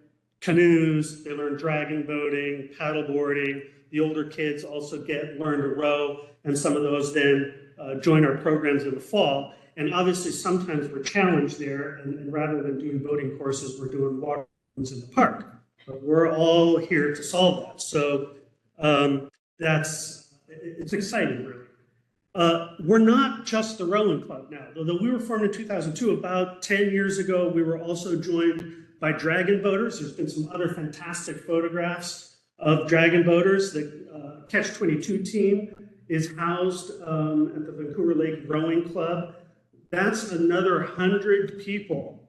canoes, they learn dragon boating, paddle boarding. The older kids also learn to row, and some of those then join our programs in the fall. And obviously, sometimes we're challenged there, and rather than doing boating courses, we're doing water runs in the park. But we're all here to solve that. So it's exciting, really. We're not just the rowing club now. Though we were formed in 2002, about 10 years ago, we were also joined by dragon boaters. There's been some other fantastic photographs of dragon boaters. The Catch-22 team is housed at the Vancouver Lake Rowing Club. That's another 100 people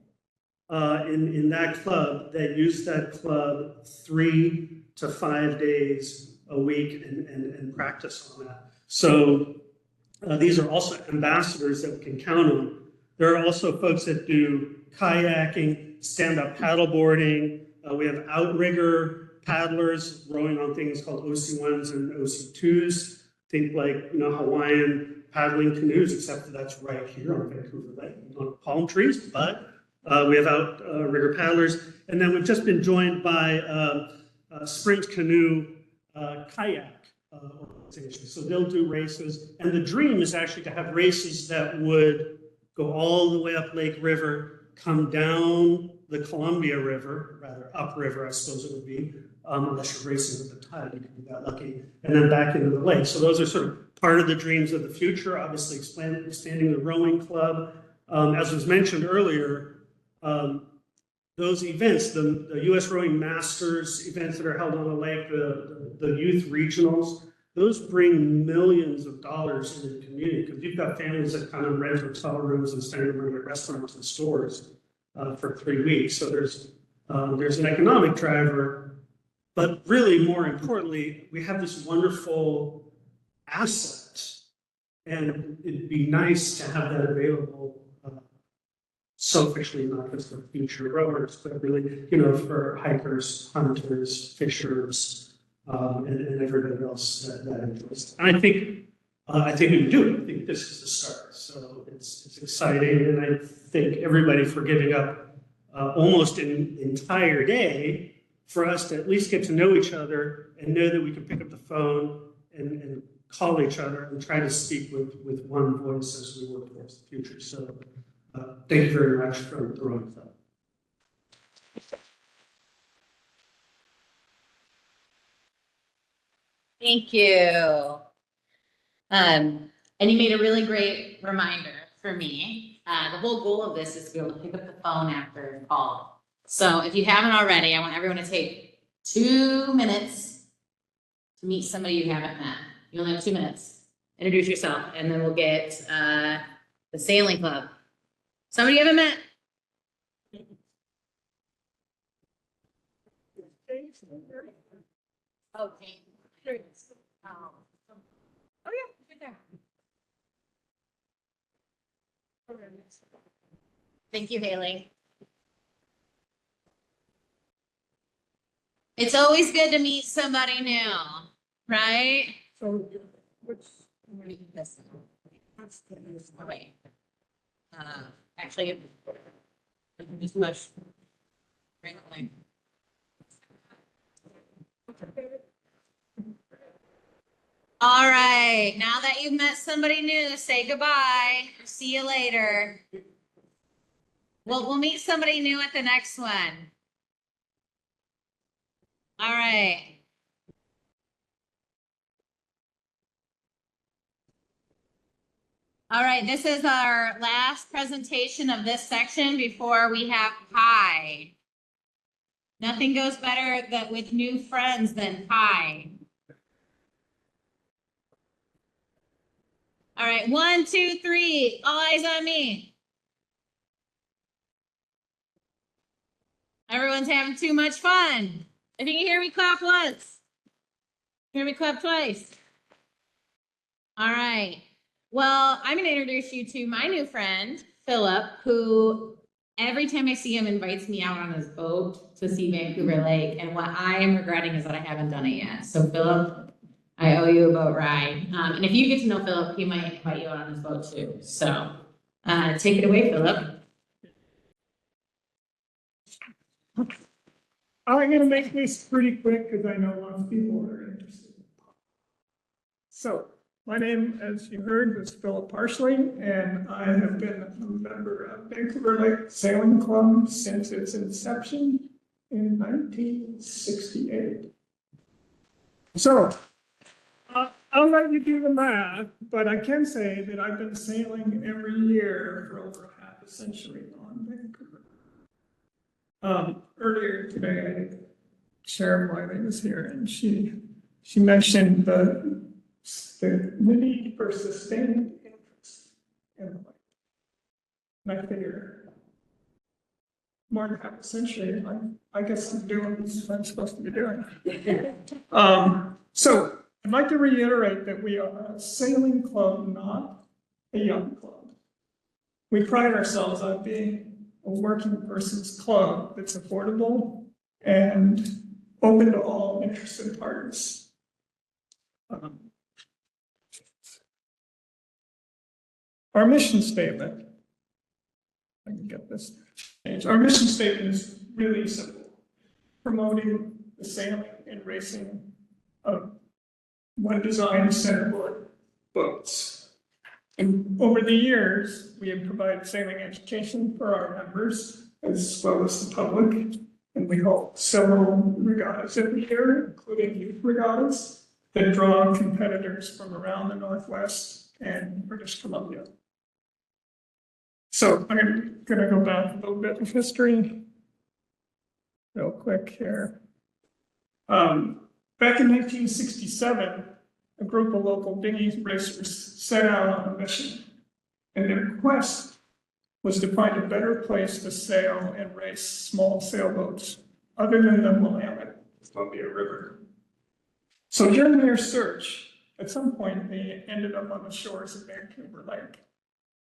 in that club that use that club 3 to 5 days a week and practice on that. So these are also ambassadors that we can count on. There are also folks that do kayaking, stand-up paddleboarding. We have outrigger paddlers rowing on things called OC1s and OC2s. Think like Hawaiian paddling canoes, except that that's right here on Vancouver Lake, on palm trees. But we have outrigger paddlers, and then we've just been joined by Sprint Canoe kayak organization. So they'll do races, and the dream is actually to have races that would go all the way up Lake River, come down the Columbia River, rather upriver, I suppose it would be, unless you're racing with the tide, you can be that lucky, and then back into the lake. So those are sort of part of the dreams of the future, obviously expanding the rowing club. As was mentioned earlier, those events, the U.S. Rowing Masters events that are held on the lake, the youth regionals, those bring millions of dollars into the community, because you've got families that come and rent hotel rooms and spend money at restaurants and stores for 3 weeks. So there's an economic driver, but really more importantly, we have this wonderful asset, and it'd be nice to have that available selfishly, not just for future rowers, but really, for hikers, hunters, fishers, and everybody else that enjoys. And I think we can do it. I think this is the start. So it's exciting, and I thank everybody for giving up almost an entire day for us to at least get to know each other and know that we can pick up the phone and call each other and try to speak with one voice as we work towards the future. So thank you very much for throwing this up. Thank you. And you made a really great reminder for me. The whole goal of this is to be able to pick up the phone after a call. So if you haven't already, I want everyone to take 2 minutes to meet somebody you haven't met. You only have 2 minutes. Introduce yourself, and then we'll get the sailing club. Somebody you haven't met? Okay. Oh yeah, right there. Thank you, Haley. It's always good to meet somebody new, right? So, which? This. Oh, wait. Actually, just push. Right away. All right, now that you've met somebody new, say goodbye. See you later. We'll meet somebody new at the next one. All right. All right, this is our last presentation of this section before we have pie. Nothing goes better with new friends than pie. All right, 1, 2, 3, all eyes on me. Everyone's having too much fun. If you can hear me clap once, hear me clap twice. All right. Well, I'm going to introduce you to my new friend, Philip, who every time I see him invites me out on his boat to see Vancouver Lake. And what I am regretting is that I haven't done it yet. So Philip, I owe you a boat ride. And if you get to know Philip, he might invite you out on his boat too. So take it away, Philip. I'm going to make this pretty quick because I know lots of people are interested. So, my name, as you heard, is Philip Parsling, and I have been a member of Vancouver Lake Sailing Club since its inception in 1968. So, I'll let you do the math, but I can say that I've been sailing every year for over half a century on Vancouver. Earlier today, Sharon Wiley was here, and she mentioned the need for sustained interest in the lake. And I figure more than half a century, I guess I'm doing what I'm supposed to be doing. So I'd like to reiterate that we are a sailing club, not a young club. We pride ourselves on being a working person's club that's affordable and open to all interested parties. Our mission statement, I can get this page. Our mission statement is really simple: promoting the sailing and racing of one design centerboard boats. And over the years, we have provided sailing education for our members as well as the public. And we hold several regattas every year, including youth regattas that draw competitors from around the Northwest and British Columbia. So I'm going to go back a little bit of history real quick here. Back in 1967, a group of local dinghy racers set out on a mission. And their quest was to find a better place to sail and race small sailboats other than the Willamette Columbia River. So during their search, at some point, they ended up on the shores of Vancouver Lake.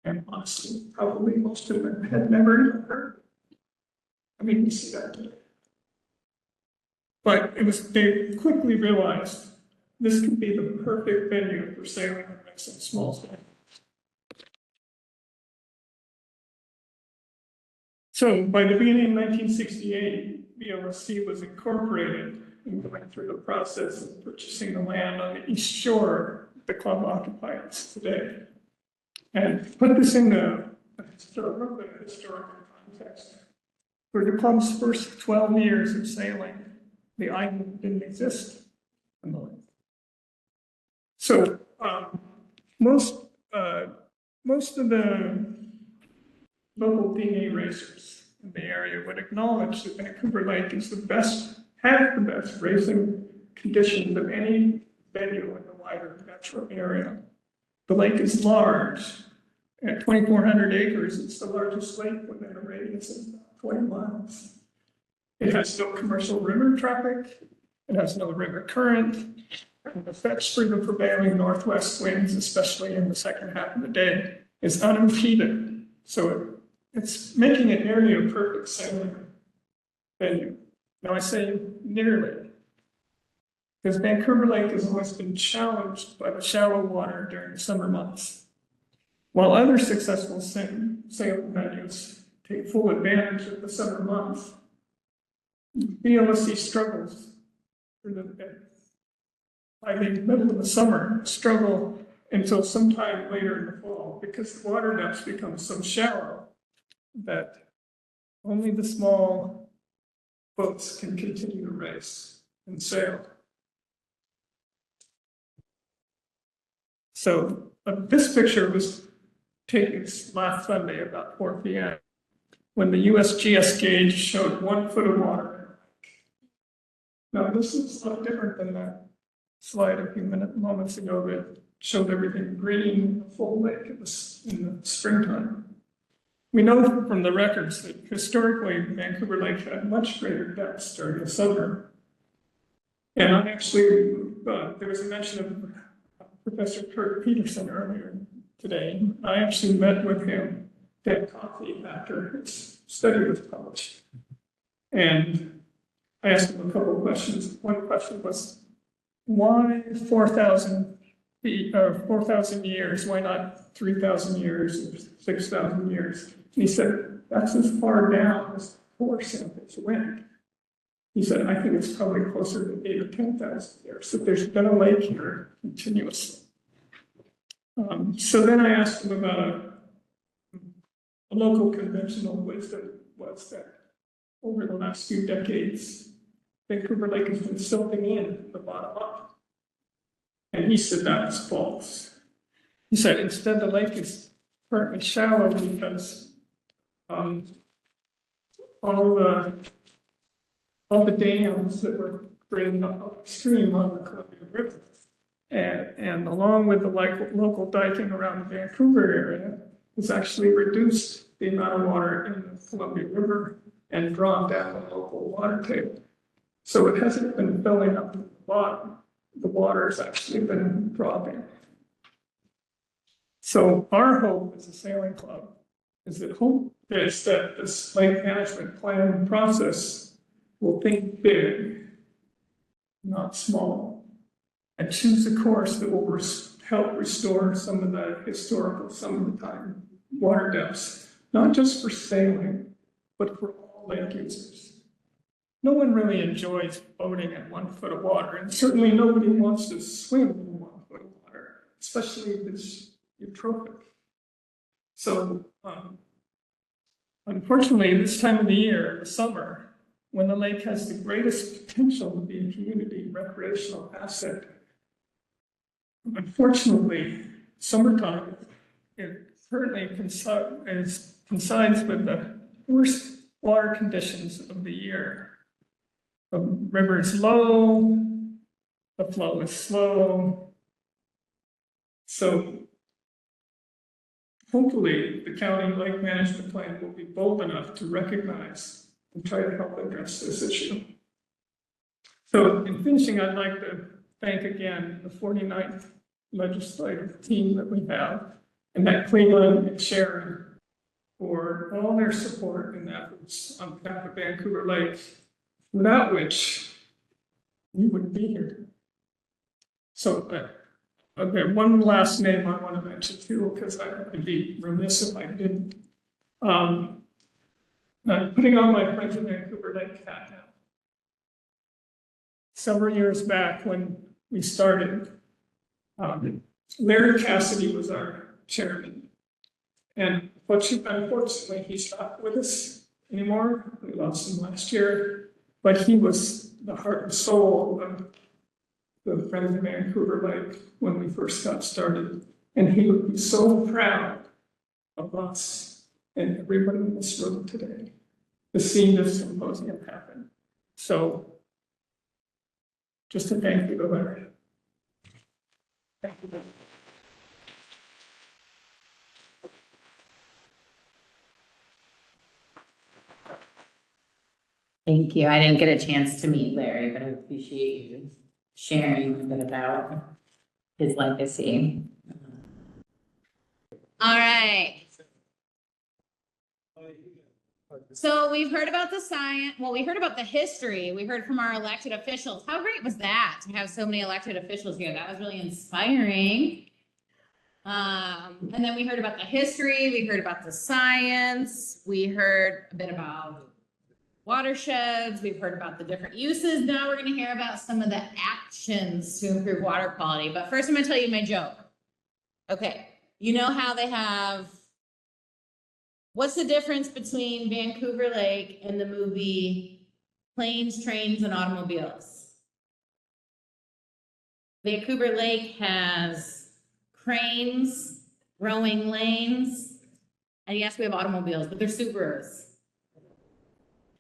And honestly, probably most of them had never even heard. I mean, we see that today. But they quickly realized this could be the perfect venue for sailing and racing small sail. So by the beginning of 1968, VLSC was incorporated and going through the process of purchasing the land on the east shore the club occupies today. And to put this in a historical context, for the club's first 12 years of sailing, the island didn't exist on the lake. So most of the local dinghy racers in the area would acknowledge that Vancouver Lake is has the best racing conditions of any venue in the wider metro area. The lake is large. At 2,400 acres, it's the largest lake within a radius of 20 miles. It has no commercial river traffic. It has no river current. And the fetch through the prevailing northwest winds, especially in the second half of the day, is unimpeded. So it's making it nearly a perfect sailing venue. Now I say nearly, because Vancouver Lake has always been challenged by the shallow water during the summer months. While other successful sailing venues take full advantage of the summer months, VLSC struggles by the middle of the summer, struggle until sometime later in the fall, because the water depths become so shallow that only the small boats can continue to race and sail. So this picture was taken last Sunday about 4 p.m. when the USGS gauge showed 1 foot of water. Now this is a lot different than that slide a few moments ago that showed everything green, a full lake in the springtime. We know from the records that historically Vancouver Lake had much greater depths during the summer. And I actually, there was a mention of Professor Kurt Peterson earlier today. I actually met with him to have coffee after his study was published. And I asked him a couple of questions. One question was, why 4,000 feet or 4,000 years? Why not 3,000 years or 6,000 years? And he said, that's as far down as core samples went. He said, I think it's probably closer to 8,000 or 10,000 years. So there's been a lake here continuously. So then I asked him about a local conventional wisdom was that over the last few decades, Vancouver Lake has been silting in from the bottom up. And he said that is false. He said instead the lake is currently shallow because all the dams that were created upstream on the Columbia River. And along with the local diking around the Vancouver area, has actually reduced the amount of water in the Columbia River and drawn down the local water table. So it hasn't been filling up at the bottom. The water has actually been dropping. So our hope as a sailing club is that this lake management plan process will think big, not small, and choose a course that will help restore some of the historical summertime water depths, not just for sailing, but for all lake users. No one really enjoys boating at 1 foot of water, and certainly nobody wants to swim in 1 foot of water, especially if it's eutrophic. So, unfortunately, this time of the year, the summer, when the lake has the greatest potential to be a community recreational asset, unfortunately, summertime, it currently coincides with the worst water conditions of the year. The river is low, the flow is slow, So hopefully, the county lake management plan will be bold enough to recognize and try to help address this issue. So in finishing, I'd like to thank again the 49th legislative team that we have, and that Cleveland and Sharon for all their support and efforts on behalf of Vancouver Lake, without which we wouldn't be here. So okay, one last name I want to mention too, because I'd be remiss if I didn't. I'm putting on my Friends of Vancouver Lake hat now. Several years back when we started, Larry Cassidy was our chairman. And unfortunately, he's not with us anymore. We lost him last year, but he was the heart and soul of the Friends of Vancouver Lake when we first got started. And he would be so proud of us and everybody in this room today to see this symposium happen. So just a thank you to Larry. Thank you. Thank you. I didn't get a chance to meet Larry, but I appreciate you sharing a bit about his legacy. All right. So we've heard about the science, well, we heard about the history. We heard from our elected officials. How great was that to have so many elected officials here? That was really inspiring. And then we heard about the history. We heard about the science. We heard a bit about watersheds. We've heard about the different uses. Now we're going to hear about some of the actions to improve water quality. But first, I'm going to tell you my joke. Okay. You know how they have, what's the difference between Vancouver Lake and the movie Planes, Trains, and Automobiles? Vancouver Lake has cranes, rowing lanes, and yes, we have automobiles, but they're Subarus.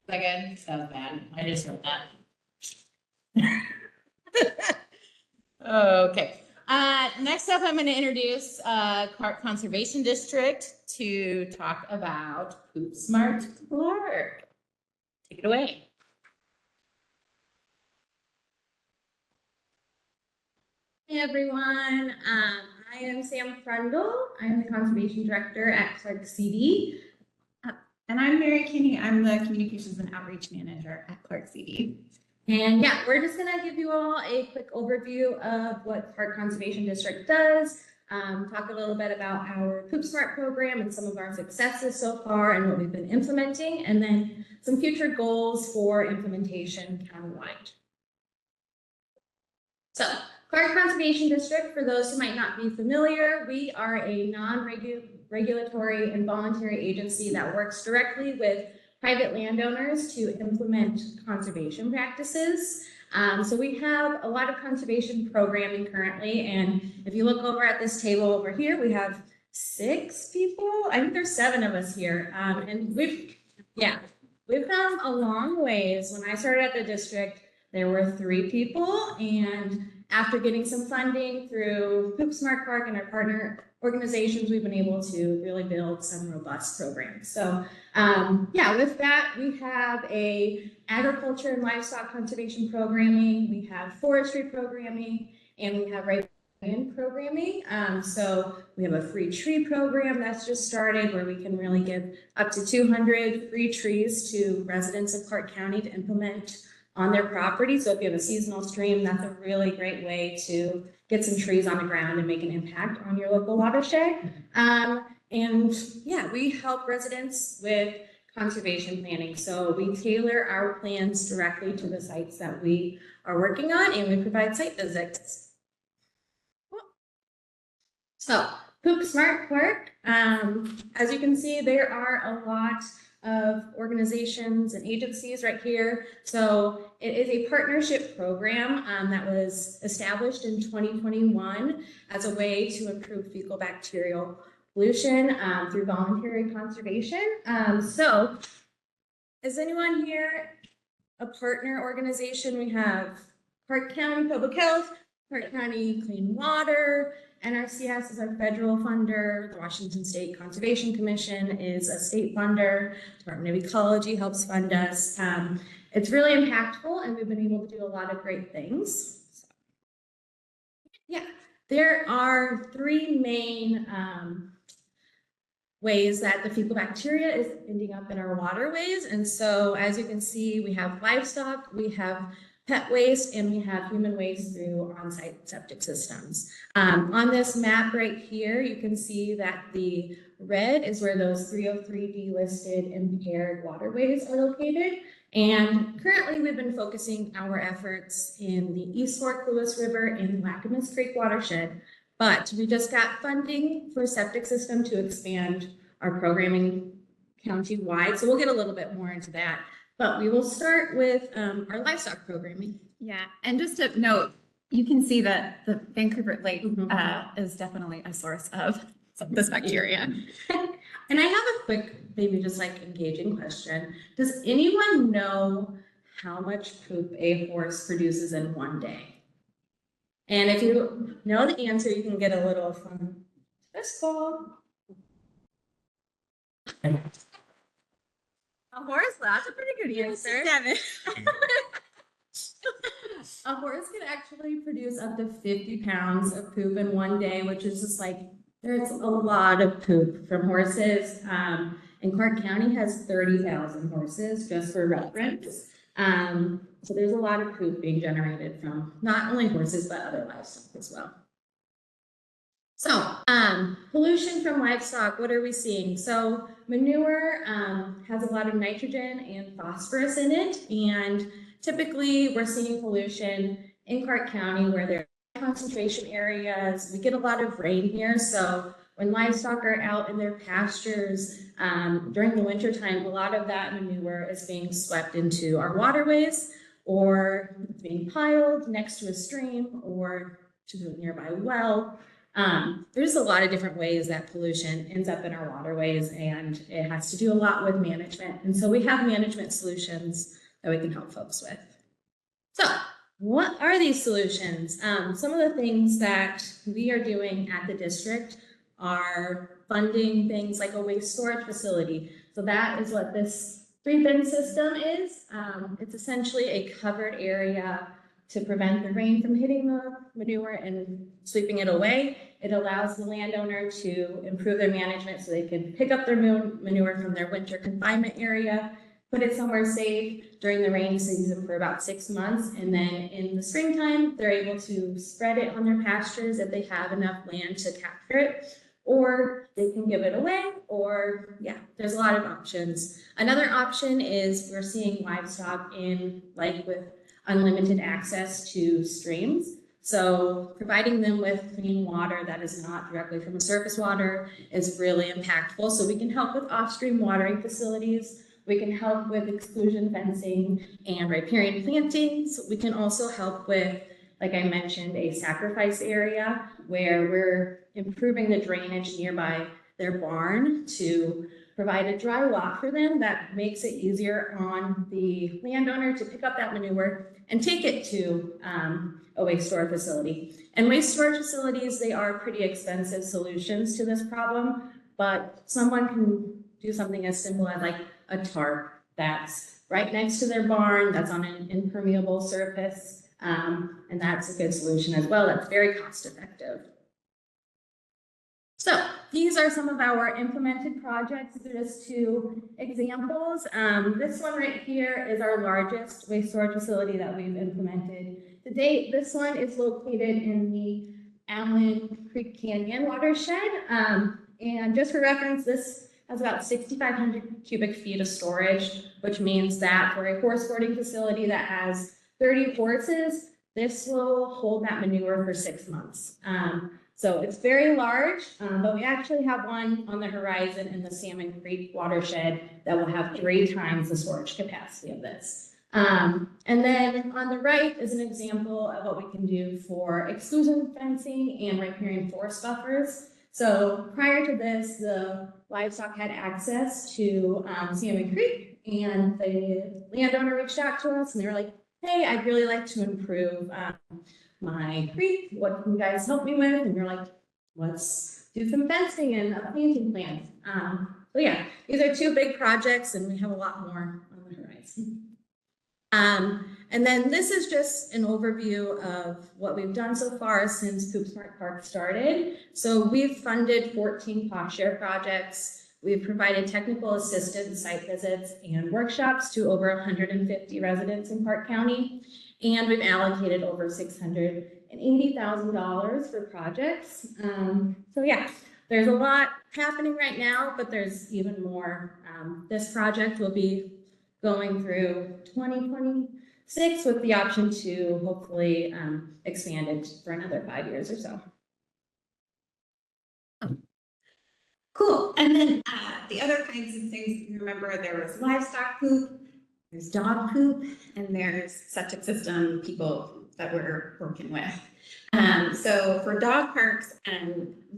Is that good? That was bad. I just heard that. Okay. Next up, I'm going to introduce Clark Conservation District to talk about Poop Smart Clark. Take it away. Hey everyone, I am Sam Frundle. I'm the Conservation Director at Clark CD. And I'm Mary Kinney. I'm the Communications and Outreach Manager at Clark CD. And yeah, we're just gonna give you all a quick overview of what Clark Conservation District does, talk a little bit about our Poop Smart program and some of our successes so far and what we've been implementing, and then some future goals for implementation countywide. So, Clark Conservation District, for those who might not be familiar, we are a non-regulatory and voluntary agency that works directly with private landowners to implement conservation practices. So we have a lot of conservation programming currently, and if you look over at this table over here, we have 6 people. I think there's 7 of us here, and we've come a long ways. When I started at the district, there were 3 people, and after getting some funding through Poop Smart Clark and our partner organizations, we've been able to really build some robust programs. So with that, we have a agriculture and livestock conservation programming, we have forestry programming, and we have right-of-way programming. So we have a free tree program that's just started where we can really give up to 200 free trees to residents of Clark County to implement on their property. So if you have a seasonal stream, that's a really great way to get some trees on the ground and make an impact on your local watershed. We help residents with conservation planning. So we tailor our plans directly to the sites that we are working on, and we provide site visits. So Poop Smart Clark, as you can see, there are a lot of organizations and agencies right here. So it is a partnership program that was established in 2021 as a way to improve fecal bacterial pollution through voluntary conservation. So is anyone here a partner organization? We have Clark County Public Health, Clark County Clean Water, NRCS is our federal funder. The Washington State Conservation Commission is a state funder. Department of Ecology helps fund us. It's really impactful, and we've been able to do a lot of great things. So, yeah, there are three main ways that the fecal bacteria is ending up in our waterways. And so, as you can see, we have livestock, we have pet waste, and we have human waste through on-site septic systems. On this map right here, you can see that the red is where those 303D listed impaired waterways are located. And currently we've been focusing our efforts in the East Fork Lewis River and Lackamas Creek watershed, but we just got funding for a septic system to expand our programming county-wide. So we'll get a little bit more into that. But we will start with our livestock programming. Yeah, and just to note, you can see that the Vancouver Lake is definitely a source of this bacteria. And I have a quick, maybe just like engaging question. Does anyone know how much poop a horse produces in one day? And if you know the answer, you can get a little fun fist ball. A horse? That's a pretty good answer. 7. A horse can actually produce up to 50 pounds of poop in one day, which is just like, there's a lot of poop from horses. And Clark County has 30,000 horses, just for reference. So there's a lot of poop being generated from not only horses, but other livestock as well. So, pollution from livestock, what are we seeing? So manure has a lot of nitrogen and phosphorus in it, and typically we're seeing pollution in Clark County where there are concentration areas. We get a lot of rain here, so when livestock are out in their pastures during the winter time, a lot of that manure is being swept into our waterways, or being piled next to a stream or to a nearby well. There's a lot of different ways that pollution ends up in our waterways, and it has to do a lot with management. And so we have management solutions that we can help folks with. So what are these solutions? Some of the things that we are doing at the district are funding things like a waste storage facility. So that is what this 3-bin system is. It's essentially a covered area to prevent the rain from hitting the manure and sweeping it away. It allows the landowner to improve their management so they can pick up their manure from their winter confinement area, put it somewhere safe during the rainy season for about 6 months. And then in the springtime, they're able to spread it on their pastures if they have enough land to capture it, or they can give it away, or yeah, there's a lot of options. Another option is we're seeing livestock in like with unlimited access to streams. So providing them with clean water that is not directly from a surface water is really impactful. So we can help with off-stream watering facilities. We can help with exclusion fencing and riparian plantings. We can also help with, like I mentioned, a sacrifice area where we're improving the drainage nearby their barn to provide a dry walk for them that makes it easier on the landowner to pick up that manure and take it to a waste storage facility. And waste storage facilities, they are pretty expensive solutions to this problem, but someone can do something as simple as like a tarp that's right next to their barn, that's on an impermeable surface, and that's a good solution as well. That's very cost effective. So these are some of our implemented projects. Just 2 examples. This one right here is our largest waste storage facility that we've implemented to date. This one is located in the Allen Creek Canyon watershed. And just for reference, this has about 6,500 cubic feet of storage, which means that for a horse boarding facility that has 30 horses, this will hold that manure for 6 months. So it's very large, but we actually have one on the horizon in the Salmon Creek watershed that will have 3 times the storage capacity of this. And then on the right is an example of what we can do for exclusion fencing and riparian forest buffers. So prior to this, the livestock had access to Salmon Creek, and the landowner reached out to us and they were like, hey, I'd really like to improve my creek. What can you guys help me with? And we're like, let's do some fencing and a planting plan. So yeah, these are two big projects and we have a lot more on the horizon. And then this is just an overview of what we've done so far since Coop Smart Park started. So we've funded 14 cost share projects. We've provided technical assistance, site visits, and workshops to over 150 residents in Park County. And we've allocated over $680,000 for projects. So yeah, there's a lot happening right now, but there's even more. This project will be going through 2026 with the option to hopefully expand it for another 5 years or so. Cool. And then the other kinds of things, remember there was livestock poop, there's dog poop, and there's septic system people that we're working with. So for dog parks,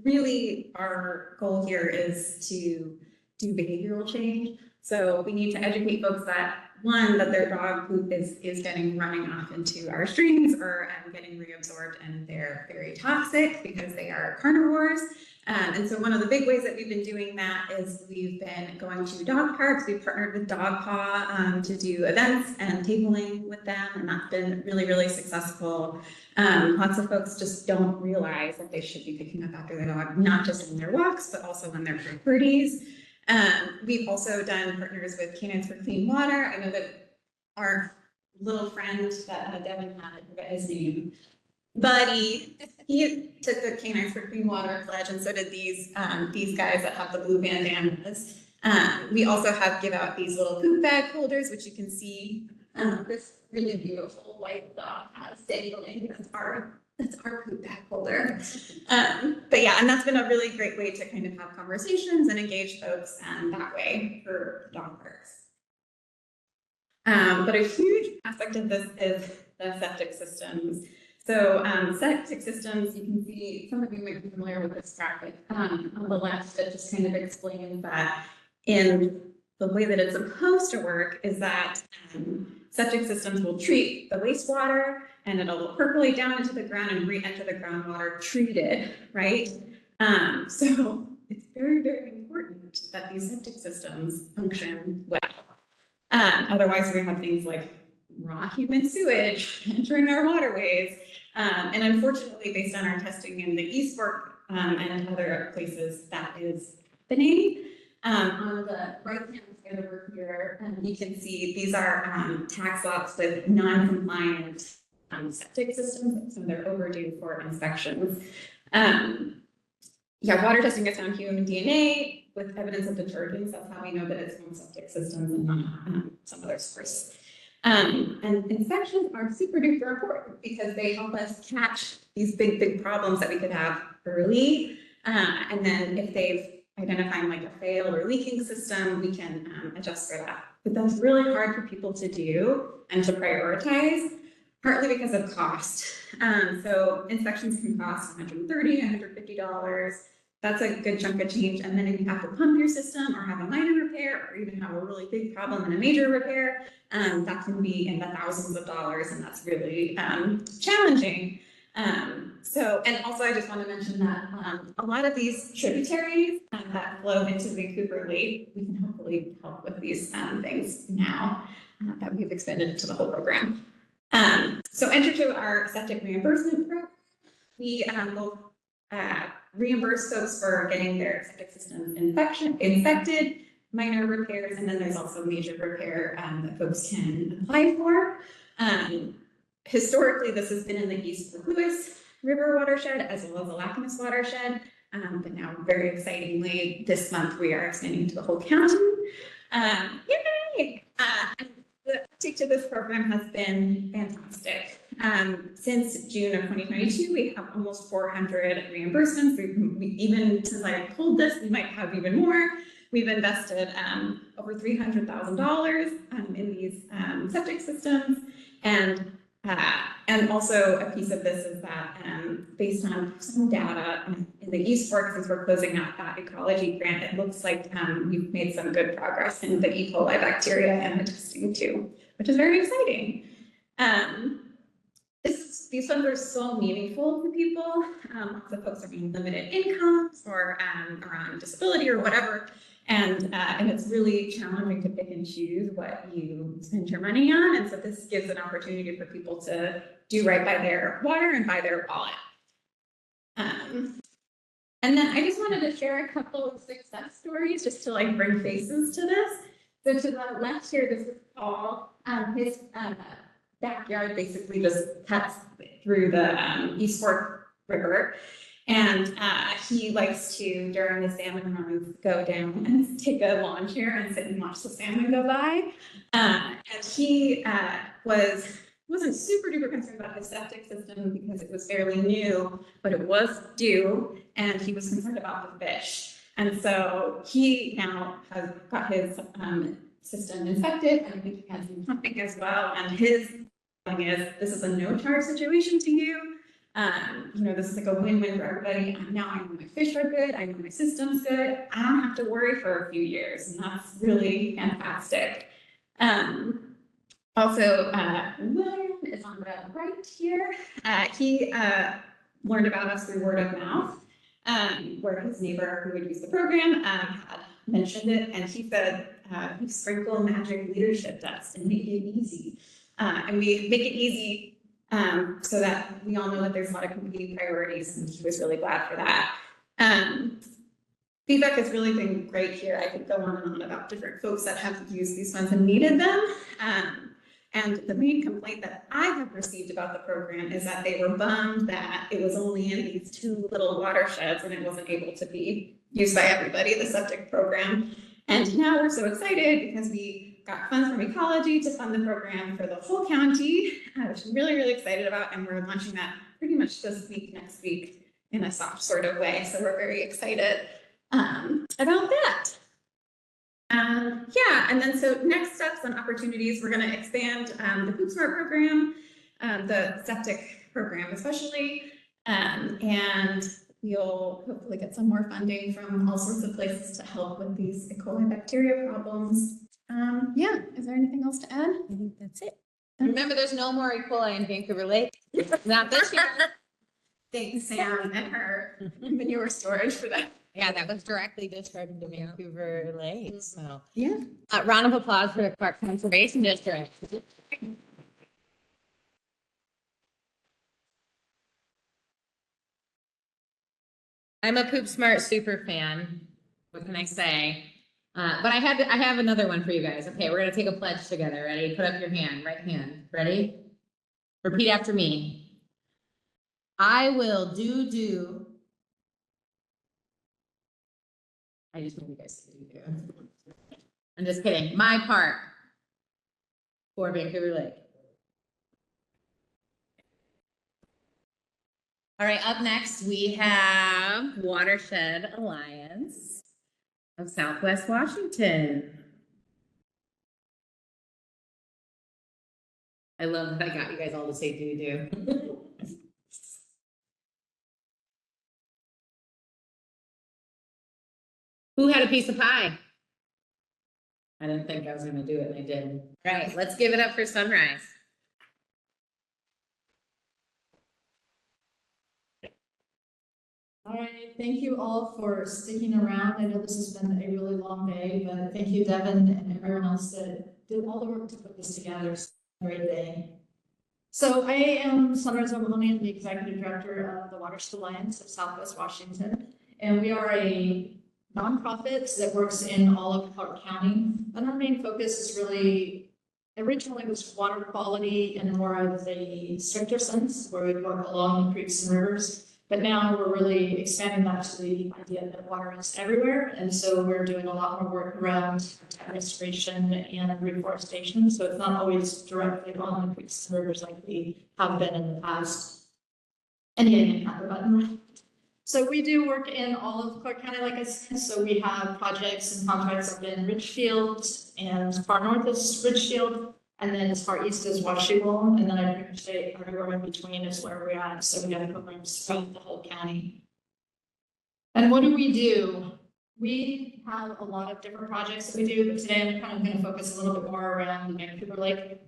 really our goal here is to do behavioral change. So we need to educate folks that, one, that their dog poop is getting running off into our streams or getting reabsorbed, and they're very toxic because they are carnivores. And so one of the big ways that we've been doing that is we've been going to dog parks. We've partnered with Dog Paw to do events and tabling with them, and that's been really, really successful. Lots of folks just don't realize that they should be picking up after their dog, not just in their walks, but also when they're properties. We've also done partners with Canines for Clean Water. I know that our little friend that Devin had, I forget his name, Buddy, he took the Canines for Clean Water pledge, and so did these guys that have the blue bandanas. We also have give out these little poop bag holders, which you can see. This really beautiful white dog has dangling. That's our poop bag holder. But yeah, and that's been a really great way to kind of have conversations and engage folks that way for dog parks. But a huge aspect of this is the septic systems. So septic systems, you can see, some of you might be familiar with this graphic on the left that just kind of explains that in the way that it's supposed to work is that septic systems will treat the wastewater and it'll percolate down into the ground and re-enter the groundwater treated, right? So it's very, very important that these septic systems function well. Otherwise, we have things like raw human sewage entering our waterways. And unfortunately, based on our testing in the East Fork and other places, that is happening. On the right-hand side over here, you can see these are tax lots with non-compliant septic systems, so they're overdue for inspections. Yeah, water testing has found human DNA with evidence of detergents. That's how we know that it's from septic systems and not some other source. And inspections are super duper important because they help us catch these big problems that we could have early. And then if they've identified like a failed or leaking system, we can adjust for that. But that's really hard for people to do and to prioritize, partly because of cost. So inspections can cost $130, $150. That's a good chunk of change. And then if you have to pump your system or have a minor repair or even have a really big problem and a major repair, that can be in the thousands of dollars, and that's really challenging. And also I just want to mention that a lot of these tributaries that flow into Vancouver Lake, we can hopefully help with these things now that we've expanded into the whole program. So enter to our septic reimbursement program. We will reimburse folks for getting their septic systems inspected, minor repairs, and then there's also major repair that folks can apply for. Historically, this has been in the East St. Louis River watershed as well as the Lacamas watershed, but now very excitingly, this month we are extending to the whole county. Yay! The uptake to this program has been fantastic. Since June of 2022, we have almost 400 reimbursements. We even since I pulled this, we might have even more. We've invested over $300,000 in these septic systems, and also a piece of this is that based on some data in the East Fork, since we're closing out that ecology grant, it looks like we've made some good progress in the E. coli bacteria and the testing too, which is very exciting. This is these funds are so meaningful to people. Lots of folks are being limited incomes or are on disability or whatever. And it's really challenging to pick and choose what you spend your money on. And so this gives an opportunity for people to do right by their water and by their wallet. And then I just wanted to share a couple of success stories just to like bring faces to this. So to the left here, this is Paul. His backyard basically just cuts through the East Fork River. And he likes to, during the salmon runs, go down and take a lawn chair and sit and watch the salmon go by. And he wasn't super duper concerned about his septic system because it was fairly new, but it was due, and he was concerned about the fish. And so he now has got his system infected, and I think he has some pumping as well. And his thing is, this is a no-charge situation to you. This is like a win-win for everybody. Now I know my fish are good. I know my system's good. I don't have to worry for a few years, and that's really fantastic. Also, William is on the right here. He learned about us through word of mouth, where his neighbor who would use the program had mentioned it, and he said, we sprinkle magic leadership dust and make it easy. And we make it easy so that we all know that there's a lot of competing priorities, and he was really glad for that. Feedback has really been great here. I could go on and on about different folks that have used these funds and needed them. And the main complaint that I have received about the program is that they were bummed that it was only in these 2 little watersheds and it wasn't able to be used by everybody, the septic program. And now we're so excited because we got funds from ecology to fund the program for the whole county, which I'm really, really excited about. And we're launching that pretty much this week, next week, in a soft sort of way. So we're very excited about that. And then so next steps and opportunities, we're going to expand the Food Smart program, the septic program especially, and we'll hopefully get some more funding from all sorts of places to help with these E. coli bacteria problems. Is there anything else to add? I think that's it. Remember, there's no more E. coli in Vancouver Lake. Not this year. Thanks, Sam, and her manure storage for that. Yeah, that was directly discharged into Vancouver Lake, so. Yeah. Round of applause for the Park Conservation District. I'm a Poop Smart super fan. What can I say? But I have another one for you guys. Okay, we're gonna take a pledge together. Ready? Put up your hand, right hand. Ready? Repeat after me. I will do. I just want you guys to do. I'm just kidding. My part for Vancouver Lake. All right, up next we have Watershed Alliance of Southwest Washington. I love that I got you guys all to say do. Who had a piece of pie? I didn't think I was gonna do it, and I did. All right, let's give it up for Sunrise. All right, thank you all for sticking around. I know this has been a really long day, but thank you, Devin, and everyone else that did all the work to put this together. It's a great day. So I am Sunrise Oklahoma, the Executive Director of the Watershed Alliance of Southwest Washington, and we are a nonprofit that works in all of Clark County. And our main focus is really, originally was water quality in more of the stricter sense, where we work along the creeks and rivers. But now we're really expanding that to the idea that water is everywhere. And so we're doing a lot more work around restoration and reforestation. So it's not always directly on the creeks and rivers like we have been in the past. And again, have the button. So we do work in all of Clark County, like I said. So we have projects and contracts up in Richfield, and far north is Richfield, and then as far east is Washington, and then I pretty much say everywhere in between is where we're at. So we have programs throughout the whole county. And what do? We have a lot of different projects that we do, but today I'm kind of going to focus a little bit more around the Vancouver Lake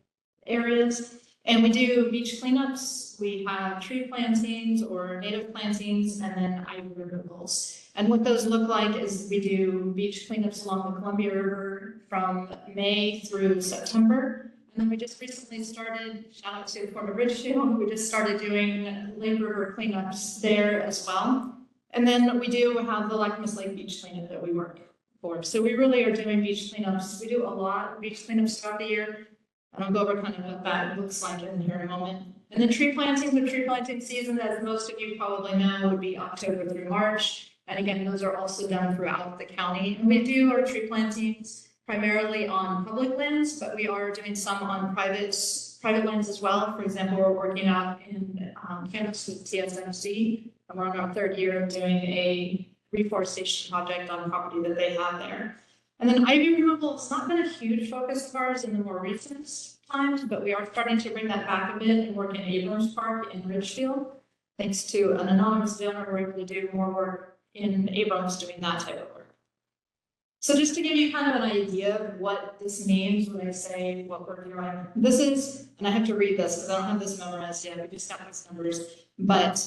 areas. And we do beach cleanups, we have tree plantings or native plantings, and then ivy removals. And what those look like is we do beach cleanups along the Columbia River from May through September. And then we just recently started, shout out to Port of Ridgefield, we just started doing Lake River cleanups there as well. And then we do have the Lacamas Lake Beach cleanup that we work for. So we really are doing beach cleanups. We do a lot of beach cleanups throughout the year. And I'll go over kind of what that looks like in here in a moment. And then tree plantings, the tree planting season, as most of you probably know, would be October through March. And again, those are also done throughout the county. And we do our tree plantings primarily on public lands, but we are doing some on private lands as well. For example, we're working out in Kansas with TSMC, and we're on our 3rd year of doing a reforestation project on property that they have there. And then ivy removal has not been a huge focus of ours in the more recent times, but we are starting to bring that back a bit and work in Abrams Park in Ridgefield. Thanks to an anonymous donor, we're able to do more work in Abrams doing that type of work. So just to give you kind of an idea of what this means when I say what we're doing, this is, and I have to read this because I don't have this memorized yet, we just got these numbers, but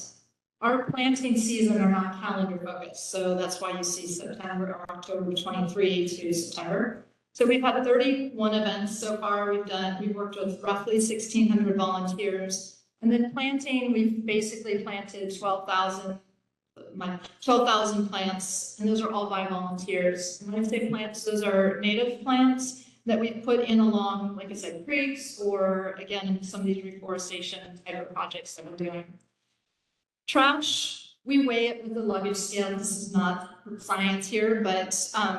our planting season are not calendar focused. So that's why you see September or October 23 to September. So we've had 31 events so far. We've worked with roughly 1,600 volunteers. And then planting, we've basically planted 12,000 plants, and those are all by volunteers. And when I say plants, those are native plants that we put in along, like I said, creeks, or again, some of these reforestation type of projects that we're doing. Trash, we weigh it with the luggage scale. This is not science here, but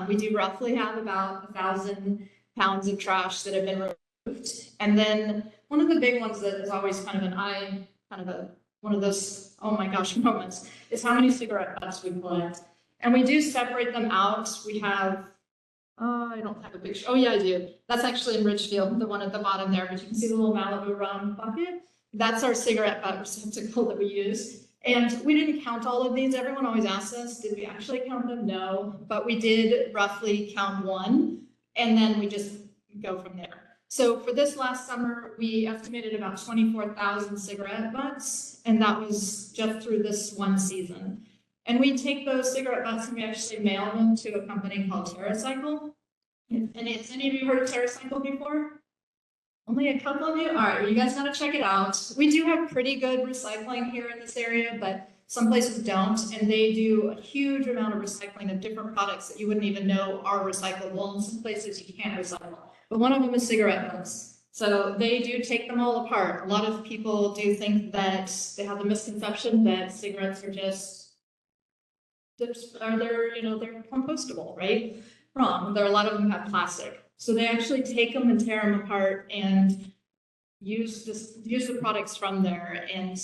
we do roughly have about 1,000 pounds of trash that have been removed. And then one of the big ones that is always kind of one of those, oh my gosh, moments is how many cigarette butts we collect. And we do separate them out. We have, I don't have a picture. Oh yeah, I do. That's actually in Ridgefield, the one at the bottom there, but you can see the little Malibu rum bucket. That's our cigarette butt receptacle that we use. And we didn't count all of these. Everyone always asks us, did we actually count them? No, but we did roughly count one, and then we just go from there. So for this last summer, we estimated about 24,000 cigarette butts, and that was just through this one season. And we take those cigarette butts and we actually mail them to a company called TerraCycle. And has any of you heard of TerraCycle before? Only a couple of you? All right, well, you guys gotta check it out. We do have pretty good recycling here in this area, but some places don't, and they do a huge amount of recycling of different products that you wouldn't even know are recyclable. In some places you can't recycle, but one of them is cigarette butts. So they do take them all apart. A lot of people do think that they have the misconception that cigarettes are they're compostable, right? Wrong. A lot of them have plastic. So they actually take them and tear them apart and use the products from there and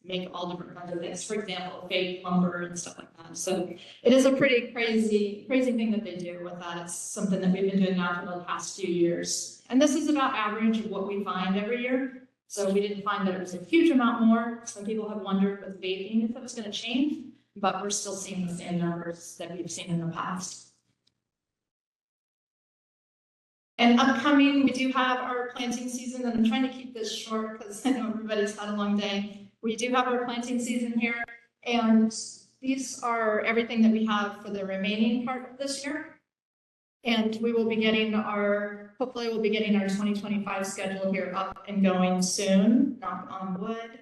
make all different kinds of things. For example, fake lumber and stuff like that. So it is a pretty crazy thing that they do with that. It's something that we've been doing now for the past few years. And this is about average of what we find every year. So we didn't find that it was a huge amount more. Some people have wondered with vaping if it was going to change, but we're still seeing the same numbers that we've seen in the past. And upcoming, we do have our planting season, and I'm trying to keep this short because I know everybody's had a long day. We do have our planting season here, and these are everything that we have for the remaining part of this year. And we will be getting hopefully we'll be getting our 2025 schedule here up and going soon, knock on wood.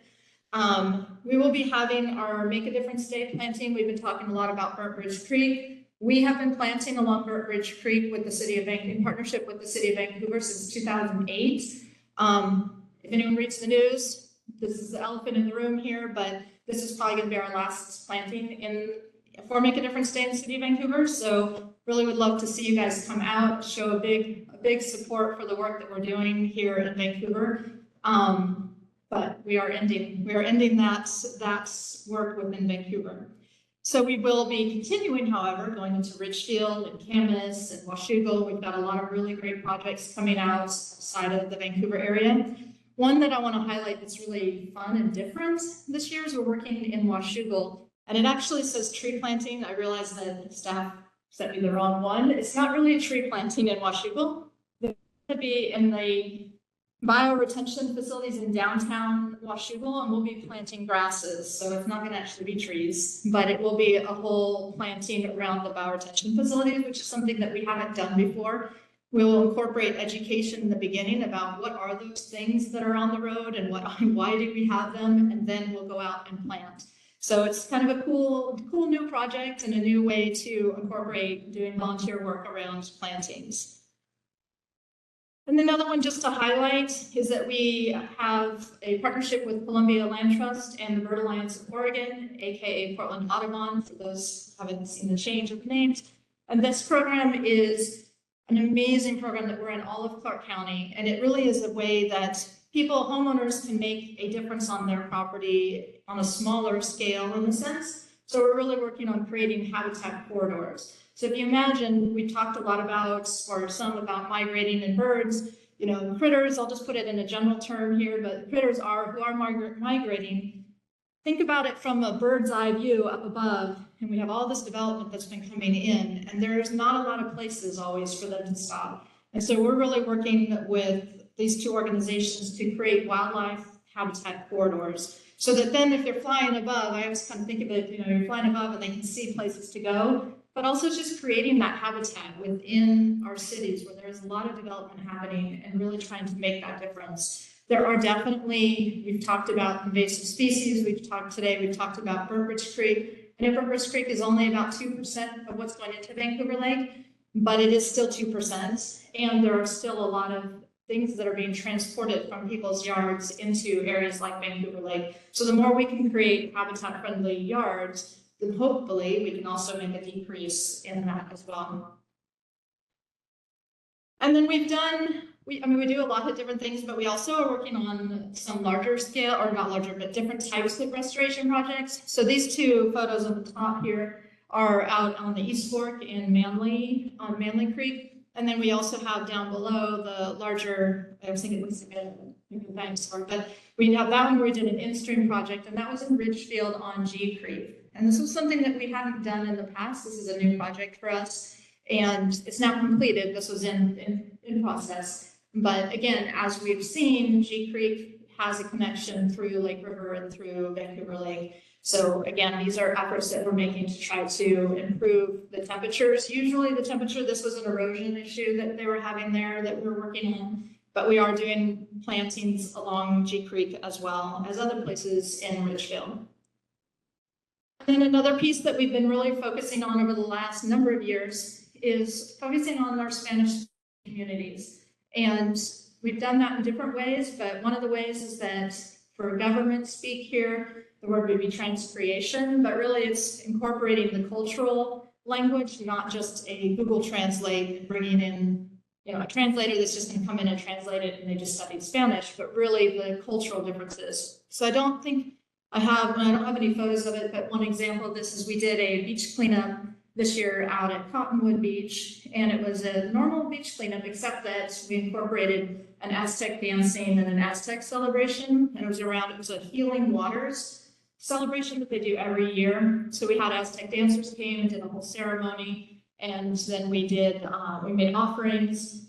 We will be having our Make a Difference Day planting. We've been talking a lot about Burnt Ridge Creek. We have been planting along Burnt Ridge Creek with the City of Vancouver, in partnership with the City of Vancouver since 2008. If anyone reads the news, this is the elephant in the room here, but this is probably going to be our last planting for Make a Difference Day in the City of Vancouver. So really would love to see you guys come out, show a big support for the work that we're doing here in Vancouver. But we are ending that work within Vancouver. So we will be continuing, however, going into Ridgefield and Camas and Washougal. We've got a lot of really great projects coming outside of the Vancouver area. One that I want to highlight that's really fun and different this year is we're working in Washougal, and it actually says tree planting. I realize that staff sent me the wrong one. It's not really a tree planting in Washougal. It's going to be in the bioretention facilities in downtown Washougal, and we'll be planting grasses. So it's not gonna actually be trees, but it will be a whole planting around the bioretention facilities, which is something that we haven't done before. We will incorporate education in the beginning about what are those things that are on the road and why do we have them, and then we'll go out and plant. So it's kind of a cool new project and a new way to incorporate doing volunteer work around plantings. And another one just to highlight is that we have a partnership with Columbia Land Trust and the Bird Alliance of Oregon, aka Portland Audubon, for those who haven't seen the change of names. And this program is an amazing program that we're in all of Clark County, and it really is a way that people, homeowners, can make a difference on their property on a smaller scale in a sense. So we're really working on creating habitat corridors. So if you imagine, we talked a lot about, or some about migrating and birds, you know, critters, I'll just put it in a general term here, but critters who are migrating. Think about it from a bird's eye view up above, and we have all this development that's been coming in, and there's not a lot of places always for them to stop. And so we're really working with these two organizations to create wildlife habitat corridors, so that then if you're flying above, I always kind of think of it, you know, you're flying above and they can see places to go, but also just creating that habitat within our cities where there's a lot of development happening and really trying to make that difference. There are definitely, we've talked about invasive species, we've talked about Burtridge Creek, and Burtridge Creek is only about 2% of what's going into Vancouver Lake, but it is still 2%, and there are still a lot of things that are being transported from people's yards into areas like Vancouver Lake. So the more we can create habitat-friendly yards, then hopefully we can also make a decrease in that as well. And then we do a lot of different things, but we also are working on some larger scale, or not larger, but different types of restoration projects. So these two photos on the top here are out on the East Fork in Manly, on Manly Creek. And then we also have down below the larger, I was thinking it looks like a dinosaur, but we have that one where we did an in-stream project, and that was in Ridgefield on G Creek. And this was something that we hadn't done in the past. This is a new project for us, and it's now completed. This was in process. But again, as we've seen, G Creek has a connection through Lake River and through Vancouver Lake. So again, these are efforts that we're making to try to improve the temperatures. Usually the temperature, this was an erosion issue that they were having there that we're working on, but we are doing plantings along G Creek as well as other places in Ridgefield. And then another piece that we've been really focusing on over the last number of years is focusing on our Spanish communities. And we've done that in different ways, but one of the ways is that for government speak here, the word would be transcreation, but really it's incorporating the cultural language, not just a Google Translate and bringing in, you know, a translator that's just going to come in and translate it and they just studied Spanish, but really the cultural differences. So I don't have any photos of it, but one example of this is we did a beach cleanup this year out at Cottonwood Beach, and it was a normal beach cleanup, except that we incorporated an Aztec dancing and an Aztec celebration, and it was a healing waters celebration that they do every year. So we had Aztec dancers came and did a whole ceremony, and then we made offerings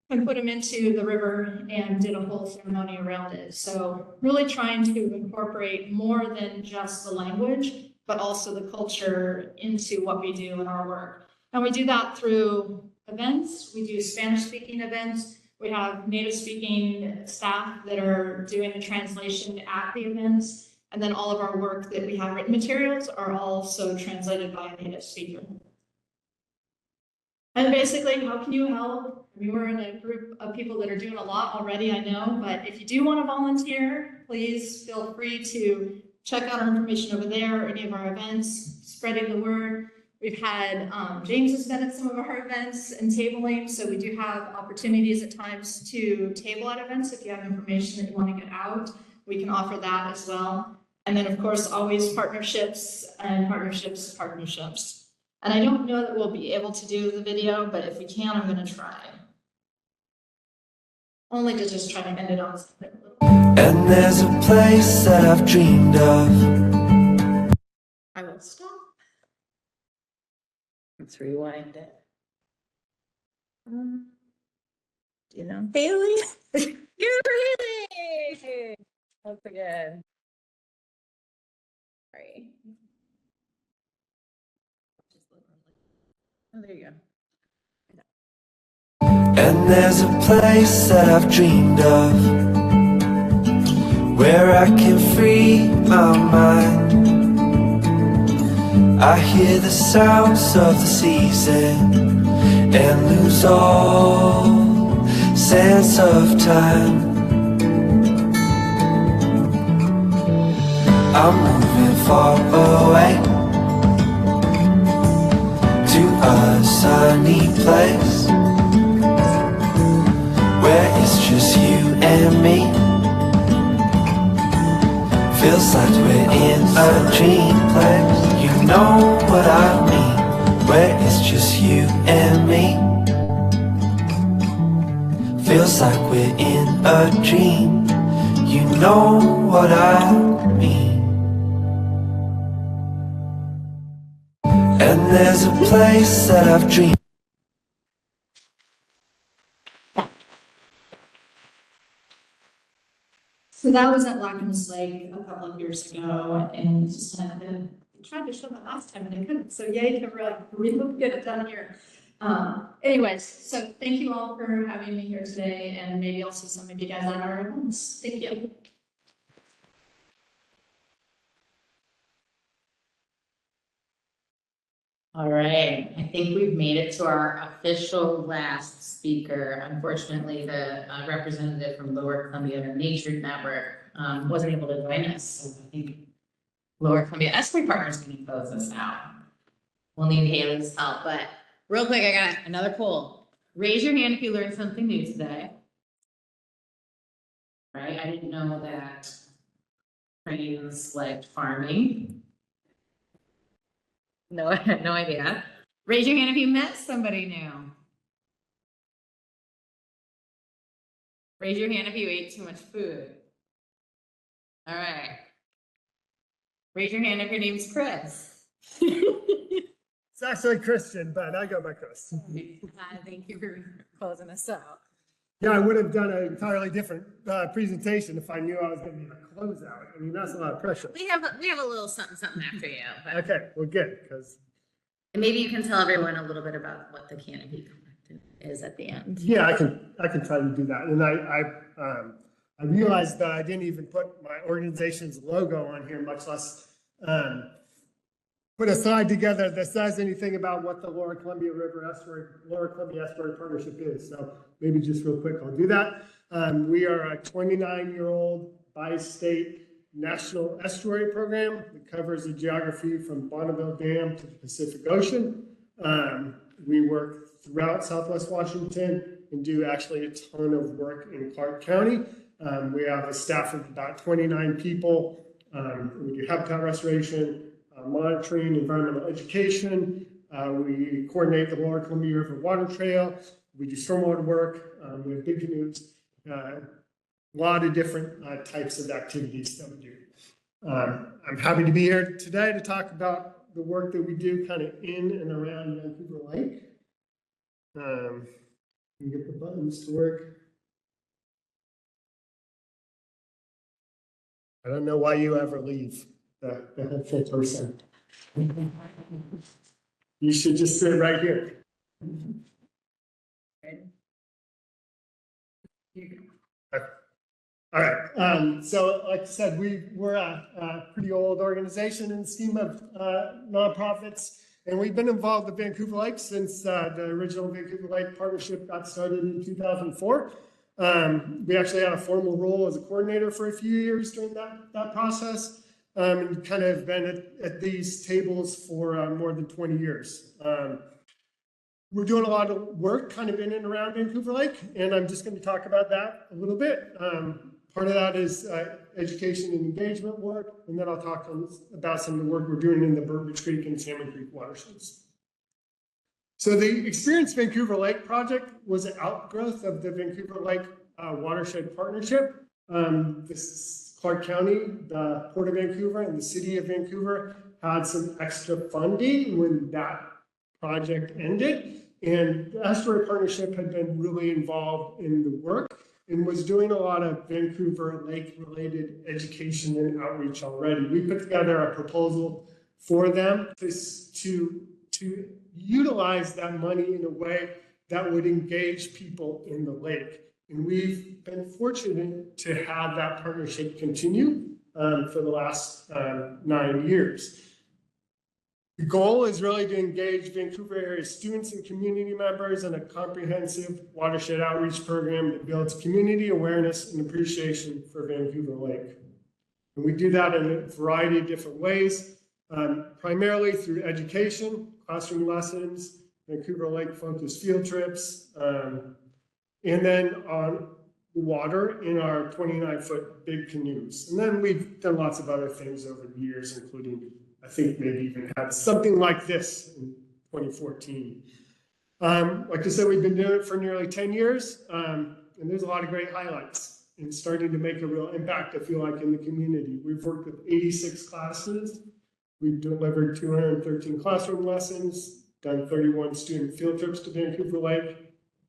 and put them into the river and did a whole ceremony around it. So really trying to incorporate more than just the language, but also the culture into what we do in our work. And we do that through events. We do Spanish-speaking events. We have native-speaking staff that are doing the translation at the events. And then all of our work that we have written materials are also translated by a native speaker. And basically, how can you help? We're in a group of people that are doing a lot already, I know, but if you do want to volunteer, please feel free to check out our information over there, or any of our events, spreading the word. We've had, James has been at some of our events and tabling, so we do have opportunities at times to table at events. If you have information that you want to get out, we can offer that as well. And then of course, always partnerships. And I don't know that we'll be able to do the video, but if we can, I'm going to try. Only to just try to end it on something a little. And there's a place that I've dreamed of. I will stop. Let's rewind it. You know, Haley, you're Haley. Once again. Sorry. Oh, there you go. And there's a place that I've dreamed of, where I can free my mind. I hear the sounds of the season and lose all sense of time. I'm moving far away to a sunny place where it's just you and me. Feels like we're in a dream place. You know what I mean, where it's just you and me. Feels like we're in a dream. You know what I mean. And there's a place that I've dreamed. So that was at Lockham's Lake a couple of years ago, and just kind of tried to show that last time and I couldn't. So yay to really get it done here. Anyways, so thank you all for having me here today, and maybe also some of you guys at our events. Thank you. All right, I think we've made it to our official last speaker. Unfortunately, the representative from Lower Columbia Nature Network wasn't able to join us. So I think Lower Columbia Estuary Partners can close us out. We'll need Haley's help, but real quick, I got another poll. Raise your hand if you learned something new today. Right, I didn't know that cranes liked farming. No, I had no idea. Raise your hand if you met somebody new. Raise your hand if you ate too much food. All right. Raise your hand if your name's Chris. It's actually Christian, but I go by Chris. Thank you for closing us out. Yeah, I would have done an entirely different presentation if I knew I was going to be a closeout. I mean, that's a lot of pressure. We have a little something after you. But Okay, well, good, because and maybe you can tell everyone a little bit about what the canopy collective is at the end. yeah, I can try to do that. And I realized that I didn't even put my organization's logo on here, much less put a slide together that says anything about what the Lower Columbia Estuary Partnership is. So maybe just real quick, I'll do that. We are a 29-year-old bi-state national estuary program that covers the geography from Bonneville Dam to the Pacific Ocean. We work throughout Southwest Washington and do actually a ton of work in Clark County. We have a staff of about 29 people. We do habitat restoration, monitoring, environmental education. We coordinate the Lower Columbia River Water Trail. We do stormwater work. We have big canoes. A lot of different types of activities that we do. I'm happy to be here today to talk about the work that we do kind of in and around Vancouver Lake. Let me get the buttons to work. I don't know why you ever leave the helpful person. You should just sit right here. All right. So like I said, we're a pretty old organization in the scheme of nonprofits, and we've been involved with Vancouver Lake since the original Vancouver Lake Partnership got started in 2004. We actually had a formal role as a coordinator for a few years during that process, and kind of been at these tables for more than 20 years. We're doing a lot of work kind of in and around Vancouver Lake, and I'm just going to talk about that a little bit. Part of that is education and engagement work, and then I'll talk about some of the work we're doing in the Burbage Creek and Salmon Creek watersheds. So the Experience Vancouver Lake project was an outgrowth of the Vancouver Lake Watershed Partnership. This Clark County, the Port of Vancouver, and the City of Vancouver had some extra funding when that project ended. And the Estuary Partnership had been really involved in the work and was doing a lot of Vancouver Lake-related education and outreach already. We put together a proposal for them to utilize that money in a way that would engage people in the lake. And we've been fortunate to have that partnership continue for the last 9 years. The goal is really to engage Vancouver area students and community members in a comprehensive watershed outreach program that builds community awareness and appreciation for Vancouver Lake. And we do that in a variety of different ways, primarily through education, classroom lessons, Vancouver Lake focused field trips, and then on the water in our 29-foot big canoes. And then we've done lots of other things over the years, including, I think maybe even had something like this in 2014. Like I said, we've been doing it for nearly 10 years, and there's a lot of great highlights and starting to make a real impact, I feel like, in the community. We've worked with 86 classes. We've delivered 213 classroom lessons, done 31 student field trips to Vancouver Lake,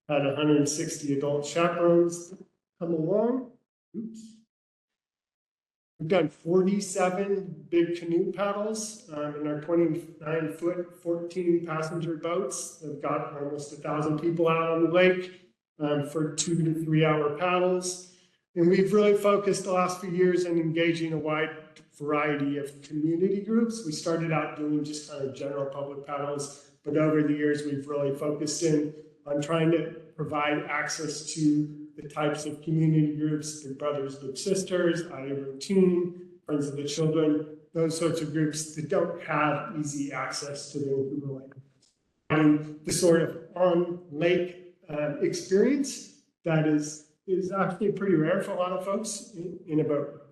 had 160 adult chaperones come along. Oops. We've done 47 big canoe paddles in our 29-foot, 14-passenger boats. They've got almost 1,000 people out on the lake for 2 to 3 hour paddles. And we've really focused the last few years on engaging a wide variety of community groups. We started out doing just kind of general public paddles, but over the years, we've really focused in on trying to provide access to the types of community groups, Big Brothers Big Sisters, IA Routine, Friends of the Children, those sorts of groups that don't have easy access to Vancouver Lake. And the sort of on-lake experience that is actually pretty rare for a lot of folks in a boat.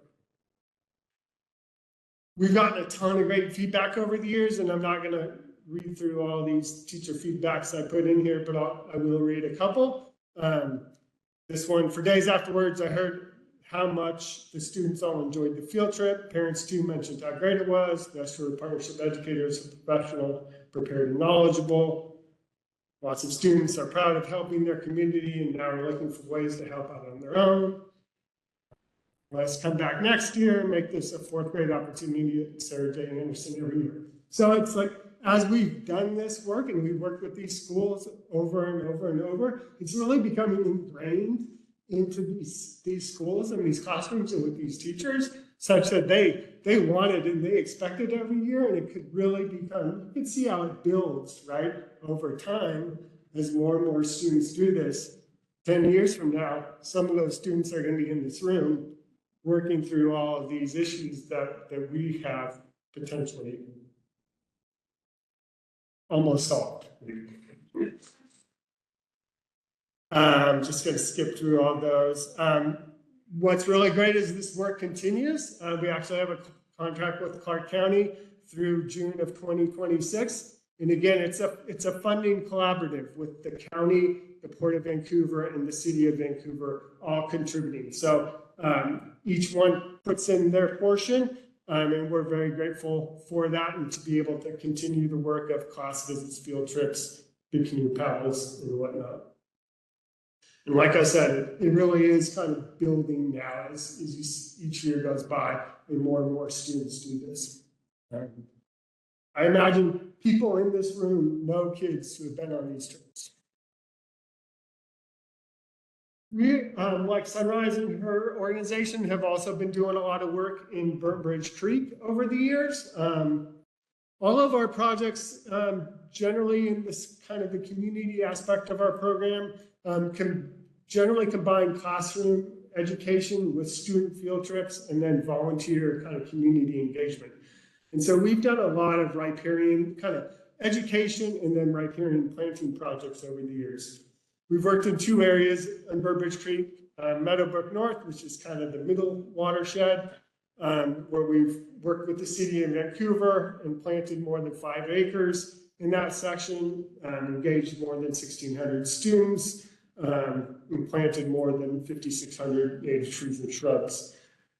We've gotten a ton of great feedback over the years, and I'm not going to read through all these teacher feedbacks I put in here, but I will read a couple. This one, for days afterwards, I heard how much the students all enjoyed the field trip. Parents too mentioned how great it was. The Estuary Partnership educators are professional, prepared, and knowledgeable. Lots of students are proud of helping their community and now are looking for ways to help out on their own. Let's come back next year and make this a 4th grade opportunity at Sarah J. Anderson every year. So it's like, as we've done this work and we've worked with these schools over and over and over, it's really becoming ingrained into these schools and these classrooms and with these teachers, such that they want it and they expect it every year, and it could really become, you can see how it builds, right, over time as more and more students do this. 10 years from now, some of those students are going to be in this room working through all of these issues that we have potentially almost solved. I'm just going to skip through all those. What's really great is this work continues. We actually have a contract with Clark County through June of 2026. And again, it's a funding collaborative with the county, the Port of Vancouver, and the City of Vancouver all contributing. So each one puts in their portion. And we're very grateful for that and to be able to continue the work of class visits, field trips, big canoe paddles, and whatnot. And like I said, it really is kind of building now as each year goes by and more students do this. I imagine people in this room know kids who have been on these trips. We, like Sunrise and her organization, have also been doing a lot of work in Burnt Bridge Creek over the years. All of our projects, generally in this kind of the community aspect of our program, can generally combine classroom education with student field trips and then volunteer kind of community engagement. And so we've done a lot of riparian kind of education and then riparian planting projects over the years. We've worked in 2 areas on Burnt Bridge Creek, Meadowbrook North, which is kind of the middle watershed, where we've worked with the city of Vancouver and planted more than 5 acres in that section, engaged more than 1,600 students, and planted more than 5,600 native trees and shrubs.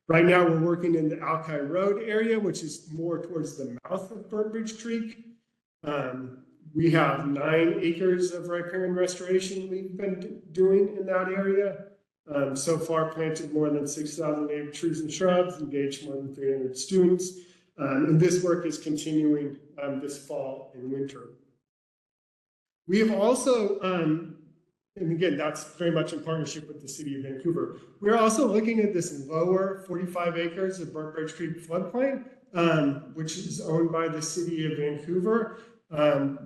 Right now, we're working in the Alki Road area, which is more towards the mouth of Burnt Bridge Creek. We have 9 acres of riparian restoration we've been doing in that area. So far planted more than 6,000 native trees and shrubs, engaged more than 300 students. And this work is continuing this fall and winter. We have also, and again, that's very much in partnership with the city of Vancouver. We're also looking at this lower 45 acres of Burnt Bridge Creek floodplain, which is owned by the city of Vancouver.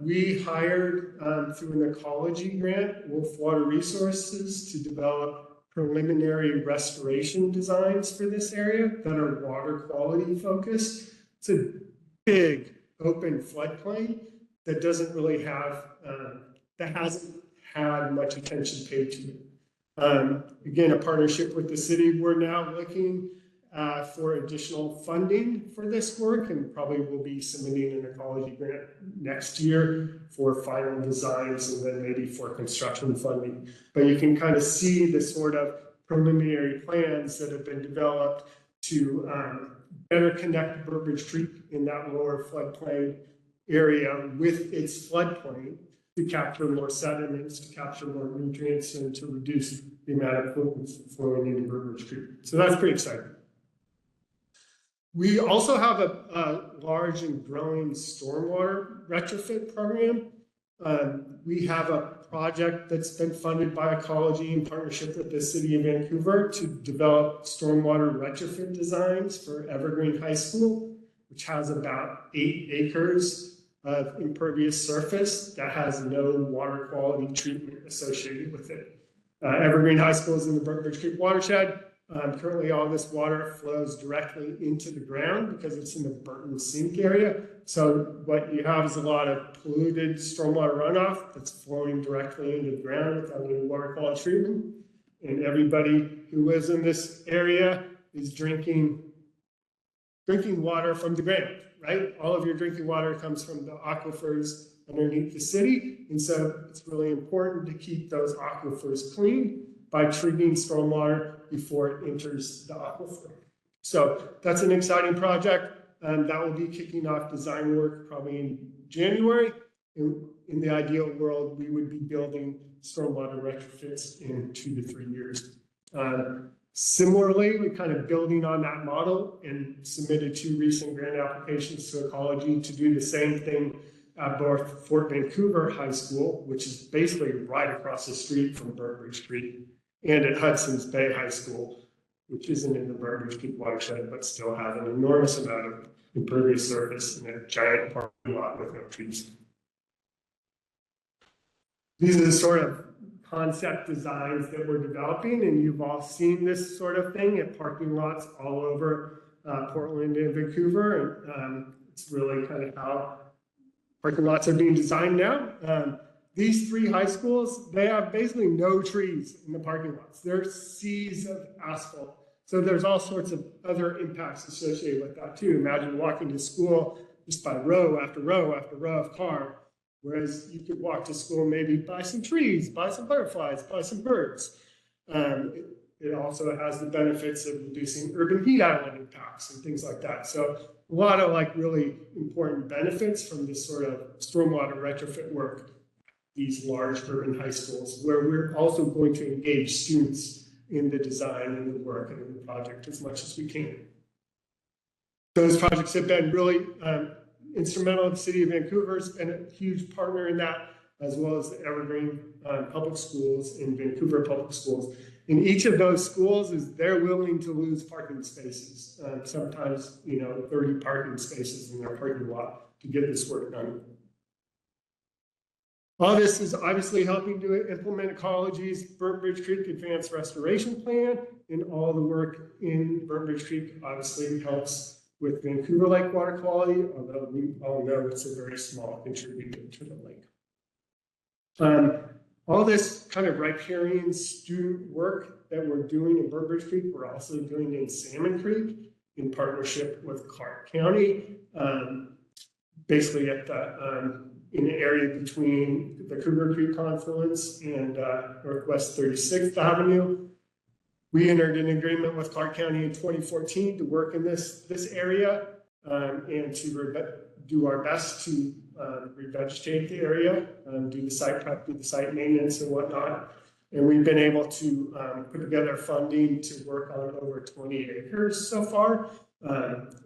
We hired through an ecology grant, Wolf Water Resources, to develop preliminary restoration designs for this area that are water quality focused. It's a big open floodplain that doesn't really have, that hasn't had much attention paid to it. Again, a partnership with the city. We're now looking for additional funding for this work, and probably will be submitting an ecology grant next year for final designs and then maybe for construction funding. But you can kind of see the sort of preliminary plans that have been developed to better connect Burnt Bridge Creek in that lower floodplain area with its floodplain to capture more sediments, to capture more nutrients, and to reduce the amount of pollutants flowing into Burnt Bridge Creek. So that's pretty exciting. We also have a large and growing stormwater retrofit program. We have a project that's been funded by Ecology in partnership with the city of Vancouver to develop stormwater retrofit designs for Evergreen High School, which has about 8 acres of impervious surface that has no water quality treatment associated with it. Evergreen High School is in the Burnt Bridge Creek watershed. Currently, all this water flows directly into the ground because it's in the Burton Sink area. So what you have is a lot of polluted stormwater runoff that's flowing directly into the ground without any water quality treatment. And everybody who lives in this area is drinking water from the ground, right? All of your drinking water comes from the aquifers underneath the city. And so it's really important to keep those aquifers clean by treating stormwater before it enters the aquifer. So that's an exciting project. That will be kicking off design work probably in January. In the ideal world, we would be building stormwater retrofits in 2 to 3 years. Similarly, we're kind of building on that model and submitted 2 recent grant applications to Ecology to do the same thing at both Fort Vancouver High School, which is basically right across the street from Burnt Bridge Creek, and at Hudson's Bay High School, which isn't in the Burnt Bridge Creek watershed, but still has an enormous amount of impervious surface and a giant parking lot with no trees. These are the sort of concept designs that we're developing, and you've all seen this sort of thing at parking lots all over Portland and Vancouver. And it's really kind of how parking lots are being designed now. These 3 high schools, they have basically no trees in the parking lots. They're seas of asphalt. So there's all sorts of other impacts associated with that too. Imagine walking to school just by row after row after row of car, whereas you could walk to school maybe buy some trees, buy some butterflies, buy some birds. It also has the benefits of reducing urban heat island impacts and things like that. So a lot of like really important benefits from this sort of stormwater retrofit work, these large urban high schools, where we're also going to engage students in the design and the work and in the project as much as we can. Those projects have been really instrumental. The city of Vancouver has been a huge partner in that, as well as the Evergreen Public Schools and Vancouver Public Schools. In each of those schools, they're willing to lose parking spaces, sometimes 30 parking spaces in their parking lot to get this work done. All this is obviously helping to implement Ecology's Burnt Bridge Creek Advanced Restoration Plan, and all the work in Burnt Bridge Creek obviously helps with Vancouver Lake water quality, although we all know it's a very small contributor to the lake. All this kind of riparian student work that we're doing in Burnt Bridge Creek, we're also doing in Salmon Creek in partnership with Clark County, basically at the in the area between the Cougar Creek confluence and Northwest 36th Avenue. We entered an agreement with Clark County in 2014 to work in this area and to do our best to revegetate the area, do the site prep, do the site maintenance and whatnot. And we've been able to put together funding to work on over 20 acres so far.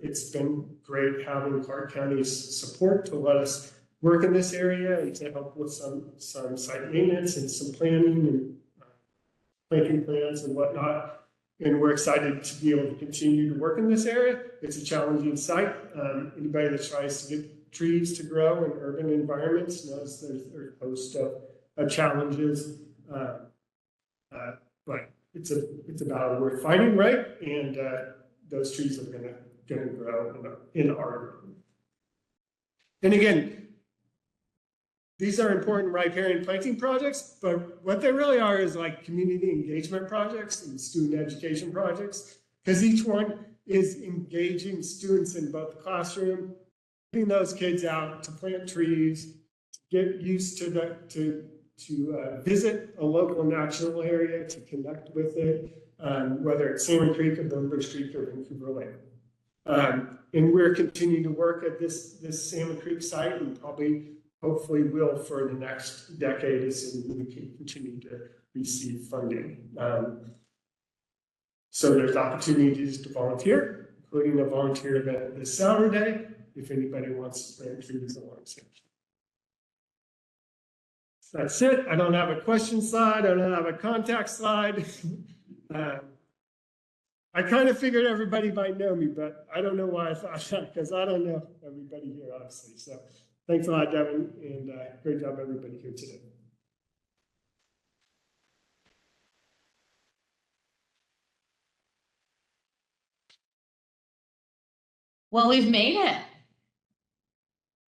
It's been great having Clark County's support to let us work in this area and to help with some site maintenance and some planning and planting plans and whatnot. And we're excited to be able to continue to work in this area. It's a challenging site. Anybody that tries to get trees to grow in urban environments knows there's a host of challenges. But it's a battle worth fighting, right? And those trees are gonna grow in our urban. And again, these are important riparian planting projects, but what they really are is like community engagement projects and student education projects, because each one is engaging students in both the classroom, getting those kids out to plant trees, to get used to visit a local natural area, to connect with it, whether it's Salmon Creek or Bourbon Street or Vancouver Lake. And we're continuing to work at this Salmon Creek site and hopefully will for the next decade as we can continue to receive funding. So there's opportunities to volunteer, including a volunteer event this Saturday, if anybody wants to plant trees along the section. That's it. I don't have a question slide. I don't have a contact slide. I kind of figured everybody might know me, but I don't know why I thought that, because I don't know everybody here, obviously. So thanks a lot, Devin, and great job, everybody here today. Well, we've made it.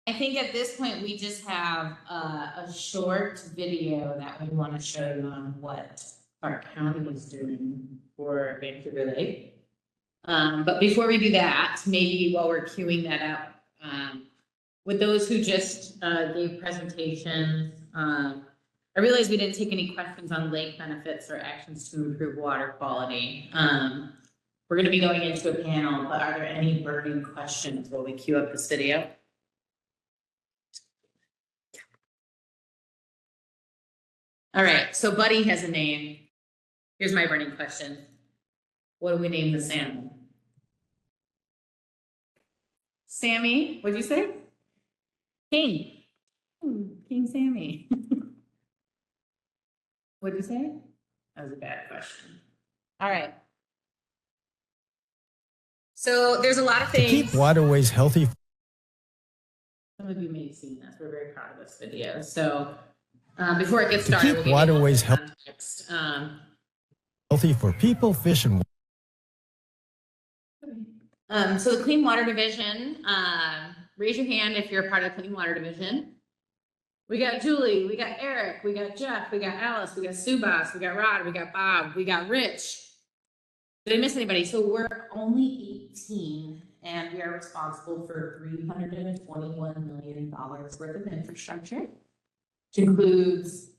I think at this point, we just have a short video that we want to show you on what our county is doing for Vancouver Lake. But before we do that, maybe while we're queuing that up, with those who just gave presentations, I realized we didn't take any questions on lake benefits or actions to improve water quality. We're going to be going into a panel, but are there any burning questions while we queue up this video? All right, so Buddy has a name. Here's my burning question. What do we name the salmon? Sammy, what'd you say? King. King Sammy. What'd you say? That was a bad question. All right. So there's a lot of things. To keep waterways healthy. Some of you may have seen this. We're very proud of this video. So before it gets To started, keep we'll give waterways you a little context. healthy for people, fish, and So the Clean Water Division, raise your hand if you're a part of the Clean Water Division. We got Julie, we got Eric, we got Jeff, we got Alice, we got Subas, we got Rod, we got Bob, we got Rich. Did I miss anybody? So we're only 18 and we are responsible for $321 million worth of infrastructure, which includes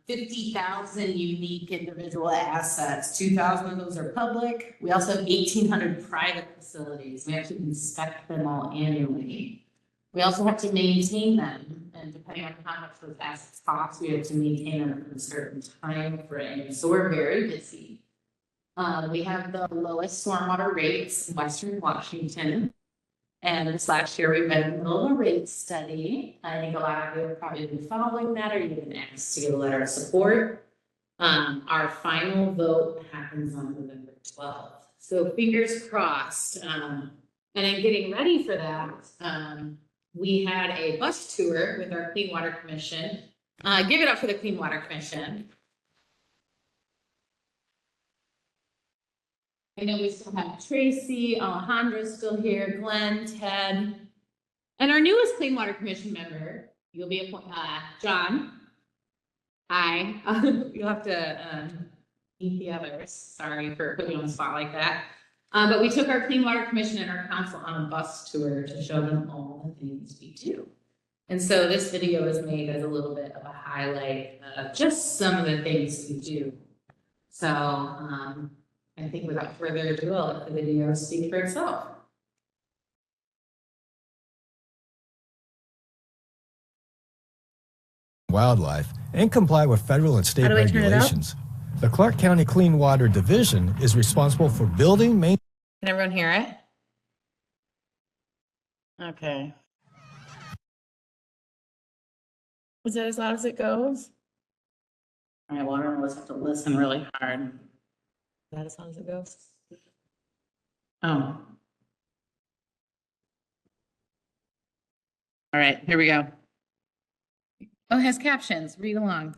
50,000 unique individual assets. 2,000 of those are public. We also have 1,800 private facilities. We have to inspect them all annually. We also have to maintain them, and depending on how much those assets cost, we have to maintain them in a certain time frame. So we're very busy. We have the lowest stormwater rates in Western Washington. And this last year, we've been in the middle of a rate study. I think a lot of you have probably been following that, or you've been asked to give a letter of support. Our final vote happens on November 12th. So fingers crossed. And in getting ready for that, we had a bus tour with our Clean Water Commission. Give it up for the Clean Water Commission. I know we still have Tracy, Alejandra's still here, Glenn, Ted, and our newest Clean Water Commission member, you'll be appointed, John. Hi, you'll have to meet the others. Sorry for putting you on the spot like that. But we took our Clean Water Commission and our council on a bus tour to show them all the things we do. And so this video is made as a little bit of a highlight of just some of the things we do. So, I think without further ado, I'll let the video speak for itself. wildlife and comply with federal and state How do I turn it up? regulations. The Clark County Clean Water Division is responsible for building, maintaining. Can everyone hear it? Okay. Is that as loud as it goes? All right, well, everyone will have to listen really hard. Is that as loud as it goes? Oh. All right, here we go. Oh, it has captions. Read along.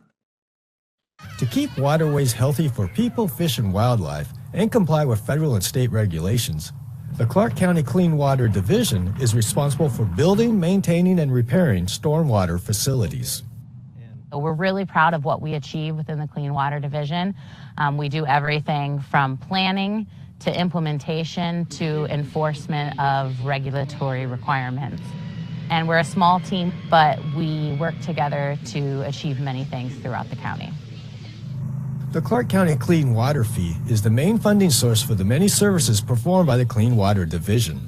To keep waterways healthy for people, fish, and wildlife and comply with federal and state regulations, the Clark County Clean Water Division is responsible for building, maintaining, and repairing stormwater facilities. We're really proud of what we achieve within the Clean Water Division. We do everything from planning to implementation to enforcement of regulatory requirements. And we're a small team, but we work together to achieve many things throughout the county. The Clark County Clean Water Fee is the main funding source for the many services performed by the Clean Water Division.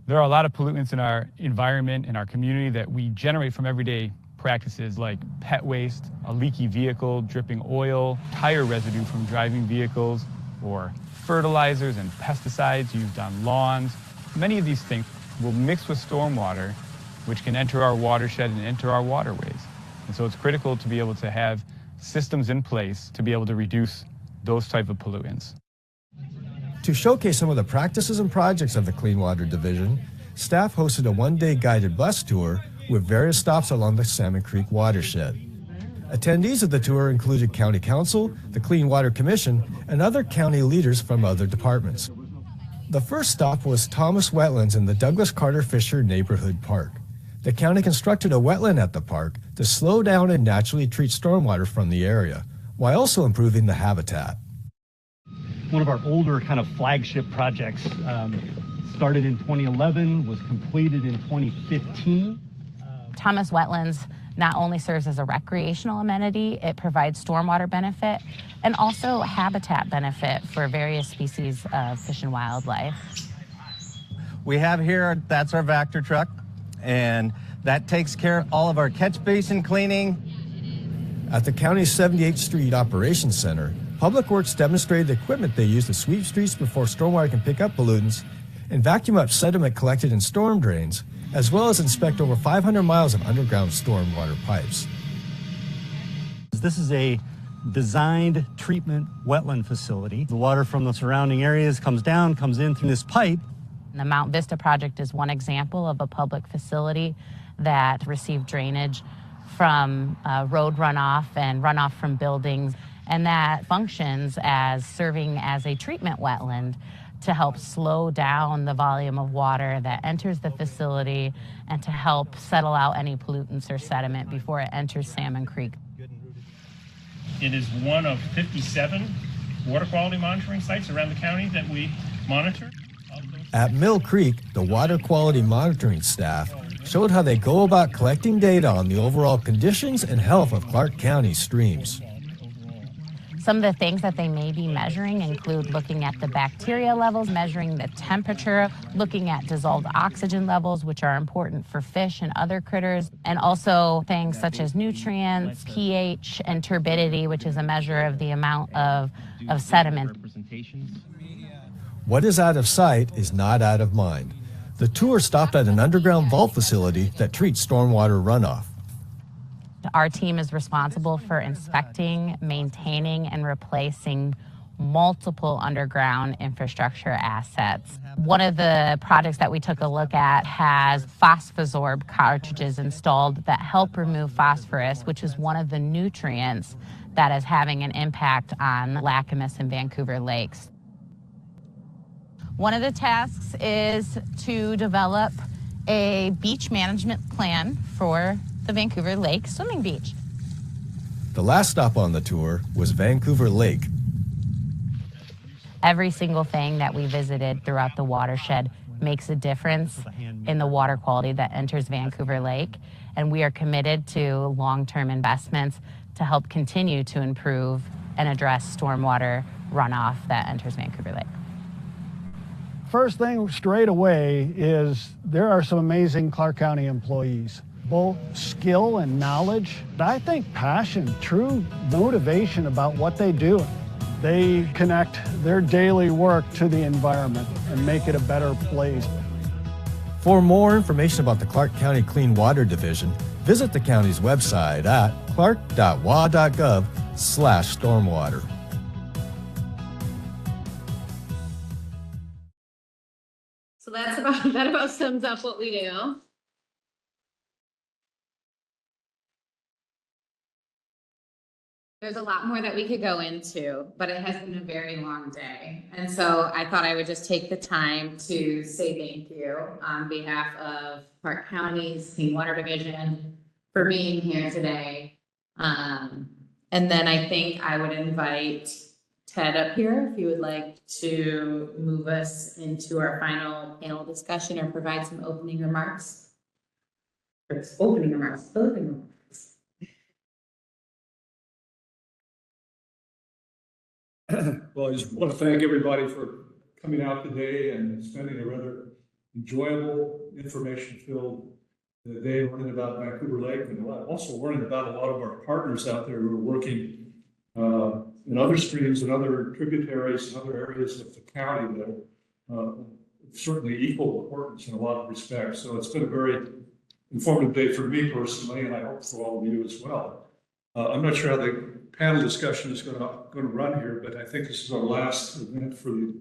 There are a lot of pollutants in our environment, in our community, that we generate from everyday practices like pet waste, a leaky vehicle, dripping oil, tire residue from driving vehicles, or fertilizers and pesticides used on lawns. Many of these things will mix with stormwater, which can enter our watershed and enter our waterways. And so it's critical to be able to have systems in place to be able to reduce those type of pollutants. To showcase some of the practices and projects of the Clean Water Division, staff hosted a one-day guided bus tour with various stops along the Salmon Creek watershed. Attendees of the tour included County Council, the Clean Water Commission, and other county leaders from other departments. The first stop was Thomas Wetlands in the Douglas Carter Fisher Neighborhood Park. The county constructed a wetland at the park to slow down and naturally treat stormwater from the area, while also improving the habitat. One of our older kind of flagship projects started in 2011, was completed in 2015. Thomas Wetlands not only serves as a recreational amenity, it provides stormwater benefit and also habitat benefit for various species of fish and wildlife. We have here, that's our Vector truck, and that takes care of all of our catch basin cleaning. At the county's 78th Street Operations Center, Public Works demonstrated the equipment they use to sweep streets before stormwater can pick up pollutants and vacuum up sediment collected in storm drains, as well as inspect over 500 miles of underground stormwater pipes. This is a designed treatment wetland facility. The water from the surrounding areas comes down, comes in through this pipe. The Mount Vista project is one example of a public facility that received drainage from road runoff and runoff from buildings, and that functions as serving as a treatment wetland to help slow down the volume of water that enters the facility and to help settle out any pollutants or sediment before it enters Salmon Creek. It is one of 57 water quality monitoring sites around the county that we monitor. At Mill Creek, the water quality monitoring staff showed how they go about collecting data on the overall conditions and health of Clark County streams. Some of the things that they may be measuring include looking at the bacteria levels, measuring the temperature, looking at dissolved oxygen levels, which are important for fish and other critters, and also things such as nutrients, pH, and turbidity, which is a measure of the amount of sediment. What is out of sight is not out of mind. The tour stopped at an underground vault facility that treats stormwater runoff. Our team is responsible for inspecting, maintaining, and replacing multiple underground infrastructure assets. One of the projects that we took a look at has Phosphosorb cartridges installed that help remove phosphorus, which is one of the nutrients that is having an impact on Lacamas and Vancouver lakes. One of the tasks is to develop a beach management plan for the Vancouver Lake swimming beach. The last stop on the tour was Vancouver Lake. Every single thing that we visited throughout the watershed makes a difference in the water quality that enters Vancouver Lake, and we are committed to long-term investments to help continue to improve and address stormwater runoff that enters Vancouver Lake. First thing straight away is there are some amazing Clark County employees. both skill and knowledge. I think passion, true motivation about what they do. They connect their daily work to the environment and make it a better place. For more information about the Clark County Clean Water Division, visit the county's website at clark.wa.gov/stormwater. So that about sums up what we do. There's a lot more that we could go into, but it has been a very long day. And so I thought I would just take the time to say thank you on behalf of Clark County's Clean Water Division for being here today. And then I think I would invite Ted up here if you would like to move us into our final panel discussion or provide some opening remarks. Opening remarks. Well, I just want to thank everybody for coming out today and spending a rather enjoyable, information-filled day learning about Vancouver Lake, and also learning about a lot of our partners out there who are working in other streams and other tributaries and other areas of the county that are certainly equal importance in a lot of respects. So it's been a very informative day for me personally, and I hope for all of you as well. I'm not sure how the panel discussion is going to run here, but I think this is our last event for the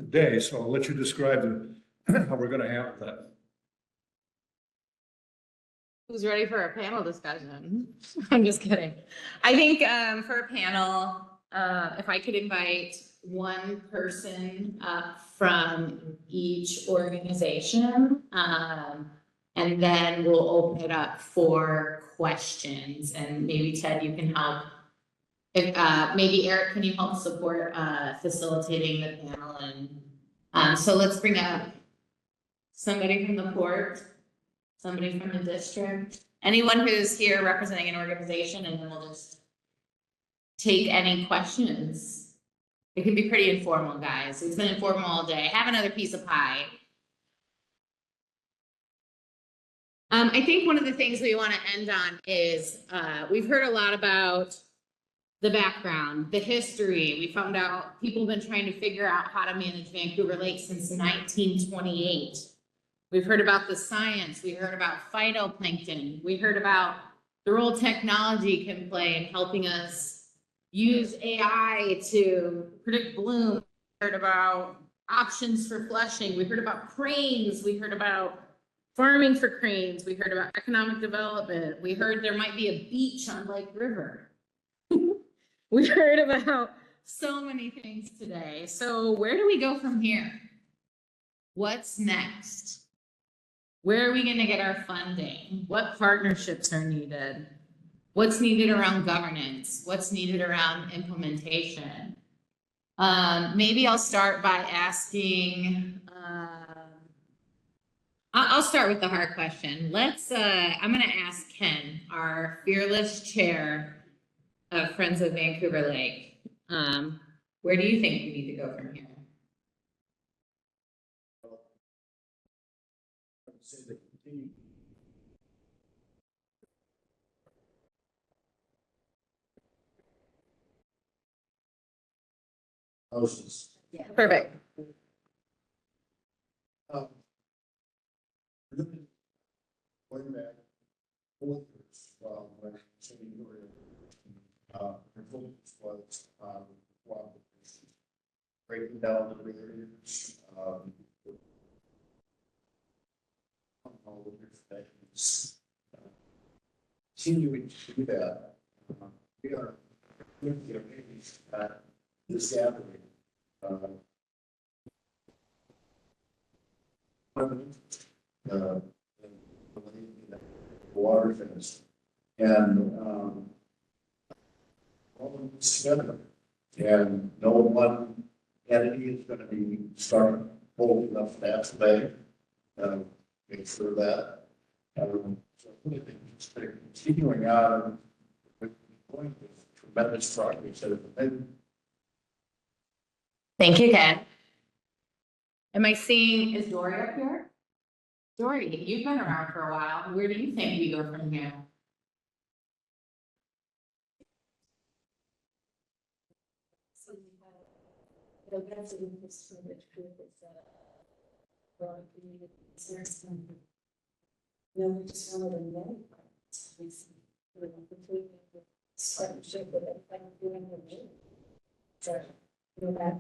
day, so I'll let you describe how we're going to handle that. Who's ready for a panel discussion? I'm just kidding. I think for a panel, if I could invite one person from each organization, and then we'll open it up for questions. And maybe Ted, you can help. If maybe Eric, can you help support facilitating the panel? And so let's bring up somebody from the port, somebody from the district, anyone who's here representing an organization, and then we'll just take any questions. It can be pretty informal, guys. It's been informal all day. Have another piece of pie. I think one of the things we want to end on is we've heard a lot about the background, the history. We found out people have been trying to figure out how to manage Vancouver Lake since 1928. We've heard about the science. We heard about phytoplankton. We heard about the role technology can play in helping us use AI to predict bloom. We heard about options for flushing. We heard about cranes. We heard about farming for cranes. We heard about economic development. We heard there might be a beach on Lake River. We heard about so many things today. So where do we go from here? What's next? Where are we going to get our funding? What partnerships are needed? What's needed around governance? What's needed around implementation? Maybe I'll start by asking, I'll start with the hard question. I'm going to ask Ken, our fearless chair of Friends of Vancouver Lake. Where do you think we need to go from here? Houses. Yeah, perfect. Going back 4 years, while when sitting here, her focus was on cooperation, breaking down the barriers, all the different things. Continuing to do that, we are going to get this gathering. Water things, and all of this together, and no one entity is going to be starting holding up that today. Make sure that. So I think it's continuing on with going with tremendous progress that have been. Thank you, Ken. Am I seeing, is Dory up here? Dory, you've been around for a while. Where do you think we go from here? No, we just wanted to know. Partnership with it, like doing the so, you know, that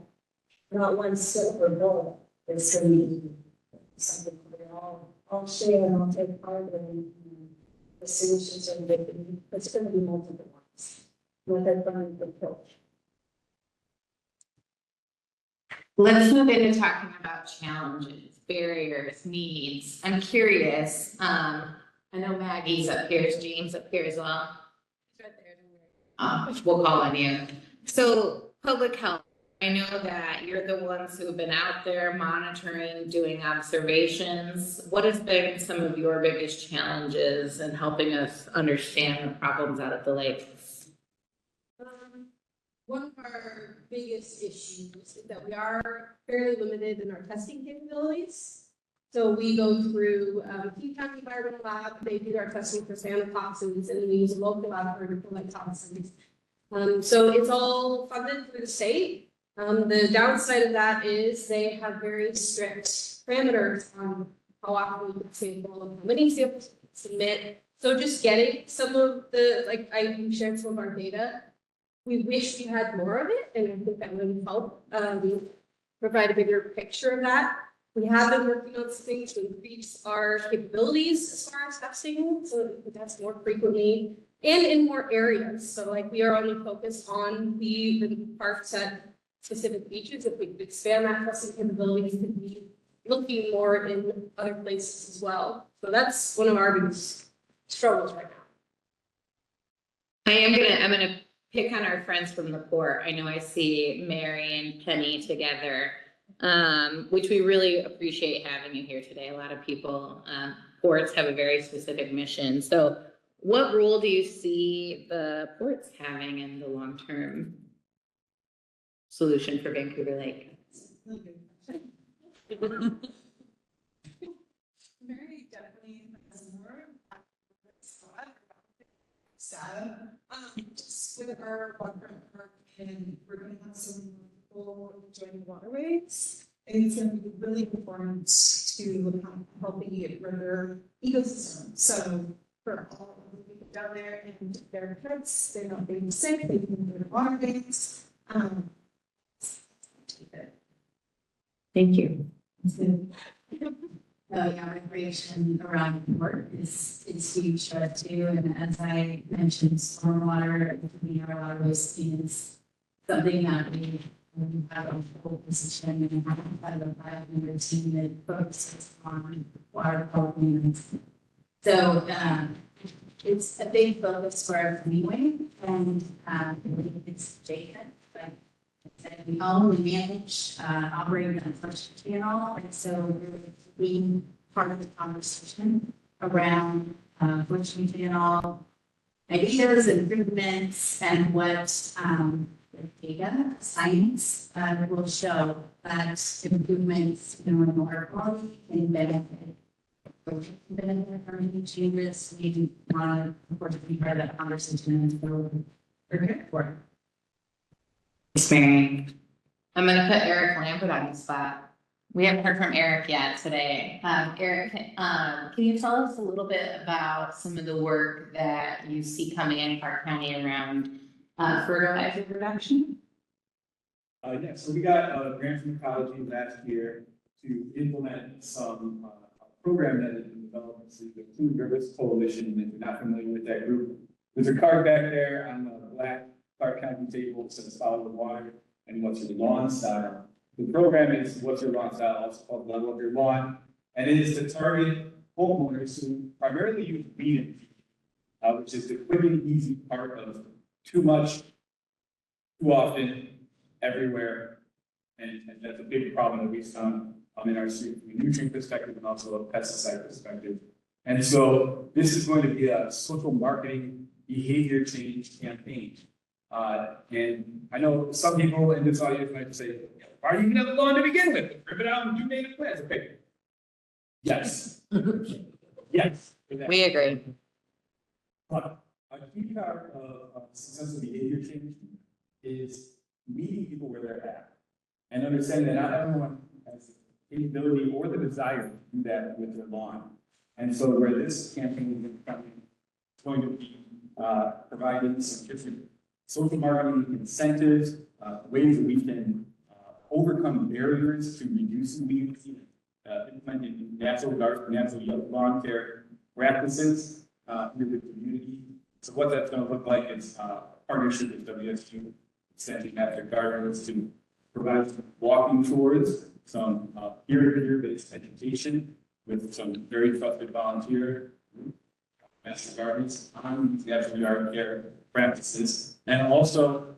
not one silver bullet, it's gonna be something we all share and all take part in. The solutions are making, it's gonna be multiple ones. With that from the approach. Let's move into talking about challenges, barriers, needs. I'm curious. I know Maggie's up here, is James up here as well? We'll call on you. So public health, I know that you're the ones who have been out there monitoring, doing observations. What has been some of your biggest challenges in helping us understand the problems out at the lakes? One of our biggest issues is that we are fairly limited in our testing capabilities. So we go through King County Environmental Lab, they do our testing for toxins, and we use a local laboratory to collect toxins. So it's all funded through the state. The downside of that is they have very strict parameters on how often we can sample and how many samples we can submit. So just getting some of the, like I shared some of our data, we wish we had more of it, and I think that would help provide a bigger picture of that. We have been working on some things to increase our capabilities as far as testing, so that we can test more frequently and in more areas. So like we are only focused on the parks at specific beaches. If we could expand that testing capability, we could be looking more in other places as well. So that's one of our biggest struggles right now. I'm gonna pick on our friends from the port. I know I see Mary and Penny together, which we really appreciate having you here today. A lot of people, ports have a very specific mission. So what role do you see the ports having in the long-term solution for Vancouver Lake? Mary definitely has more just with our waterfront park, and we're going to have some people join the waterways. And it's going to be really important to helping it river ecosystem. So for all the people down there and their pets, they're not being sick, they can go to waterways. Thank you. Yeah, recreation around the port is huge for us too. And as I mentioned, stormwater, our waterways is something that we have a full position and have a 5-member team that focuses on water quality. So it's a big focus for us anyway, and I believe it's Jacob. We own, we manage, operate an infrastructure channel, and so we're being part of the conversation around flushing channel ideas, improvements, and what data science will show that improvements in water quality can benefit from any changes. We want to, of course, be part of that conversation, and so we're good for it. Thanks, Mary. I'm going to put Eric Lambert on the spot. We haven't heard from Eric yet today. Eric, can you tell us a little bit about some of the work that you see coming in Park County around fertilizer production? Yeah, so we got a grant from ecology last year to implement some program that has been developed. It's the Clean Rivers Coalition, and if you're not familiar with that group, there's a card back there on the black Park County table. It says follow the water and what's your lawn style. The program is what's your lawn style, also called level of your lawn, and it is to target homeowners who primarily use weed, which is the quick and easy part of too much, too often, everywhere, and that's a big problem that we've found in our city from a nutrient perspective and also a pesticide perspective. And so this is going to be a social marketing behavior change campaign. And I know some people in this audience might say, why are you even have a lawn to begin with? Rip it out and do native plants. Okay. Yes. Yes. We agree. But a key part of successful behavior change is meeting people where they're at and understanding that not everyone has the capability or the desire to do that with their lawn. And so where this campaign is going to be providing some different social marketing incentives, ways that we can overcome barriers to reducing weeds, implementing natural lawn care practices in the community. So what that's going to look like is partnership with WSU, extending master gardeners to provide some walking tours, some peer-to-peer based education with some very trusted volunteer master gardens on these natural yard care practices, and also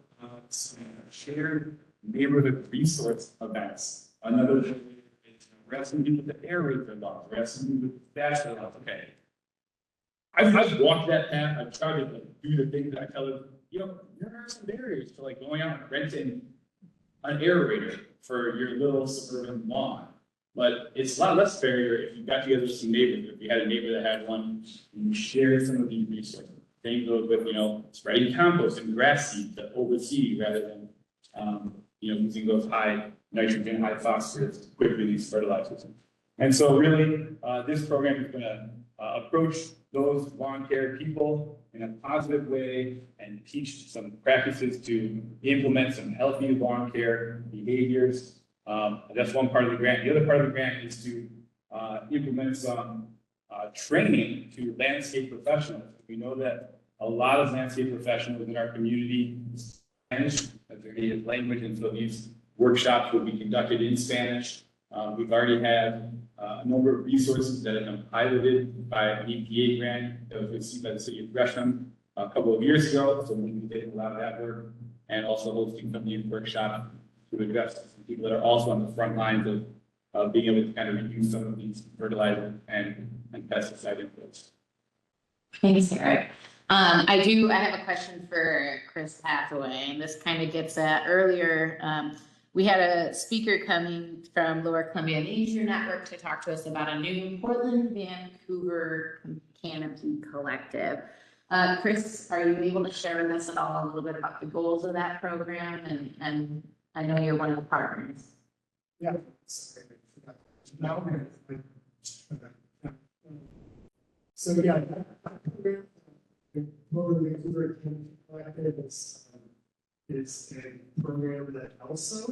some shared neighborhood resource events. Another thing is we're asking people to aerate their lawns, we're asking people to dash their lawns. Okay, I've walked that path. I've tried to do the things that I tell them. You know, there are some barriers to like going out and renting an aerator for your little suburban lawn. But it's a lot less barrier if you got together with some neighbors. If you had a neighbor that had one, and you share some of these resources. Same goes with, you know, spreading compost and grass seed to overseed rather than, you know, using those high nitrogen, high phosphorus, quick release fertilizers. And so really, this program is going to approach those lawn care people in a positive way and teach some practices to implement some healthy lawn care behaviors. That's one part of the grant. The other part of the grant is to implement some training to landscape professionals. We know that a lot of landscape professionals in our community Spanish as their native language, and so these workshops will be conducted in Spanish. We've already had a number of resources that have been piloted by an EPA grant that was received by the city of Gresham a couple of years ago. So we'll be taking a lot of that work and also hosting some youth workshops to address people that are also on the front lines of being able to kind of reduce some of these fertilizer and pesticide inputs. Thanks, Eric. I have a question for Chris Hathaway, and this kind of gets at earlier. We had a speaker coming from Lower Columbia Nature Network to talk to us about a new Portland, Vancouver canopy collective. Chris, are you able to share with us at all a little bit about the goals of that program? And I know you're one of the partners. Yeah. So yeah, the Portland Vancouver Canopy Collective is a program that also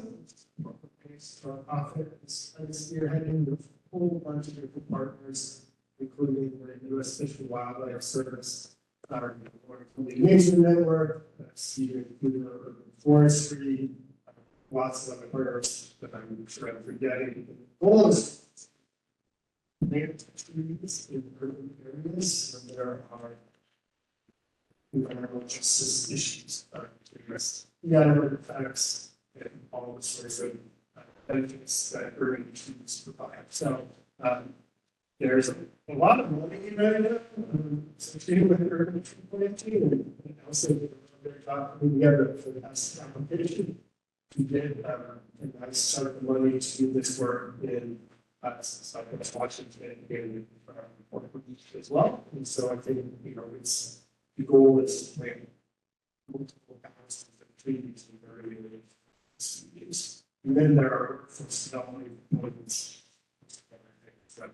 pays for profit. It's spearheading with a whole bunch of different partners, including the U.S. Fish and Wildlife Service, our Nature Network, Vancouver Urban Forestry, lots of other partners that I'm sure I'm forgetting. The goal is to plant trees in urban areas where there are environmental justice issues addressed. It affects all the sorts of benefits that urban trees provide. So there's a lot of money right now associated with urban tree planting, and also they're talking together for the best application. We did a nice chunk of money to do this work in Southwest Washington and Portland as well. And so I think, you know, it's the goal is to plant multiple thousands of trees in very species. And then there are workforce development components that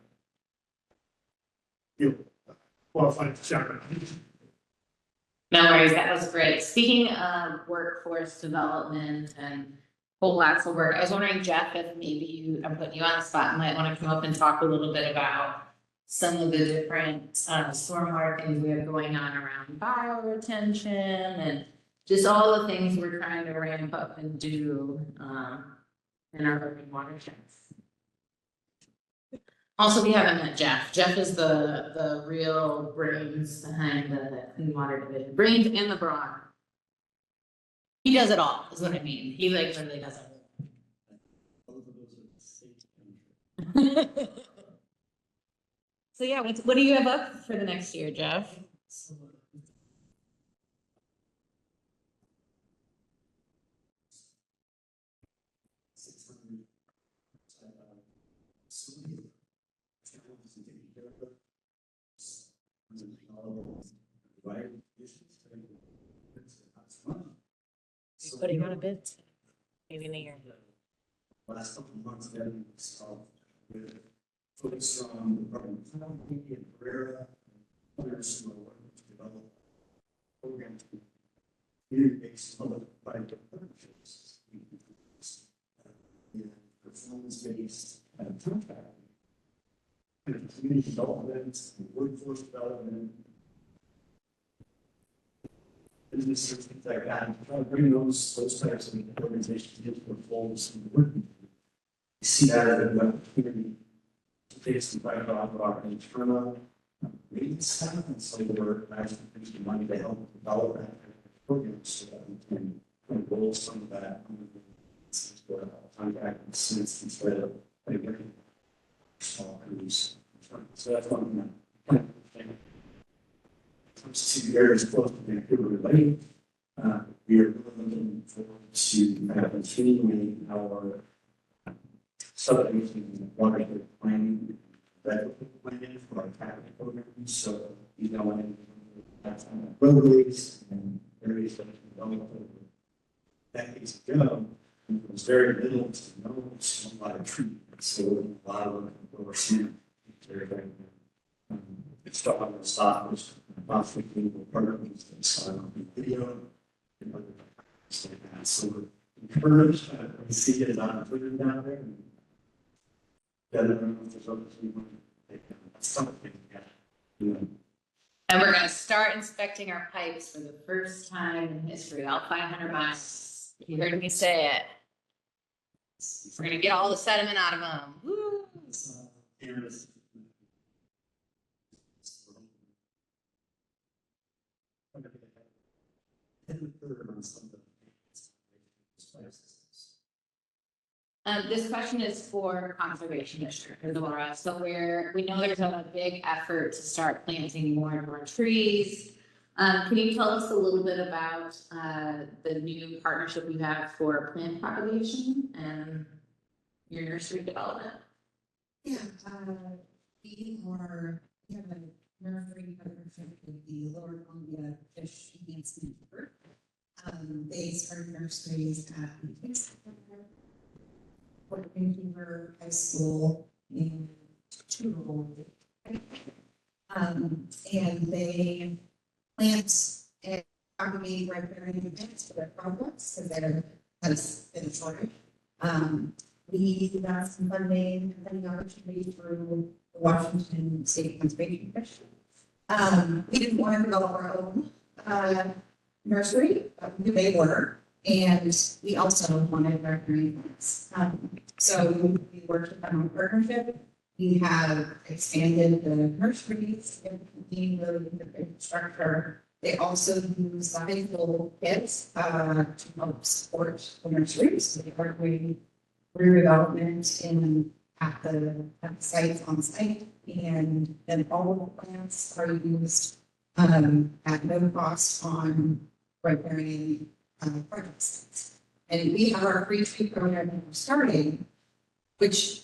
feel qualified to share. No worries, that was great. Speaking of workforce development and whole lots of work, I was wondering, Jeff, if maybe I'm putting you on the spot, might want to come up and talk a little bit about some of the different stormwater things we have going on around bioretention and just all the things we're trying to ramp up and do in our urban watersheds. Also, we haven't met Jeff. Jeff is the real brains behind the Clean Water Division. Brains and the brawn. He does it all, is what I mean. He like literally does it. So yeah, what do you have up for the next year, Jeff? right? Putting on a bid, maybe in a year. Last couple of months, getting solved with focus on the Department of Economy and Pereira, others who are working to develop programs to community-based public-private partnerships, and performance-based contracting, and community development, and workforce development, businesses, things like that, and try to bring those types of organizations into the folds and working. We see that as an opportunity to take some pride off of our internal maintenance staff, and so we're actually using money to help develop that program so that we can roll some of that contract instead of getting small crews. So that's one thing. Comes to areas close to Vancouver Lake. We are really looking forward to continuing our subdivision water planning, development plan for our capital programs. So you know, roadways and areas that have developed over decades ago, there was very little to no a lot of treatment. So a lot of lower sand. It's talking about stoppers, possibly partners that saw on video and other things like that. So we're encouraged, we see it as an opportunity down there. And I don't know if there's others we want to take something. And we're gonna start inspecting our pipes for the first time in history, all 500 miles. You heard me say it. We're gonna get all the sediment out of them. Woo! This question is for Conservation District, Laura. So we know there's a big effort to start planting more and more trees. Can you tell us a little bit about the new partnership you have for plant propagation and your nursery development? Yeah, we have a nursery partnership with the Lower Columbia Fish Enhancement Group. They started nurseries at Vancouver High School in and they plant and propagate riparian plants for their projects because there has been a shortage. We got some funding and the opportunity through the Washington State Conservation Commission. We didn't want to develop our own nursery, but we knew they were. And we also wanted riparian plants. So we worked with them on partnership. We have expanded the nurseries and really the infrastructure. They also use valuable kits to help support the nurseries. So they are doing redevelopment at the sites on site, and then all of the plants are used at no cost on riparian projects. And we have our free tree program that we're starting, which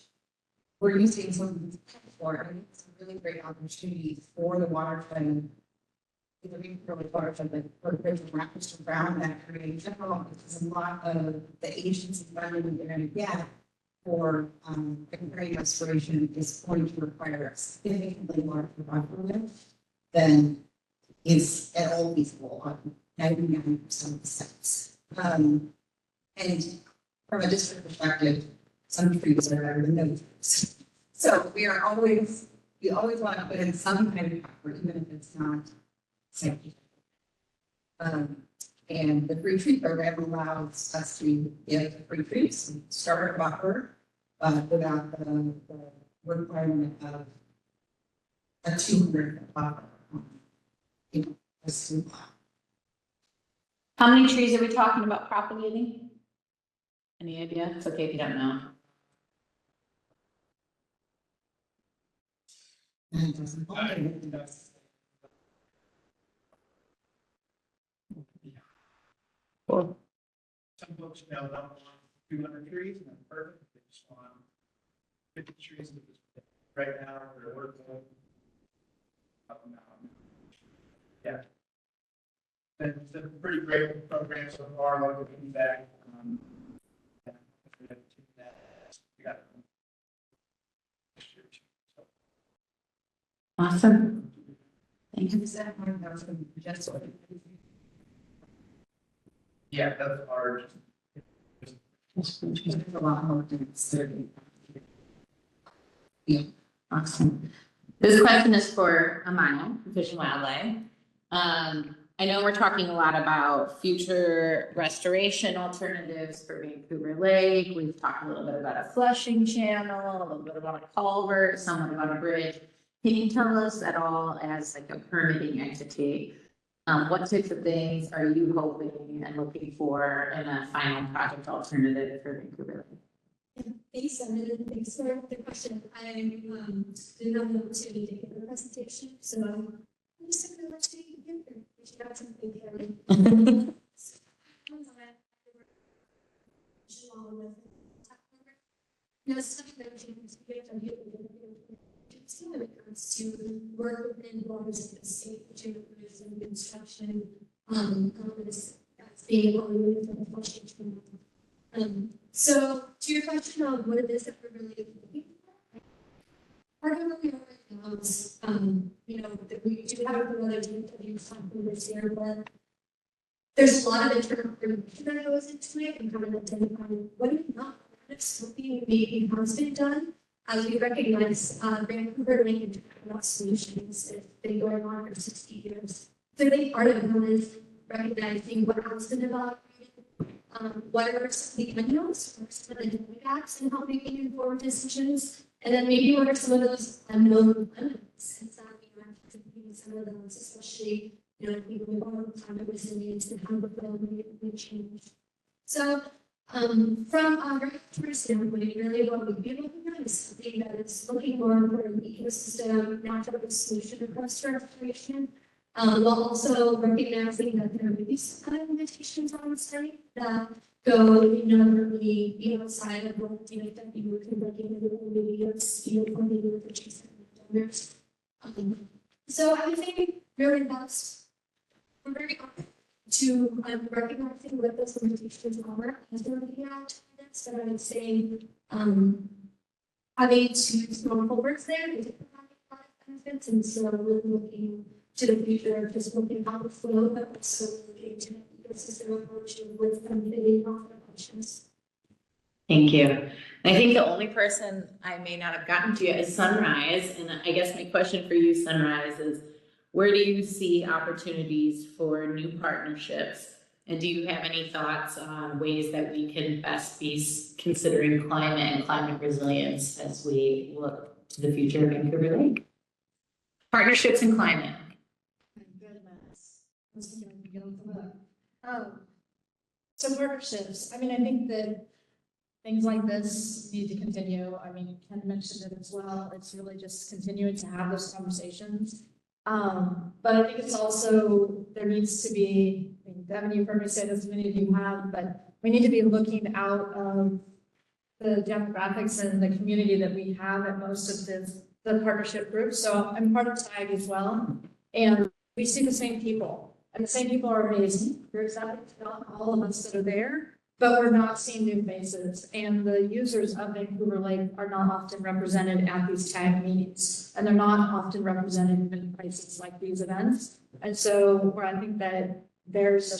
we're using some for. I think it's a really great opportunity for the watershed, the watershed, but for Mr. Brown, that area in general, because a lot of the agency funding we're going to get for riparian restoration is going to require a significantly larger budget than is at all feasible on 99% of the sites. And from a district perspective, some trees are better than no trees. So we always want to put in some kind of effort, even if it's not scientific. And the free tree program allows us to give free trees and start a buffer, without the requirement of a 200 buffer. How many trees are we talking about propagating? Any idea? It's okay if you don't know. Cool. Some folks now don't want 200 trees, and that's perfect. They just want 50 trees. Right now, they're working. Yeah. It's a pretty great program so far, a lot of feedback. Awesome. Thank you. Yeah, that's hard. A lot more than 30. Yeah, awesome. This question is for Amaya, Fish and Wildlife. I know we're talking a lot about future restoration alternatives for Vancouver Lake. We've talked a little bit about a flushing channel, a little bit about a culvert, somewhat about a bridge. Can you tell us at all, as like a permitting entity, what types of things are you hoping and looking for in a final project alternative for Vancouver Lake? Thanks, thanks for the question. I didn't have the opportunity to give a presentation, so I'm just going to let you give it. We should have something here. No, something that we can do when it comes to work within borders of the state, which and construction, this being able to move from the flushing. So to your question of what it is that we're really looking for, part of what we are right now is, that we do have another interview something this year, but there's a lot of internal information that goes into it and kind of identifying what is not something maybe has been done. As we recognize, Vancouver Lake and solutions have been going on for 60 years. So I think part of it is recognizing what has been developed. What are some of the unknowns, what are some of the gaps in helping make informed decisions, and then maybe what are some of those unknown limits. And so, some of those, especially, people with all the climate resilience and how the we change. So, from a regulatory standpoint, really what we'd be looking at is something that is looking more for an ecosystem, natural solution across restoration. While also recognizing that there may be some kind of limitations on the site that go really outside of what that you can regulate maybe or maybe with the chase donors. So I would say really that's we're very open to recognizing what those limitations are as we're looking at this, but I would say having two small culverts there is benefits, and so we're looking to the future, just looking how the flow, but also looking to the ecosystem approach with benefiting off the functions. Thank you. I think the only person I may not have gotten to yet is Sunrise, and I guess my question for you, Sunrise, is where do you see opportunities for new partnerships? And do you have any thoughts on ways that we can best be considering climate and climate resilience as we look to the future of Vancouver Lake? Partnerships and climate. So partnerships, I think that things like this need to continue. Ken mentioned it as well. It's really just continuing to have those conversations. But I think it's also, there needs to be, Devin, you've heard me say this, many of you have, but we need to be looking out of the demographics and the community that we have at most of the partnership groups. So I'm part of TAG as well. And we see the same people. And the same people are amazing. We're excited about all of us that are there, but we're not seeing new faces. And the users of Vancouver Lake are not often represented at these TAG meetings. And they're not often represented in places like these events. And so where I think that there's a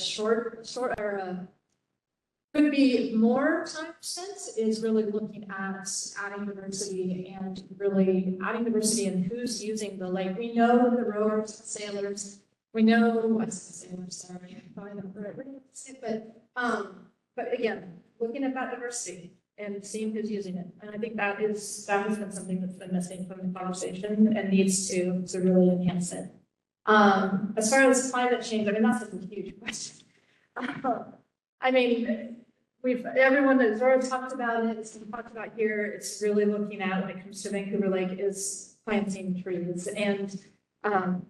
could be more time spent is really looking at adding diversity and really adding diversity in who's using the lake. We know the rowers, the sailors, we know, I said sailors, sorry, I probably not the right word to say, but again, looking at that diversity and seeing who's using it. And I think that has been something that's been missing from the conversation and needs to really enhance it. As far as climate change, that's a huge question. Everyone has already talked about it, it's been talked about here, it's really looking at when it comes to Vancouver Lake is planting trees. And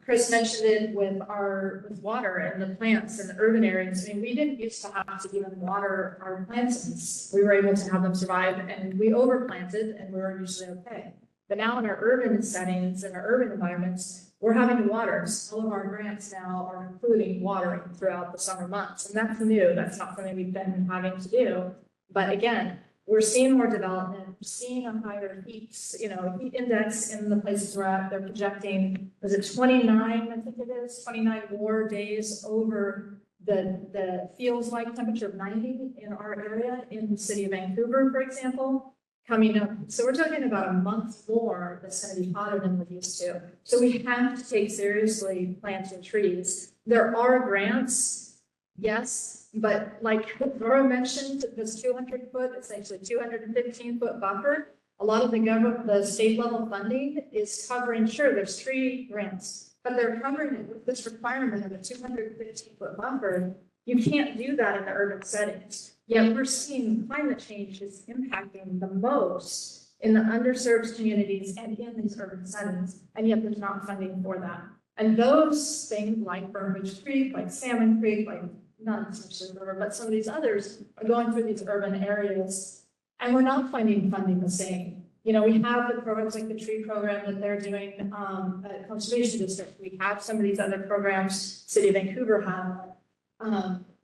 Chris mentioned it with water and the plants and the urban areas. We didn't used to have to even water our plants. We were able to have them survive, and we overplanted and we were usually okay. But now in our urban settings, in our urban environments, we're having to water. All of our grants now are including watering throughout the summer months, and that's new. That's not something we've been having to do. But again, we're seeing more development, we're seeing a higher heat index in the places we're at. They're projecting, was it 29, I think it is, 29 more days over the feels like temperature of 90 in our area in the city of Vancouver, for example, coming up. So we're talking about a month more that's going to be hotter than we're used to. So we have to take seriously planting trees. There are grants, yes, but like Laura mentioned, this 200-foot, it's actually 215-foot buffer. A lot of the state level funding is covering, sure, there's tree grants, but they're covering it with this requirement of a 215-foot buffer. You can't do that in the urban settings. Yet we're seeing climate change is impacting the most in the underserved communities and in these urban settings, and yet there's not funding for that. And those things like Burnridge Creek, like Salmon Creek, like not especially river, but some of these others are going through these urban areas, and we're not finding funding the same. You know, we have the programs like the tree program that they're doing at Conservation District. We have some of these other programs, City of Vancouver have.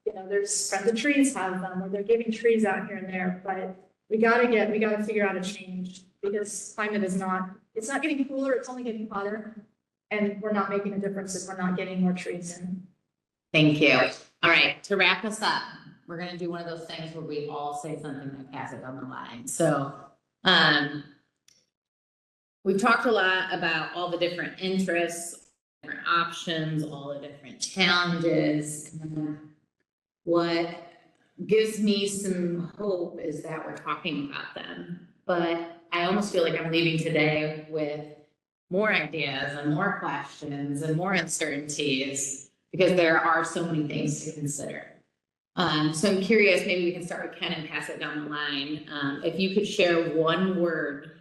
You know, there's Friends of Trees have them, where they're giving trees out here and there, but we gotta figure out a change, because climate is it's not getting cooler, it's only getting hotter, and we're not making a difference if we're not getting more trees in. Thank you. All right, to wrap us up, we're gonna do one of those things where we all say something that passes it on the line. So, we've talked a lot about all the different interests, different options, all the different challenges. What gives me some hope is that we're talking about them, but I almost feel like I'm leaving today with more ideas and more questions and more uncertainties, because there are so many things to consider. So I'm curious, maybe we can start with Ken and pass it down the line. If you could share one word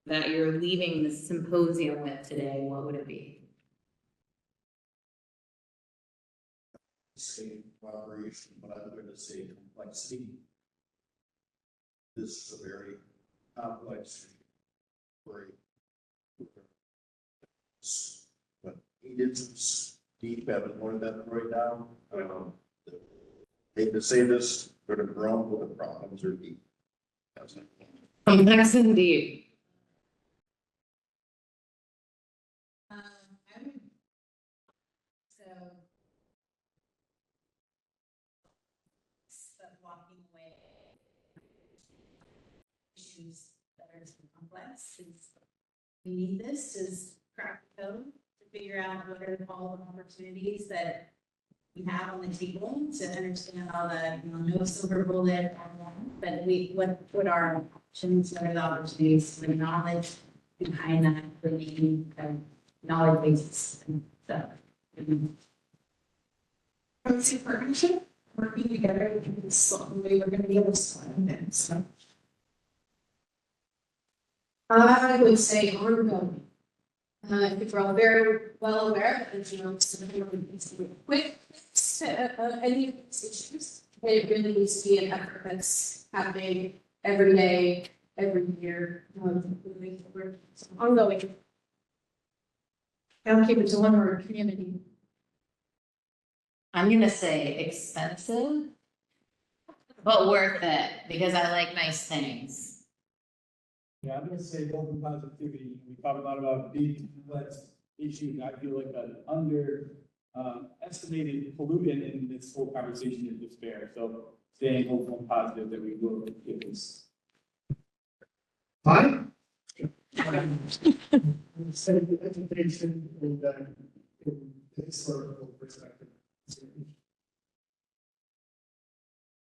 that you're leaving the symposium with today, what would it be? Say collaboration, but I'm going to say complexity. This is a very complex, very, but it is deep. I haven't learned that right now. Hate to say this, but a ground with the problems are deep. Complex and deep. Walking away issues that are complex is we need this is crack the code to figure out what are all the opportunities that we have on the table to understand all the no silver bullet, but what are options, what are the opportunities, the knowledge behind that, the knowledge basis and stuff. I would say partnership. Working together, we're going to be able to find it. So I would say ongoing. I think we're all very well aware that some quick fix to any of these issues. And it really needs to be an effort that's happening every day, every year, moving forward. So ongoing. I'll keep it to one word: community. I'm gonna say expensive, but worth it, because I like nice things. Yeah, I'm gonna say open positivity. We talk a lot about big complex issues. I feel like an estimated pollutant in this whole conversation is despair. So staying hopeful and positive that we will get this. Fine. Study education and in historical perspective.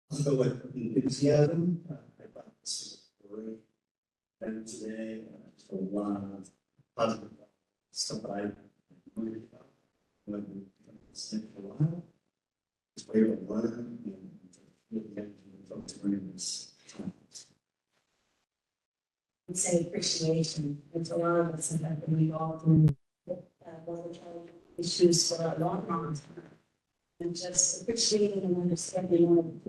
I'll go with enthusiasm. I thought this was great. And today, a lot of positive stuff that I learned about. When it's been a while, it's way to learn and really get folks learning this. I'd say appreciation. There's a lot of us that have been involved in waterborne issues for a long time. And just appreciating and understanding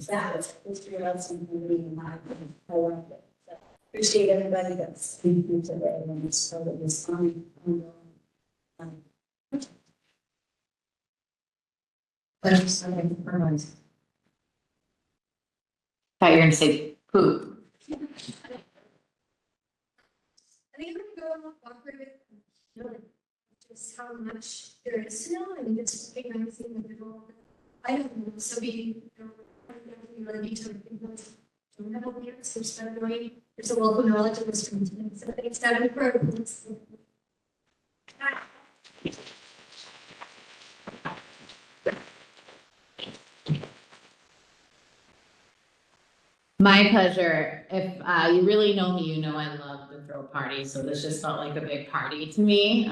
that is history of something being alive. I love it. So appreciate everybody that's speaking today and it's part of this ongoing But I'm sorry, for months. Thought you were gonna say poop. I think I'm gonna go walk with it, you know, just how much there is to know and just recognizing the middle. I don't know, so we, you know, really need to don't have a answers, but really, there's a local knowledge of this region, so I think it's that important. My pleasure. If you really know me, you know I love to throw parties, so this just felt like a big party to me.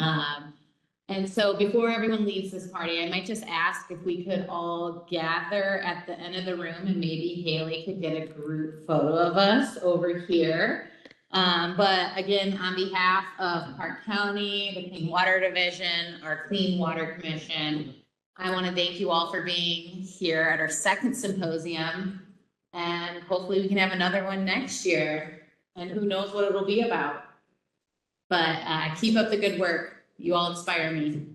And so before everyone leaves this party, I might just ask if we could all gather at the end of the room and maybe Haley could get a group photo of us over here. But again, on behalf of Park County, the Clean Water Division, our Clean Water Commission, I want to thank you all for being here at our second symposium. And hopefully we can have another one next year. And who knows what it'll be about. But keep up the good work. You all inspire me.